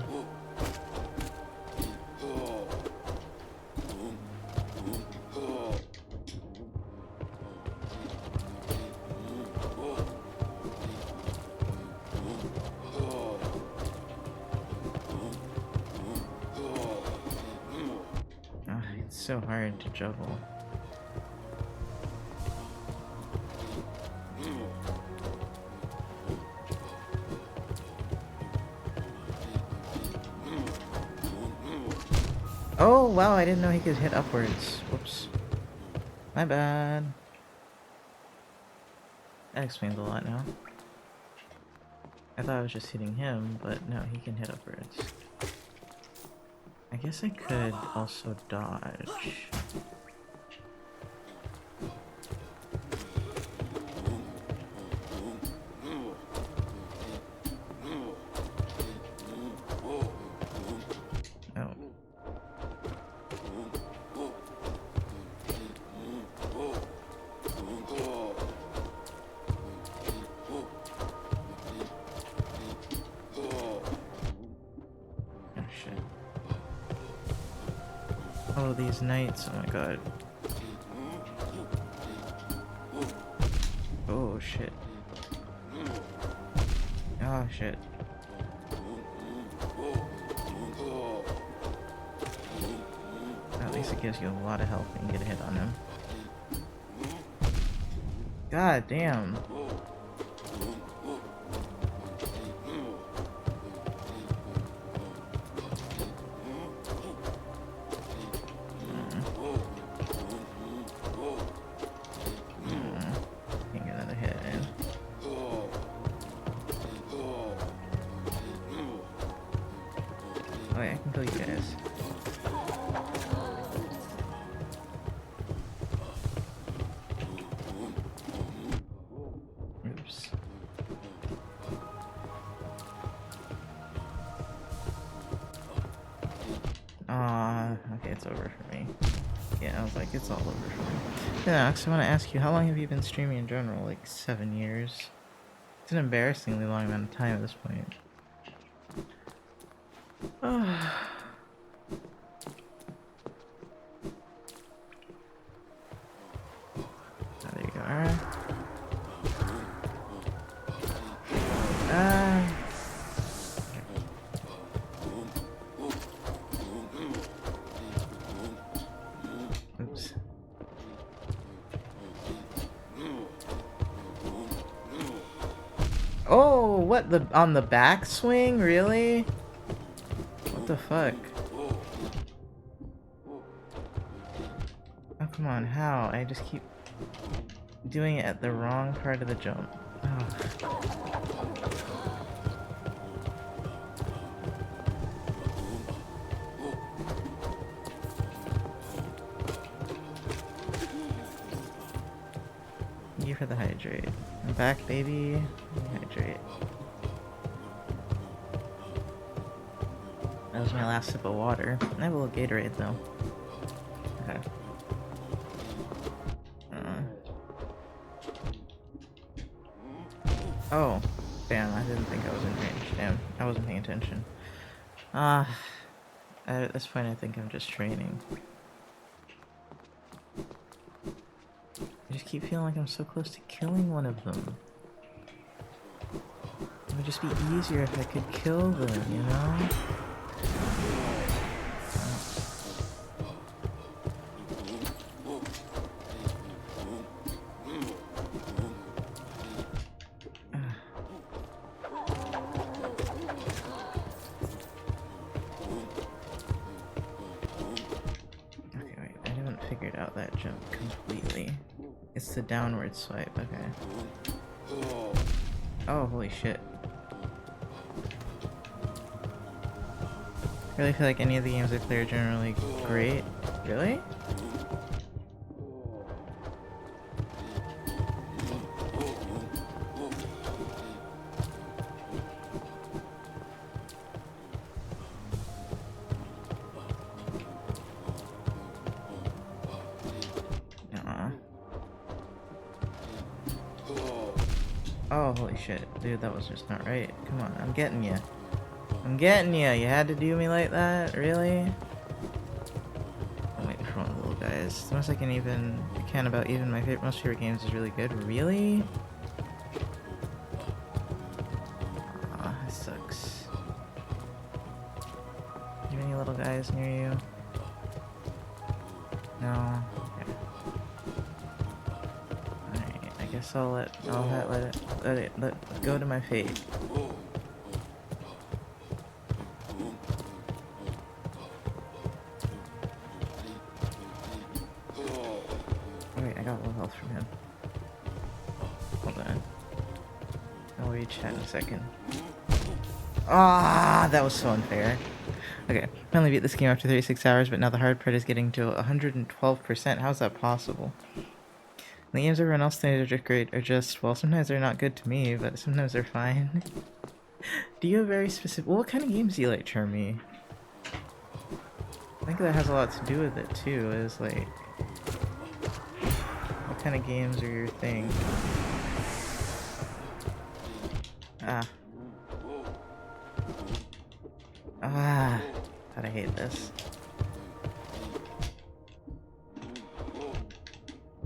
It's so hard to juggle. Oh wow, I didn't know he could hit upwards. Whoops. My bad. That explains a lot now. I thought I was just hitting him, but no, he can hit upwards. I guess I could also dodge. Oh. Oh shit. Oh, these knights, oh my god. Oh shit. Oh shit. At least it gives you a lot of health when you get a hit on him. God damn. Can't get another hit in. Oh yeah, I can kill you guys. Oops. Okay, it's over for me. Yeah, I was like, it's all over for me. Yeah, so I want to ask you, how long have you been streaming in general? Like 7 years? It's an embarrassingly long amount of time at this point. There you go. Alright. Oops. Oh, what, the on the backswing? Really? What the fuck? Oh, come on, how? I just keep doing it at the wrong part of the jump. Oh. for the hydrate. I'm back, baby. Hydrate. That was my last sip of water. I have a little Gatorade though. Okay. Oh, damn! I didn't think I was in range. Damn, I wasn't paying attention. At this point, I think I'm just training. I just keep feeling like I'm so close to killing one of them. It would just be easier if I could kill them, you know? Okay, wait, I haven't figured out that jump completely. It's the downward swipe, okay. Oh, holy shit. I really feel like any of the games I play are generally great. Really? Oh, holy shit. Dude, that was just not right. Come on, I'm getting you. I'm getting you. You had to do me like that? Really? I'm waiting for one of the little guys. The most I can about even my most favorite games is really good. Really? Aw, that sucks. Do you have any little guys near you? No? Okay. Alright, I guess I'll let it go to my fate. Wait, I got low health from him. Hold on. I'll re-chat in a second. Ah, that was so unfair. Okay, finally beat this game after 36 hours, but now the hard part is getting to 112%. How's that possible? The games everyone else thinks are just great are just, well, sometimes they're not good to me, but sometimes they're fine. Do you have very specific... Well, what kind of games do you like, Charmy? I think that has a lot to do with it, too, is like... What kind of games are your thing? Ah. Ah. God, I hate this.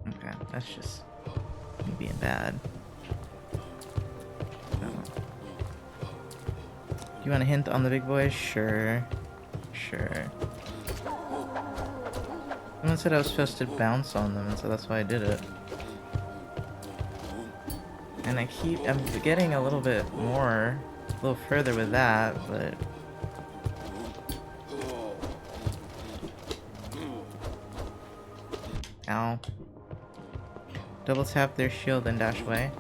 Okay, that's just me being bad. You want a hint on the big boys? Sure. Sure. Someone said I was supposed to bounce on them, and so that's why I did it. And I'm getting a little bit more, a little further with that, but... Ow. Double tap their shield and dash away.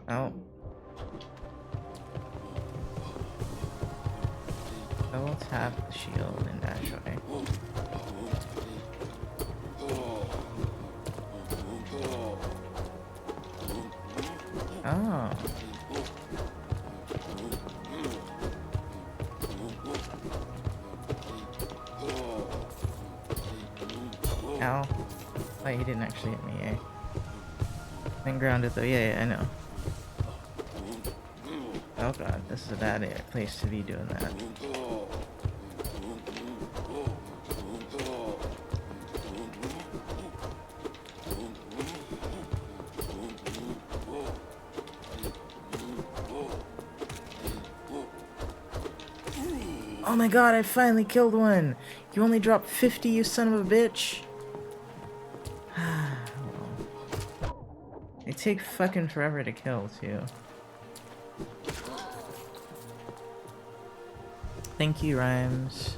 Oh. Double tap the shield and dash away. Oh. Ow. Wait, he didn't actually hit me, eh? I'm grounded though, yeah, I know. Oh god, this is a bad place to be doing that. Oh my god, I finally killed one! You only dropped 50, you son of a bitch! They take fucking forever to kill, too. Thank you, Rhymes.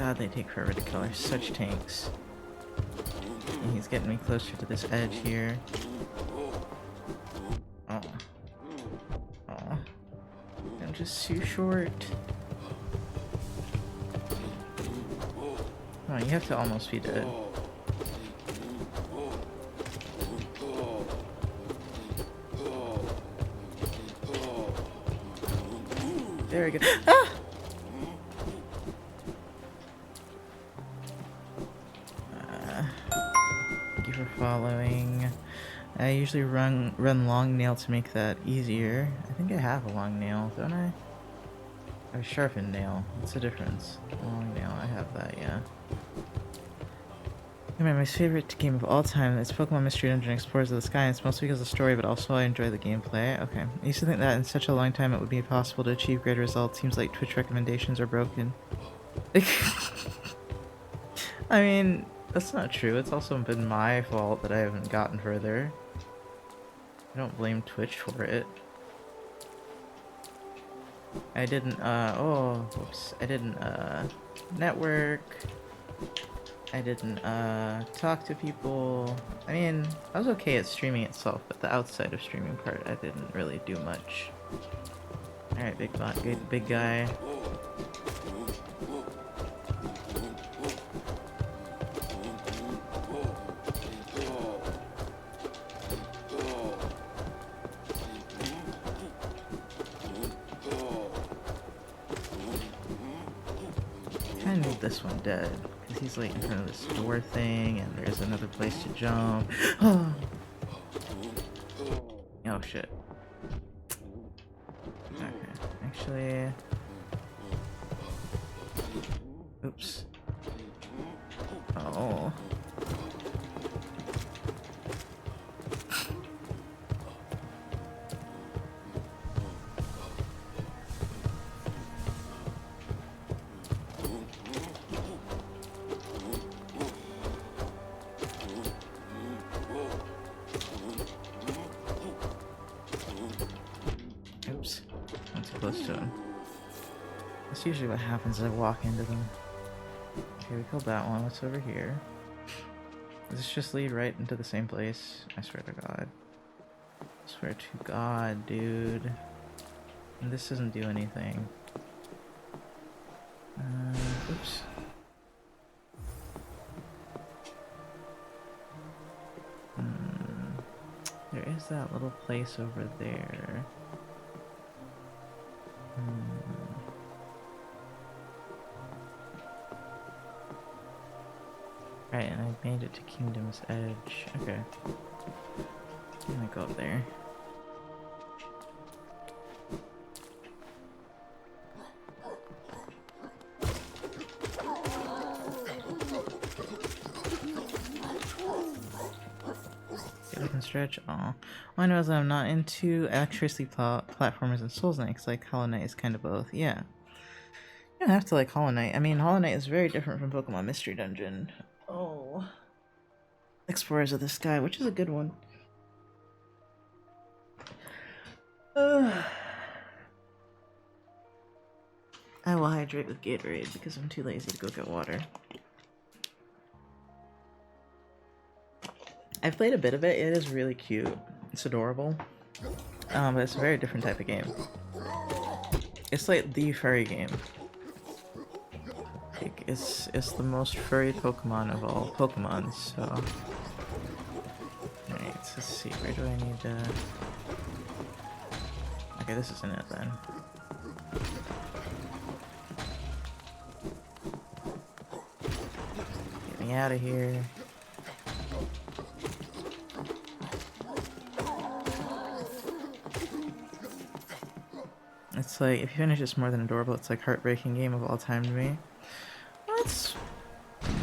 God, they take forever to kill. They're such tanks. And he's getting me closer to this edge here. Oh. Oh. I'm just too short. Oh, you have to almost be dead. There we go. Ah! Thank you for following. I usually run long nail to make that easier. I think I have a long nail, don't I? Or sharpened nail. What's the difference? Long nail, I have that, yeah. My favorite game of all time is Pokemon Mystery Dungeon Explorers of the Sky, and it's mostly because of the story, but also I enjoy the gameplay. Okay. I used to think that in such a long time it would be possible to achieve great results. Seems like Twitch recommendations are broken. I mean, that's not true. It's also been my fault that I haven't gotten further. I don't blame Twitch for it. I didn't, oh, whoops. I didn't, network. I didn't, talk to people. I mean, I was okay at streaming itself, but the outside of streaming part, I didn't really do much. Alright, big bot, good, big guy. I need this one dead, because he's like in front of this door thing, and there's another place to jump. Oh shit. Okay, actually... Oops. Oh. Oops. I'm too close to him. That's usually what happens as I walk into them. Okay, we killed that one. What's over here? Does this just lead right into the same place? I swear to God. I swear to God, dude. And this doesn't do anything. Oops. There is that little place over there. Right, and I made it to Kingdom's Edge. Okay. I'm gonna go up there. Stretch. Aw. All I know is that I'm not into actually platformers and Souls Knights. Like Hollow Knight is kind of both. Yeah. You don't have to like Hollow Knight. I mean, Hollow Knight is very different from Pokemon Mystery Dungeon. Oh. Explorers of the Sky, which is a good one. I will hydrate with Gatorade because I'm too lazy to go get water. I've played a bit of it. It is really cute. It's adorable. But it's a very different type of game. It's like the furry game. Like, it's the most furry Pokemon of all Pokemon, so... Alright, let's see. Where do I need to... Okay, this isn't it then. Get me out of here. It's like, if you finish it's more than adorable, it's like heartbreaking game of all time to me. Well, it's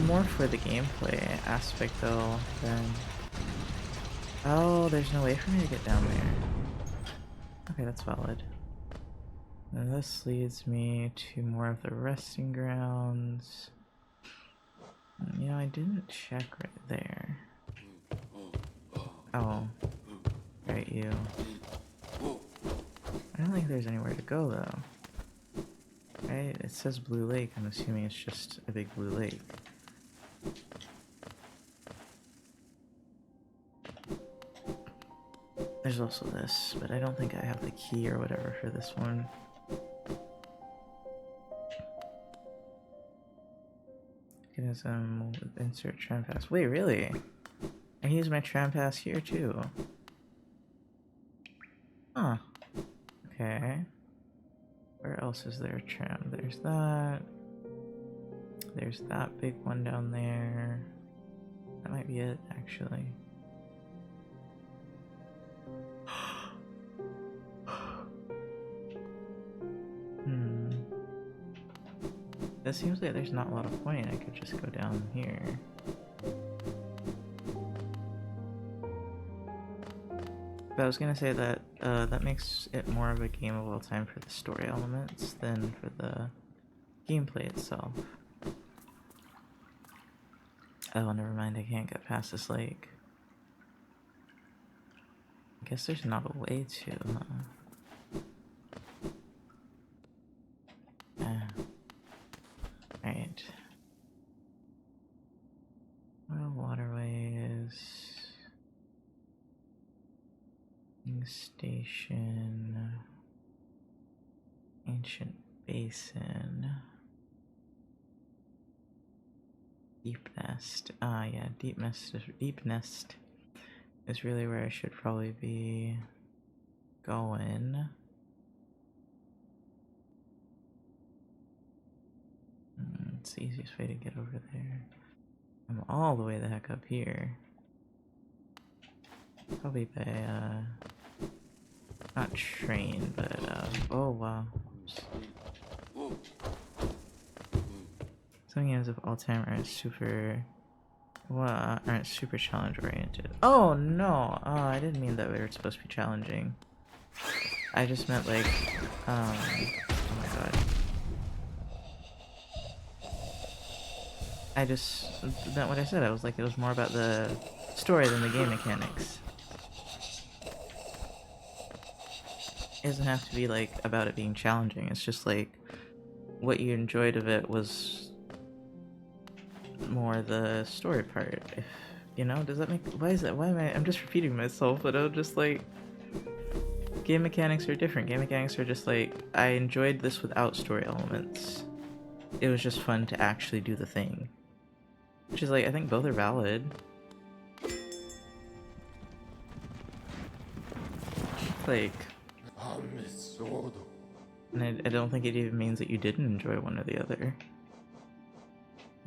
more for the gameplay aspect though than... Oh, there's no way for me to get down there. Okay, that's valid. And this leads me to more of the resting grounds. You know, I didn't check right there. Oh. Right, you. I don't think there's anywhere to go though. Right? It says Blue Lake. I'm assuming it's just a big blue lake. There's also this, but I don't think I have the key or whatever for this one. Mechanism, insert tram pass. Wait, really? I can use my tram pass here too. Huh. Okay. Where else is there a tram? There's that. There's that big one down there. That might be it, actually. It seems like there's not a lot of point. I could just go down here. But I was gonna say that that makes it more of a game of all time for the story elements than for the gameplay itself. Oh, never mind. I can't get past this lake. I guess there's not a way to, huh? Right. Oil waterways. Station. Ancient basin. Deep Nest. Ah, yeah, Deep Nest is really where I should probably be going. It's the easiest way to get over there. I'm all the way the heck up here. Probably by, not train, but, oh wow. Some games of all time aren't super challenge oriented. Oh no! Oh, I didn't mean that we were supposed to be challenging. I just meant like, oh my god. I just meant what I said. I was like, it was more about the story than the game mechanics. It doesn't have to be like about it being challenging. It's just like what you enjoyed of it was more the story part. If, you know, does that make, why is that, why am I'm just repeating myself, but I'm just like, game mechanics are different. Game mechanics are just like, I enjoyed this without story elements. It was just fun to actually do the thing. Which is like, I think both are valid. Like, and I don't think it even means that you didn't enjoy one or the other.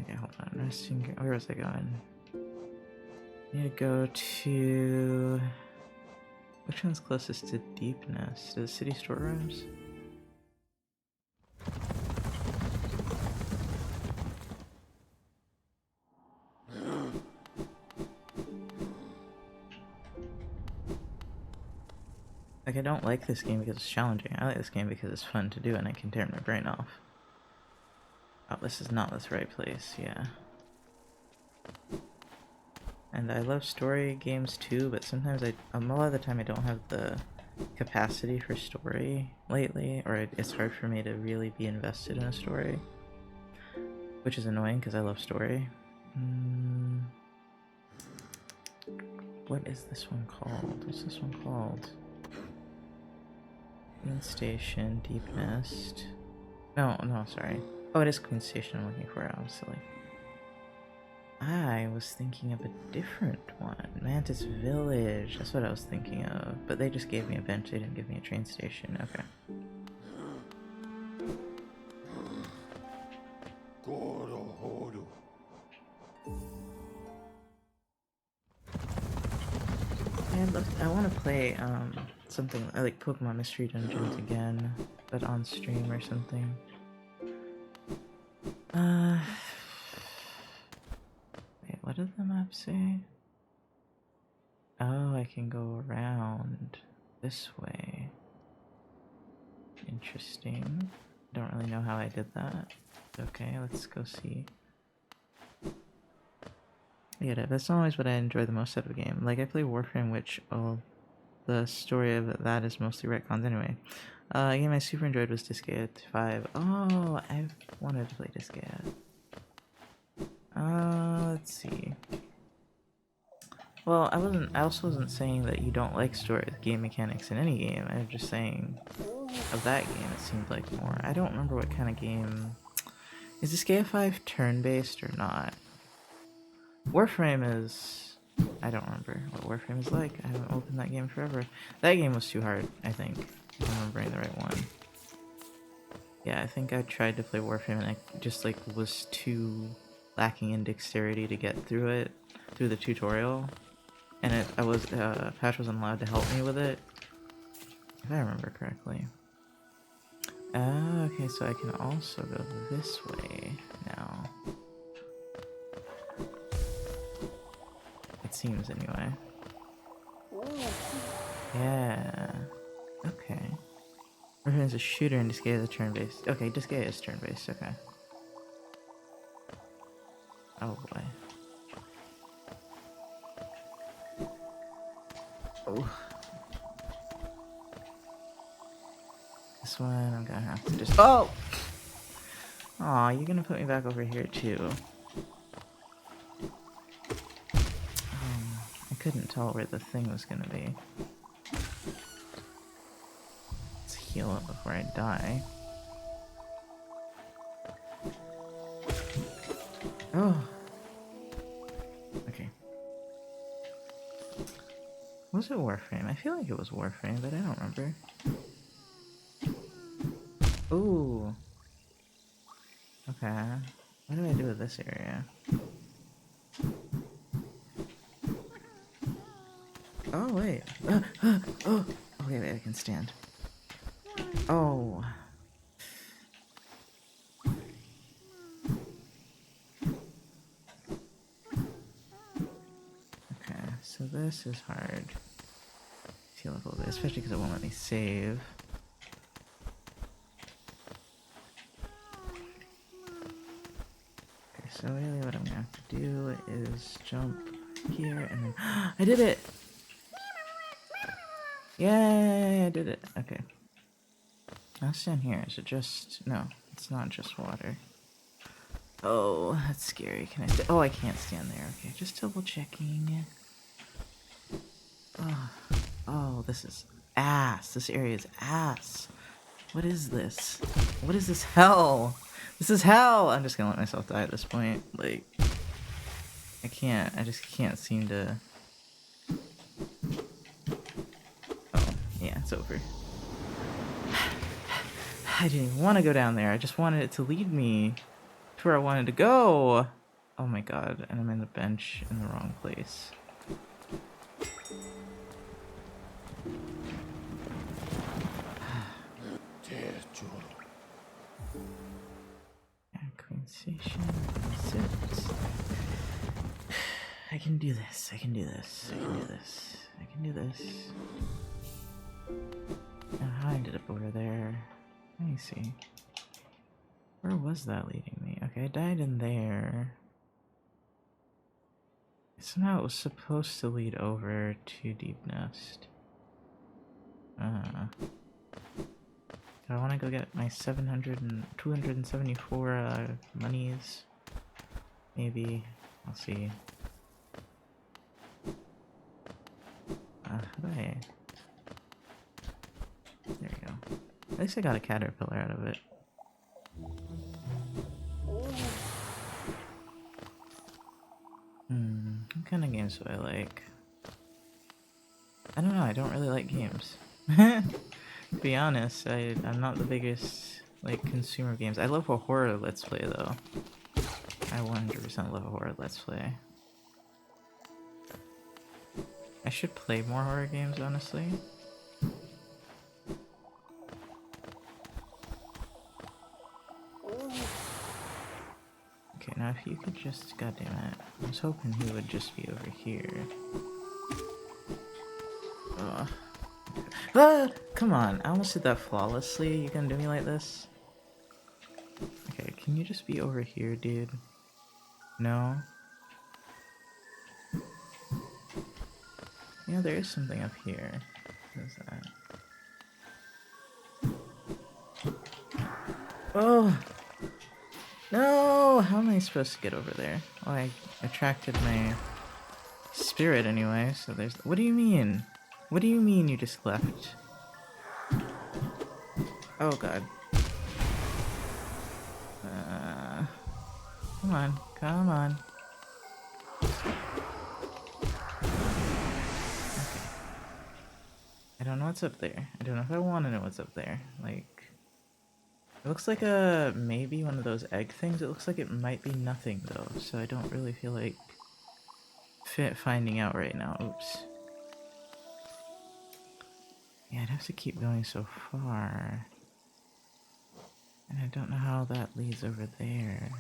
Okay, hold on. Where was I going? I need to go to... Which one's closest to Deep Nest? The city storerooms? Like, I don't like this game because it's challenging. I like this game because it's fun to do and I can tear my brain off. Oh, this is not the right place, yeah. And I love story games too, but sometimes a lot of the time I don't have the capacity for story lately, or it's hard for me to really be invested in a story. Which is annoying because I love story. What is this one called? What's this one called? Queen Station, Deep Nest. No, sorry. Oh, it is Queen Station I'm looking for, I'm silly. I was thinking of a different one. Mantis Village, that's what I was thinking of. But they just gave me a bench, they didn't give me a train station, okay. I want to play something like Pokemon Mystery Dungeons again, but on stream or something. Wait, what did the map say? Oh, I can go around this way. Interesting. Don't really know how I did that. Okay, let's go see. Yeah, that's not always what I enjoy the most out of a game. Like, I play Warframe, which the story of that is mostly retcons anyway. A game I super enjoyed was Disgaea 5. Oh, I've wanted to play Disgaea. Let's see. Well, I also wasn't saying that you don't like story game mechanics in any game. I was just saying of that game it seemed like more. I don't remember what kind of game. Is Disgaea 5 turn-based or not? Warframe is... I don't remember what Warframe is like. I haven't opened that game forever. That game was too hard, I think. If I'm remembering the right one. Yeah, I think I tried to play Warframe and I just like was too lacking in dexterity to get through it, through the tutorial. And Patch wasn't allowed to help me with it, if I remember correctly. Okay, so I can also go this way now. It seems, anyway. Yeah. Okay. Warframe is a shooter and Disgaea is a turn-based. Okay, Disgaea is turn-based, okay. Oh boy. Oh. This one I'm gonna have to just... Oh! Aw, you're gonna put me back over here too. I couldn't tell where the thing was gonna be. Let's heal up before I die. Oh. Okay. Was it Warframe? I feel like it was Warframe, but I don't remember. Ooh. Okay. What do I do with this area? Oh, wait. Oh! Okay, wait, I can stand. Oh. Okay, so this is hard. Feel a little bit, especially because it won't let me save. Okay, so really what I'm gonna have to do is jump here and then... I did it! Yay! I did it. Okay. I'll stand here. Is it just... No, it's not just water. Oh, that's scary. Can I oh, I can't stand there. Okay, just double checking. Oh, this is ass. This area is ass. What is this? What is this hell? This is hell! I'm just gonna let myself die at this point. Like, I just can't seem to... Oh, yeah, it's over. I didn't even want to go down there. I just wanted it to lead me to where I wanted to go. Oh my god, and I'm in the bench in the wrong place. Queen Station, sit. I can do this, I can do this, I can do this, I can do this. Oh, how I ended up over there. Let me see. Where was that leading me? Okay, I died in there. Somehow it was supposed to lead over to Deep Nest. Do I want to go get my 274 monies? Maybe. I'll see. How do I... There we go. At least I got a caterpillar out of it. What kind of games do I like? I don't know, I don't really like games. To be honest, I'm not the biggest, like, consumer of games. I love a horror let's play, though. I 100% love a horror let's play. I should play more horror games, honestly. Okay, now if you could just... Goddammit. I was hoping he would just be over here. Ugh. Ah! Come on, I almost did that flawlessly. You gonna do me like this? Okay, can you just be over here, dude? No? You know, there is something up here. Who's that? Oh! No! How am I supposed to get over there? Well, I attracted my spirit anyway, so there's... What do you mean? What do you mean you just left? Oh god. Come on, come on. Okay. I don't know what's up there. I don't know if I want to know what's up there. Like... It looks like maybe one of those egg things. It looks like it might be nothing though, so I don't really feel like finding out right now. Oops. Yeah, I'd have to keep going so far. And I don't know how that leads over there.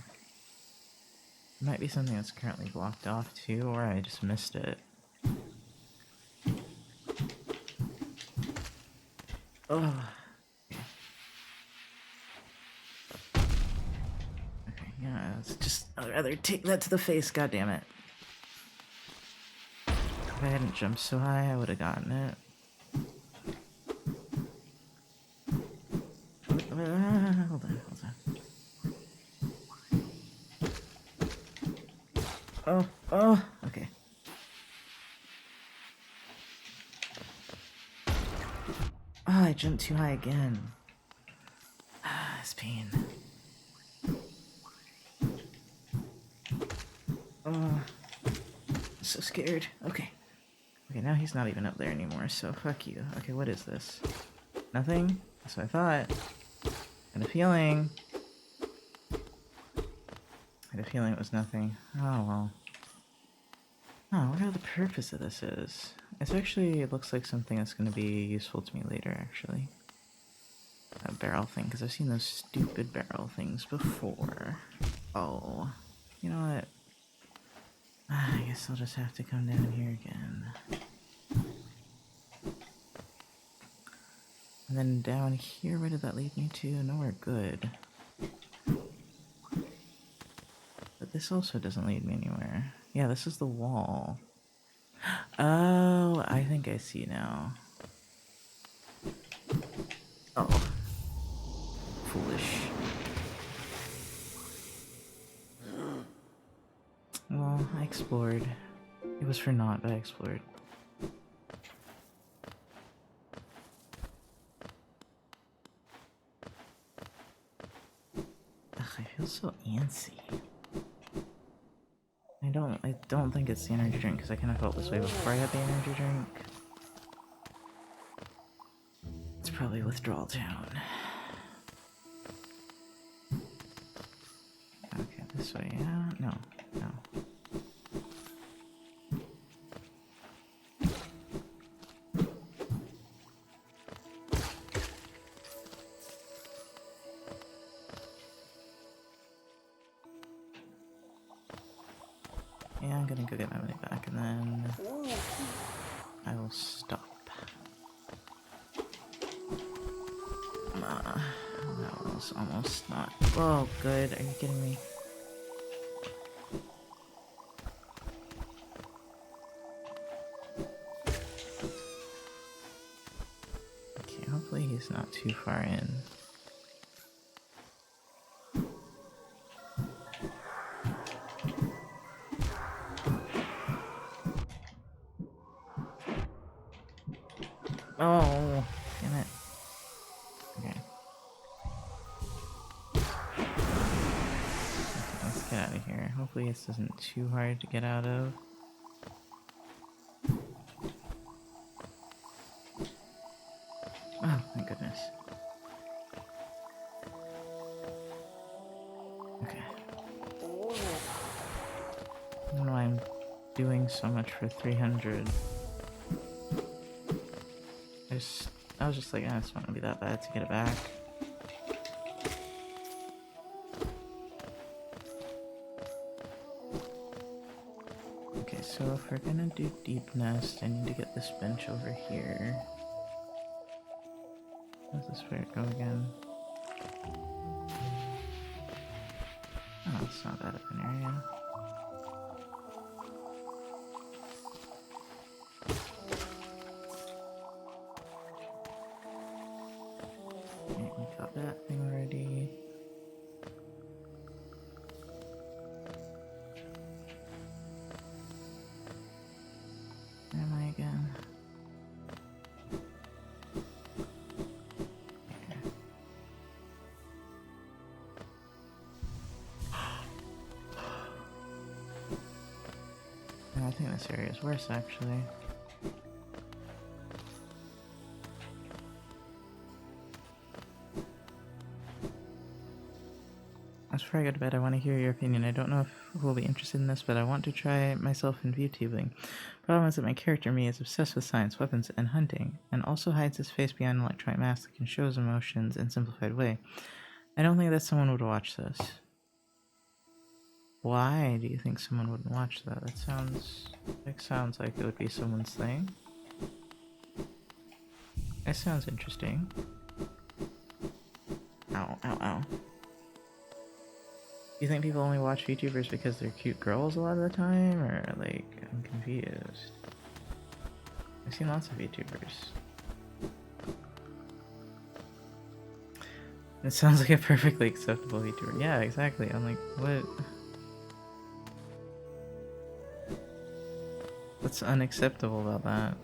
It might be something that's currently blocked off too, or I just missed it. Oh. Okay, yeah, it's just... I'd rather take that to the face, goddammit. If I hadn't jumped so high, I would have gotten it. Hold on. Oh, okay. Oh, I jumped too high again. Ah, this pain. Oh, I'm so scared. Okay, now he's not even up there anymore, so fuck you. Okay, what is this? Nothing? That's what I thought. Had a feeling. It was nothing. Oh, well. Oh, I wonder what the purpose of this is. It looks like something that's going to be useful to me later, actually. That barrel thing, because I've seen those stupid barrel things before. Oh, you know what? I guess I'll just have to come down here again. And then down here, where did that lead me to? Nowhere good. But this also doesn't lead me anywhere. Yeah, this is the wall. Oh, I think I see now. Oh. Foolish. Well, I explored. It was for naught, but I explored. Ugh, I feel so antsy. I don't think it's the energy drink, because I kind of felt this way before I had the energy drink. It's probably Withdrawal Town. Okay, this way, yeah? No. Yeah, I'm gonna go get my money back, and then I will stop. That was almost not... Oh, good. Are you kidding me? Okay, hopefully he's not too far in. Oh, damn it. Okay. Let's get out of here. Hopefully this isn't too hard to get out of. Oh, thank goodness. Okay. I don't know why I'm doing so much for 300. I was just like, it's not gonna be that bad to get it back. Okay, so if we're gonna do Deep Nest, I need to get this bench over here. How's this where it go again? Oh, it's not that open area. got that thing already. Where am I again? I think this area is worse, actually. Before I go to bed, I want to hear your opinion. I don't know if we'll be interested in this, but I want to try myself in VTubing. Problem is that my character, me, is obsessed with science, weapons, and hunting, and also hides his face behind an electronic mask that can show his emotions in a simplified way. I don't think that someone would watch this. Why do you think someone wouldn't watch that? That sounds like it would be someone's thing. It sounds interesting. Ow, ow, ow. Do you think people only watch VTubers because they're cute girls a lot of the time? Or, like, I'm confused. I've seen lots of VTubers. It sounds like a perfectly acceptable VTuber. Yeah, exactly. I'm like, what? What's unacceptable about that?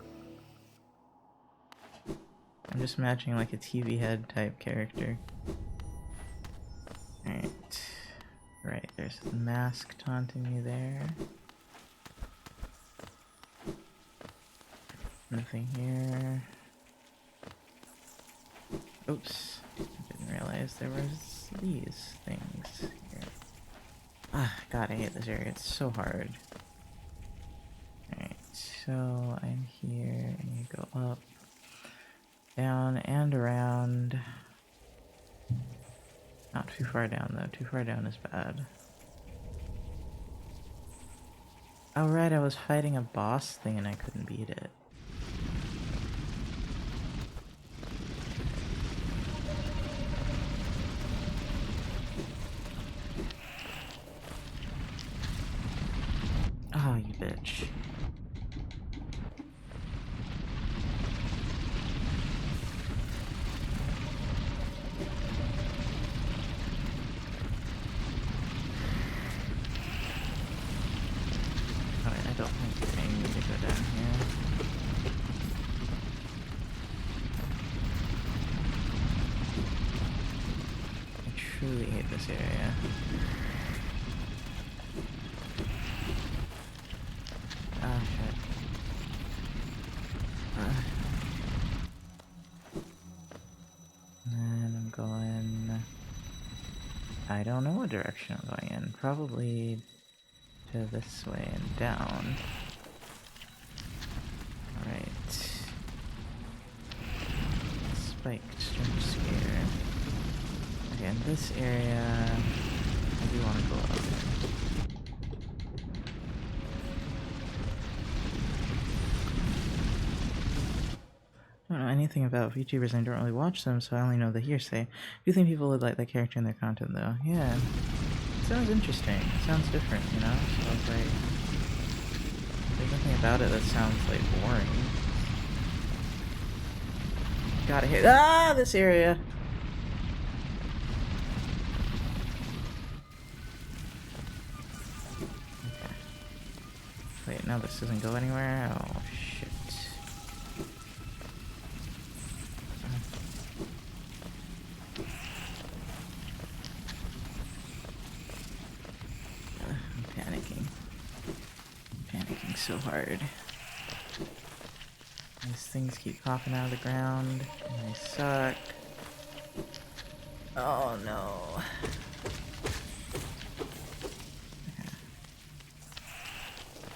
I'm just imagining like a TV head type character. Alright. Right, there's the mask taunting me there. Nothing here. Oops. I didn't realize there was these things here. Ah, God, I hate this area. It's so hard. Alright, so I'm here, and you go up, down, and around. Not too far down, though. Too far down is bad. Oh, right, I was fighting a boss thing and I couldn't beat it. Oh, you bitch. Alright, I don't think I need to go down here. I truly hate this area. Oh, shit. And I'm going... I don't know what direction I'm going in. Probably to this way and down. Alright. Spiked jump scare. Okay, in this area, I do want to go up there. I don't know anything about VTubers and I don't really watch them, so I only know the hearsay. Do you think people would like that character in their content, though? Yeah. It sounds interesting. It sounds different, you know? So it's like... There's nothing about it that sounds, like, boring. Gotta hit... Ah! This area! Okay. Wait, now this doesn't go anywhere? Oh, shit. I'm panicking. I'm panicking so hard. These things keep popping out of the ground, and they suck. Oh no.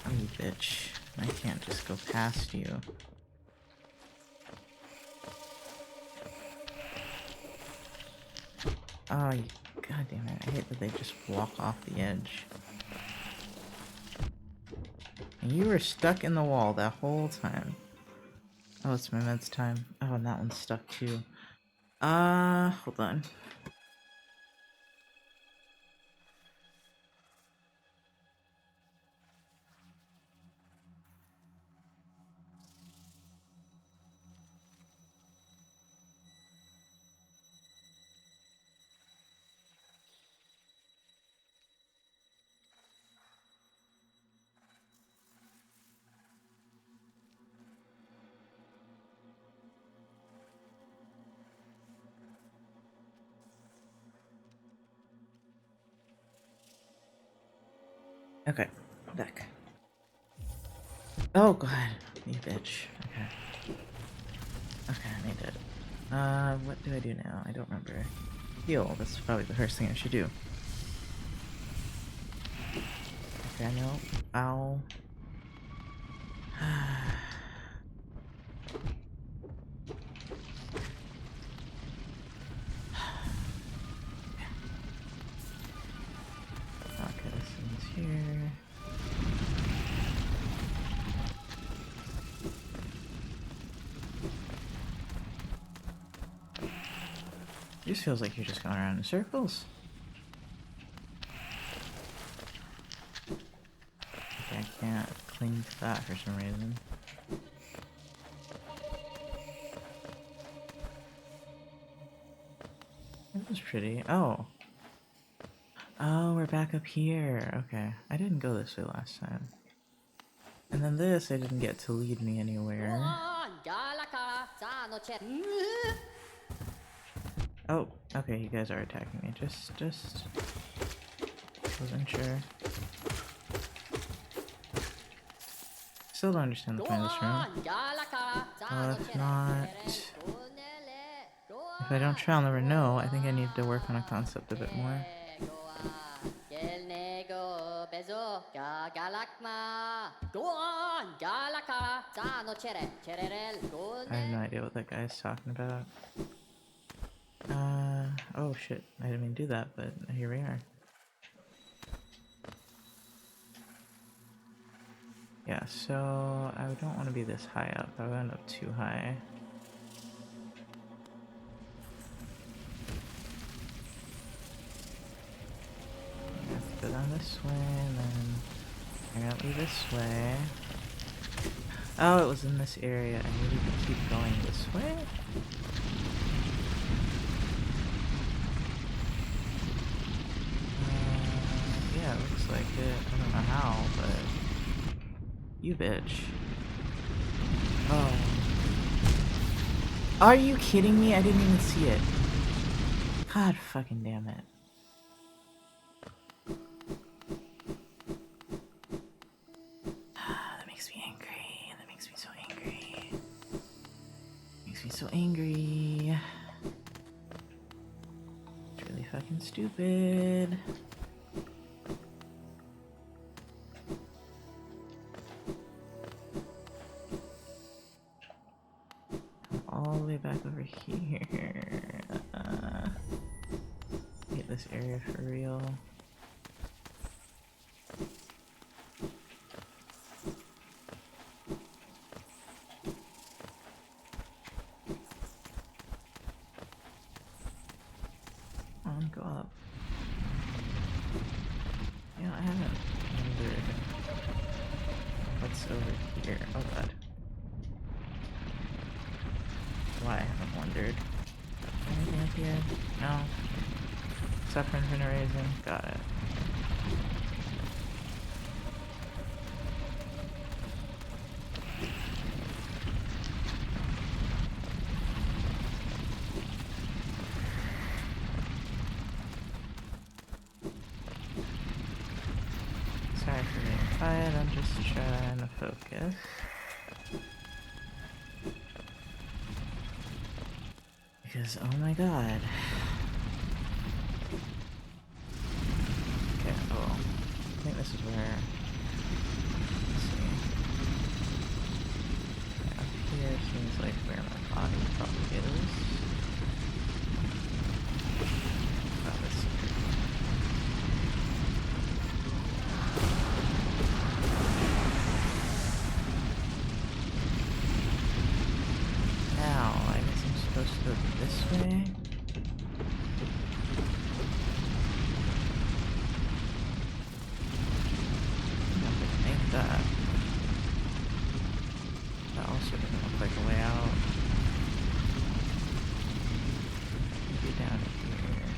Oh, you bitch. I can't just go past you. Oh, you... God damn it. I hate that they just walk off the edge. And you were stuck in the wall that whole time. Oh, it's my meds time. Oh, and that one's stuck too. Hold on. Okay, back. Oh god, you bitch. Okay. Okay, I made it. What do I do now? I don't remember. Heal, that's probably the first thing I should do. Okay, no. Ow. Okay, this one's here. It just feels like you're just going around in circles. Okay, I can't cling to that for some reason. That was pretty. Oh. Oh, we're back up here. Okay. I didn't go this way last time. And then this, I didn't get to lead me anywhere. Oh, okay, you guys are attacking me. Just wasn't sure. Still don't understand the point of this room. If not... If I don't try, I'll never know. I think I need to work on a concept a bit more. I have no idea what that guy is talking about. Oh shit, I didn't mean to do that, but here we are. Yeah, so I don't want to be this high up. I would end up too high. I have to go down this way, and then apparently this way. Oh, it was in this area. I needed to keep going this way? Yeah, it looks like it. I don't know how, but... You bitch. Oh. Are you kidding me? I didn't even see it. God fucking damn it. That makes me angry. That makes me so angry. Makes me so angry. It's really fucking stupid. All the way back over here. Get this area for real. Come on, go up. Yeah, I haven't wondered what's over here. Oh god. Why I haven't wondered. Anything up here? No. Suffering from a reason. Got it. Sorry for being quiet, I'm just trying to focus. Because, oh my god. Okay, oh. I think this is where... Let's see. Yeah, up here seems like where my body probably is. Oh, this is now, I guess I'm supposed to go this way. That also doesn't look like a way out. Maybe down here.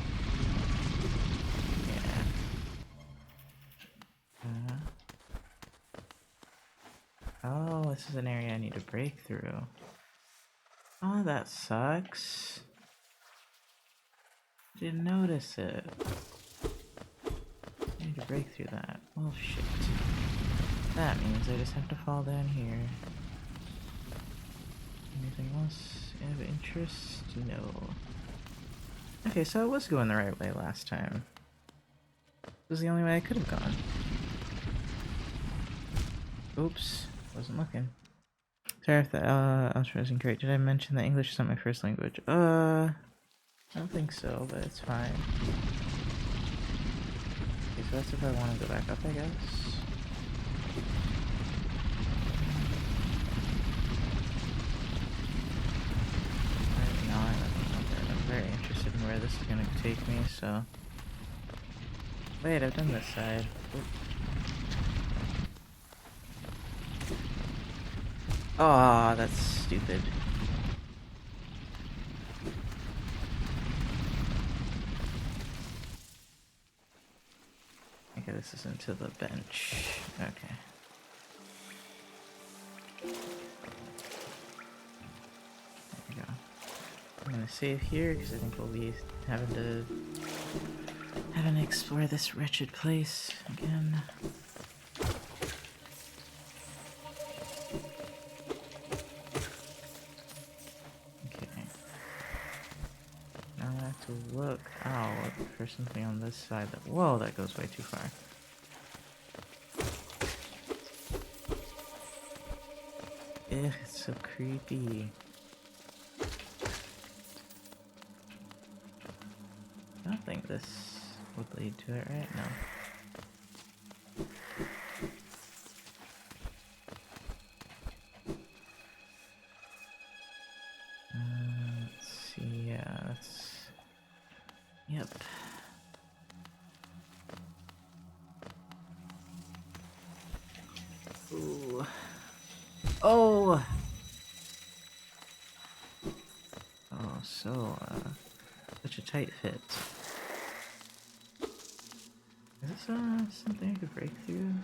Yeah. Oh, this is an area I need to break through. Oh, that sucks. Didn't notice it. I to break through that. Well, shit. That means I just have to fall down here. Anything else of interest? No. Okay, so I was going the right way last time. It was the only way I could have gone. Oops. Wasn't looking. Sorry if the outro isn't great. Did I mention that English is not my first language? I don't think so, but it's fine. Okay, so that's if I want to go back up, I guess. Right now, I'm very interested in where this is going to take me, so... Wait, I've done this side. Aw, oh, that's stupid. Okay, this is into the bench. Okay. There we go. I'm gonna save here because I think we'll be having to explore this wretched place again. To look out for something on this side that— whoa, that goes way too far. Ugh, it's so creepy. I don't think this would lead to it, right? No. Let's see, yeah, that's... Yep. Ooh. Oh! Oh, so, such a tight fit. Is this, something I could break through?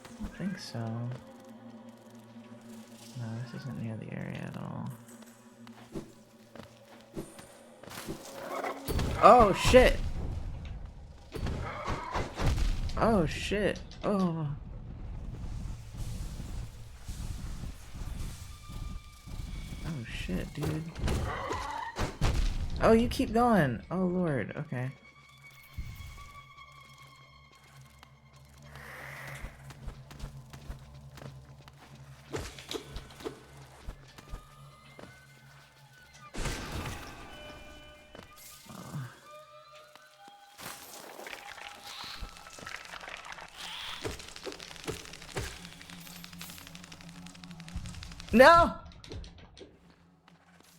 I don't think so. No, this isn't near the area at all. Oh, shit! Oh, shit. Oh. Oh, shit, dude. Oh, you keep going. Oh, Lord. Okay. No!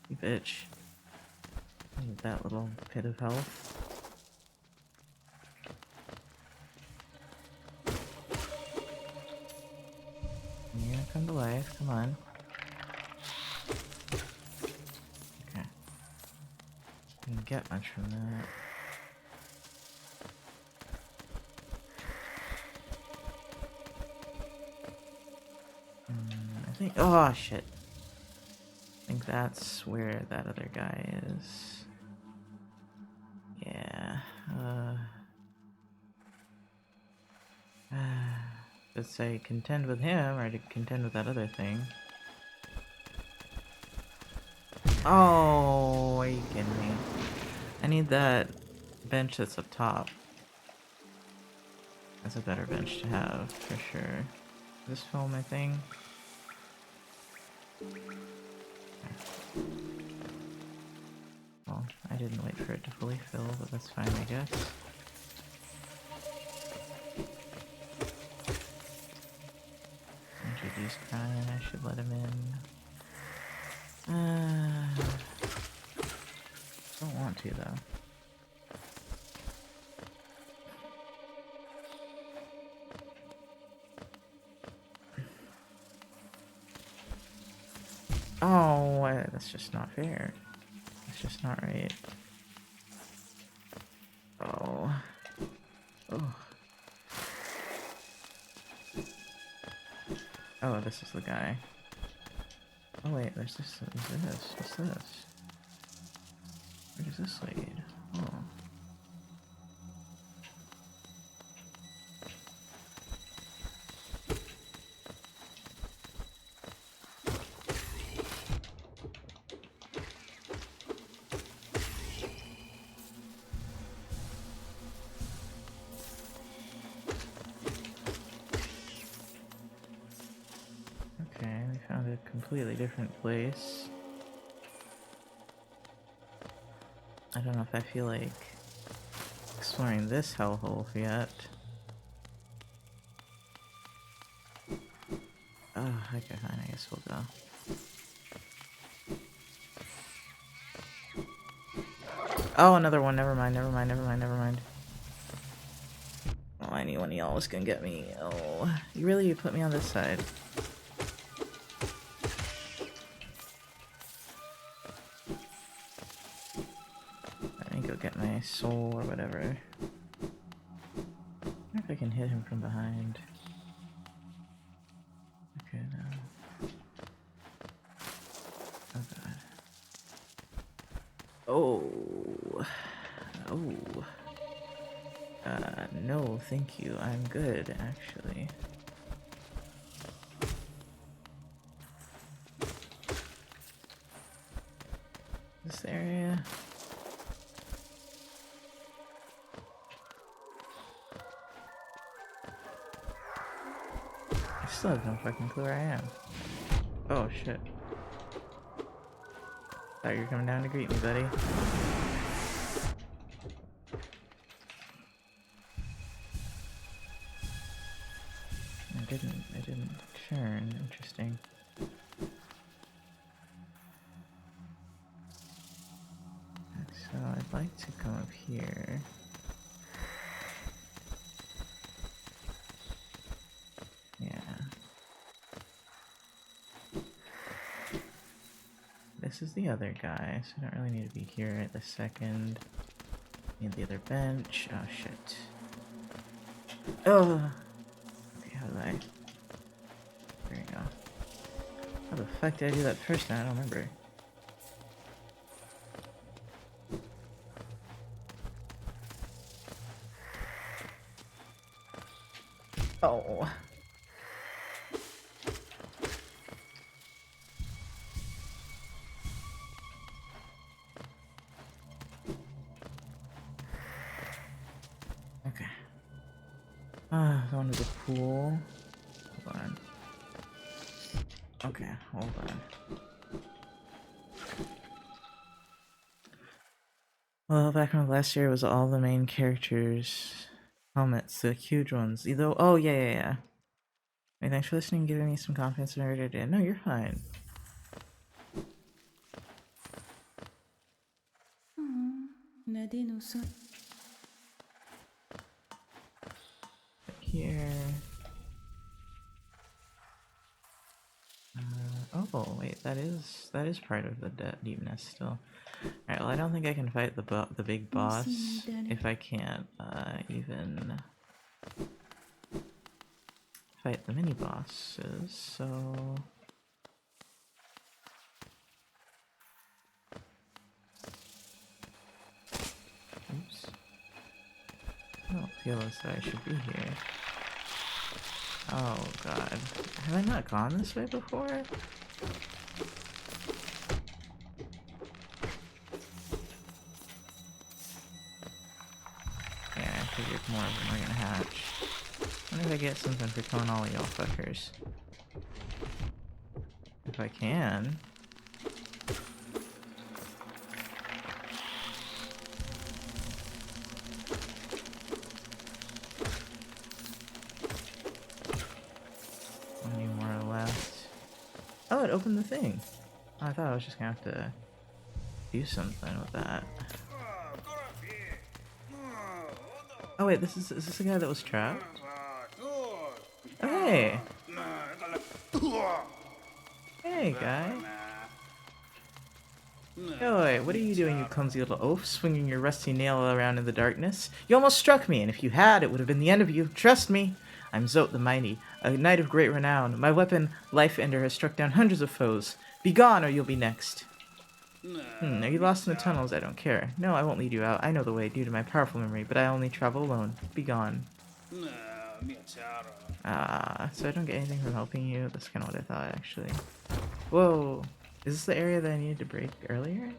You bitch. Need that little pit of health. You're gonna come to life, come on. Okay. Didn't get much from that. I think— oh shit. I think that's where that other guy is. Yeah. Let's say contend with him or to contend with that other thing. Oh, are you kidding me? I need that bench that's up top. That's a better bench to have, for sure. Does this fill my thing? Well, I didn't wait for it to fully fill, but that's fine, I guess. Andrew crying, I should let him in. Don't want to, though. Oh, that's just not fair. That's just not right. Oh. Oh. Oh, this is the guy. Oh wait, there's this. What's this? Where does this lead? Oh. completely different place. I don't know if I feel like exploring this hellhole yet. Oh, okay, fine, I guess we'll go. Oh, another one, never mind. Oh, I knew one of y'all was gonna get me. Oh, you put me on this side. Let me go get my soul or whatever. I wonder if I can hit him from behind. Okay, no. Oh god. Oh. No, thank you. I'm good, actually. This area? I still have no fucking clue where I am. Oh, shit. Thought you were coming down to greet me, buddy. I didn't churn. Interesting. So I'd like to come up here. Yeah. This is the other guy, so I don't really need to be here at the second. Need the other bench. Oh shit. Oh! Okay, how do I? There we go. How the fuck did I do that first time? I don't remember. Oh. Okay. Going to the pool. Hold on. Okay, hold on. Well, back in last year, it was all the main characters' helmets, the huge ones. Either. Oh, yeah. Hey, thanks for listening and giving me some confidence in what I did. No, you're fine. Here. Oh wait, that is part of the deep nest still. Alright, well I don't think I can fight the big boss if I can't even fight the mini bosses. So oops. I don't feel as though I should be here. Oh god. Have I not gone this way before? Yeah, I figured more of them are gonna hatch. I wonder if I get something for killing all of y'all fuckers. If I can. Any more left? Oh, it opened the thing. Oh, I thought I was just gonna have to do something with that. Oh wait, is this the guy that was trapped? Oh, hey! Hey, guy. Yo, wait, what are you doing, you clumsy little oaf, swinging your rusty nail around in the darkness? You almost struck me, and if you had, it would have been the end of you. Trust me! I'm Zote the Mighty, a knight of great renown. My weapon, Life Ender, has struck down hundreds of foes. Be gone, or you'll be next. Are you lost in the tunnels? I don't care. No, I won't lead you out. I know the way due to my powerful memory, but I only travel alone. Be gone. So I don't get anything from helping you? That's kind of what I thought, actually. Whoa! Is this the area that I needed to break earlier?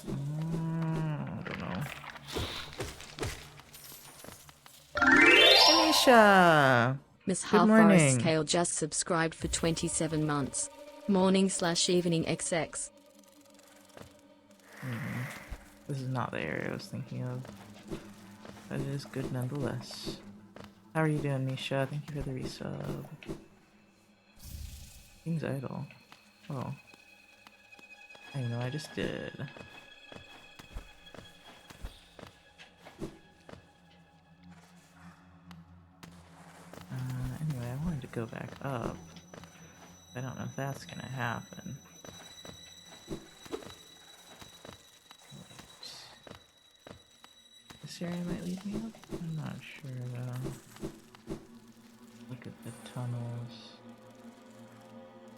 I don't know. Misha! Miss Good Half Forest morning. Kale just subscribed for 27 months. Morning/evening XX. This is not the area I was thinking of. But it is good nonetheless. How are you doing, Misha? Thank you for the resub. Things idle. Oh. I know I just did. Anyway, I wanted to go back up. I don't know if that's gonna happen. This area might lead me up? I'm not sure though. Look at the tunnels.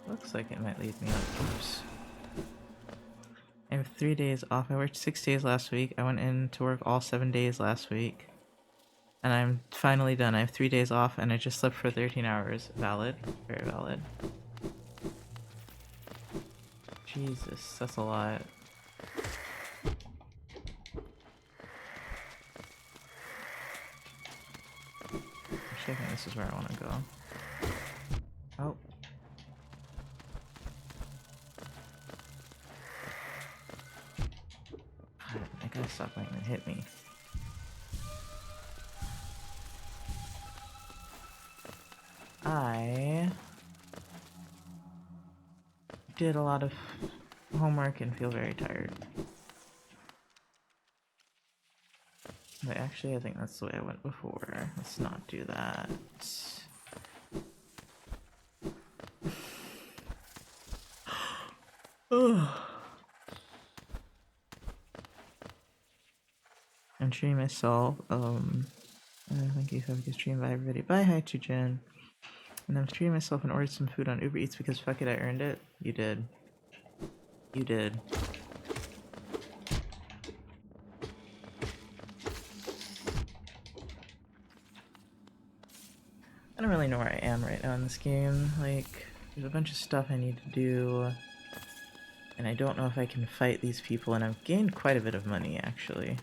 Looks like it might lead me up. Oops. I have 3 days off. I worked 6 days last week. I went in to work all 7 days last week. And I'm finally done. I have 3 days off and I just slept for 13 hours. Valid. Very valid. Jesus, that's a lot. Actually, I think this is where I want to go. Oh. I gotta stop letting it hit me. I did a lot of homework and feel very tired. But actually, I think that's the way I went before. Let's not do that. I'm treating myself. Thank you. Have a good stream. Bye, everybody. Bye, hi to Jen. And I'm treating myself and ordered some food on Uber Eats because fuck it, I earned it. You did. You did. I don't really know where I am right now in this game. Like, there's a bunch of stuff I need to do. And I don't know if I can fight these people, and I've gained quite a bit of money, actually.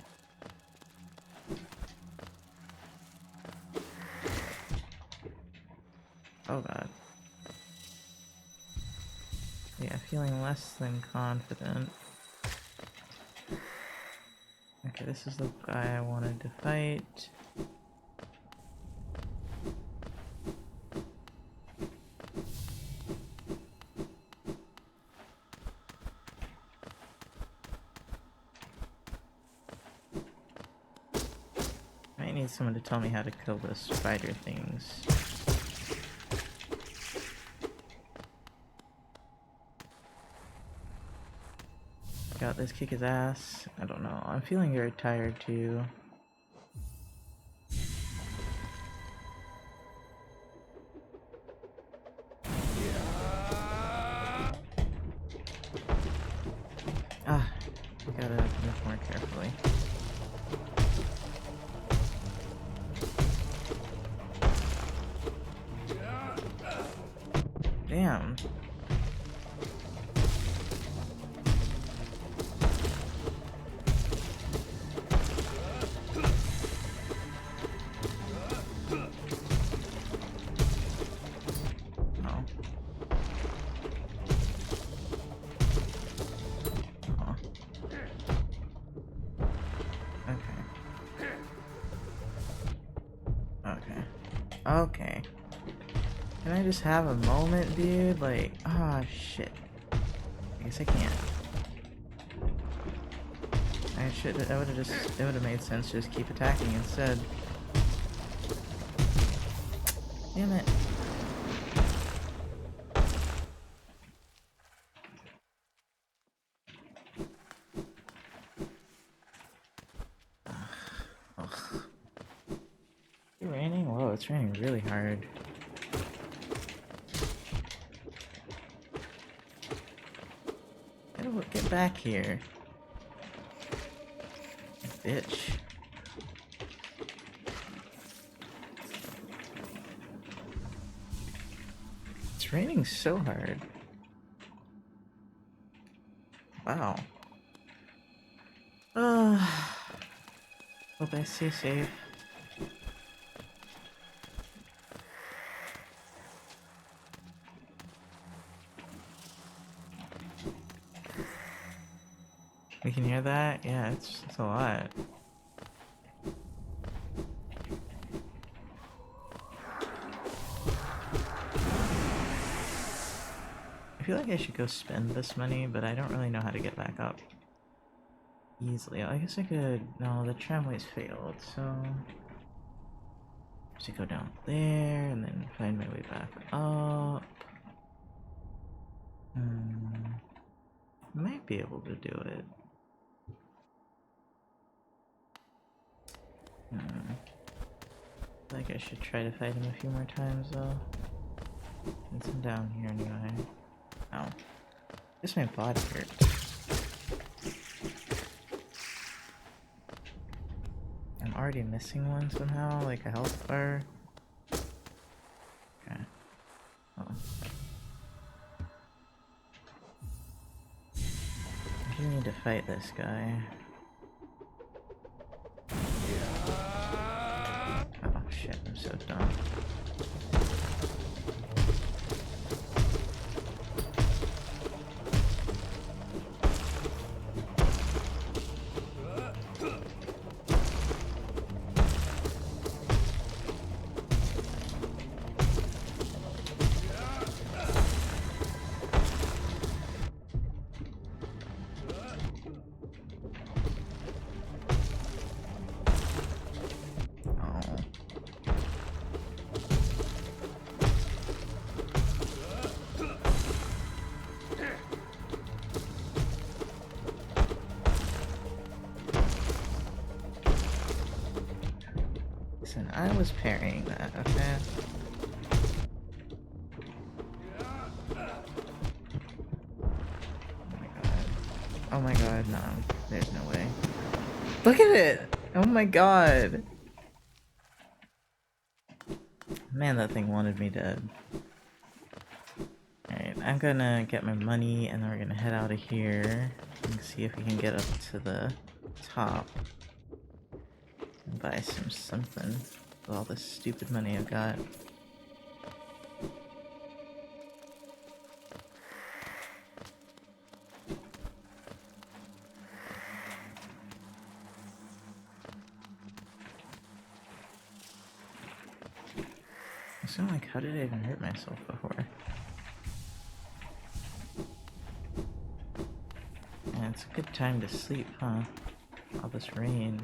Oh god. Yeah, feeling less than confident. Okay, this is the guy I wanted to fight. I might need someone to tell me how to kill the spider things. Got this, kick his ass. I don't know. I'm feeling very tired too. Ah, I gotta move more carefully. Damn. Oh. Oh. Okay. Okay. Okay. Can I just have a moment, dude? Like, ah, shit. I guess I can't. I should. That would have just. It would have made sense to just keep attacking instead. Damn it. Ugh. Is it raining? Whoa, it's raining really hard. Get back here. Bitch. It's raining so hard. Wow. Hope I stay safe. We can hear that? Yeah, it's a lot. I feel like I should go spend this money, but I don't really know how to get back up easily. I guess I could... No, the tramway's failed, so... Just go down there and then find my way back up. Might be able to do it. I think I should try to fight him a few more times though. Since I'm down here anyway. Ow. This my body hurt. I'm already missing one somehow, like a health bar. Okay. Oh. I do need to fight this guy. Oh shit, I'm so dumb. Listen, I was parrying that, okay? Oh my god, no. There's no way. Look at it! Oh my god! Man, that thing wanted me dead. Alright, I'm gonna get my money and then we're gonna head out of here and see if we can get up to the top. Buy something with all this stupid money I've got. So like, how did I even hurt myself before? Yeah, it's a good time to sleep, huh? All this rain.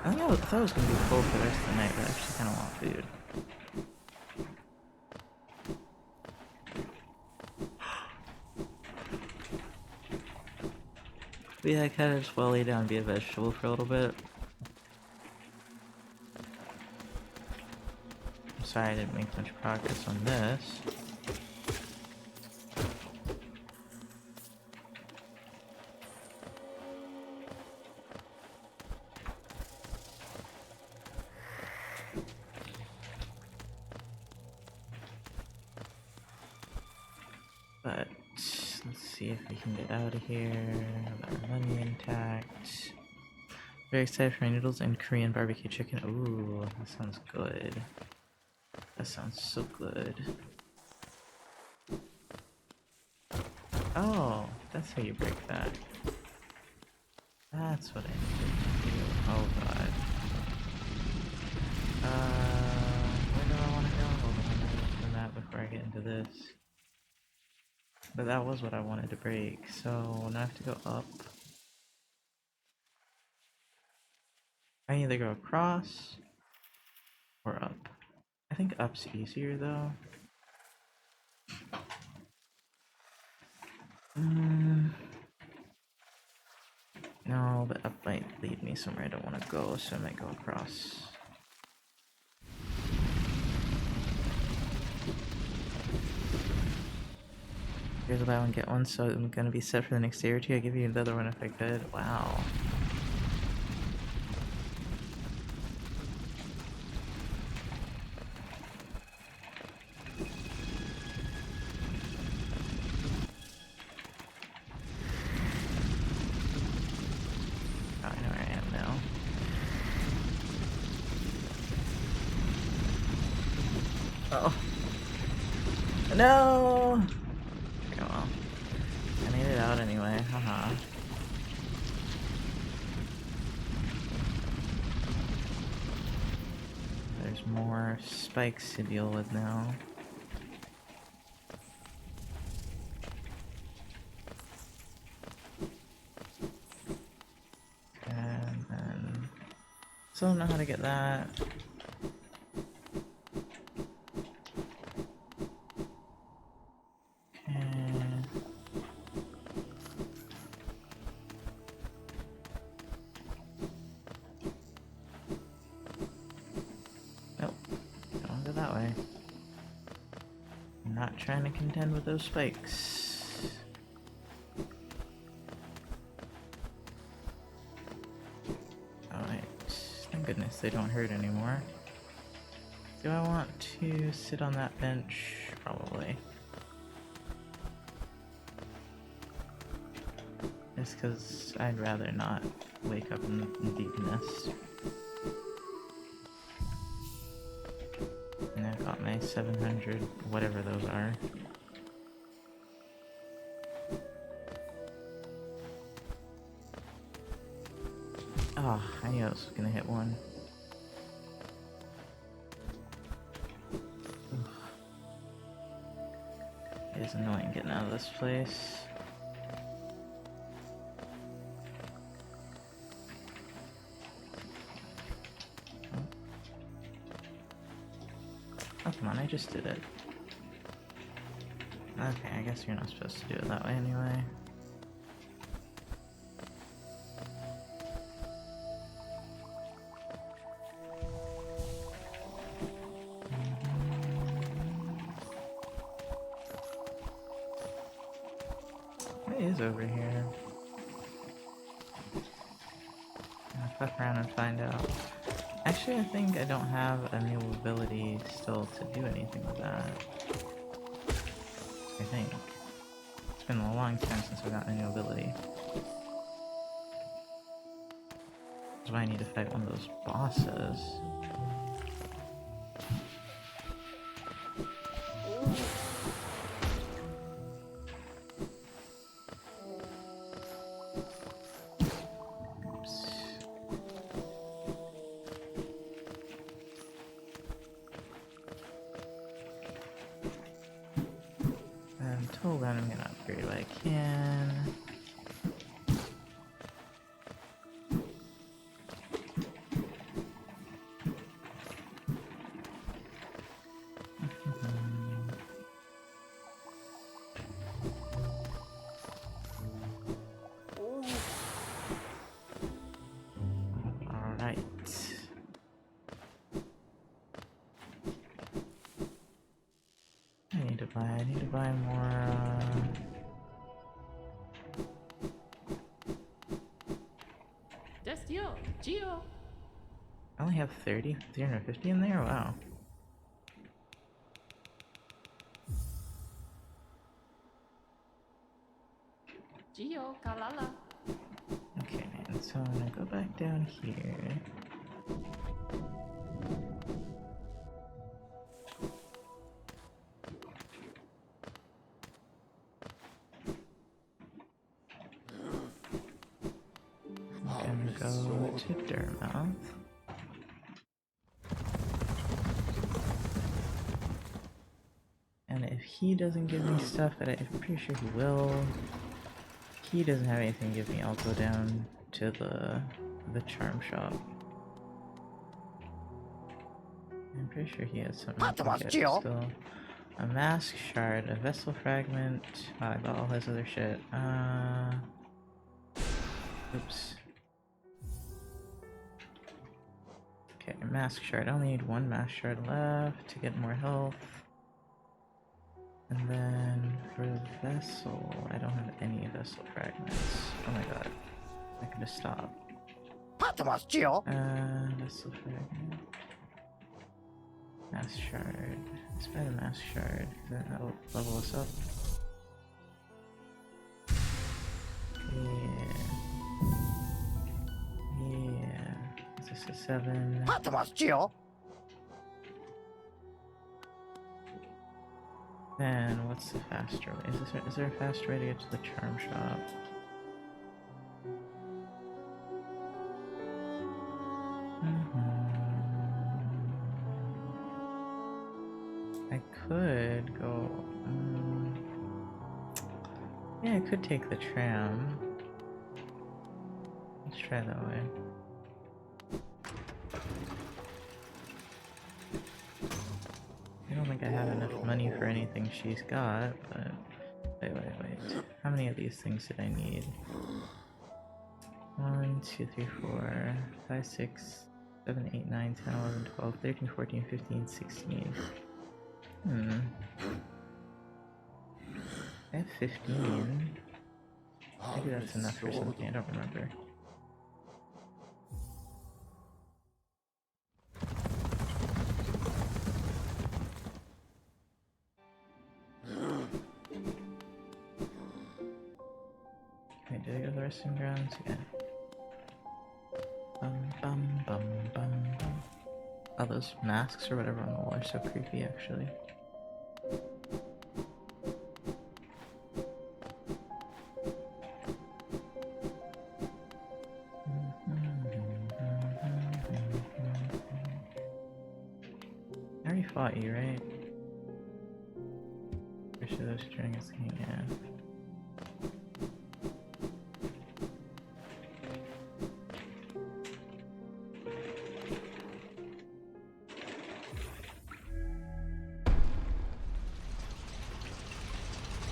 I thought it was gonna be cold for the rest of the night, but I actually kinda want food. But yeah, I kinda just wanna lay down and be a vegetable for a little bit. I'm sorry I didn't make much progress on this. But let's see if we can get out of here with our money intact. Very excited for my noodles and Korean barbecue chicken. Ooh, that sounds good. That sounds so good. Oh, that's how you break that. That's what I needed to do. Oh god. Where do I want to go? Hold on, I'm gonna look at the map before I get into this. But that was what I wanted to break, so now I have to go up. I either go across or up. I think up's easier though. No, but up might lead me somewhere I don't want to go, so I might go across. Here's a buy one get one, so I'm gonna be set for the next day or two. I'll give you another one if I could. Wow. Oh, I know where I am now. Oh. No! Okay, well. I made it out anyway, haha. There's more spikes to deal with now. And then... still don't know how to get that. Trying to contend with those spikes. Alright, thank goodness they don't hurt anymore. Do I want to sit on that bench? Probably. Just because I'd rather not wake up in the deep nest. And I've got my 700, whatever those are. Ah, oh, I knew I was gonna hit one. It is annoying getting out of this place. Oh, come on, I just did it. Okay, I guess you're not supposed to do it that way anyway. What is over here? I'll fuck around and find out. Actually, I think I don't have a new ability still to do anything with that. I think. It's been a long time since I got a new ability. That's why I need to fight one of those bosses. Until then, I'm gonna upgrade what I can. Alright. I need to buy more, Geo. I only have 350 in there? Wow. Geo, Kalala. Okay, and so I'm gonna go back down here. I'm gonna go to Dermouth. And if he doesn't give me stuff, and I'm pretty sure he will. If he doesn't have anything to give me, I'll go down to the charm shop. I'm pretty sure he has something I can get still. A mask shard, a vessel fragment. Oh, I got all his other shit. Oops. Okay, mask shard. I only need one mask shard left to get more health. And then for the vessel, I don't have any vessel fragments. Oh my god. I can just stop. Vessel fragment. Mask shard. Let's buy the mask shard. That'll level us up. Yeah. Yeah. Is this a 7? Then what's the faster way? Is there a faster way to get to the charm shop? Yeah, I could take the tram. Let's try that way. I don't think I have enough money for anything she's got, but... Wait. How many of these things did I need? 1, 2, 3, 4, 5, 6, 7, 8, 9, 10, 11, 12, 13, 14, 15, 16. I have 15. Maybe that's enough for something, I don't remember. Wait, did I go to the resting grounds? Yeah. Bum. Oh, those masks or whatever on the wall are so creepy, actually. I already fought you, right? Or should those trying to king? Yeah.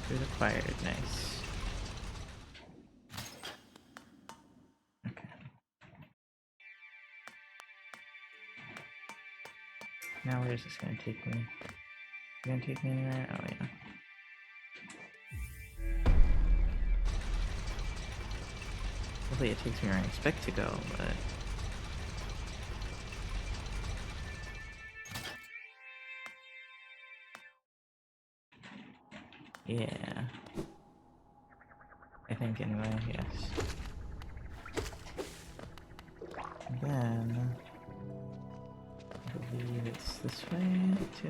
Food acquired, nice. Okay. Now where's this gonna take me? Gonna take me anywhere? Oh yeah. Hopefully it takes me where I expect to go, but... yeah. I think anyway, yes. And then... I believe it's this way to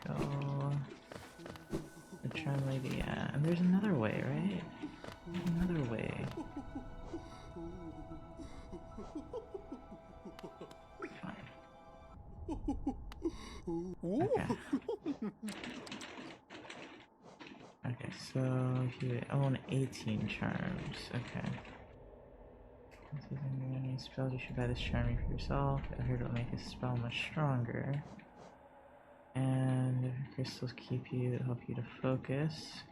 go... The charm lady, yeah. And there's another way, right? There's another way. Okay. Okay, so you own 18 charms. Okay. This isn't any spells. You should buy this charm for yourself. I heard it'll make a spell much stronger. And crystals help you to focus.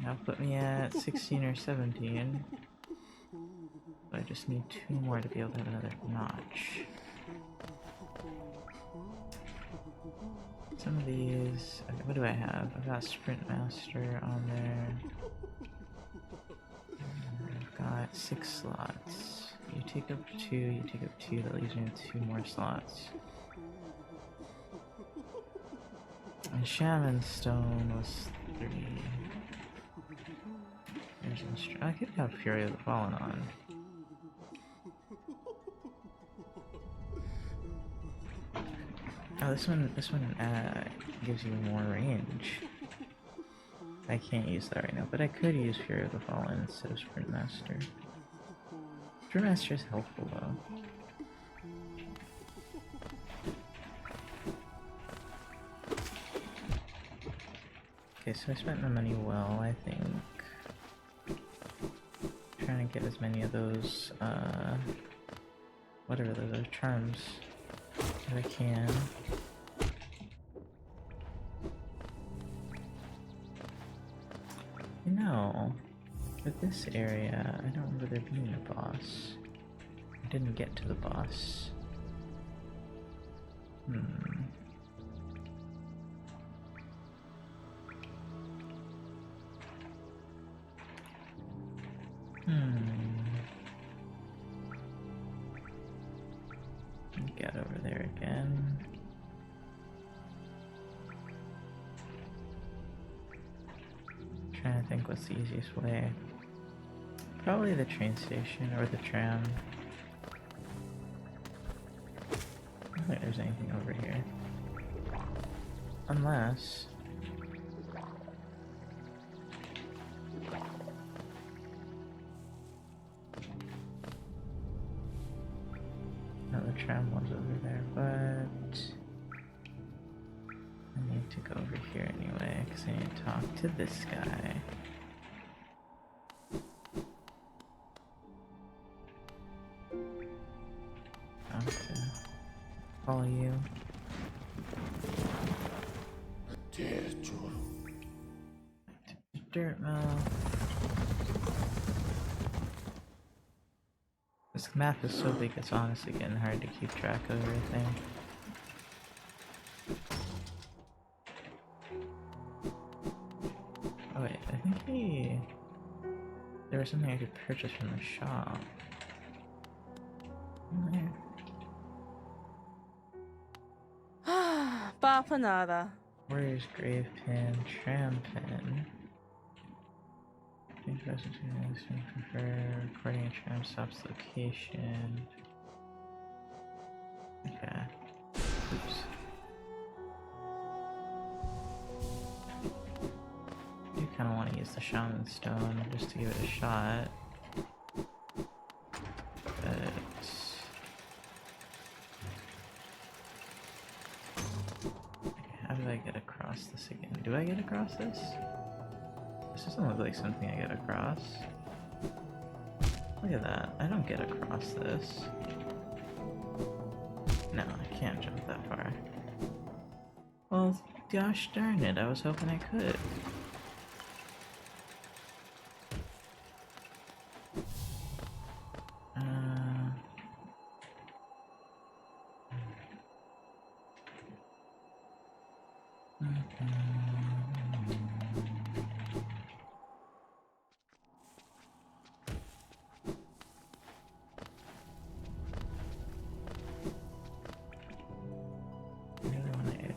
That'll put me at 16 or 17. But I just need 2 more to be able to have another notch. Some of these... Okay, what do I have? I've got Sprint Master on there. I've got 6 slots. You take up 2, you take up 2, that leaves me with 2 more slots. And Shaman Stone was 3. There's I could have Fury of the Fallen on. Oh, this one gives you more range. I can't use that right now, but I could use Fury of the Fallen instead of Sprint Master. Sprint Master is helpful though. Okay, so I spent my money well, I think. Trying to get as many of those, whatever those are, charms as I can. You know, with this area, I don't remember there being a boss. I didn't get to the boss. Get over there again. Trying to think what's the easiest way. Probably the train station or the tram. I don't think there's anything over here. Unless... no, the tram was over there, but I need to go over here anyway, because I need to talk to this guy. Have to follow you. Dirt mill. This map is so big, it's honestly getting hard to keep track of everything. Oh wait, I think there was something I could purchase from the shop. There. Bapanada. Warrior's Grave Pin, Tram Pin. Prefer recording a tram stop's location. Okay. Oops. I do kind of want to use the Shaman Stone just to give it a shot. But how do I get across this again? Do I get across this? This doesn't look like something I get across. Look at that. I don't get across this. No, I can't jump that far. Well, gosh darn it, I was hoping I could.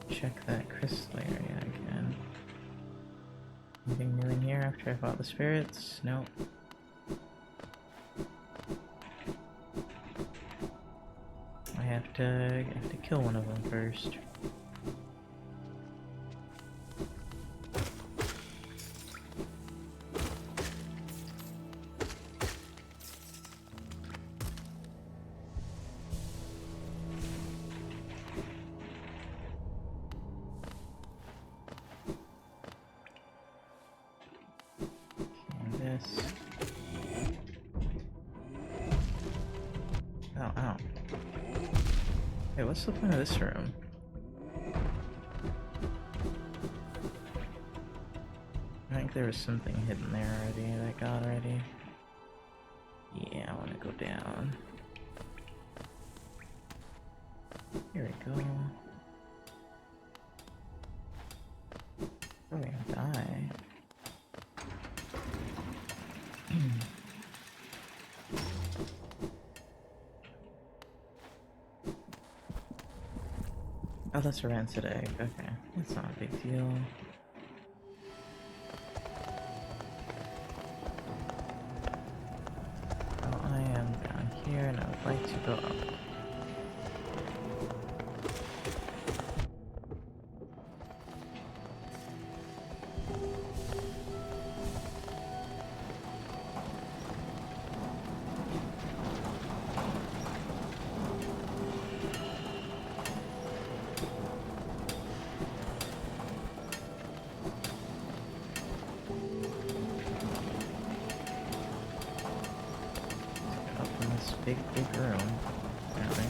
Check that crystal area again. Anything new in here after I fought the spirits? Nope. I have to kill one of them first. Ow. Hey, what's the point of this room? I think there was something hidden there already that I got already. Yeah, I want to go down. Here we go. Oh, we're gonna die. Oh, that's a rancid egg. Okay, that's not a big deal. Well, I am down here and I would like to go up. Big room, apparently.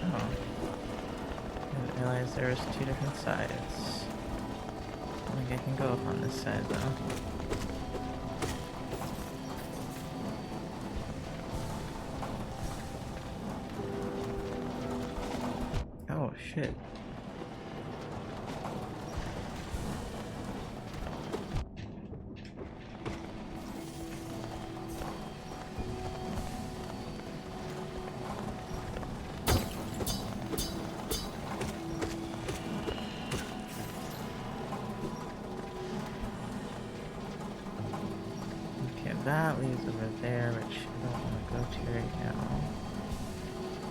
Oh. I didn't realize there was two different sides. I think I can go up on this side, though. Oh, shit. That leads over there, which I don't want to go to right now.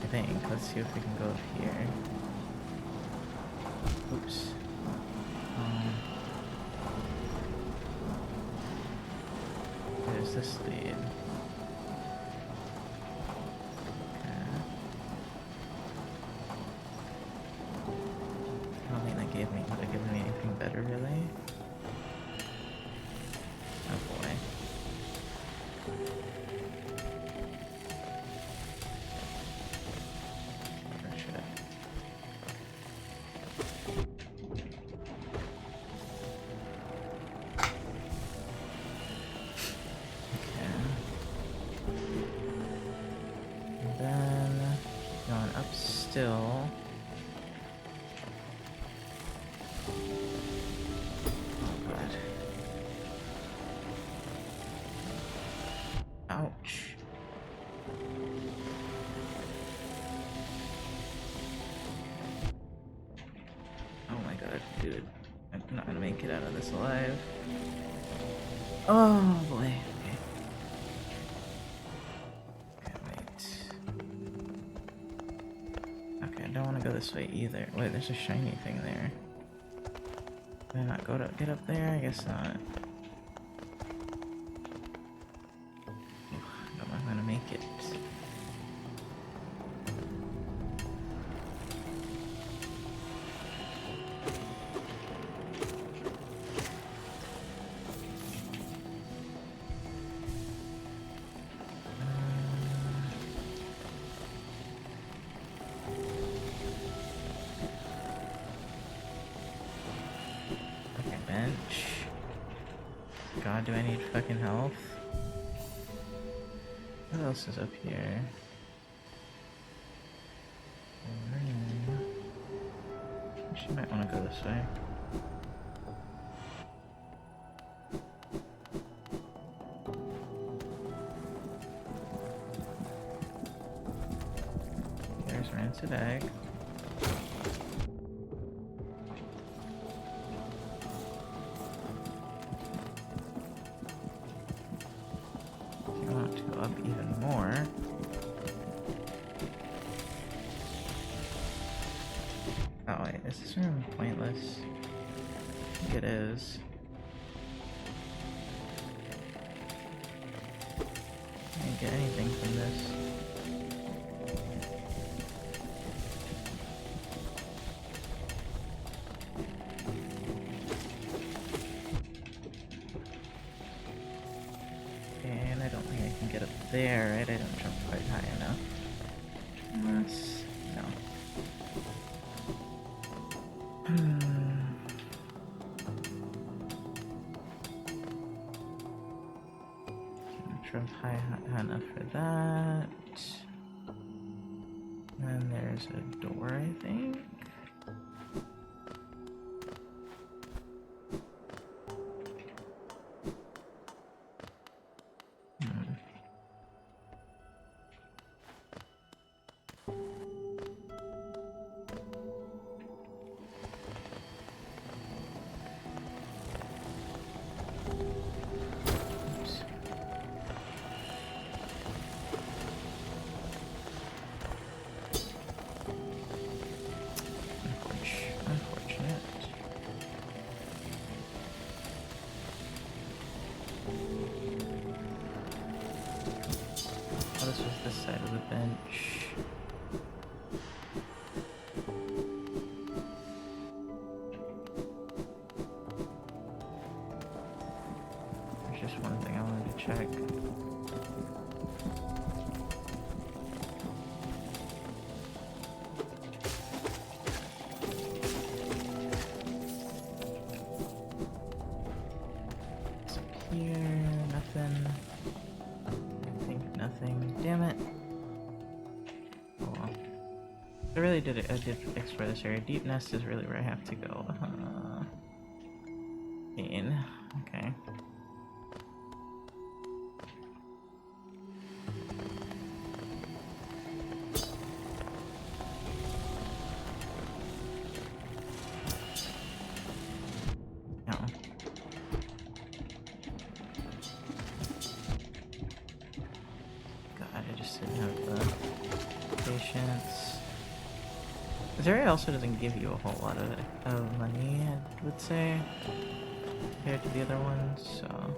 I think. Let's see if we can go up here. Oops. Where's this lead? And then going up still. Oh god. Ouch. Oh my god, dude. I'm not gonna make it out of this alive. Oh boy. Okay. Okay, wait. Okay, I don't want to go this way either. Wait, there's a shiny thing there. Can I not go to get up there? I guess not. I don't know if I'm gonna make it. Okay, bench. God, do I need fucking health? What else is up here? She might want to go this way. There's rancid egg. If you want to go up even more. Oh wait, is this room pointless? I think it is. I didn't get anything from this. And I don't think I can get up there, right? I don't jump quite high enough. Unless... no. Jump high enough for that. And there's a door, I think. Oops. Unfortunate. Oh, this was this side of the bench. There's just one thing I wanted to check. It's up here, nothing. I think nothing. Damn it. Oh well. I really did it. I did explore this area. Deep Nest is really where I have to go. Okay. No. God, I just didn't have the patience. This area also doesn't give you a whole lot of money, I would say, compared to the other ones, so...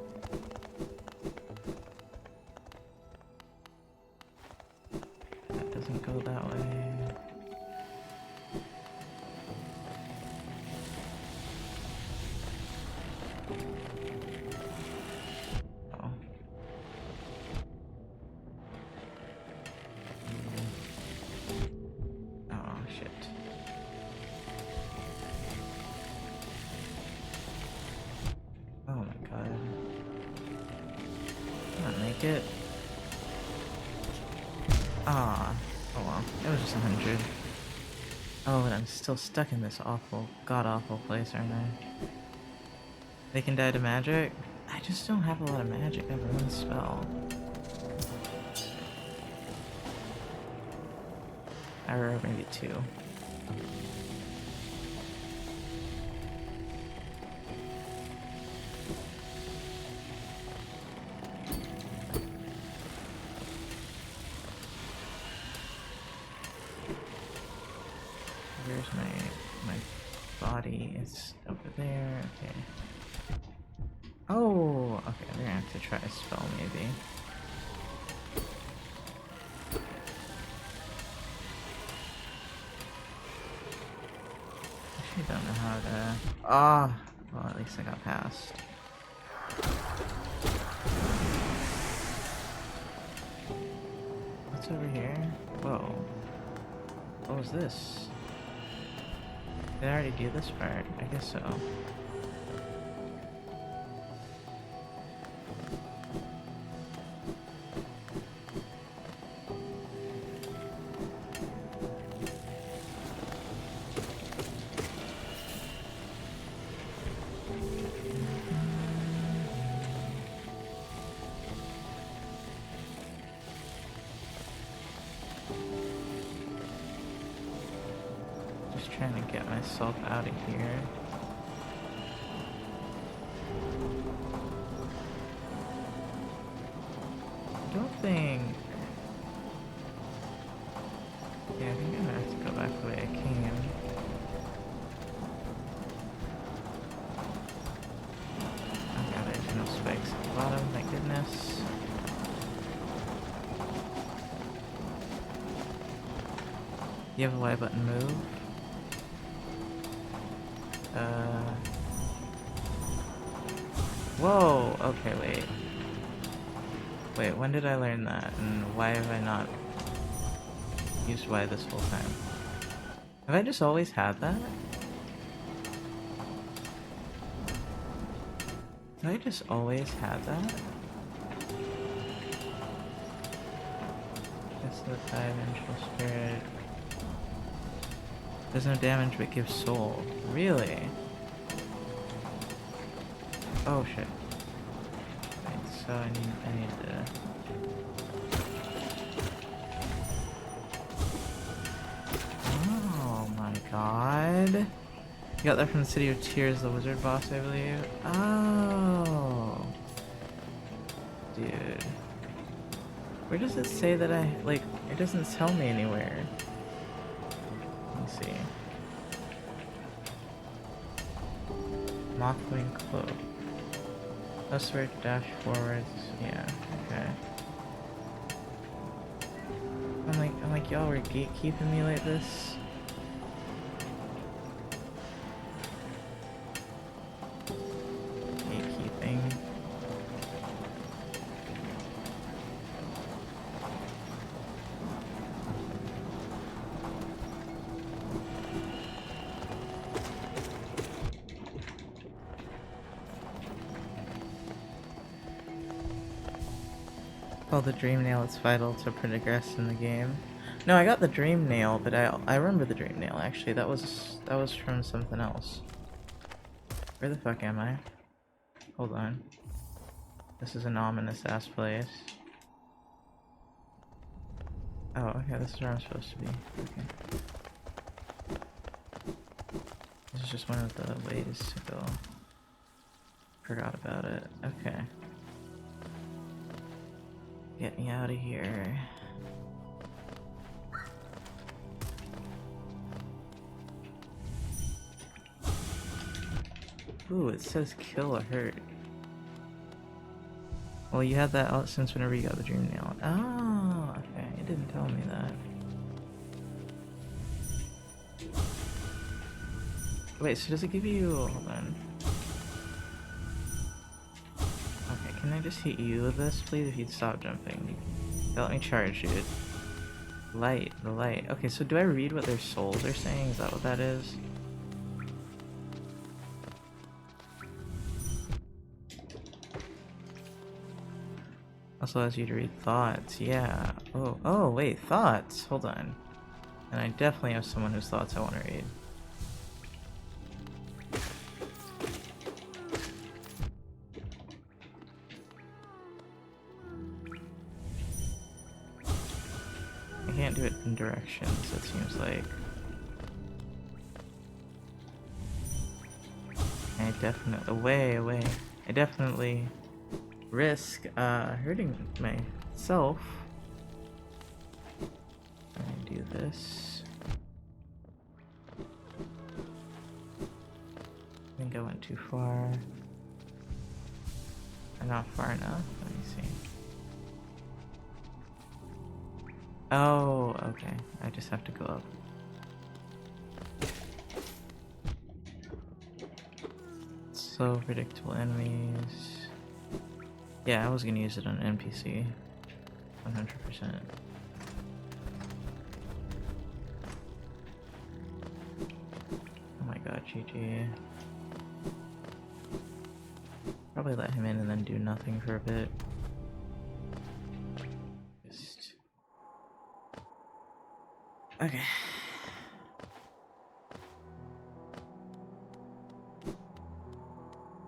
that doesn't go that way. Oh. Oh, shit. Oh my god. Come on, make it. Ah, oh well. It was just 100. Oh, and I'm still stuck in this awful, god-awful place, aren't I? They can die to magic? I just don't have a lot of magic. I have one spell. Or maybe two. Where's my body? It's over there. Okay. Oh, okay. We're gonna have to try a spell, maybe. Actually, don't know how to. Ah, well, at least I got past. What's over here? Whoa. What was this? Did I already do this part? I guess so. Just trying to get myself out of here. I don't think... Yeah, I think I'm gonna have to go back the way I came. Oh god, there's no spikes at the bottom, thank goodness. You have a Y button move? Whoa! Okay, wait. Wait, when did I learn that? And why have I not used Y this whole time? Have I just always had that? Have I just always had that? That's the 5-inch spirit. Does no damage but gives soul. Really? Oh shit. Right, so I need to... Oh my god. You got that from the City of Tears, the wizard boss, I believe. Oh. Dude. Where does it say that I, like, it doesn't tell me anywhere. Let me see. Mothwing Cloak. Let's where dash forwards. Yeah, okay. I'm like, y'all were gatekeeping me like this? Gatekeeping. Called the Dream Nail, it's vital to progress in the game. No, I got the Dream Nail, but I remember the Dream Nail actually. That was from something else. Where the fuck am I? Hold on. This is an ominous ass place. Oh, okay, this is where I'm supposed to be. Okay. This is just one of the ways to go. Forgot about it. Okay. Get me out of here. Ooh, it says kill or hurt. Well, you had that out since whenever you got the Dream Nail. Oh, okay. It didn't tell me that. Wait, so does it give you... Hold on. Okay, can I just hit you with this, please, if you'd stop jumping? Yeah, let me charge, dude. Light, the light. Okay, so do I read what their souls are saying? Is that what that is? Also allows you to read thoughts, yeah. Oh, wait, thoughts. Hold on. And I definitely have someone whose thoughts I want to read. I can't do it in directions, it seems like. I definitely away. I definitely risk hurting myself. I do this. I think I went too far. Or not far enough. Let me see. Oh, okay. I just have to go up. So predictable enemies. Yeah, I was gonna use it on an NPC. 100%. Oh my god, GG. Probably let him in and then do nothing for a bit. Just... Okay.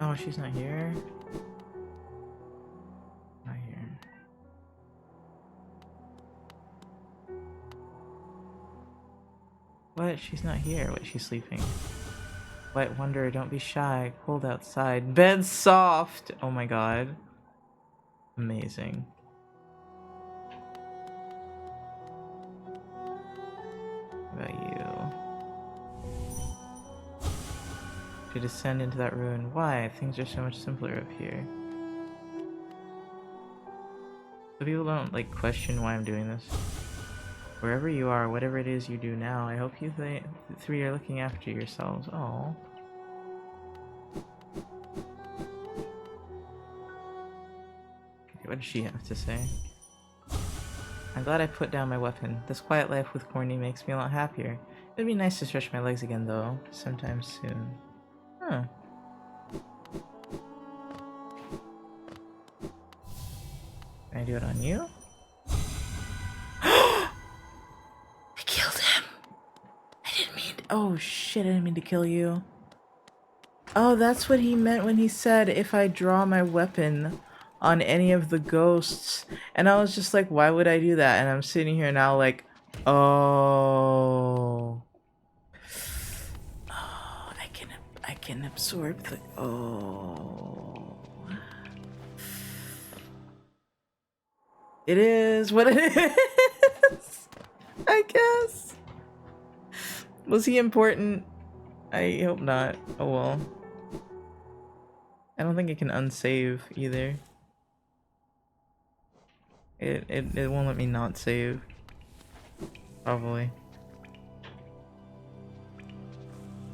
Oh, she's not here? Not here. What? She's not here. What? She's sleeping. White Wanderer, don't be shy. Cold outside. Bed soft! Oh my god. Amazing. What about you? To descend into that ruin. Why? Things are so much simpler up here. So people don't, like, question why I'm doing this. Wherever you are, whatever it is you do now, I hope you three are looking after yourselves. Oh. What does she have to say? I'm glad I put down my weapon. This quiet life with Corny makes me a lot happier. It'd be nice to stretch my legs again, though, sometime soon. Huh. Can I do it on you? I killed him! I didn't mean to— oh shit, I didn't mean to kill you. Oh, that's what he meant when he said if I draw my weapon on any of the ghosts. And I was just like, why would I do that? And I'm sitting here now like, oh. Oh, I can absorb the— oh. It is what it is. I guess. Was he important? I hope not. Oh well. I don't think it can unsave either. It won't let me not save. Probably.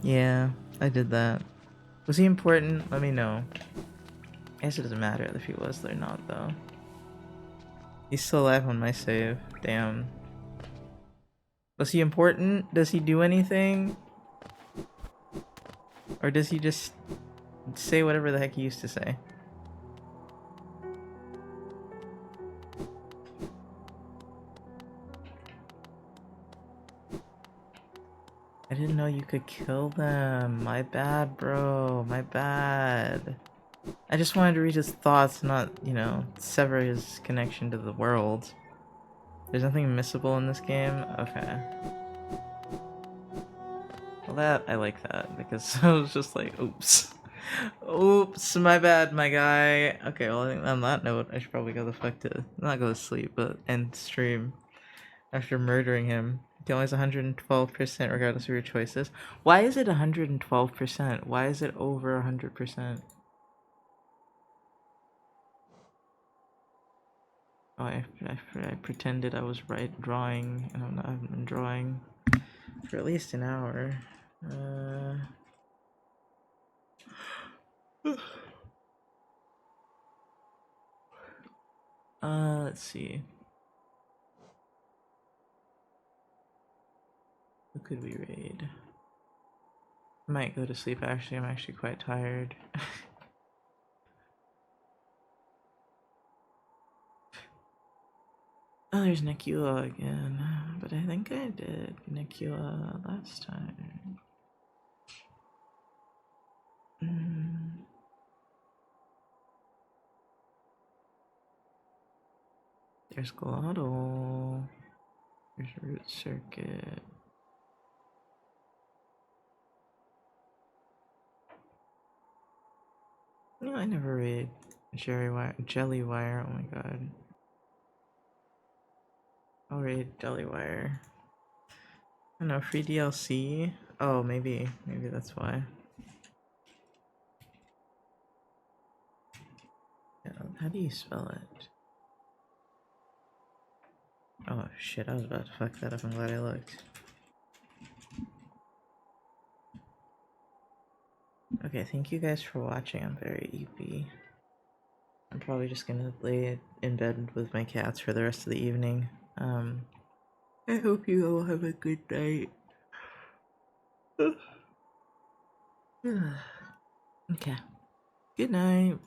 Yeah, I did that. Was he important? Let me know. I guess it doesn't matter if he was there or not, though. He's still alive on my save. Damn. Was he important? Does he do anything? Or does he just say whatever the heck he used to say? I didn't know you could kill them. My bad, bro. My bad. I just wanted to read his thoughts, not, you know, sever his connection to the world. There's nothing missable in this game? Okay. Well, that, I like that, because I was just like, oops. Oops, my bad, my guy. Okay, well, I think on that note, I should probably go the fuck to— not go to sleep, but end stream. After murdering him. It only has 112% regardless of your choices. Why is it 112%? Why is it over 100%? Oh, I pretended I was right drawing, and I haven't been drawing for at least an hour. Let's see. Who could we raid? I might go to sleep, actually. I'm actually quite tired. Oh, there's Nikula again. But I think I did Nikula last time. There's Glottal. There's Root Circuit. No, I never read Jelly Wire. Oh my god. I'll read Jelly Wire. I don't know, free DLC? Oh, maybe that's why. Yeah, how do you spell it? Oh shit, I was about to fuck that up. I'm glad I looked. Okay, thank you guys for watching. I'm very EP. I'm probably just gonna lay in bed with my cats for the rest of the evening. I hope you all have a good night. Okay. Good night.